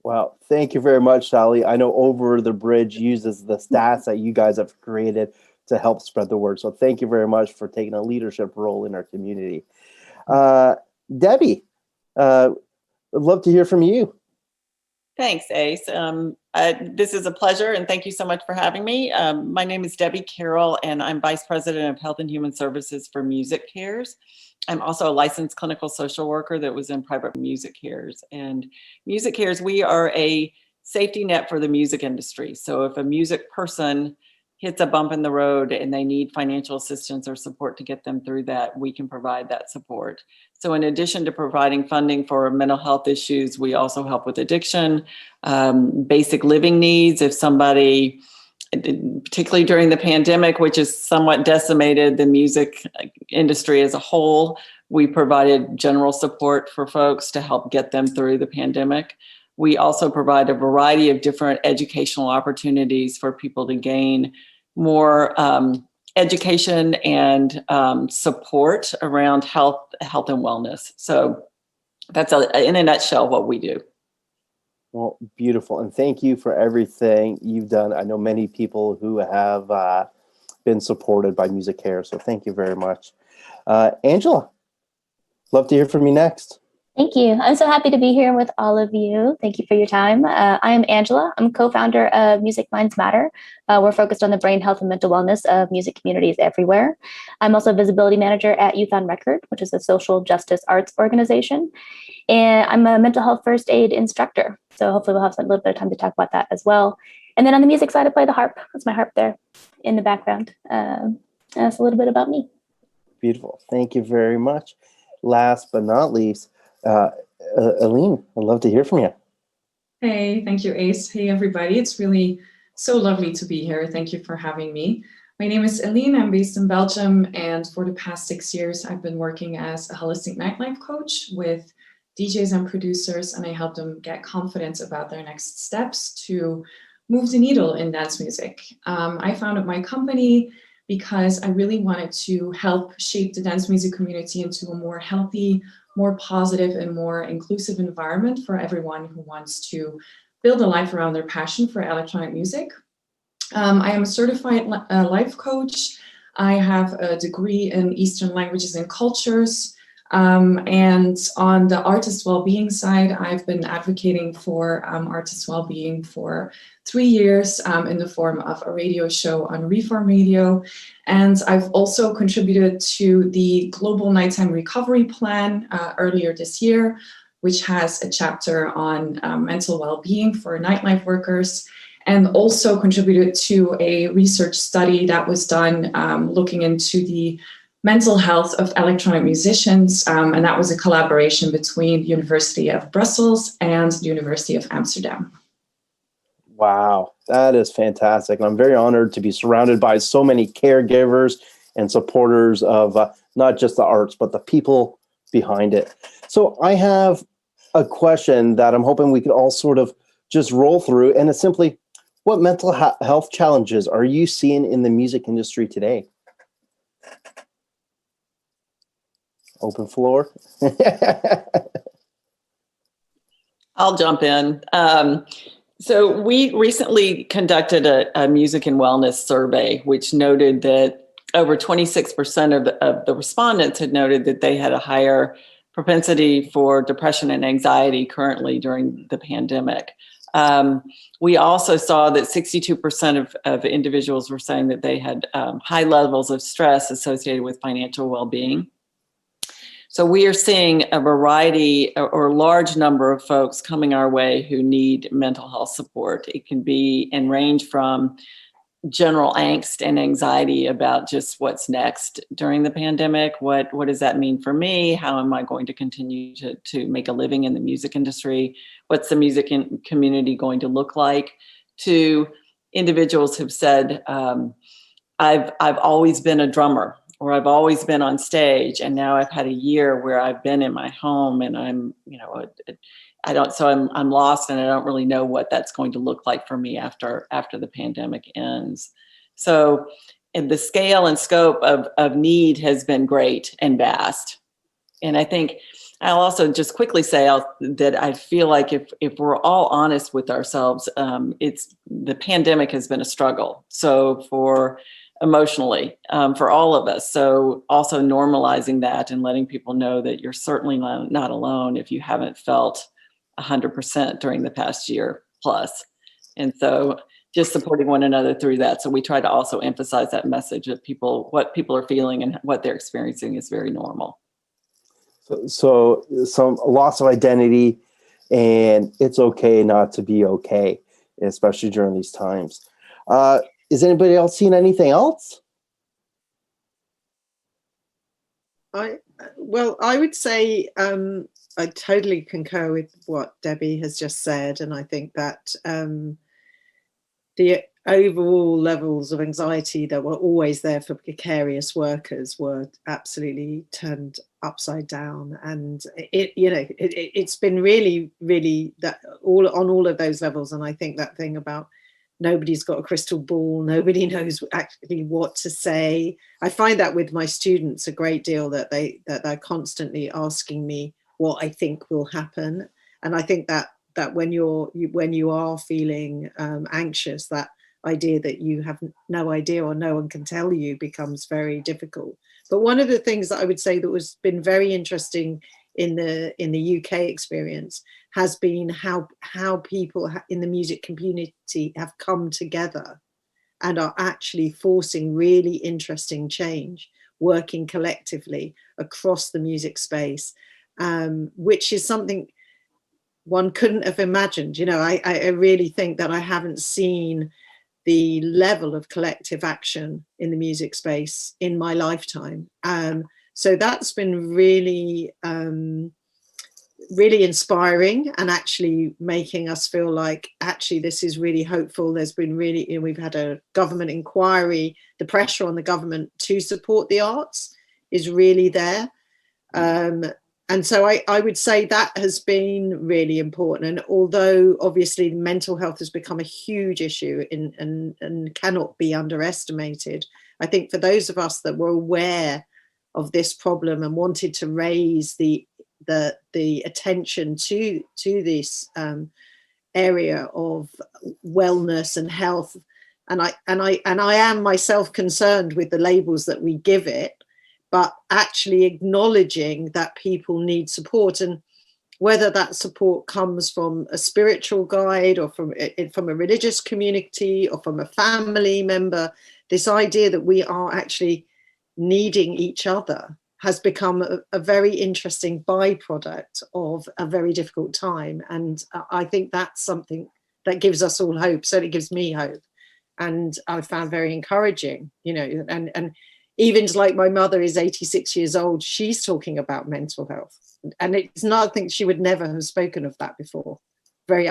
Wow. Thank you very much, Sally. I know Over the Bridge uses the stats that you guys have created to help spread the word. So thank you very much for taking a leadership role in our community. Debbie, I'd love to hear from you. Thanks, Ace. This is a pleasure, and thank you so much for having me. My name is Debbie Carroll, and I'm Vice President of Health and Human Services for Music Cares. I'm also a licensed clinical social worker that was in private Music Cares. And Music Cares, we are a safety net for the music industry. So if a music person hits a bump in the road and they need financial assistance or support to get them through that, we can provide that support. So in addition to providing funding for mental health issues, we also help with addiction, basic living needs. If somebody, particularly during the pandemic, which has somewhat decimated the music industry as a whole, we provided general support for folks to help get them through the pandemic. We also provide a variety of different educational opportunities for people to gain more education and support around health and wellness. So that's in a nutshell what we do. Well, beautiful. And thank you for everything you've done. I know many people who have been supported by Music Care. So thank you very much. Angela. Love to hear from you next. Thank you. I'm so happy to be here with all of you. Thank you for your time. I am Angela. I'm co-founder of Music Minds Matter. We're focused on the brain health and mental wellness of music communities everywhere. I'm also a visibility manager at Youth on Record, which is a social justice arts organization. And I'm a mental health first aid instructor. So hopefully we'll have a little bit of time to talk about that as well. And then on the music side, I play the harp. That's my harp there in the background. That's a little bit about me. Beautiful. Thank you very much. Last but not least, Aline, I'd love to hear from you. Hey, thank you, Ace. Hey, everybody. It's really so lovely to be here. Thank you for having me. My name is Aline. I'm based in Belgium. And for the past 6 years, I've been working as a holistic nightlife coach with DJs and producers, and I help them get confidence about their next steps to move the needle in dance music. I founded my company because I really wanted to help shape the dance music community into a more healthy, more positive, and more inclusive environment for everyone who wants to build a life around their passion for electronic music. I am a certified life coach. I have a degree in Eastern languages and cultures. And on the artist well-being side, I've been advocating for artist well-being for 3 years in the form of a radio show on Reform Radio. And I've also contributed to the Global Nighttime Recovery Plan earlier this year, which has a chapter on mental well-being for nightlife workers, and also contributed to a research study that was done looking into the mental health of electronic musicians, and that was a collaboration between the University of Brussels and the University of Amsterdam. Wow, that is fantastic. And I'm very honored to be surrounded by so many caregivers and supporters of not just the arts, but the people behind it. So I have a question that I'm hoping we could all sort of just roll through, and it's simply, what mental health challenges are you seeing in the music industry today? Open floor. I'll jump in. So we recently conducted a music and wellness survey, which noted that over 26% of the respondents had noted that they had a higher propensity for depression and anxiety currently during the pandemic. We also saw that 62% of individuals were saying that they had high levels of stress associated with financial well-being. So we are seeing a variety or a large number of folks coming our way who need mental health support. It can be and range from general angst and anxiety about just what's next during the pandemic. What does that mean for me? How am I going to continue to make a living in the music industry? What's the music community going to look like? To individuals who've said, I've always been a drummer, or I've always been on stage, and now I've had a year where I've been in my home, and I'm lost, and I don't really know what that's going to look like for me after the pandemic ends. So, and the scale and scope of need has been great and vast. And I think I'll also just quickly say that I feel like if we're all honest with ourselves, the pandemic has been a struggle. So emotionally, for all of us. So also normalizing that and letting people know that you're certainly not alone if you haven't felt 100% during the past year plus. And so just supporting one another through that. So we try to also emphasize that message of what people are feeling and what they're experiencing is very normal. So some loss of identity, and it's okay not to be okay, especially during these times. Is anybody else seeing anything else? I would say I totally concur with what Debbie has just said, and I think that the overall levels of anxiety that were always there for precarious workers were absolutely turned upside down, and it's been really that on all of those levels. And I think that thing about nobody's got a crystal ball, nobody knows actually what to say. I find that with my students a great deal, that they're constantly asking me what I think will happen. And I think that when you are feeling anxious, that idea that you have no idea or no one can tell you becomes very difficult. But one of the things that I would say that was been very interesting in the UK experience has been how people in the music community have come together and are actually forcing really interesting change, working collectively across the music space, which is something one couldn't have imagined. You know, I really think that I haven't seen the level of collective action in the music space in my lifetime. So that's been really, really inspiring, and actually making us feel like actually this is really hopeful. There's been really, you know, we've had a government inquiry. The pressure on the government to support the arts is really there. And so I would say that has been really important. And although obviously mental health has become a huge issue and cannot be underestimated, I think for those of us that were aware of this problem and wanted to raise the attention to this area of wellness and health, and I am myself concerned with the labels that we give it, but actually acknowledging that people need support, and whether that support comes from a spiritual guide or from a religious community or from a family member, this idea that we are actually needing each other has become a very interesting byproduct of a very difficult time. And I think that's something that gives us all hope. Certainly gives me hope. And I found very encouraging, you know, and even like my mother is 86 years old, she's talking about mental health. And it's not, I think she would never have spoken of that before. Very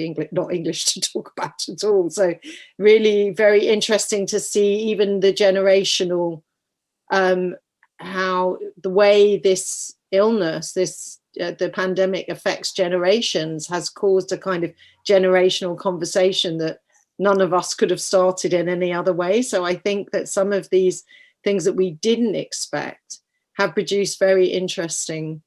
English, not English to talk about at all. So really very interesting to see even the generational, how the way this illness, the pandemic affects generations, has caused a kind of generational conversation that none of us could have started in any other way. So I think that some of these things that we didn't expect have produced very interesting,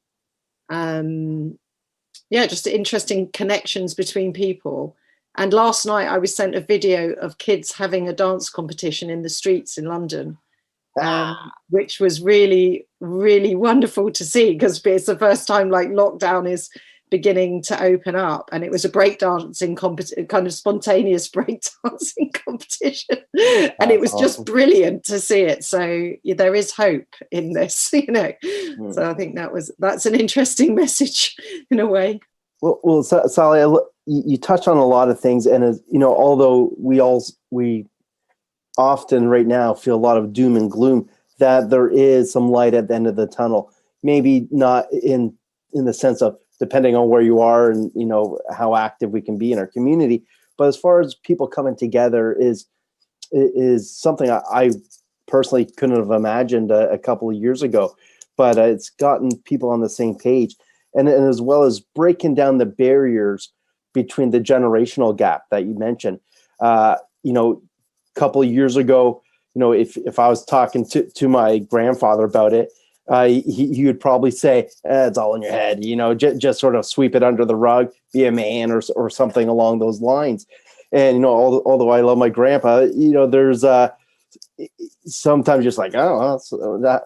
just interesting connections between people. And last night I was sent a video of kids having a dance competition in the streets in London, which was really, really wonderful to see, because it's the first time like lockdown is beginning to open up, and it was a breakdancing competition, kind of spontaneous breakdancing competition, and it was just brilliant to see it. So there is hope in this, you know. So I think that's an interesting message in a way. Well, Sally, you touched on a lot of things, and as you know, although we often right now feel a lot of doom and gloom, that there is some light at the end of the tunnel. Maybe not in the sense of depending on where you are and, you know, how active we can be in our community. But as far as people coming together is something I personally couldn't have imagined a couple of years ago, but it's gotten people on the same page. And as well as breaking down the barriers between the generational gap that you mentioned. You know, a couple of years ago, you know, if I was talking to my grandfather about it, he would probably say, it's all in your head, you know, just sort of sweep it under the rug, be a man or something along those lines. And, you know, although I love my grandpa, you know, there's sometimes just like, oh,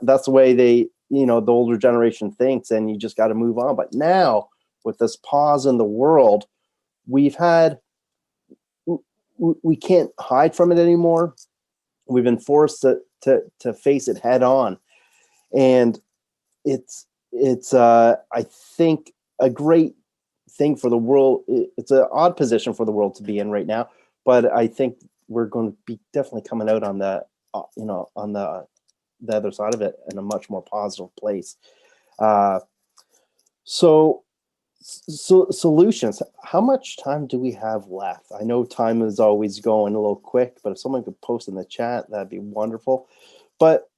that's the way they, you know, the older generation thinks, and you just got to move on. But now with this pause in the world, we can't hide from it anymore. We've been forced to face it head on. And it's I think a great thing for the world. It's an odd position for the world to be in right now, but I think we're going to be definitely coming out on the on the other side of it in a much more positive place. So solutions. How much time do we have left? I know time is always going a little quick, but if someone could post in the chat, that'd be wonderful. But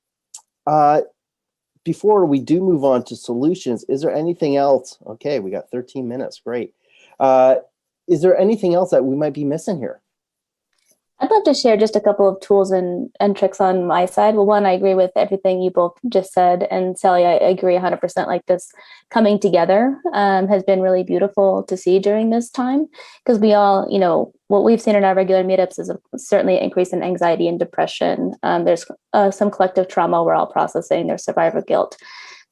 before we do move on to solutions, is there anything else? Okay, we got 13 minutes. Great. Is there anything else that we might be missing here? I'd love to share just a couple of tools and tricks on my side. Well, one, I agree with everything you both just said. And Sally, I agree 100%. Like this coming together has been really beautiful to see during this time, because we all, what we've seen in our regular meetups is certainly an increase in anxiety and depression. There's some collective trauma we're all processing. There's survivor guilt.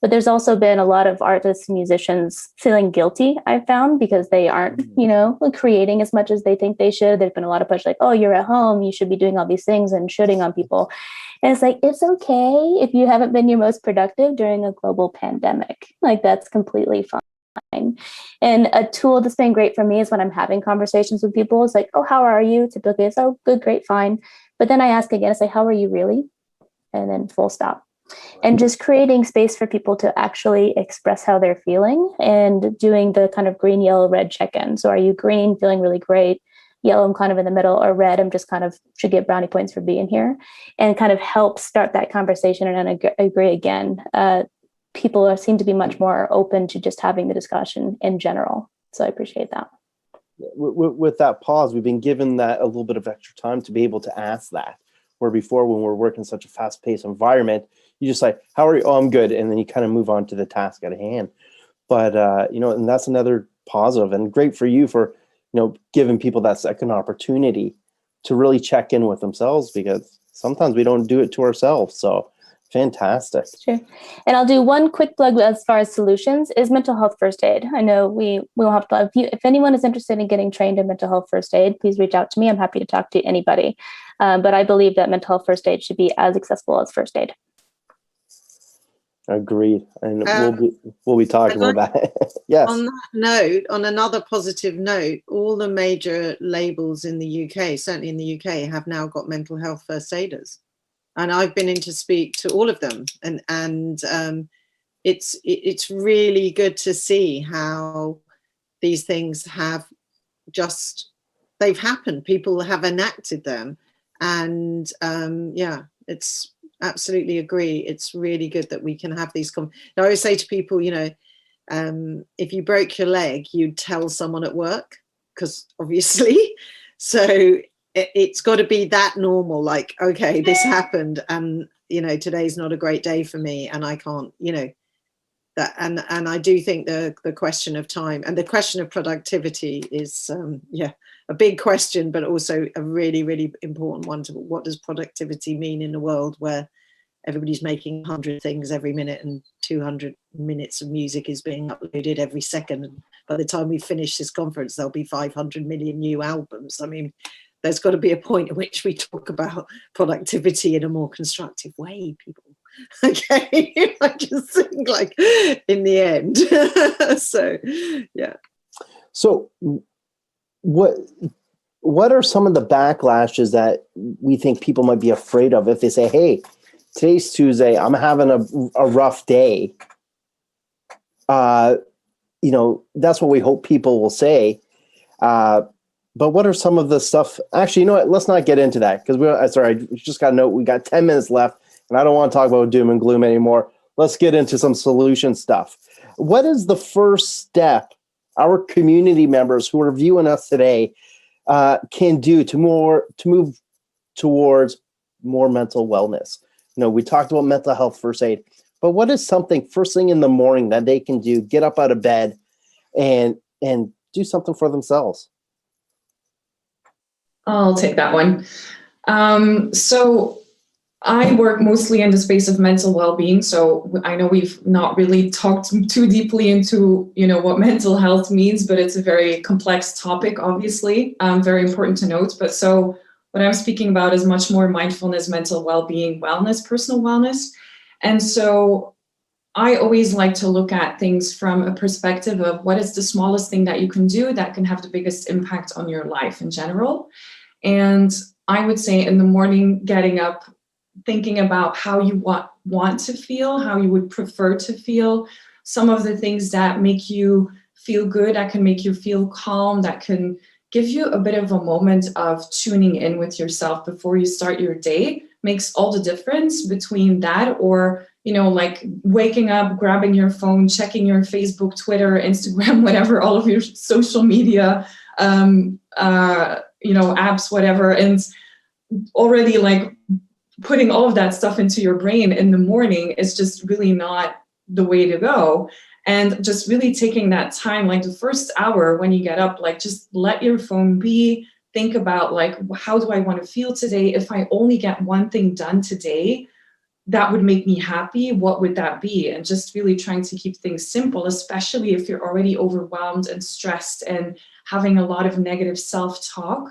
But there's also been a lot of artists and musicians feeling guilty, I've found, because they aren't, creating as much as they think they should. There's been a lot of push like, oh, you're at home, you should be doing all these things and shooting on people. And it's like, it's okay if you haven't been your most productive during a global pandemic. Like, that's completely fine. And a tool that's been great for me is when I'm having conversations with people, it's like, oh, how are you? Typically it's, oh, good, great, fine. But then I ask again, it's like, how are you really? And then full stop. And just creating space for people to actually express how they're feeling and doing the kind of green, yellow, red check-in. So are you green, feeling really great? Yellow, I'm kind of in the middle, or red, I'm just kind of should get brownie points for being here, and kind of help start that conversation. And then agree again. People seem to be much more open to just having the discussion in general. So I appreciate that. With that pause, we've been given that a little bit of extra time to be able to ask that. Where before, when we're working in such a fast-paced environment, you just like, how are you? Oh, I'm good. And then you kind of move on to the task at hand. But, and that's another positive, and great for you for, giving people that second opportunity to really check in with themselves, because sometimes we don't do it to ourselves. So fantastic. Sure. And I'll do one quick plug as far as solutions is mental health first aid. I know we will have to, if anyone is interested in getting trained in mental health first aid, please reach out to me. I'm happy to talk to anybody. But I believe that mental health first aid should be as accessible as first aid. Agreed. And we'll be talking about that. Yes. On that note, on another positive note, all the major labels in the UK, certainly in the UK, have now got mental health first aiders. And I've been in to speak to all of them. And it's really good to see how these things have they've happened. People have enacted them. And it's absolutely agree. It's really good that we can have these. I always say to people, if you broke your leg, you'd tell someone at work, because obviously, so it's got to be that normal. Like, okay, this happened, and today's not a great day for me, and I can't, that. And I do think the question of time and the question of productivity is, a big question, but also a really, really important one. To what does productivity mean in a world where everybody's making 100 things every minute and 200 minutes of music is being uploaded every second? And by the time we finish this conference, there'll be 500 million new albums. I mean, there's got to be a point at which we talk about productivity in a more constructive way, people. Okay, I just think like in the end. So, yeah. So what are some of the backlashes that we think people might be afraid of if they say, hey, today's Tuesday, I'm having a rough day? That's what we hope people will say. But what are some of the stuff? Actually, you know what? Let's not get into that, because I just got a note. We got 10 minutes left, and I don't want to talk about doom and gloom anymore. Let's get into some solution stuff. What is the first step our community members who are viewing us today can do to move towards more mental wellness? We talked about mental health first aid, but what is something first thing in the morning that they can do, get up out of bed and do something for themselves? I'll take that one. So I work mostly in the space of mental well-being. So I know we've not really talked too deeply into, what mental health means, but it's a very complex topic, obviously, very important to note. But so what I'm speaking about is much more mindfulness, mental well-being, wellness, personal wellness. And so I always like to look at things from a perspective of what is the smallest thing that you can do that can have the biggest impact on your life in general. And I would say in the morning, getting up, thinking about how you want to feel, how you would prefer to feel, some of the things that make you feel good, that can make you feel calm, that can give you a bit of a moment of tuning in with yourself before you start your day, makes all the difference between that or, like waking up, grabbing your phone, checking your Facebook, Twitter, Instagram, whatever, all of your social media, apps, whatever, and already like putting all of that stuff into your brain in the morning is just really not the way to go. And just really taking that time, like the first hour when you get up, like just let your phone be, think about like, how do I want to feel today? If I only get one thing done today, that would make me happy, what would that be? And just really trying to keep things simple, especially if you're already overwhelmed and stressed and having a lot of negative self-talk.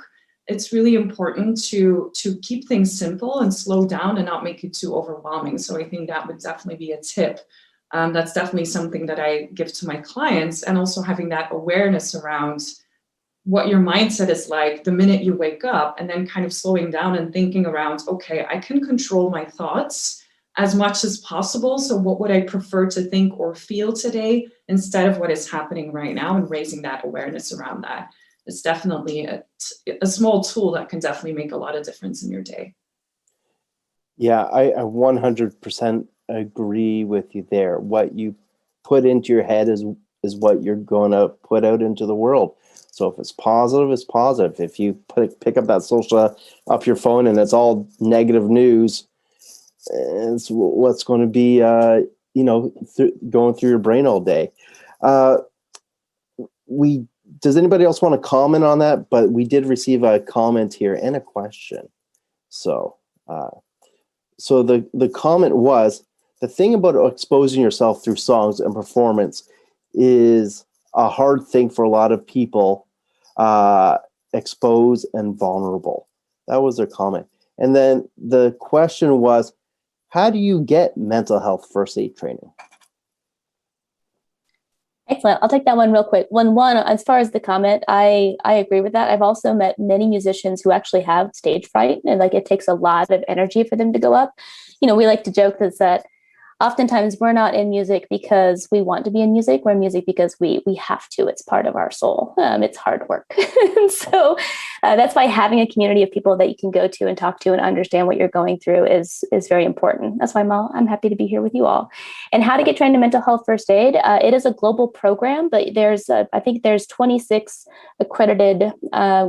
It's really important to keep things simple and slow down and not make it too overwhelming. So I think that would definitely be a tip. That's definitely something that I give to my clients, and also having that awareness around what your mindset is like the minute you wake up, and then kind of slowing down and thinking around, okay, I can control my thoughts as much as possible. So what would I prefer to think or feel today instead of what is happening right now, and raising that awareness around that. It's definitely a small tool that can definitely make a lot of difference in your day. Yeah, I 100% agree with you there. What you put into your head is what you're going to put out into the world. So if it's positive, it's positive. If you pick up that social up your phone and it's all negative news, it's what's going to be going through your brain all day. Does anybody else want to comment on that? But we did receive a comment here and a question. So the comment was, the thing about exposing yourself through songs and performance is a hard thing for a lot of people, exposed and vulnerable. That was their comment. And then the question was, how do you get mental health first aid training? Excellent. I'll take that one real quick. One, as far as the comment, I agree with that. I've also met many musicians who actually have stage fright, and like it takes a lot of energy for them to go up. We like to joke that oftentimes we're not in music because we want to be in music. We're in music because we have to. It's part of our soul. It's hard work. So that's why having a community of people that you can go to and talk to and understand what you're going through is very important. That's why I'm happy to be here with you all. And how to get trained in mental health first aid. It is a global program, but I think there's 26 accredited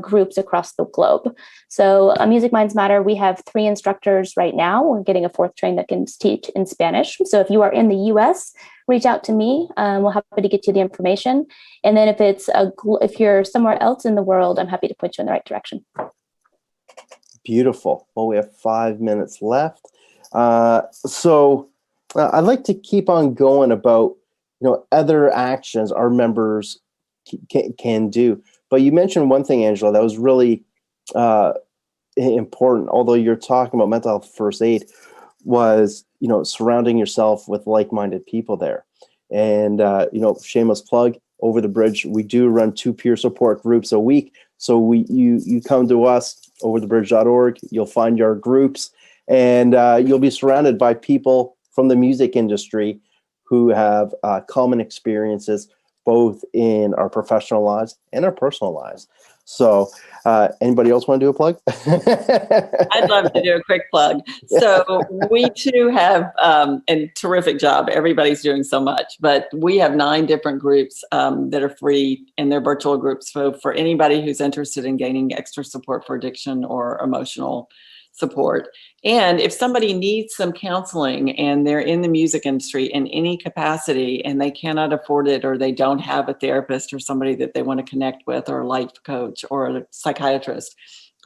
groups across the globe. So Music Minds Matter, we have 3 instructors right now. We're getting a 4th train that can teach in Spanish. So if you are in the US, reach out to me. We'll happy to get you the information. And then if you're somewhere else in the world, I'm happy to point you in the right direction. Beautiful. Well, we have 5 minutes left. So I'd like to keep on going about, other actions our members can do. But you mentioned one thing, Angela, that was really important, although you're talking about mental health first aid, was surrounding yourself with like-minded people there. And shameless plug, Over the Bridge, we do run 2 peer support groups a week. So you come to us, overthebridge.org, you'll find your groups, and you'll be surrounded by people from the music industry who have common experiences both in our professional lives and our personal lives. So anybody else want to do a plug? I'd love to do a quick plug. So we too have a terrific job. Everybody's doing so much, but we have 9 different groups that are free, and they're virtual groups. So for anybody who's interested in gaining extra support for addiction or emotional support. And if somebody needs some counseling and they're in the music industry in any capacity and they cannot afford it, or they don't have a therapist or somebody that they want to connect with, or a life coach or a psychiatrist,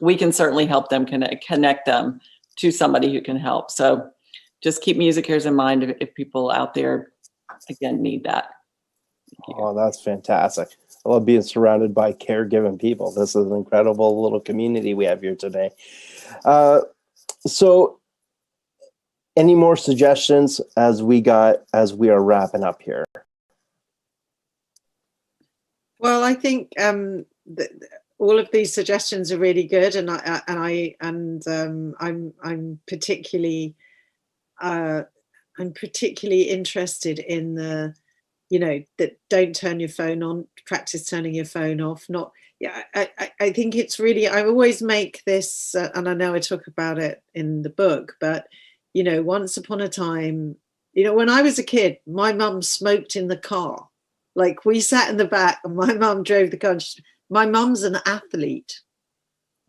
we can certainly help them connect them to somebody who can help. So just keep Music Cares in mind if people out there, again, need that. Oh, that's fantastic. I love being surrounded by caregiving people. This is an incredible little community we have here today. So any more suggestions as we are wrapping up here? Well, I think all of these suggestions are really good, and I'm particularly interested in the, that don't turn your phone on, practice turning your phone off. I think it's really, I always make this, and I know I talk about it in the book, but, once upon a time, when I was a kid, my mum smoked in the car. Like, we sat in the back and my mum drove the car. My mum's an athlete.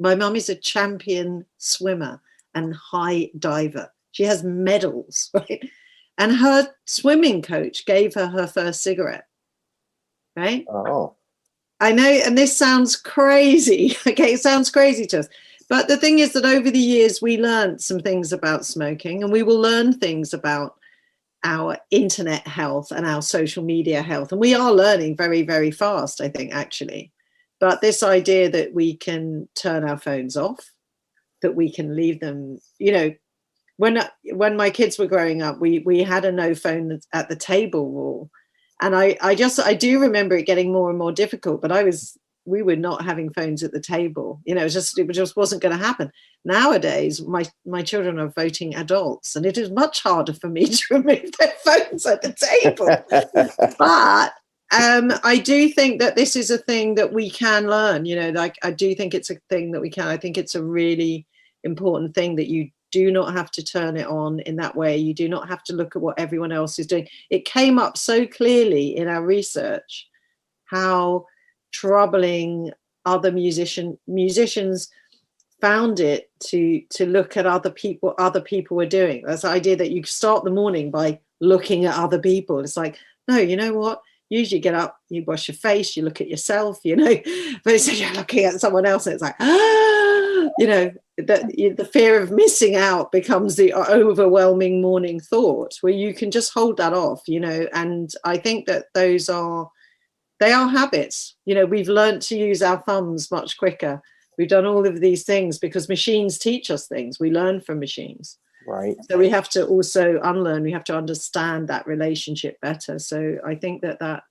My mum is a champion swimmer and high diver. She has medals, right? And her swimming coach gave her her first cigarette, right? Oh. I know, and this sounds crazy. Okay, it sounds crazy to us. But the thing is that over the years, we learned some things about smoking, and we will learn things about our internet health and our social media health. And we are learning very, very fast, I think, actually. But this idea that we can turn our phones off, that we can leave them, you know, when my kids were growing up, we had a no phone at the table rule. And I do remember it getting more and more difficult, but we were not having phones at the table. You know, it just wasn't going to happen. Nowadays, my children are voting adults, and it is much harder for me to remove their phones at the table. But I do think that this is a thing that we can learn. You know, like I do think it's a thing that we can. I think it's a really important thing that you do not have to turn it on in that way. You do not have to look at what everyone else is doing. It came up so clearly in our research how troubling other musicians found it to look at other people were doing. That's the idea that you start the morning by looking at other people. It's like, no, you know what? Usually you get up, you wash your face, you look at yourself, you know, but it's you're looking at someone else and it's like, you know, the fear of missing out becomes the overwhelming morning thought, where you can just hold that off, you know. And I think that they are habits. You know, we've learned to use our thumbs much quicker. We've done all of these things because machines teach us things. We learn from machines. Right. So we have to also unlearn. We have to understand that relationship better. So I think that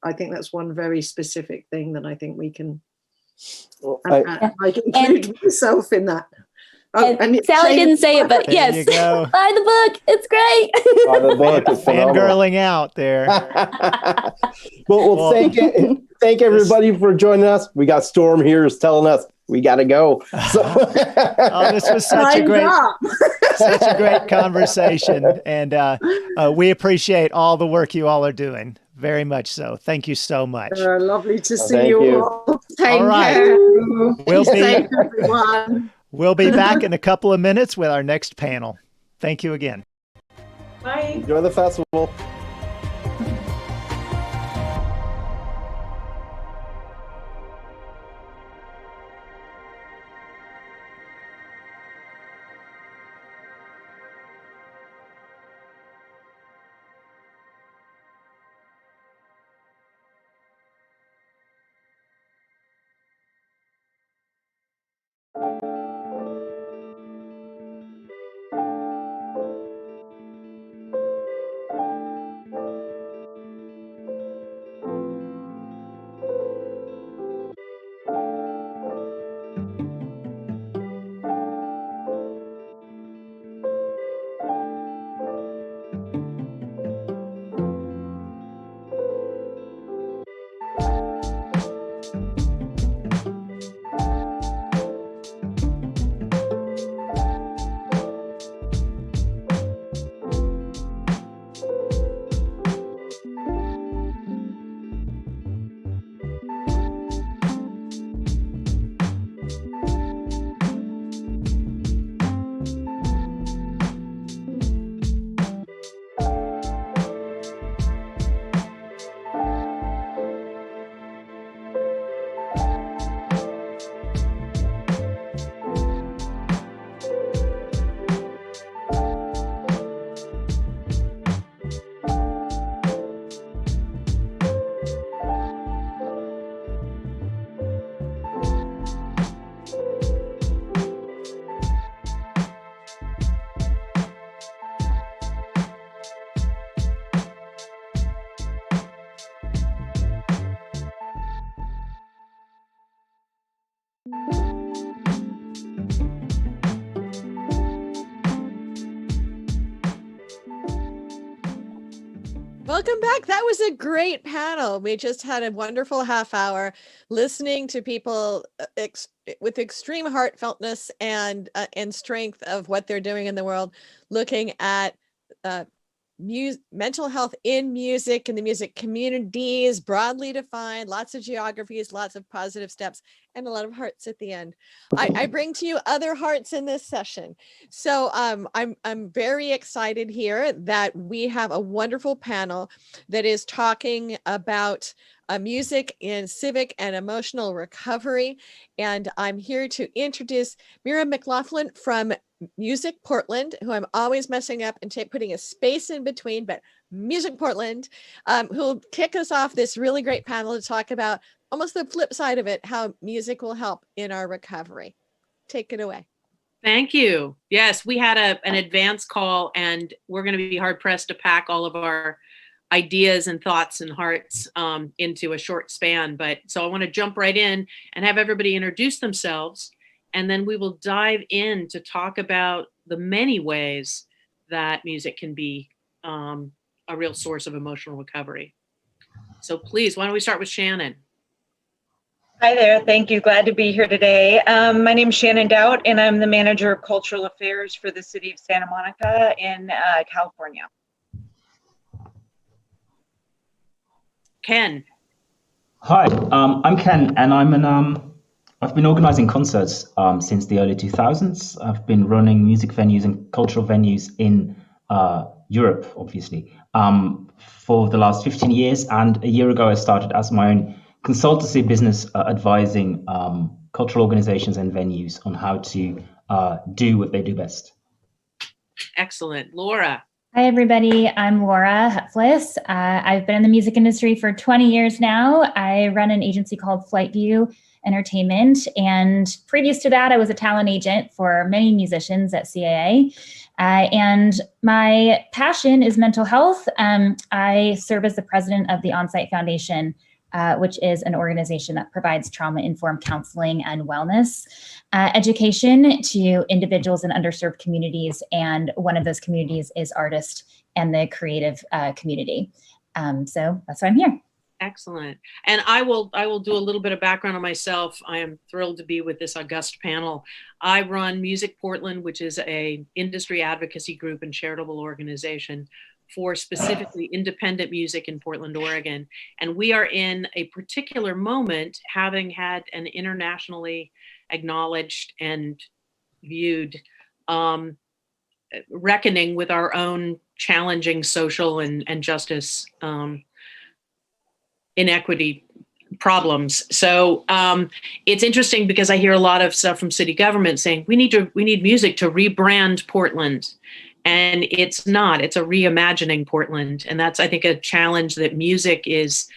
I think that's one very specific thing that I think we can. I include myself in that. Oh, and Sally didn't say it, but there yes, you go. buy the book. It's great. Buy the book. It's Fangirling out there. well, thank everybody for joining us. We got Storm here is telling us we got to go. So. Oh, this was such a great conversation, and we appreciate all the work you all are doing. Very much so. Thank you so much. Lovely to see you all. Take all right. care. We'll be back in a couple of minutes with our next panel. Thank you again. Bye. Enjoy the festival. Welcome back. That was a great panel. We just had a wonderful half hour listening to people with extreme heartfeltness and strength of what they're doing in the world, looking at mental health in music and the music community is broadly defined, lots of geographies, lots of positive steps, and a lot of hearts at the end. I bring to you other hearts in this session. So I'm very excited here that we have a wonderful panel that is talking about music in civic and emotional recovery. And I'm here to introduce Mira McLaughlin from Music Portland, who I'm always messing up and putting a space in between, but Music Portland, who will kick us off this really great panel to talk about almost the flip side of it, how music will help in our recovery. Take it away. Thank you. Yes, we had an advance call, and we're going to be hard pressed to pack all of our ideas and thoughts and hearts into a short span. But so I want to jump right in and have everybody introduce themselves, and then we will dive in to talk about the many ways that music can be a real source of emotional recovery. So please, why don't we start with Shannon? Hi there. Thank you. Glad to be here today. My name is Shannon Dowd, and I'm the manager of cultural affairs for the city of Santa Monica in California. Ken. Hi, I'm Ken, and I've been organizing concerts since the early 2000s. I've been running music venues and cultural venues in Europe, obviously, for the last 15 years. And a year ago, I started as my own consultancy business advising cultural organizations and venues on how to do what they do best. Excellent. Laura. Hi, everybody. I'm Laura Hutfliss. I've been in the music industry for 20 years now. I run an agency called Flightview Entertainment. And previous to that, I was a talent agent for many musicians at CAA. And my passion is mental health. I serve as the president of the On-Site Foundation, which is an organization that provides trauma-informed counseling and wellness education to individuals in underserved communities. And one of those communities is artists and the creative community. So that's why I'm here. Excellent. And I will do a little bit of background on myself. I am thrilled to be with this august panel. I run Music Portland, which is a industry advocacy group and charitable organization for specifically independent music in Portland, Oregon. And we are in a particular moment, having had an internationally acknowledged and viewed reckoning with our own challenging social and justice inequity problems. So it's interesting because I hear a lot of stuff from city government saying we need music to rebrand Portland. And it's not, it's a reimagining Portland. And that's, I think, a challenge that music is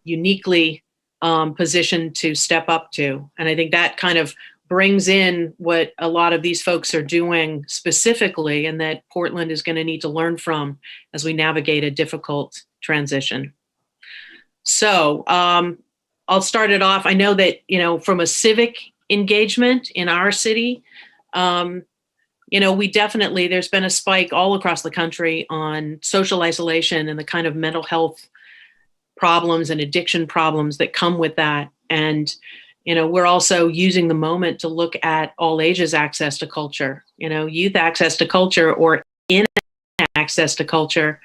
uniquely positioned to step up to. And I think that kind of brings in what a lot of these folks are doing specifically, and that Portland is going to need to learn from as we navigate a difficult transition. So I'll start it off. I know that, from a civic engagement in our city, we definitely, there's been a spike all across the country on social isolation and the kind of mental health problems and addiction problems that come with that. And, we're also using the moment to look at all ages access to culture, youth access to culture or in access to culture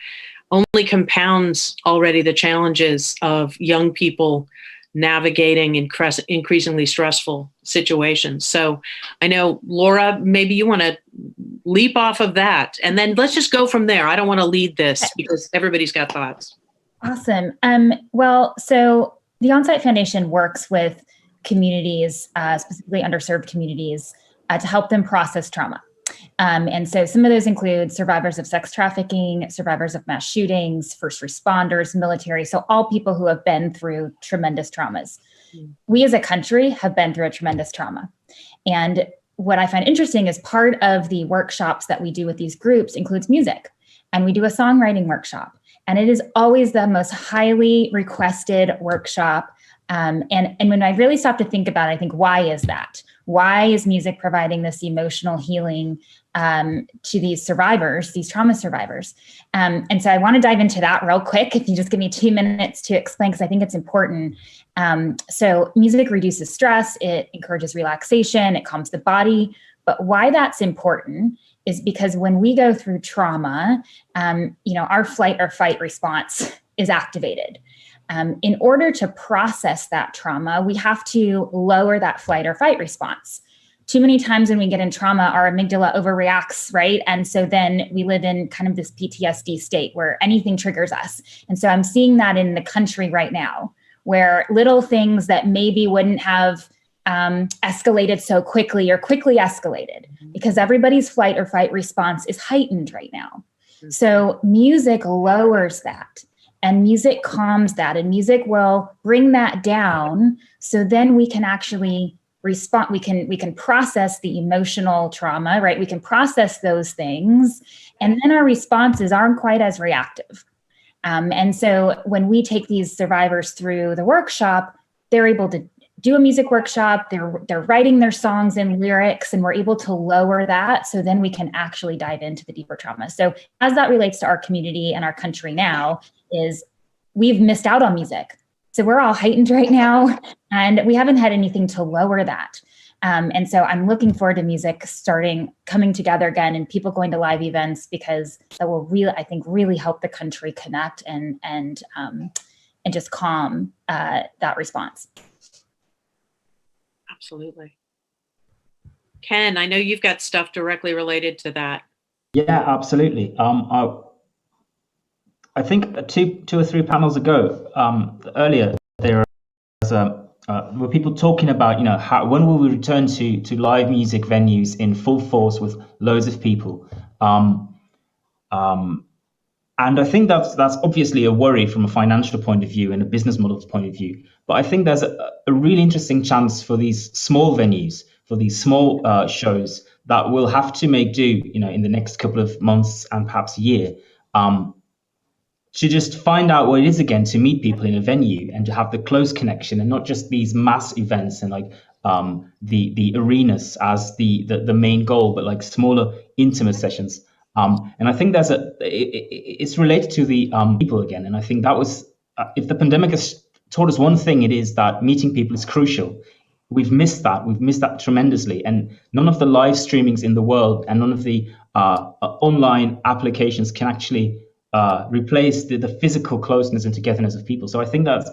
only compounds already the challenges of young people navigating increasingly stressful situations. So I know, Laura, maybe you want to leap off of that, and then let's just go from there. I don't want to lead this because everybody's got thoughts. Awesome. Well, so the On-Site Foundation works with communities, specifically underserved communities, to help them process trauma. And so some of those include survivors of sex trafficking, survivors of mass shootings, first responders, military, so all people who have been through tremendous traumas. We as a country have been through a tremendous trauma. And what I find interesting is part of the workshops that we do with these groups includes music. And we do a songwriting workshop. And it is always the most highly requested workshop. And when I really stop to think about it, I think, why is that? Why is music providing this emotional healing to these survivors, these trauma survivors? And so I want to dive into that real quick, if you just give me 2 minutes to explain, because I think it's important. So music reduces stress, it encourages relaxation, it calms the body. But why that's important is because when we go through trauma, our flight or fight response is activated. In order to process that trauma, we have to lower that flight or fight response. Too many times when we get in trauma, our amygdala overreacts, right? And so then we live in kind of this PTSD state where anything triggers us. And so I'm seeing that in the country right now, where little things that maybe wouldn't have escalated so quickly or quickly escalated because everybody's flight or fight response is heightened right now. So music lowers that, and music calms that, and music will bring that down. So then we can actually respond. We can process the emotional trauma, right? We can process those things, and then our responses aren't quite as reactive. And so when we take these survivors through the workshop, they're able to do a music workshop. They're writing their songs and lyrics, and we're able to lower that. So then we can actually dive into the deeper trauma. So as that relates to our community and our country now, is we've missed out on music. So we're all heightened right now, and we haven't had anything to lower that. And so I'm looking forward to music coming together again, and people going to live events, because that will really help the country connect and just calm that response. Absolutely. Ken, I know you've got stuff directly related to that. Yeah, absolutely. I think two or three panels ago, earlier, there were people talking about, when will we return to live music venues in full force with loads of people? And I think that's obviously a worry from a financial point of view and a business model point of view. But I think there's a really interesting chance for these small venues, for these small shows that will have to make do, in the next couple of months and perhaps a year, to just find out what it is again to meet people in a venue and to have the close connection, and not just these mass events and like the arenas as the main goal, but like smaller intimate sessions. And I think it's related to the people again. And I think that was, if the pandemic has taught us one thing, it is that meeting people is crucial. We've missed that tremendously. And none of the live streamings in the world and none of the online applications can actually replace the physical closeness and togetherness of people. So I think that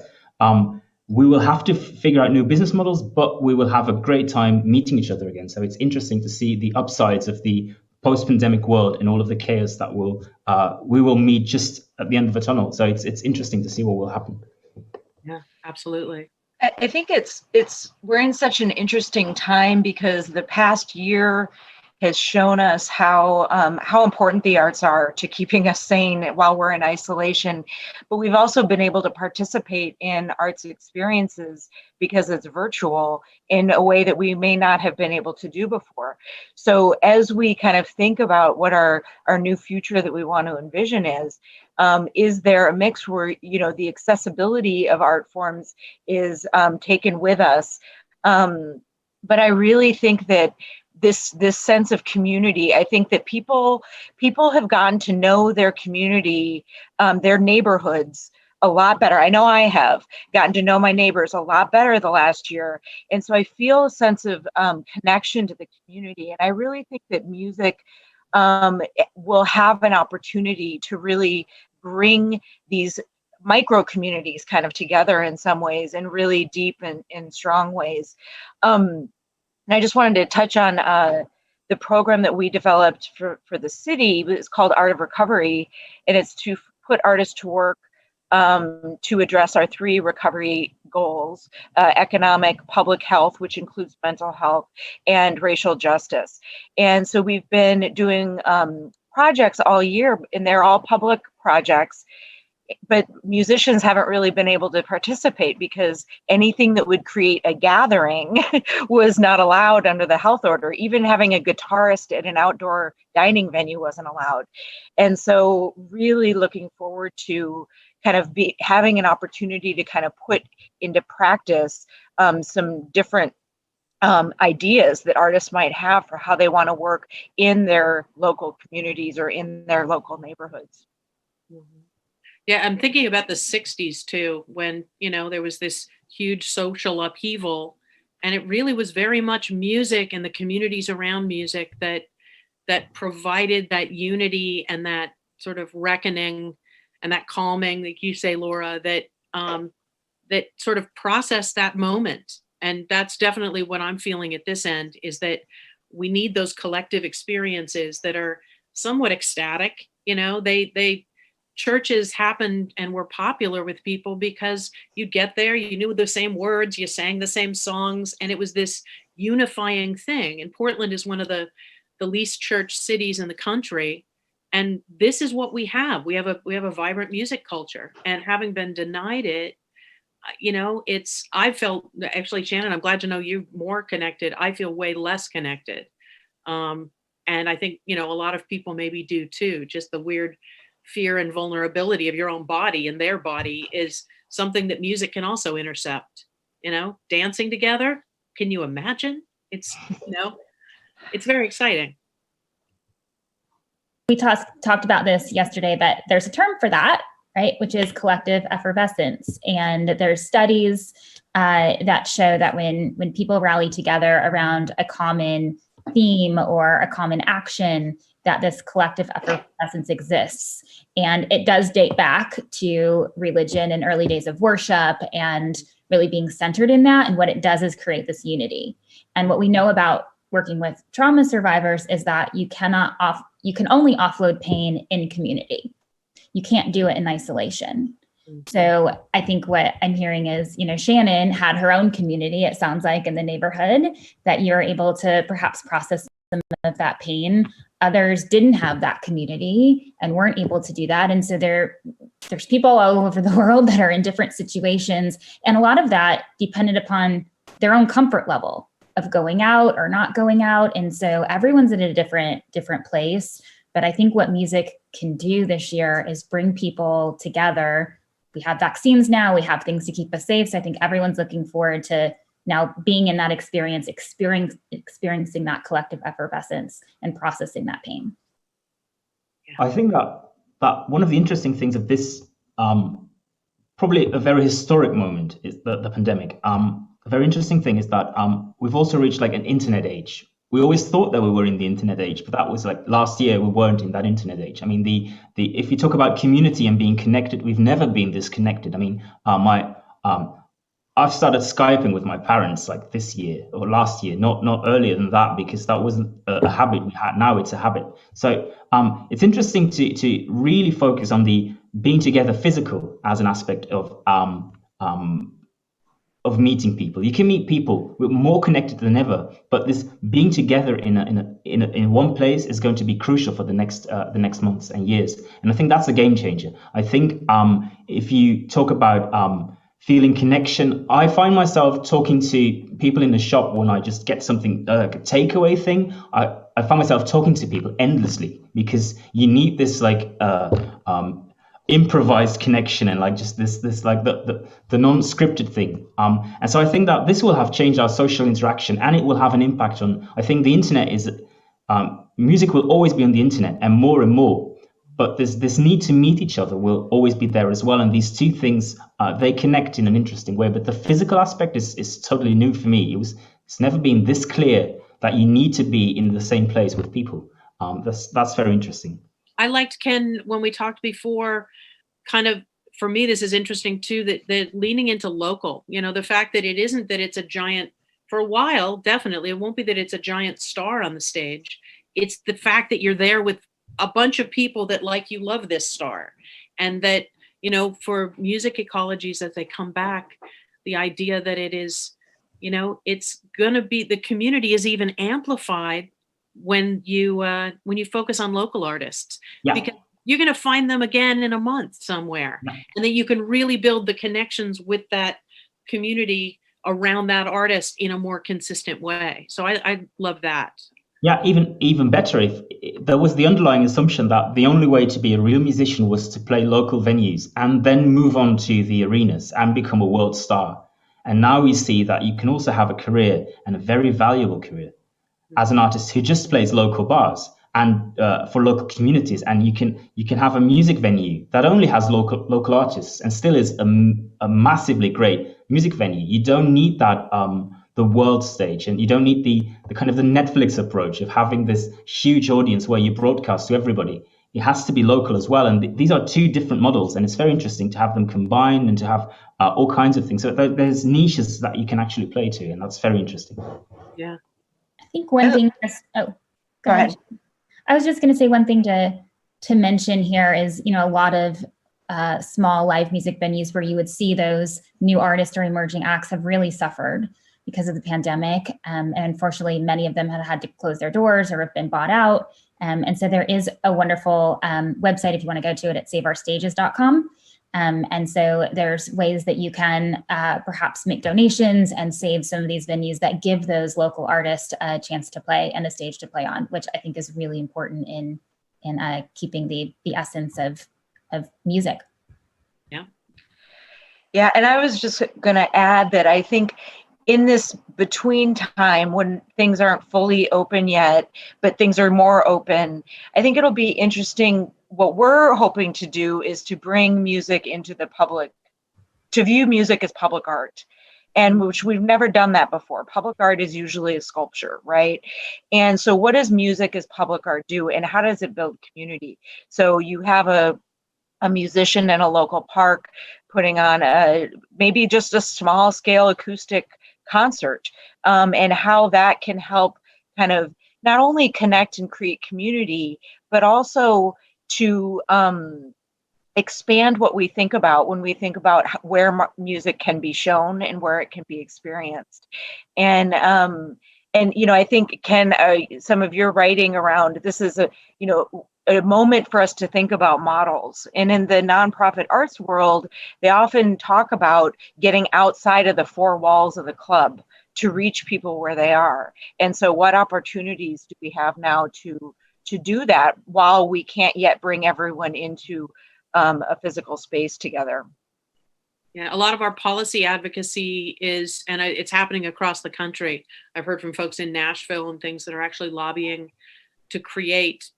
we will have to figure out new business models, but we will have a great time meeting each other again. So it's interesting to see the upsides of the post-pandemic world and all of the chaos that we will meet just at the end of the tunnel. So it's interesting to see what will happen. Yeah, absolutely. I think we're in such an interesting time because the past year has shown us how important the arts are to keeping us sane while we're in isolation. But we've also been able to participate in arts experiences because it's virtual in a way that we may not have been able to do before. So as we kind of think about what our new future that we want to envision is there a mix where, the accessibility of art forms is taken with us? But I really think that this sense of community, I think that people have gotten to know their community, their neighborhoods a lot better. I know I have gotten to know my neighbors a lot better the last year. And so I feel a sense of connection to the community. And I really think that music will have an opportunity to really bring these micro communities kind of together in some ways, in really deep and strong ways. And I just wanted to touch on the program that we developed for the city. It's called Art of Recovery, and it's to put artists to work to address our 3 recovery goals: economic, public health, which includes mental health, and racial justice. And so we've been doing projects all year, and they're all public projects. But musicians haven't really been able to participate because anything that would create a gathering was not allowed under the health order. Even having a guitarist at an outdoor dining venue wasn't allowed. And so really looking forward to kind of having an opportunity to kind of put into practice some different ideas that artists might have for how they want to work in their local communities or in their local neighborhoods. Mm-hmm. Yeah, I'm thinking about the 60s too, when, there was this huge social upheaval, and it really was very much music and the communities around music that that provided that unity and that sort of reckoning and that calming, like you say, Laura, that that sort of processed that moment. And that's definitely what I'm feeling at this end, is that we need those collective experiences that are somewhat ecstatic. You know, they churches happened and were popular with people because you get there, you knew the same words, you sang the same songs, and it was this unifying thing. And Portland is one of the least church cities in the country. And this is what we have. We have a vibrant music culture. And having been denied it, you know, I felt, actually, Shannon, I'm glad to know you're more connected. I feel way less connected. And I think, you know, a lot of people maybe do too. Just the weird fear and vulnerability of your own body and their body is something that music can also intercept. You know, dancing together. Can you imagine? It's, you know, it's very exciting. We talked about this yesterday, that there's a term for that, right? Which is collective effervescence. And there's studies that show that when people rally together around a common theme or a common action, that this collective effervescence exists. And it does date back to religion and early days of worship and really being centered in that. And what it does is create this unity. And what we know about working with trauma survivors is that you can only offload pain in community. You can't do it in isolation. So I think what I'm hearing is, you know, Shannon had her own community, it sounds like, in the neighborhood, that you're able to perhaps process some of that pain. Others didn't have that community and weren't able to do that. And so there's people all over the world that are in different situations. And a lot of that depended upon their own comfort level of going out or not going out. And so everyone's in a different place. But I think what music can do this year is bring people together. We have vaccines now, we have things to keep us safe. So I think everyone's looking forward to now being in that experience, experiencing that collective effervescence and processing that pain. I think that one of the interesting things of this, probably a very historic moment, is the pandemic. A very interesting thing is that we've also reached like an internet age. We always thought that we were in the internet age, but that was like last year we weren't in that internet age. I mean, if you talk about community and being connected, we've never been disconnected. I mean, I've started Skyping with my parents like this year or last year, not earlier than that, because that wasn't a habit we had. Now it's a habit. So it's interesting to really focus on the being together physical as an aspect of meeting people. You can meet people, we're more connected than ever, but this being together in one place is going to be crucial for the next months and years. And I think that's a game changer. I think if you talk about feeling connection, I find myself talking to people in the shop when I just get something, like a takeaway thing. I find myself talking to people endlessly, because you need this like improvised connection and like just this like the non-scripted thing. And so I think that this will have changed our social interaction, and it will have an impact on, I think the internet is, music will always be on the internet and more, but this need to meet each other will always be there as well. And these two things, they connect in an interesting way, but the physical aspect is totally new for me. It's never been this clear that you need to be in the same place with people. That's very interesting. I liked, Ken, when we talked before, kind of, for me, this is interesting too, that leaning into local, you know, the fact that it isn't that it's a giant, for a while, definitely, it won't be that it's a giant star on the stage. It's the fact that you're there with a bunch of people that, like, you love this star. And that, you know, for music ecologies, as they come back, the idea that it is, you know, it's going to be, the community is even amplified when you focus on local artists, because you're going to find them again in a month somewhere, and then you can really build the connections with that community around that artist in a more consistent way. So I love that. Yeah, even better if there was the underlying assumption that the only way to be a real musician was to play local venues and then move on to the arenas and become a world star. And now we see that you can also have a career, and a very valuable career, as an artist who just plays local bars and for local communities. And you can have a music venue that only has local artists and still is a massively great music venue. You don't need that the world stage, and you don't need the kind of the Netflix approach of having this huge audience where you broadcast to everybody. It has to be local as well, and these are two different models, and it's very interesting to have them combined and to have all kinds of things. So there's niches that you can actually play to, and that's very interesting. Yeah, I think one thing. Oh, go ahead. I was just going to say one thing to mention here is, you know, a lot of small live music venues where you would see those new artists or emerging acts have really suffered because of the pandemic. And unfortunately, many of them have had to close their doors or have been bought out. And so there is a wonderful website if you want to go to it at saveourstages.com. And so there's ways that you can perhaps make donations and save some of these venues that give those local artists a chance to play and a stage to play on, which I think is really important in keeping the essence of music. Yeah. Yeah, and I was just going to add that I think in this between time when things aren't fully open yet, but things are more open, I think it'll be interesting. What we're hoping to do is to bring music into the public, to view music as public art, and which we've never done that before. Public art is usually a sculpture, right? And so what does music as public art do, and how does it build community? So you have a musician in a local park putting on maybe just a small scale acoustic concert, and how that can help kind of not only connect and create community, but also to expand what we think about when we think about where music can be shown and where it can be experienced. And you know, I think, Ken, some of your writing around this is a moment for us to think about models. And in the nonprofit arts world, they often talk about getting outside of the four walls of the club to reach people where they are. And so what opportunities do we have now to do that while we can't yet bring everyone into a physical space together? Yeah, a lot of our policy advocacy is, and it's happening across the country. I've heard from folks in Nashville and things that are actually lobbying to create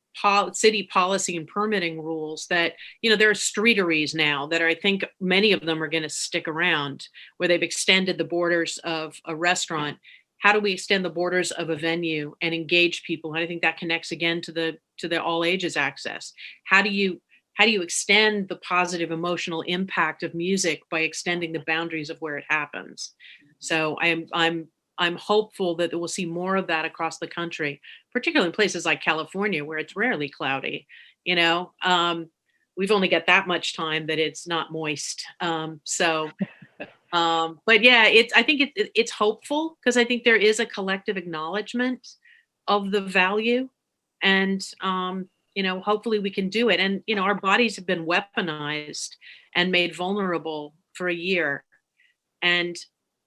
city policy and permitting rules that, you know, there are streeteries now that are, I think many of them are going to stick around, where they've extended the borders of a restaurant. How do we extend the borders of a venue and engage people? And I think that connects again to the all ages access. How do you extend the positive emotional impact of music by extending the boundaries of where it happens? So I'm hopeful that we'll see more of that across the country, particularly in places like California, where it's rarely cloudy. You know, we've only got that much time that it's not moist. But yeah, I think it's hopeful, because I think there is a collective acknowledgement of the value, and you know, hopefully we can do it. And you know, our bodies have been weaponized and made vulnerable for a year, and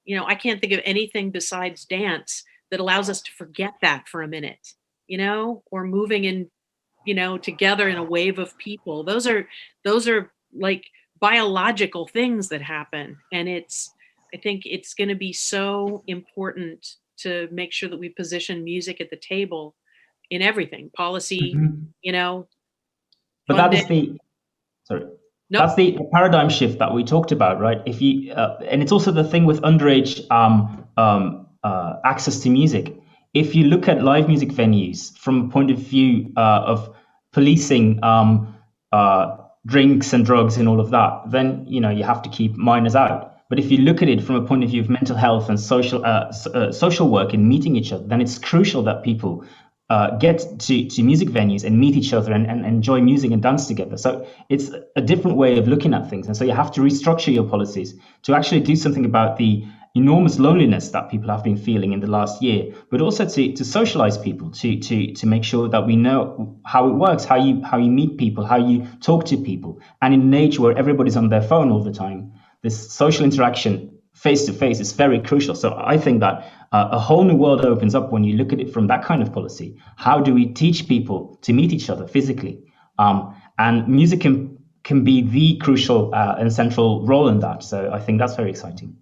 you know, I can't think of anything besides dance that allows us to forget that for a minute, you know, or moving in, you know, together in a wave of people. Those are like biological things that happen. And I think it's going to be so important to make sure that we position music at the table in everything, policy, you know. But that is that's the paradigm shift that we talked about, right? If you and it's also the thing with underage access to music. If you look at live music venues from a point of view of policing drinks and drugs and all of that, then you know you have to keep minors out. But if you look at it from a point of view of mental health and social work and meeting each other, then it's crucial that people get to music venues and meet each other and enjoy music and dance together. So it's a different way of looking at things. And so you have to restructure your policies to actually do something about the enormous loneliness that people have been feeling in the last year, but also to socialize people, to make sure that we know how it works, how you meet people, how you talk to people. And in an age where everybody's on their phone all the time, this social interaction face to face is very crucial. So I think that a whole new world opens up when you look at it from that kind of policy. How do we teach people to meet each other physically? And music can be the crucial and central role in that. So I think that's very exciting.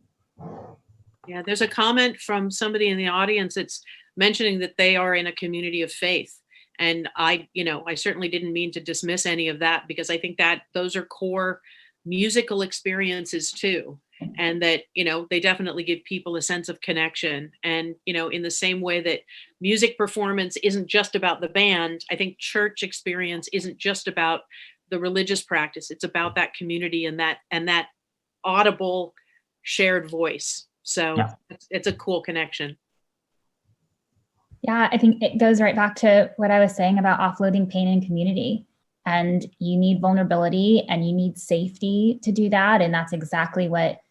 Yeah, there's a comment from somebody in the audience that's mentioning that they are in a community of faith. And I certainly didn't mean to dismiss any of that, because I think that those are core musical experiences too. and that, they definitely give people a sense of connection. And, in the same way that music performance isn't just about the band, I think church experience isn't just about the religious practice. It's about that community and that audible shared voice. So it's a cool connection. Yeah, I think it goes right back to what I was saying about offloading pain and community. And you need vulnerability and you need safety to do that. And that's exactly what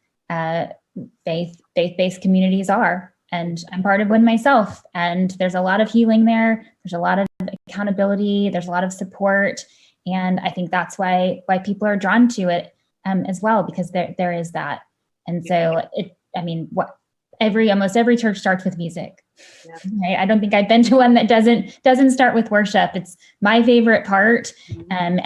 faith-based communities are. And I'm part of one myself. And there's a lot of healing there. There's a lot of accountability. There's a lot of support. And I think that's why people are drawn to it as well, because there is that. And so almost every church starts with music. Yeah. Right? I don't think I've been to one that doesn't start with worship. It's my favorite part. And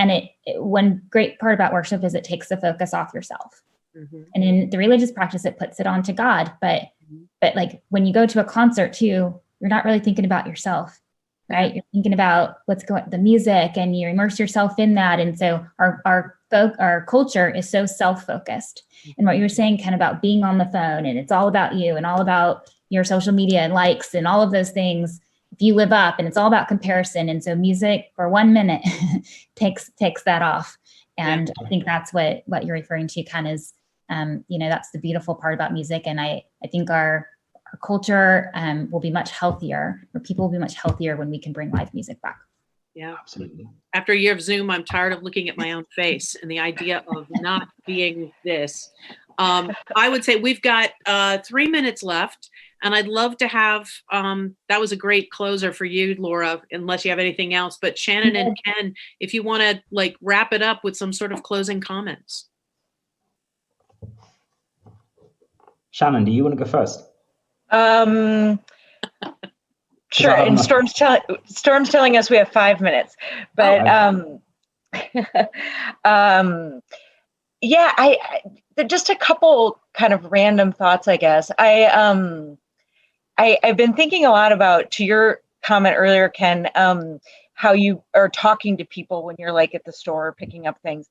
one great part about worship is it takes the focus off yourself. Mm-hmm. And in the religious practice, it puts it onto God. But like when you go to a concert too, you're not really thinking about yourself, right? You're thinking about the music, and you immerse yourself in that. And so our culture is so self-focused. And what you were saying, Ken, about being on the phone, and it's all about you and all about your social media and likes and all of those things. If you live up, and it's all about comparison. And so music for 1 minute takes that off. And I think that's what you're referring to, Ken, is, that's the beautiful part about music. And I think our culture will be much healthier, or people will be much healthier when we can bring live music back. Yeah, absolutely. After a year of Zoom, I'm tired of looking at my own face and the idea of not being this. I would say we've got 3 minutes left, and I'd love to have, that was a great closer for you, Laura, unless you have anything else, but Shannon and Ken, if you want to wrap it up with some sort of closing comments. Shannon, do you want to go first? Sure. And Storm's telling us we have 5 minutes, but just a couple kind of random thoughts, I guess. I've been thinking a lot about, to your comment earlier, Ken, how you are talking to people when you're at the store picking up things.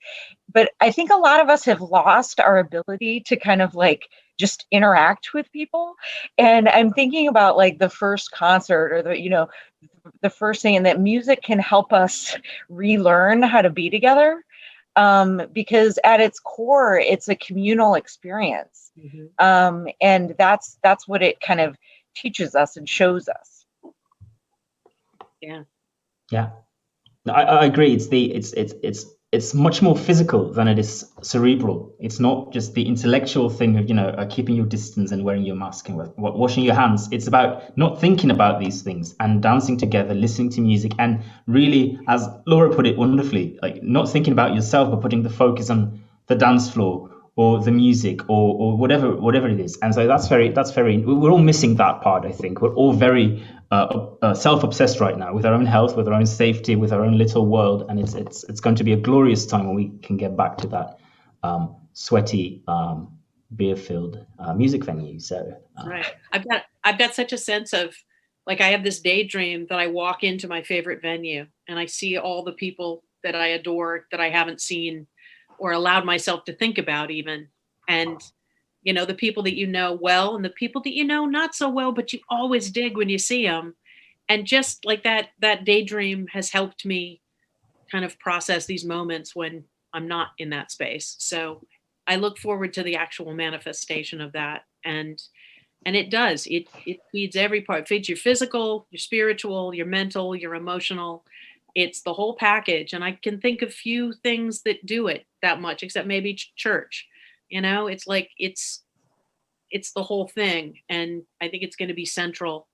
But I think a lot of us have lost our ability to kind of just interact with people. And I'm thinking about the first concert, or the first thing, and that music can help us relearn how to be together. Because at its core, it's a communal experience. Mm-hmm. And that's what it kind of teaches us and shows us. Yeah. Yeah. No, I agree. It's much more physical than it is cerebral. It's not just the intellectual thing of, keeping your distance and wearing your mask and washing your hands. It's about not thinking about these things and dancing together, listening to music, and really, as Laura put it wonderfully, not thinking about yourself, but putting the focus on the dance floor or the music or whatever it is. And so that's very, we're all missing that part, I think. We're all very self-obsessed right now with our own health, with our own safety, with our own little world. And it's going to be a glorious time when we can get back to that sweaty, beer-filled music venue. So right. I've got such a sense of, I have this daydream that I walk into my favorite venue and I see all the people that I adore that I haven't seen or allowed myself to think about even. And, the people that you know well and the people that you know not so well, but you always dig when you see them. And just that daydream has helped me kind of process these moments when I'm not in that space. So I look forward to the actual manifestation of that. And it does, it feeds every part. It feeds your physical, your spiritual, your mental, your emotional. It's the whole package. And I can think of few things that do it that much, except maybe church. It's the whole thing. And I think it's going to be central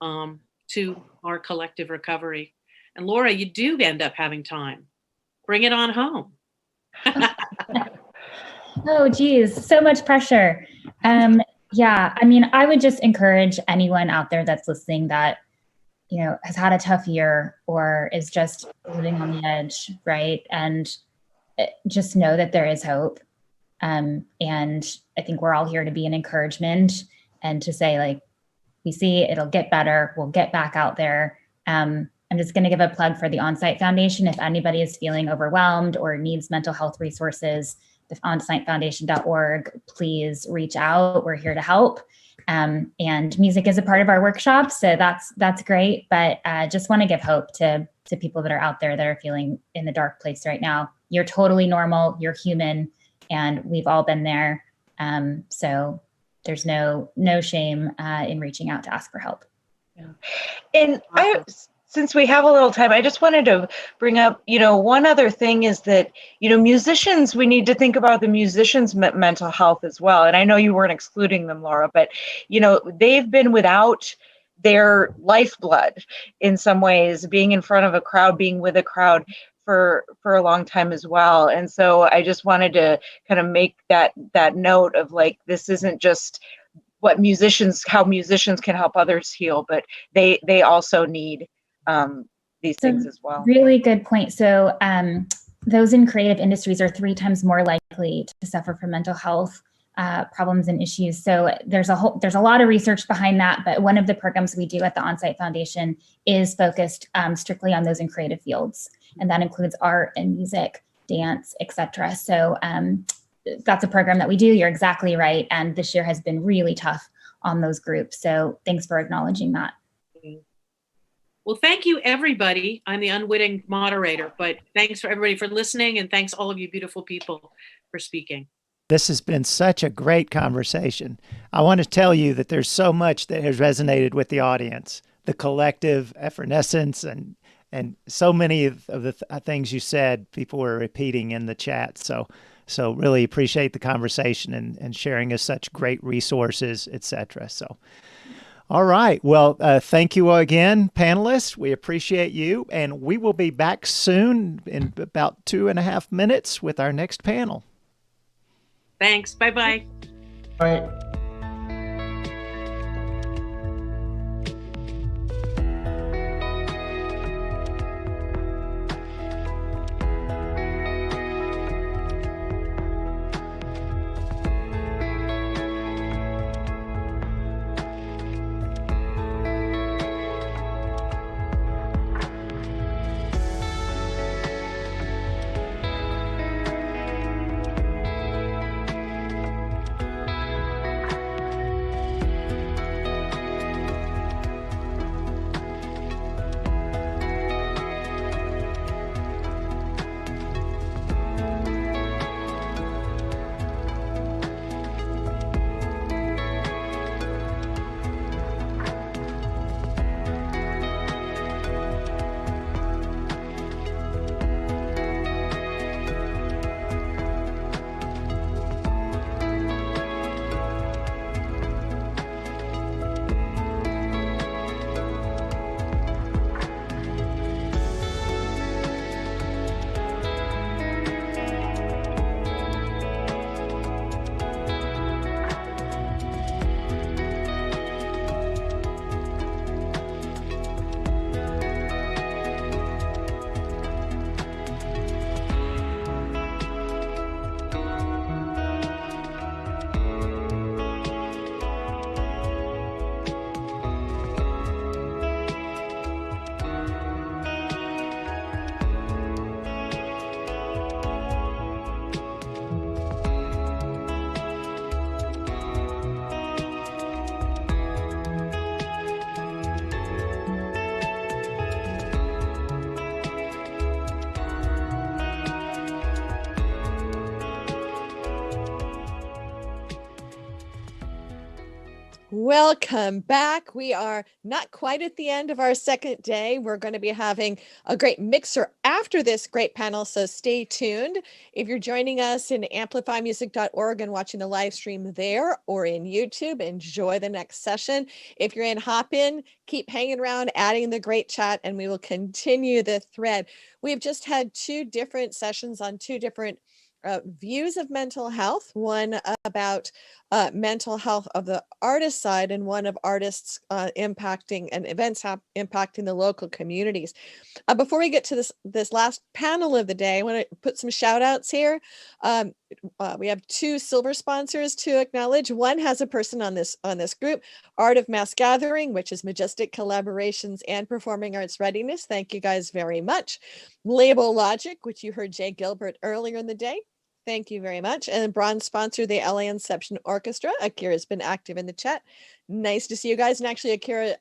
to our collective recovery. And Laura, you do end up having time. Bring it on home. Oh, geez, so much pressure. I would just encourage anyone out there that's listening that, has had a tough year or is just living on the edge, right? And just know that there is hope. And I think we're all here to be an encouragement and to say, we see it'll get better. We'll get back out there. I'm just going to give a plug for the On-Site Foundation. If anybody is feeling overwhelmed or needs mental health resources, the onsitefoundation.org, please reach out. We're here to help. And music is a part of our workshop, so that's great. But just want to give hope to people that are out there that are feeling in the dark place right now. You're totally normal. You're human, and we've all been there. So there's no shame in reaching out to ask for help. Yeah. And since we have a little time, I just wanted to bring up, one other thing is that, musicians, we need to think about the musicians' mental health as well. And I know you weren't excluding them, Laura, but, they've been without their lifeblood in some ways, being in front of a crowd, being with a crowd for a long time as well. And so I just wanted to kind of make that note of like, this isn't just how musicians can help others heal, but they also need these things as well. Really good point. So those in creative industries are 3 times more likely to suffer from mental health problems and issues. So there's a lot of research behind that, but one of the programs we do at the Onsite Foundation is focused strictly on those in creative fields. And that includes art and music, dance, etc. So that's a program that we do. You're exactly right. And this year has been really tough on those groups. So thanks for acknowledging that. Well, thank you, everybody. I'm the unwitting moderator, but thanks for everybody for listening, and thanks all of you beautiful people for speaking. This has been such a great conversation. I want to tell you that there's so much that has resonated with the audience, the collective effervescence, and so many of the things you said, people were repeating in the chat. So really appreciate the conversation and sharing us such great resources, etc. So. All right. Well, thank you again, panelists. We appreciate you. And we will be back soon in about 2.5 minutes with our next panel. Thanks. Bye-bye. Bye. Welcome back. We are not quite at the end of our second day. We're going to be having a great mixer after this great panel, so stay tuned. If you're joining us in amplifymusic.org and watching the live stream there or in YouTube, enjoy the next session. If you're in Hopin, keep hanging around, adding the great chat, and we will continue the thread. We've just had 2 different sessions on 2 different views of mental health, one about mental health of the artist side and one of artists impacting and events impacting the local communities. Before we get to this last panel of the day, I want to put some shout outs here. We have 2 silver sponsors to acknowledge. One has a person on this group, Art of Mass Gathering, which is Majestic Collaborations and Performing Arts Readiness. Thank you guys very much. Label Logic, which you heard Jay Gilbert earlier in the day. Thank you very much. And bronze sponsor, the LA Inception Orchestra. Akira's been active in the chat. Nice to see you guys. And actually, Akira,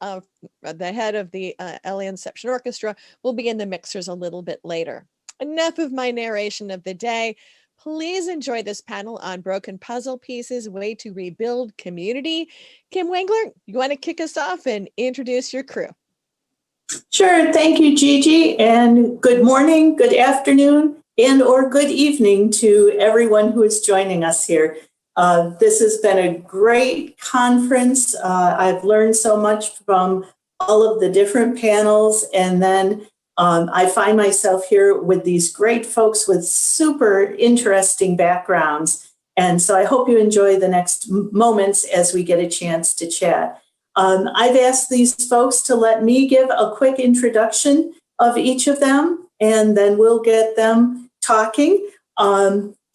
the head of the LA Inception Orchestra, will be in the mixers a little bit later. Enough of my narration of the day. Please enjoy this panel on broken puzzle pieces, way to rebuild community. Kim Wengler, you want to kick us off and introduce your crew? Sure. Thank you, Gigi. And good morning, good afternoon, and or good evening to everyone who is joining us here. This has been a great conference. I've learned so much from all of the different panels. And then I find myself here with these great folks with super interesting backgrounds. And so I hope you enjoy the next moments as we get a chance to chat. I've asked these folks to let me give a quick introduction of each of them, and then we'll get them talking.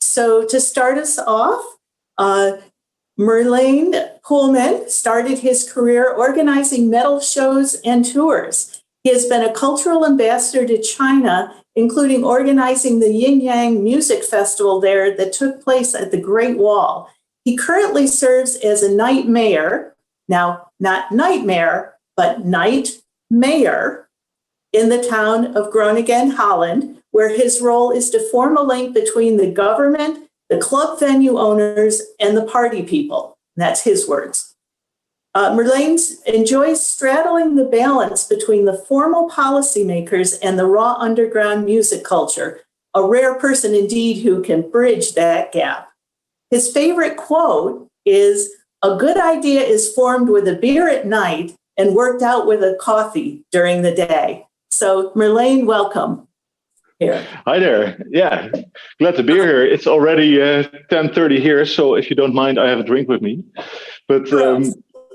So to start us off, Merlane Pullman started his career organizing metal shows and tours. He has been a cultural ambassador to China, including organizing the Yin Yang Music Festival there that took place at the Great Wall. He currently serves as a night mayor, now not nightmare, but night mayor in the town of Groningen, Holland, where his role is to form a link between the government, the club venue owners, and the party people. That's his words. Merlane enjoys straddling the balance between the formal policymakers and the raw underground music culture, a rare person indeed who can bridge that gap. His favorite quote is, "A good idea is formed with a beer at night and worked out with a coffee during the day." So Merlane, welcome here. Hi there. Yeah, glad to be here. It's already 10:30 here, so if you don't mind, I have a drink with me. But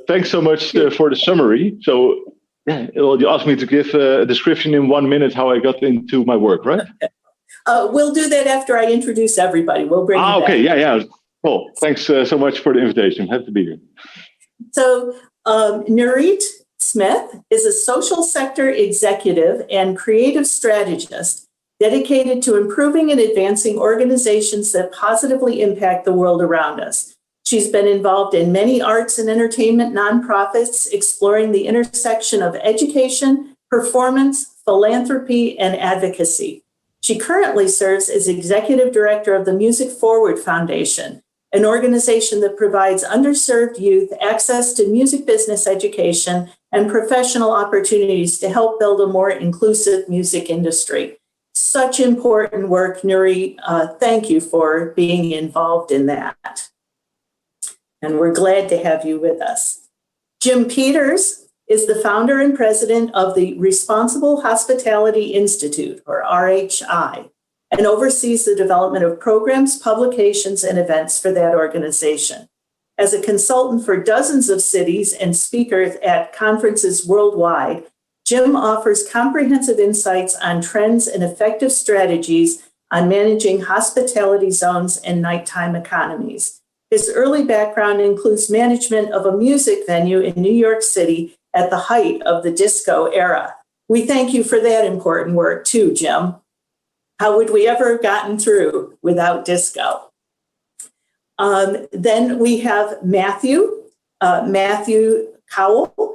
thanks so much for the summary. So yeah, well, you asked me to give a description in 1 minute how I got into my work, right? We'll do that after I introduce everybody. We'll bring you back. Okay, yeah. Cool. Thanks so much for the invitation. Happy to be here. So Nurit Smith is a social sector executive and creative strategist dedicated to improving and advancing organizations that positively impact the world around us. She's been involved in many arts and entertainment nonprofits, exploring the intersection of education, performance, philanthropy, and advocacy. She currently serves as executive director of the Music Forward Foundation, an organization that provides underserved youth access to music business education and professional opportunities to help build a more inclusive music industry. Such important work, Nuri. Thank you for being involved in that. And we're glad to have you with us. Jim Peters is the founder and president of the Responsible Hospitality Institute, or RHI, and oversees the development of programs, publications, and events for that organization. As a consultant for dozens of cities and speakers at conferences worldwide, Jim offers comprehensive insights on trends and effective strategies on managing hospitality zones and nighttime economies. His early background includes management of a music venue in New York City at the height of the disco era. We thank you for that important work too, Jim. How would we ever have gotten through without disco? Then we have Matthew Cowell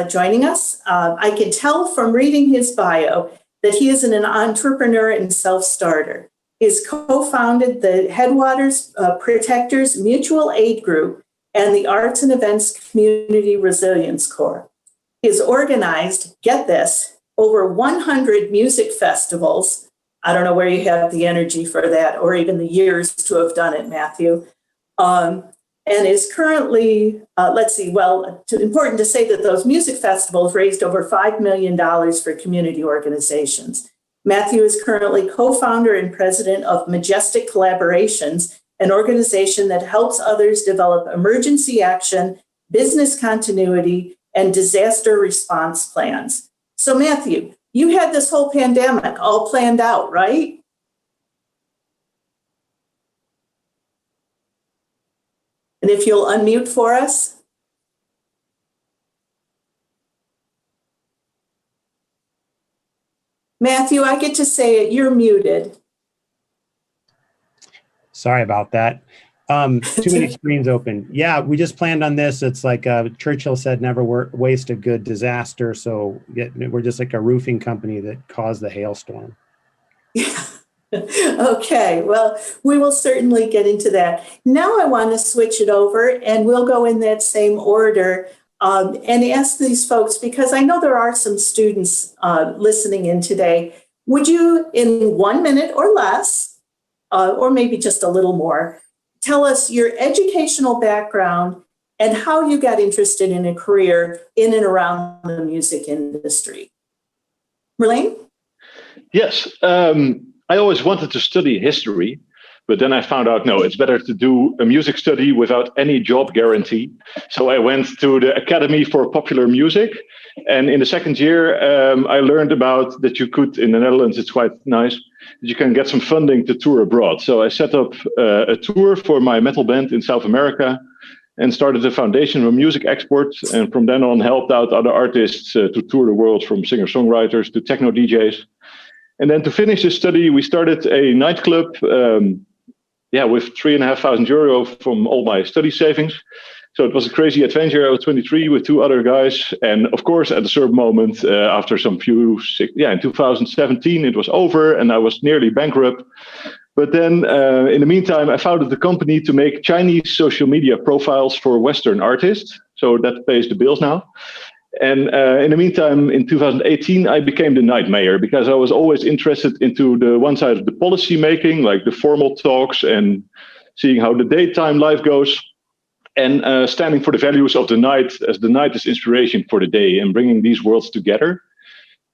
joining us. I can tell from reading his bio that he is an entrepreneur and self-starter. He's co-founded the Headwaters Protectors Mutual Aid Group and the Arts and Events Community Resilience Corps. He has organized, get this, over 100 music festivals. I don't know where you have the energy for that or even the years to have done it, Matthew. And is currently, important to say that those music festivals raised over $5 million for community organizations. Matthew is currently co-founder and president of Majestic Collaborations, an organization that helps others develop emergency action, business continuity, and disaster response plans. So Matthew, you had this whole pandemic all planned out, right? And if you'll unmute for us. Matthew, I get to say it, you're muted. Sorry about that. Too many screens open. Yeah, we just planned on this. It's like Churchill said, never waste a good disaster. So we're just like a roofing company that caused the hailstorm. Okay, well, we will certainly get into that. Now I want to switch it over and we'll go in that same order and ask these folks, because I know there are some students listening in today. Would you, in 1 minute or less, or maybe just a little more, tell us your educational background and how you got interested in a career in and around the music industry? Merlane? Yes. I always wanted to study history, but then I found out, no, it's better to do a music study without any job guarantee. So I went to the Academy for Popular Music. And in the second year, I learned about that you could, in the Netherlands, it's quite nice, that you can get some funding to tour abroad. So I set up a tour for my metal band in South America and started the Foundation for Music Export. And from then on, helped out other artists to tour the world, from singer-songwriters to techno DJs. And then to finish the study, we started a nightclub, with €3,500 from all my study savings. So it was a crazy adventure. I was 23 with two other guys. And of course, at a certain moment, after in 2017, it was over and I was nearly bankrupt. But then in the meantime, I founded a company to make Chinese social media profiles for Western artists. So that pays the bills now. And in the meantime, in 2018, I became the night mayor because I was always interested into the one side of the policy making, like the formal talks and seeing how the daytime life goes, and standing for the values of the night, as the night is inspiration for the day and bringing these worlds together.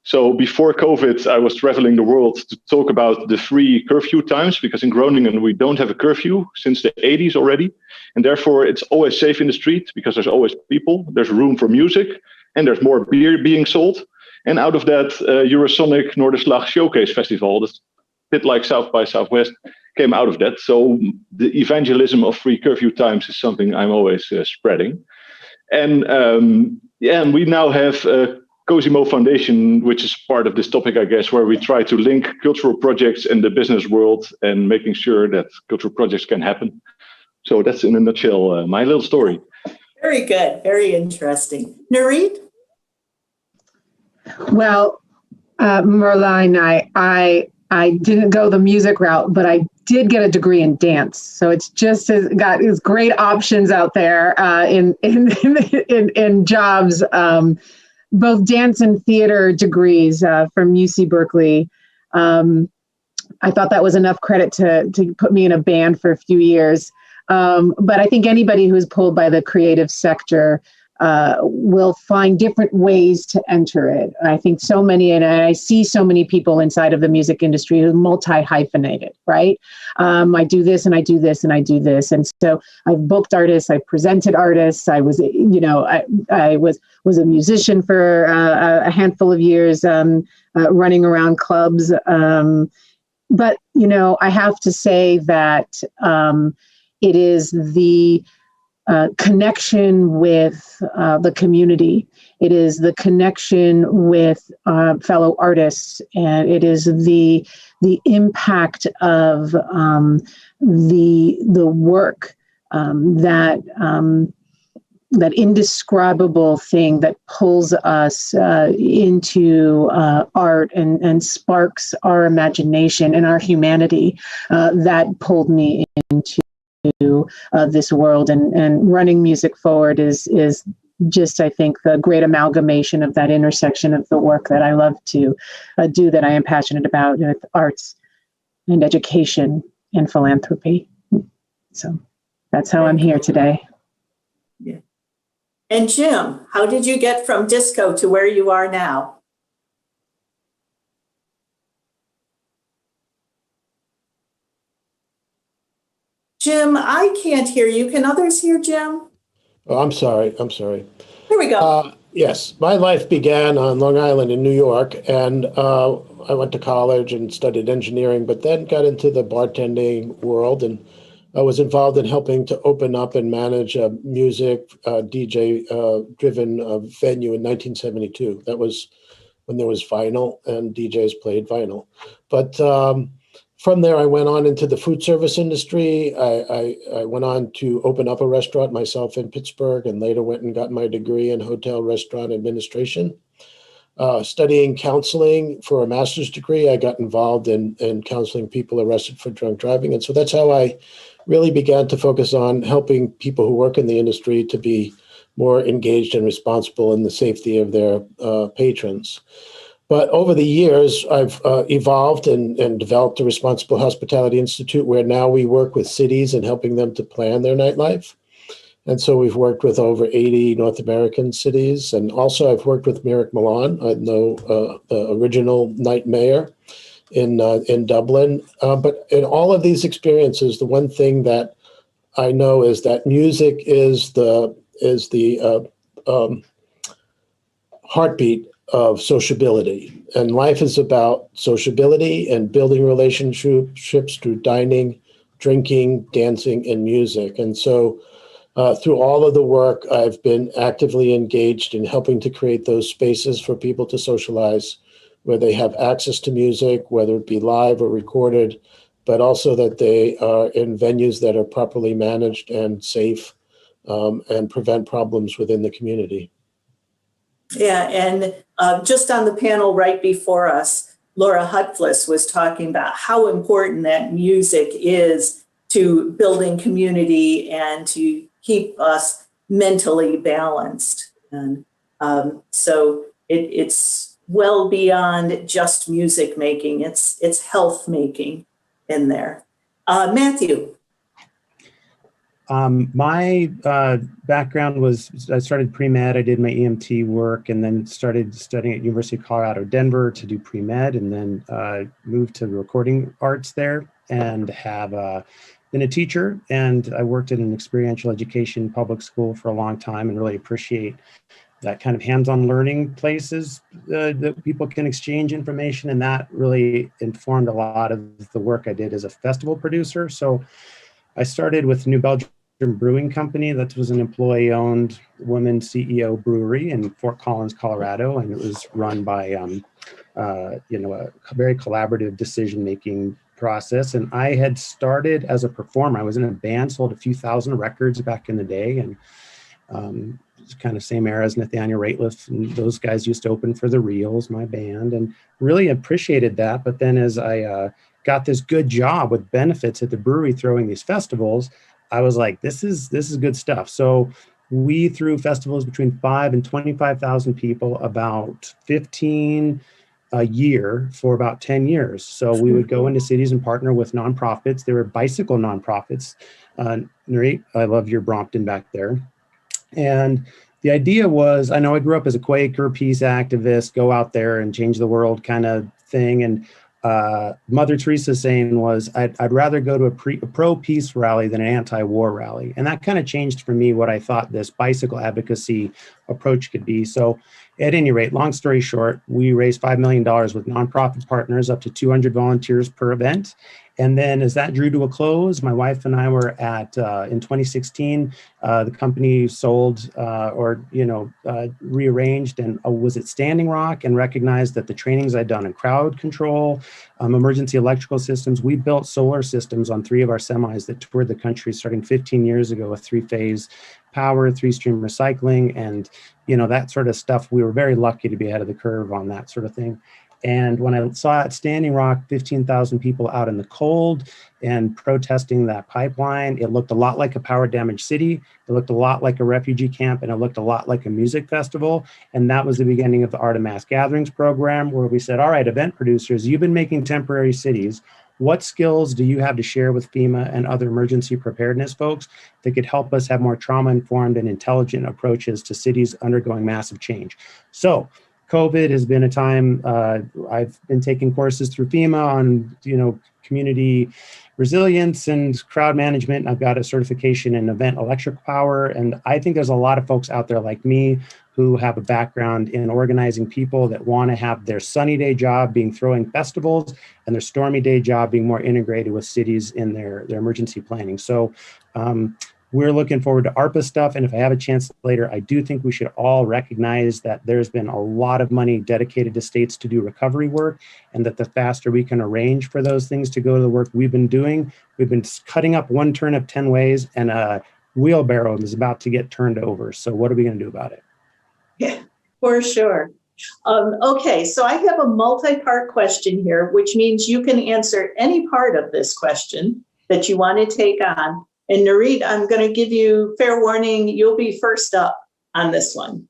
So before COVID, I was traveling the world to talk about the free curfew times, because in Groningen, we don't have a curfew since the 80s already. And therefore, it's always safe in the street because there's always people, there's room for music, and there's more beer being sold. And out of that, Eurosonic Noorderslag Showcase Festival, that's a bit like South by Southwest, came out of that. So the evangelism of free curfew times is something I'm always spreading. And and we now have Cosimo Foundation, which is part of this topic, I guess, where we try to link cultural projects and the business world and making sure that cultural projects can happen. So that's in a nutshell my little story. Very good. Very interesting. Nurit? Well, Merline, I didn't go the music route, but I did get a degree in dance. So it's just got great options out there in jobs, both dance and theater degrees from UC Berkeley. I thought that was enough credit to put me in a band for a few years. But I think anybody who's pulled by the creative sector will find different ways to enter it. I think so many, and I see so many people inside of the music industry who multi-hyphenated, right? I do this and I do this and I do this. And so I've booked artists, I presented artists, I was, I was a musician for a handful of years, running around clubs. But, I have to say that it is the connection with the community. It is the connection with fellow artists, and it is the impact of the work that indescribable thing that pulls us into art and sparks our imagination and our humanity that pulled me into this world, and running music forward is just, I think, the great amalgamation of that intersection of the work that I love to do, that I am passionate about, with arts and education and philanthropy. So that's how I'm here today. Yeah. And Jim, how did you get from disco to where you are now? Jim, I can't hear you. Can others hear Jim? Oh, I'm sorry. Here we go. Yes, my life began on Long Island in New York, and I went to college and studied engineering, but then got into the bartending world, and I was involved in helping to open up and manage a music DJ-driven venue in 1972. That was when there was vinyl and DJs played vinyl. But From there, I went on into the food service industry. I went on to open up a restaurant myself in Pittsburgh, and later went and got my degree in hotel restaurant administration. Studying counseling for a master's degree, I got involved in counseling people arrested for drunk driving. And so that's how I really began to focus on helping people who work in the industry to be more engaged and responsible in the safety of their patrons. But over the years, I've evolved and developed a Responsible Hospitality Institute, where now we work with cities and helping them to plan their nightlife. And so we've worked with over 80 North American cities. And also I've worked with Merrick Milan, I know the original night mayor in Dublin. But in all of these experiences, the one thing that I know is that music is the heartbeat of sociability. And life is about sociability and building relationships through dining, drinking, dancing, and music. And so through all of the work, I've been actively engaged in helping to create those spaces for people to socialize, where they have access to music, whether it be live or recorded, but also that they are in venues that are properly managed and safe, and prevent problems within the community. Yeah, and just on the panel right before us, Laura Hutflis was talking about how important that music is to building community and to keep us mentally balanced. And so it's well beyond just music making, it's health making in there. Matthew. My background was, I started pre-med, I did my EMT work, and then started studying at University of Colorado, Denver to do pre-med, and then moved to recording arts there, and have been a teacher. And I worked in an experiential education public school for a long time, and really appreciate that kind of hands-on learning places that people can exchange information. And that really informed a lot of the work I did as a festival producer. So I started with New Belgium Brewing Company. That was an employee-owned woman CEO brewery in Fort Collins, Colorado, and it was run by a very collaborative decision-making process. And I had started as a performer. I was in a band, sold a few thousand records back in the day, and it's kind of same era as Nathaniel Rateliff, and those guys used to open for the Reels, my band, and really appreciated that. But then as I got this good job with benefits at the brewery throwing these festivals, I was like, this is good stuff. So we threw festivals between 5,000 and 25,000 people, about 15 a year for about 10 years. So we would go into cities and partner with nonprofits. There were bicycle nonprofits. Nuri, I love your Brompton back there. And the idea was, I know I grew up as a Quaker peace activist, go out there and change the world kind of thing. And Mother Teresa's saying was, I'd rather go to a pro-peace rally than an anti-war rally. And that kind of changed for me what I thought this bicycle advocacy approach could be. So at any rate, long story short, we raised $5 million with nonprofit partners, up to 200 volunteers per event. And then as that drew to a close, my wife and I were in 2016, the company sold rearranged and was at Standing Rock, and recognized that the trainings I'd done in crowd control, emergency electrical systems, we built solar systems on 3 of our semis that toured the country starting 15 years ago with 3-phase power, 3-stream recycling, and that sort of stuff. We were very lucky to be ahead of the curve on that sort of thing. And when I saw at Standing Rock, 15,000 people out in the cold and protesting that pipeline, it looked a lot like a power damaged city. It looked a lot like a refugee camp, and it looked a lot like a music festival. And that was the beginning of the Art of Mass Gatherings program, where we said, all right, event producers, you've been making temporary cities. What skills do you have to share with FEMA and other emergency preparedness folks that could help us have more trauma-informed and intelligent approaches to cities undergoing massive change? So COVID has been a time, I've been taking courses through FEMA on, community resilience and crowd management. I've got a certification in event electric power. And I think there's a lot of folks out there like me who have a background in organizing people that want to have their sunny day job being throwing festivals and their stormy day job being more integrated with cities in their emergency planning. So we're looking forward to ARPA stuff. And if I have a chance later, I do think we should all recognize that there's been a lot of money dedicated to states to do recovery work, and that the faster we can arrange for those things to go to the work we've been doing. We've been cutting up one turnip 10 ways, and a wheelbarrow is about to get turned over. So what are we going to do about it? Yeah, for sure. Okay, so I have a multi-part question here, which means you can answer any part of this question that you want to take on. And Nurit, I'm going to give you fair warning, you'll be first up on this one,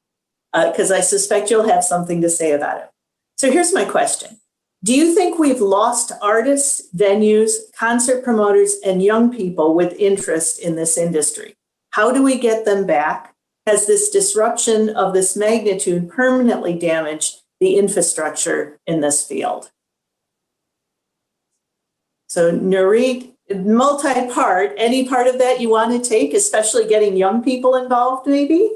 because I suspect you'll have something to say about it. So here's my question. Do you think we've lost artists, venues, concert promoters, and young people with interest in this industry? How do we get them back? Has this disruption of this magnitude permanently damaged the infrastructure in this field? So Nurit, multi-part, any part of that you want to take, especially getting young people involved, maybe?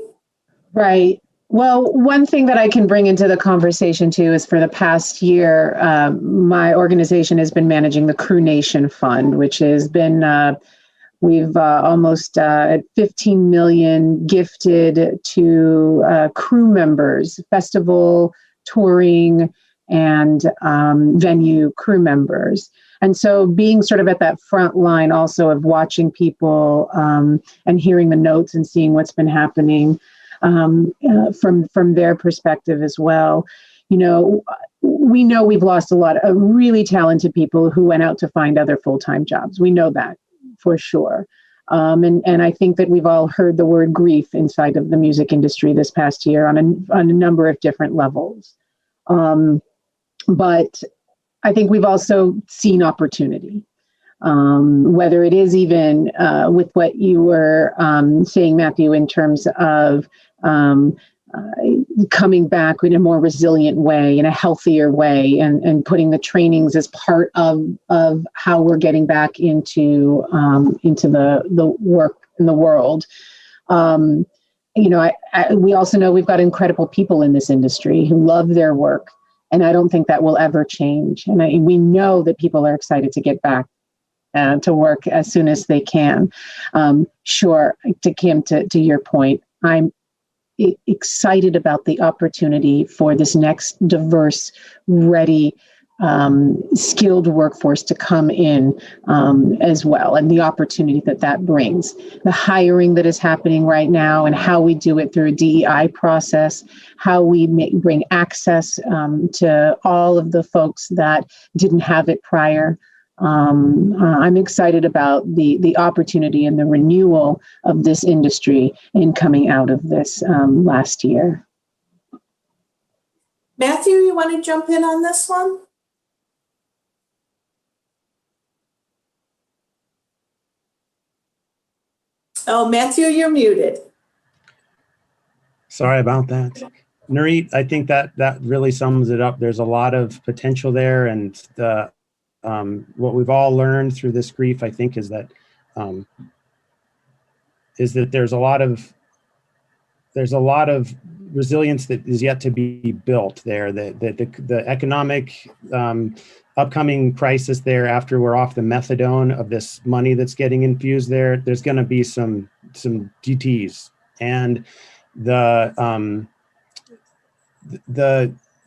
Right. Well, one thing that I can bring into the conversation too is for the past year, my organization has been managing the Crew Nation Fund, which has been, we've almost at 15 million gifted to crew members, festival, touring, and venue crew members. And so being sort of at that front line also of watching people and hearing the notes and seeing what's been happening from their perspective as well. You know, we know we've lost a lot of really talented people who went out to find other full-time jobs. We know that for sure. And I think that we've all heard the word grief inside of the music industry this past year on a number of different levels. But I think we've also seen opportunity, whether it is even with what you were saying, Matthew, in terms of coming back in a more resilient way, in a healthier way, and putting the trainings as part of how we're getting back into the work in the world. You know, we also know we've got incredible people in this industry who love their work. And I don't think that will ever change. And we know that people are excited to get back to work as soon as they can. Sure, to Kim, to your point, I'm excited about the opportunity for this next diverse, ready, skilled workforce to come in as well, and the opportunity that brings. The hiring that is happening right now and how we do it through a DEI process, how we bring access to all of the folks that didn't have it prior. I'm excited about the opportunity and the renewal of this industry in coming out of this last year. Matthew, you want to jump in on this one? Oh, Matthew, you're muted. Sorry about that. Nurit, I think that really sums it up. There's a lot of potential there, and what we've all learned through this grief, I think, is that there's a lot of resilience that is yet to be built there. The economic upcoming crisis there, after we're off the methadone of this money that's getting infused there's going to be some DTs, and the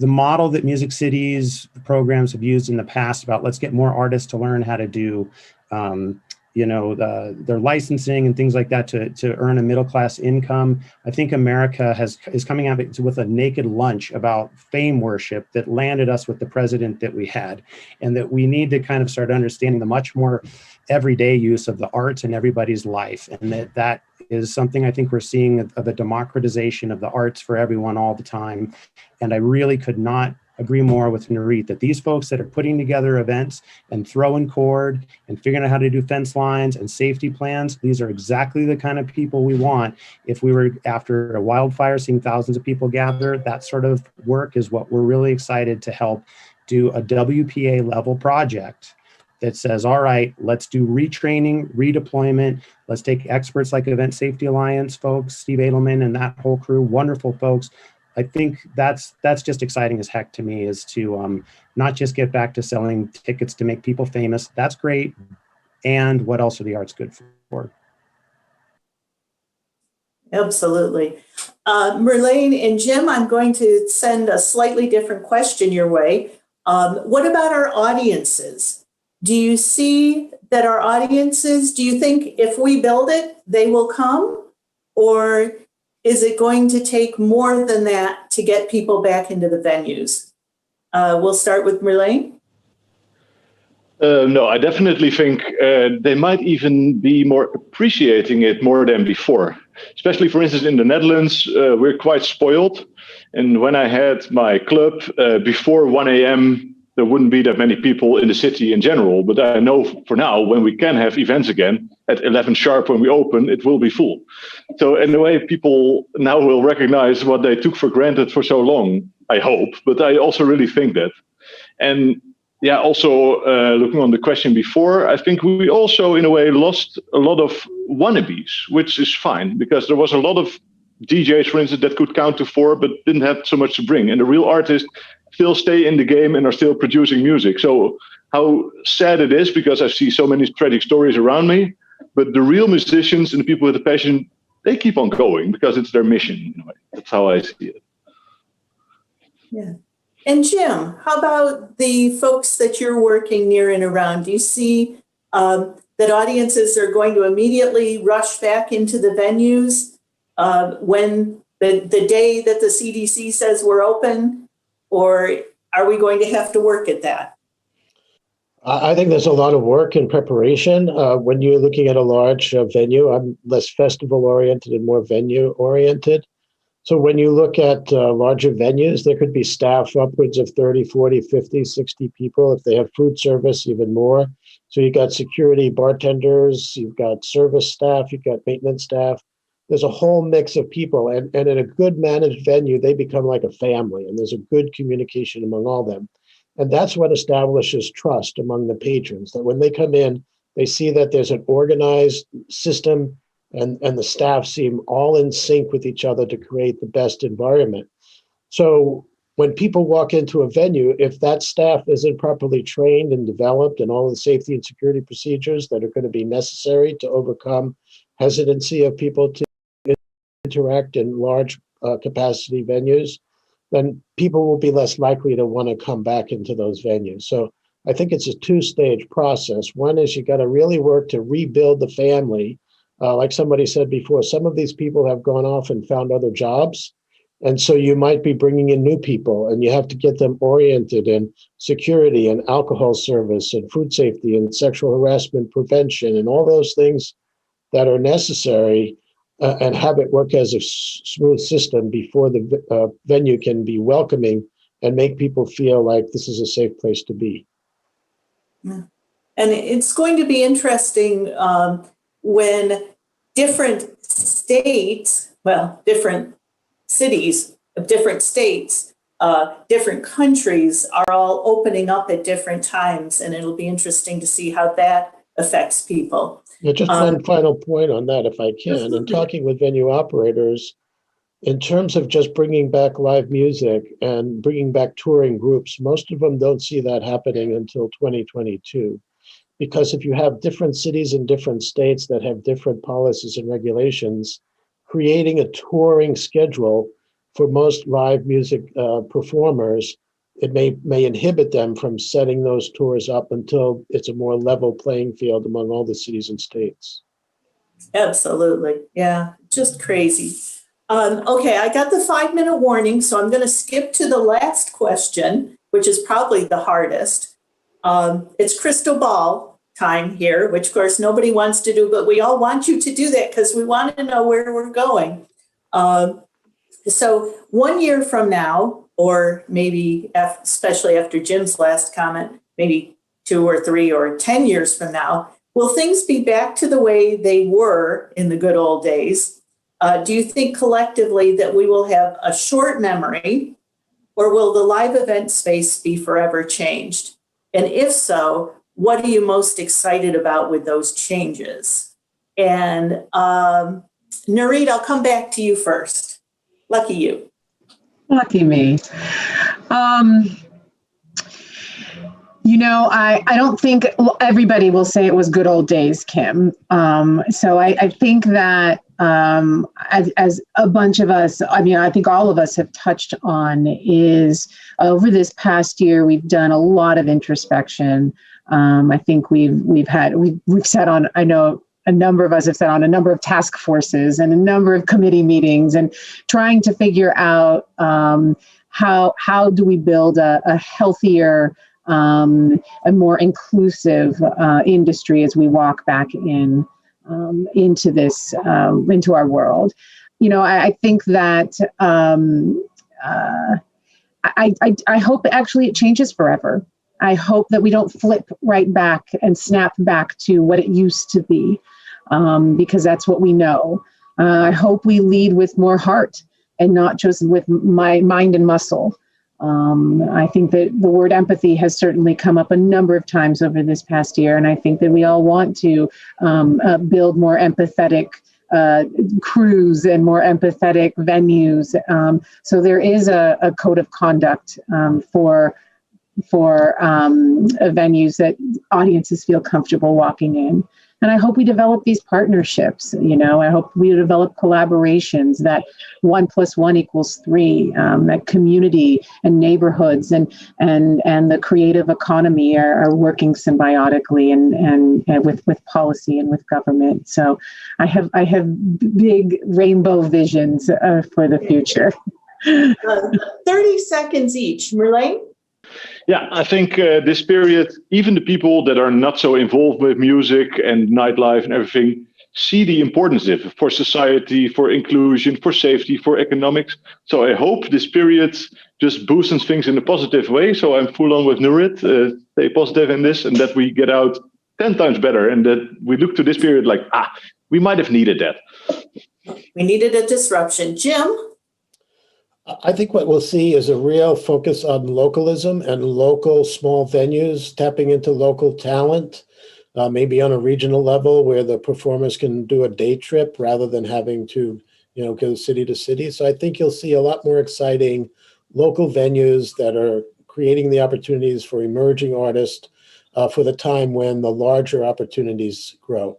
model that Music City's programs have used in the past about let's get more artists to learn how to do their licensing and things like that to earn a middle-class income. I think America is coming out with a naked lunch about fame worship that landed us with the president that we had, and that we need to kind of start understanding the much more everyday use of the arts in everybody's life. And that is something I think we're seeing of a democratization of the arts for everyone all the time. And I really could not agree more with Nurit that these folks that are putting together events and throwing cord and figuring out how to do fence lines and safety plans, these are exactly the kind of people we want. If we were after a wildfire seeing thousands of people gather, that sort of work is what we're really excited to help do a WPA level project that says, all right, let's do retraining, redeployment. Let's take experts like Event Safety Alliance folks, Steve Edelman and that whole crew, wonderful folks. I think that's just exciting as heck to me, is to not just get back to selling tickets to make people famous. That's great. And what else are the arts good for? Absolutely. Merlane and Jim, I'm going to send a slightly different question your way. What about our audiences? Do you see that our audiences, do you think if we build it, they will come? Or is it going to take more than that to get people back into the venues? We'll start with Merlane. No, I definitely think they might even be more appreciating it more than before. Especially, for instance, in the Netherlands, we're quite spoiled. And when I had my club before 1 a.m., there wouldn't be that many people in the city in general. But I know for now, when we can have events again, at 11 sharp when we open, it will be full. So in a way, people now will recognize what they took for granted for so long, I hope. But I also really think that. And yeah, also looking on the question before, I think we also, in a way, lost a lot of wannabes, which is fine, because there was a lot of DJs, for instance, that could count to 4, but didn't have so much to bring. And the real artists still stay in the game and are still producing music. So how sad it is, because I see so many tragic stories around me, but the real musicians and the people with the passion, they keep on going because it's their mission, in a way. That's how I see it. Yeah. And Jim, how about the folks that you're working near and around? Do you see that audiences are going to immediately rush back into the venues when the day that the CDC says we're open, or are we going to have to work at that? I think there's a lot of work in preparation. When you're looking at a large venue, I'm less festival oriented and more venue oriented. So when you look at larger venues, there could be staff upwards of 30, 40, 50, 60 people. If they have food service, even more. So you've got security, bartenders, you've got service staff, you've got maintenance staff. There's a whole mix of people. And in a good managed venue, they become like a family. And there's a good communication among all of them. And that's what establishes trust among the patrons, that when they come in, they see that there's an organized system, and the staff seem all in sync with each other to create the best environment. So when people walk into a venue, if that staff isn't properly trained and developed in all the safety and security procedures that are going to be necessary to overcome hesitancy of people to interact in large capacity venues, then people will be less likely to want to come back into those venues. So I think it's a two-stage process. One is you got to really work to rebuild the family. Like somebody said before, some of these people have gone off and found other jobs. And so you might be bringing in new people, and you have to get them oriented in security and alcohol service and food safety and sexual harassment prevention and all those things that are necessary, and have it work as a smooth system before the venue can be welcoming and make people feel like this is a safe place to be. Yeah. And it's going to be interesting when different states, well, different cities of different states, different countries are all opening up at different times. And it'll be interesting to see how that affects people. Yeah, just one final point on that, if I can. In talking with venue operators, in terms of just bringing back live music and bringing back touring groups, most of them don't see that happening until 2022. Because if you have different cities in different states that have different policies and regulations, creating a touring schedule for most live music performers, it may inhibit them from setting those tours up until it's a more level playing field among all the cities and states. Absolutely. Yeah, just crazy. Okay, I got the 5-minute warning, so I'm going to skip to the last question, which is probably the hardest. It's crystal ball time here, which of course nobody wants to do, but we all want you to do that because we want to know where we're going. So 1 year from now, or maybe especially after Jim's last comment, maybe 2 or 3 or 10 years from now, will things be back to the way they were in the good old days? Do you think collectively that we will have a short memory, or will the live event space be forever changed? And if so, what are you most excited about with those changes? And Nurit, I'll come back to you first. Lucky you. Lucky me. I don't think everybody will say it was good old days, Kim. So I think that as a bunch of us, I mean, I think all of us have touched on, is over this past year, we've done a lot of introspection. I think we've sat on, I know a number of us have sat on a number of task forces and a number of committee meetings, and trying to figure out how do we build a healthier, a more inclusive industry as we walk back into this, into our world. You know, I think that I hope actually it changes forever. I hope that we don't flip right back and snap back to what it used to be, because that's what we know. I hope we lead with more heart and not just with my mind and muscle. I think that the word empathy has certainly come up a number of times over this past year, and I think that we all want to build more empathetic crews and more empathetic venues. So there is a code of conduct for venues that audiences feel comfortable walking in. And I hope we develop these partnerships. You know, I hope we develop collaborations that 1 + 1 = 3. That community and neighborhoods and the creative economy are working symbiotically and with policy and with government. So I have big rainbow visions for the future. 30 seconds each. Merlane? Yeah, I think this period, even the people that are not so involved with music and nightlife and everything, see the importance of it for society, for inclusion, for safety, for economics. So I hope this period just boosts things in a positive way. So I'm full on with Nurit, stay positive in this, and that we get out 10 times better, and that we look to this period like, we might have needed that. We needed a disruption. Jim? I think what we'll see is a real focus on localism and local small venues, tapping into local talent, maybe on a regional level where the performers can do a day trip rather than having to, go city to city. So I think you'll see a lot more exciting local venues that are creating the opportunities for emerging artists for the time when the larger opportunities grow.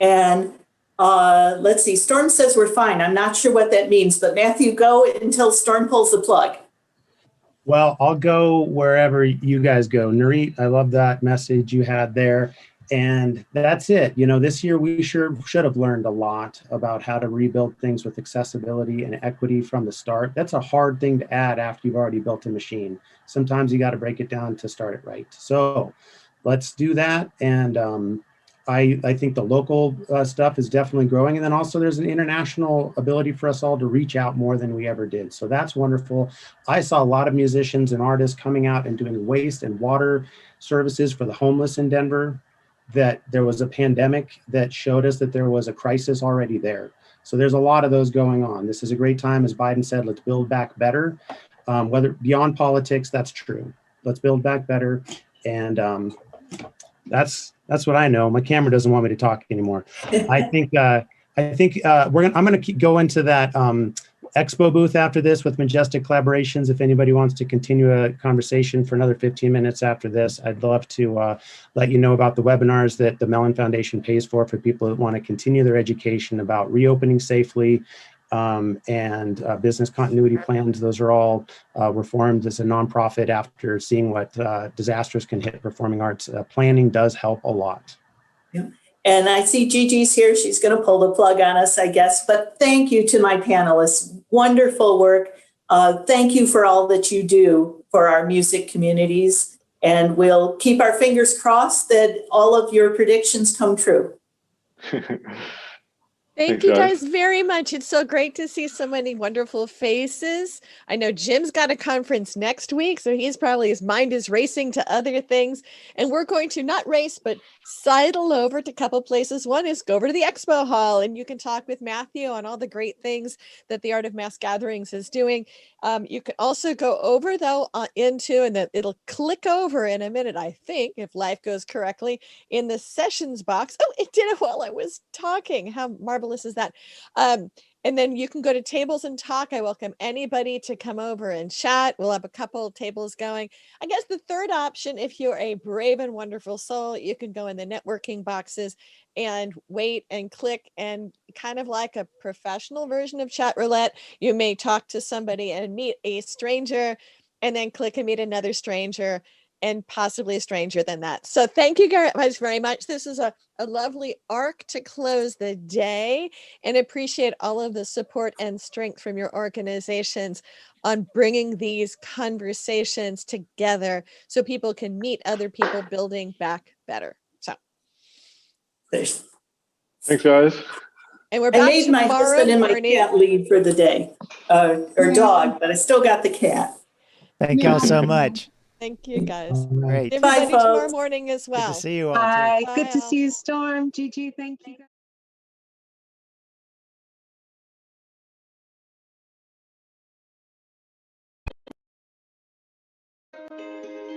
And let's see, Storm says we're fine. I'm not sure what that means, but Matthew, go until Storm pulls the plug. Well, I'll go wherever you guys go. Nurit, I love that message you had there. And that's it. You know, this year we sure should have learned a lot about how to rebuild things with accessibility and equity from the start. That's a hard thing to add after you've already built a machine. Sometimes you got to break it down to start it right. So let's do that. And I think the local stuff is definitely growing. And then also there's an international ability for us all to reach out more than we ever did. So that's wonderful. I saw a lot of musicians and artists coming out and doing waste and water services for the homeless in Denver, that there was a pandemic that showed us that there was a crisis already there. So there's a lot of those going on. This is a great time, as Biden said, let's build back better. Whether beyond politics, that's true. Let's build back better. And that's what I know. My camera doesn't want me to talk anymore. I think I'm going to go into that expo booth after this with Majestic Collaborations. If anybody wants to continue a conversation for another 15 minutes after this, I'd love to let you know about the webinars that the Mellon Foundation pays for people that want to continue their education about reopening safely, and business continuity plans. Those are all were formed as a nonprofit after seeing what disasters can hit performing arts. Planning does help a lot. Yeah. And I see Gigi's here. She's going to pull the plug on us, I guess. But thank you to my panelists. Wonderful work. Thank you for all that you do for our music communities. And we'll keep our fingers crossed that all of your predictions come true. Thank you guys very much. It's so great to see so many wonderful faces. I know Jim's got a conference next week, so his mind is racing to other things. And we're going to not race, but sidle over to a couple places. One is go over to the expo hall, and you can talk with Matthew on all the great things that the Art of Mass Gatherings is doing. You can also go over, though, and it'll click over in a minute, I think, if life goes correctly, in the sessions box. Oh, it did it while I was talking. How marvelous. marvelous is that? And then you can go to Tables and Talk. I welcome anybody to come over and chat. We'll have a couple of tables going. I guess the third option, if you're a brave and wonderful soul, you can go in the networking boxes and wait and click, and kind of like a professional version of chat roulette, you may talk to somebody and meet a stranger, and then click and meet another stranger, and possibly a stranger than that. So thank you guys very much. This is a lovely arc to close the day, and appreciate all of the support and strength from your organizations on bringing these conversations together so people can meet other people, building back better. So thanks, guys. and we're I back made my tomorrow husband and my morning. cat leave for the day, or dog, but I still got the cat. Thank y'all so much. Thank you guys. Great. Everybody Bye, tomorrow folks. morning as well. Good to see you all. Bye. Bye, Good to all. see you, Storm. Gigi, thank you. Too.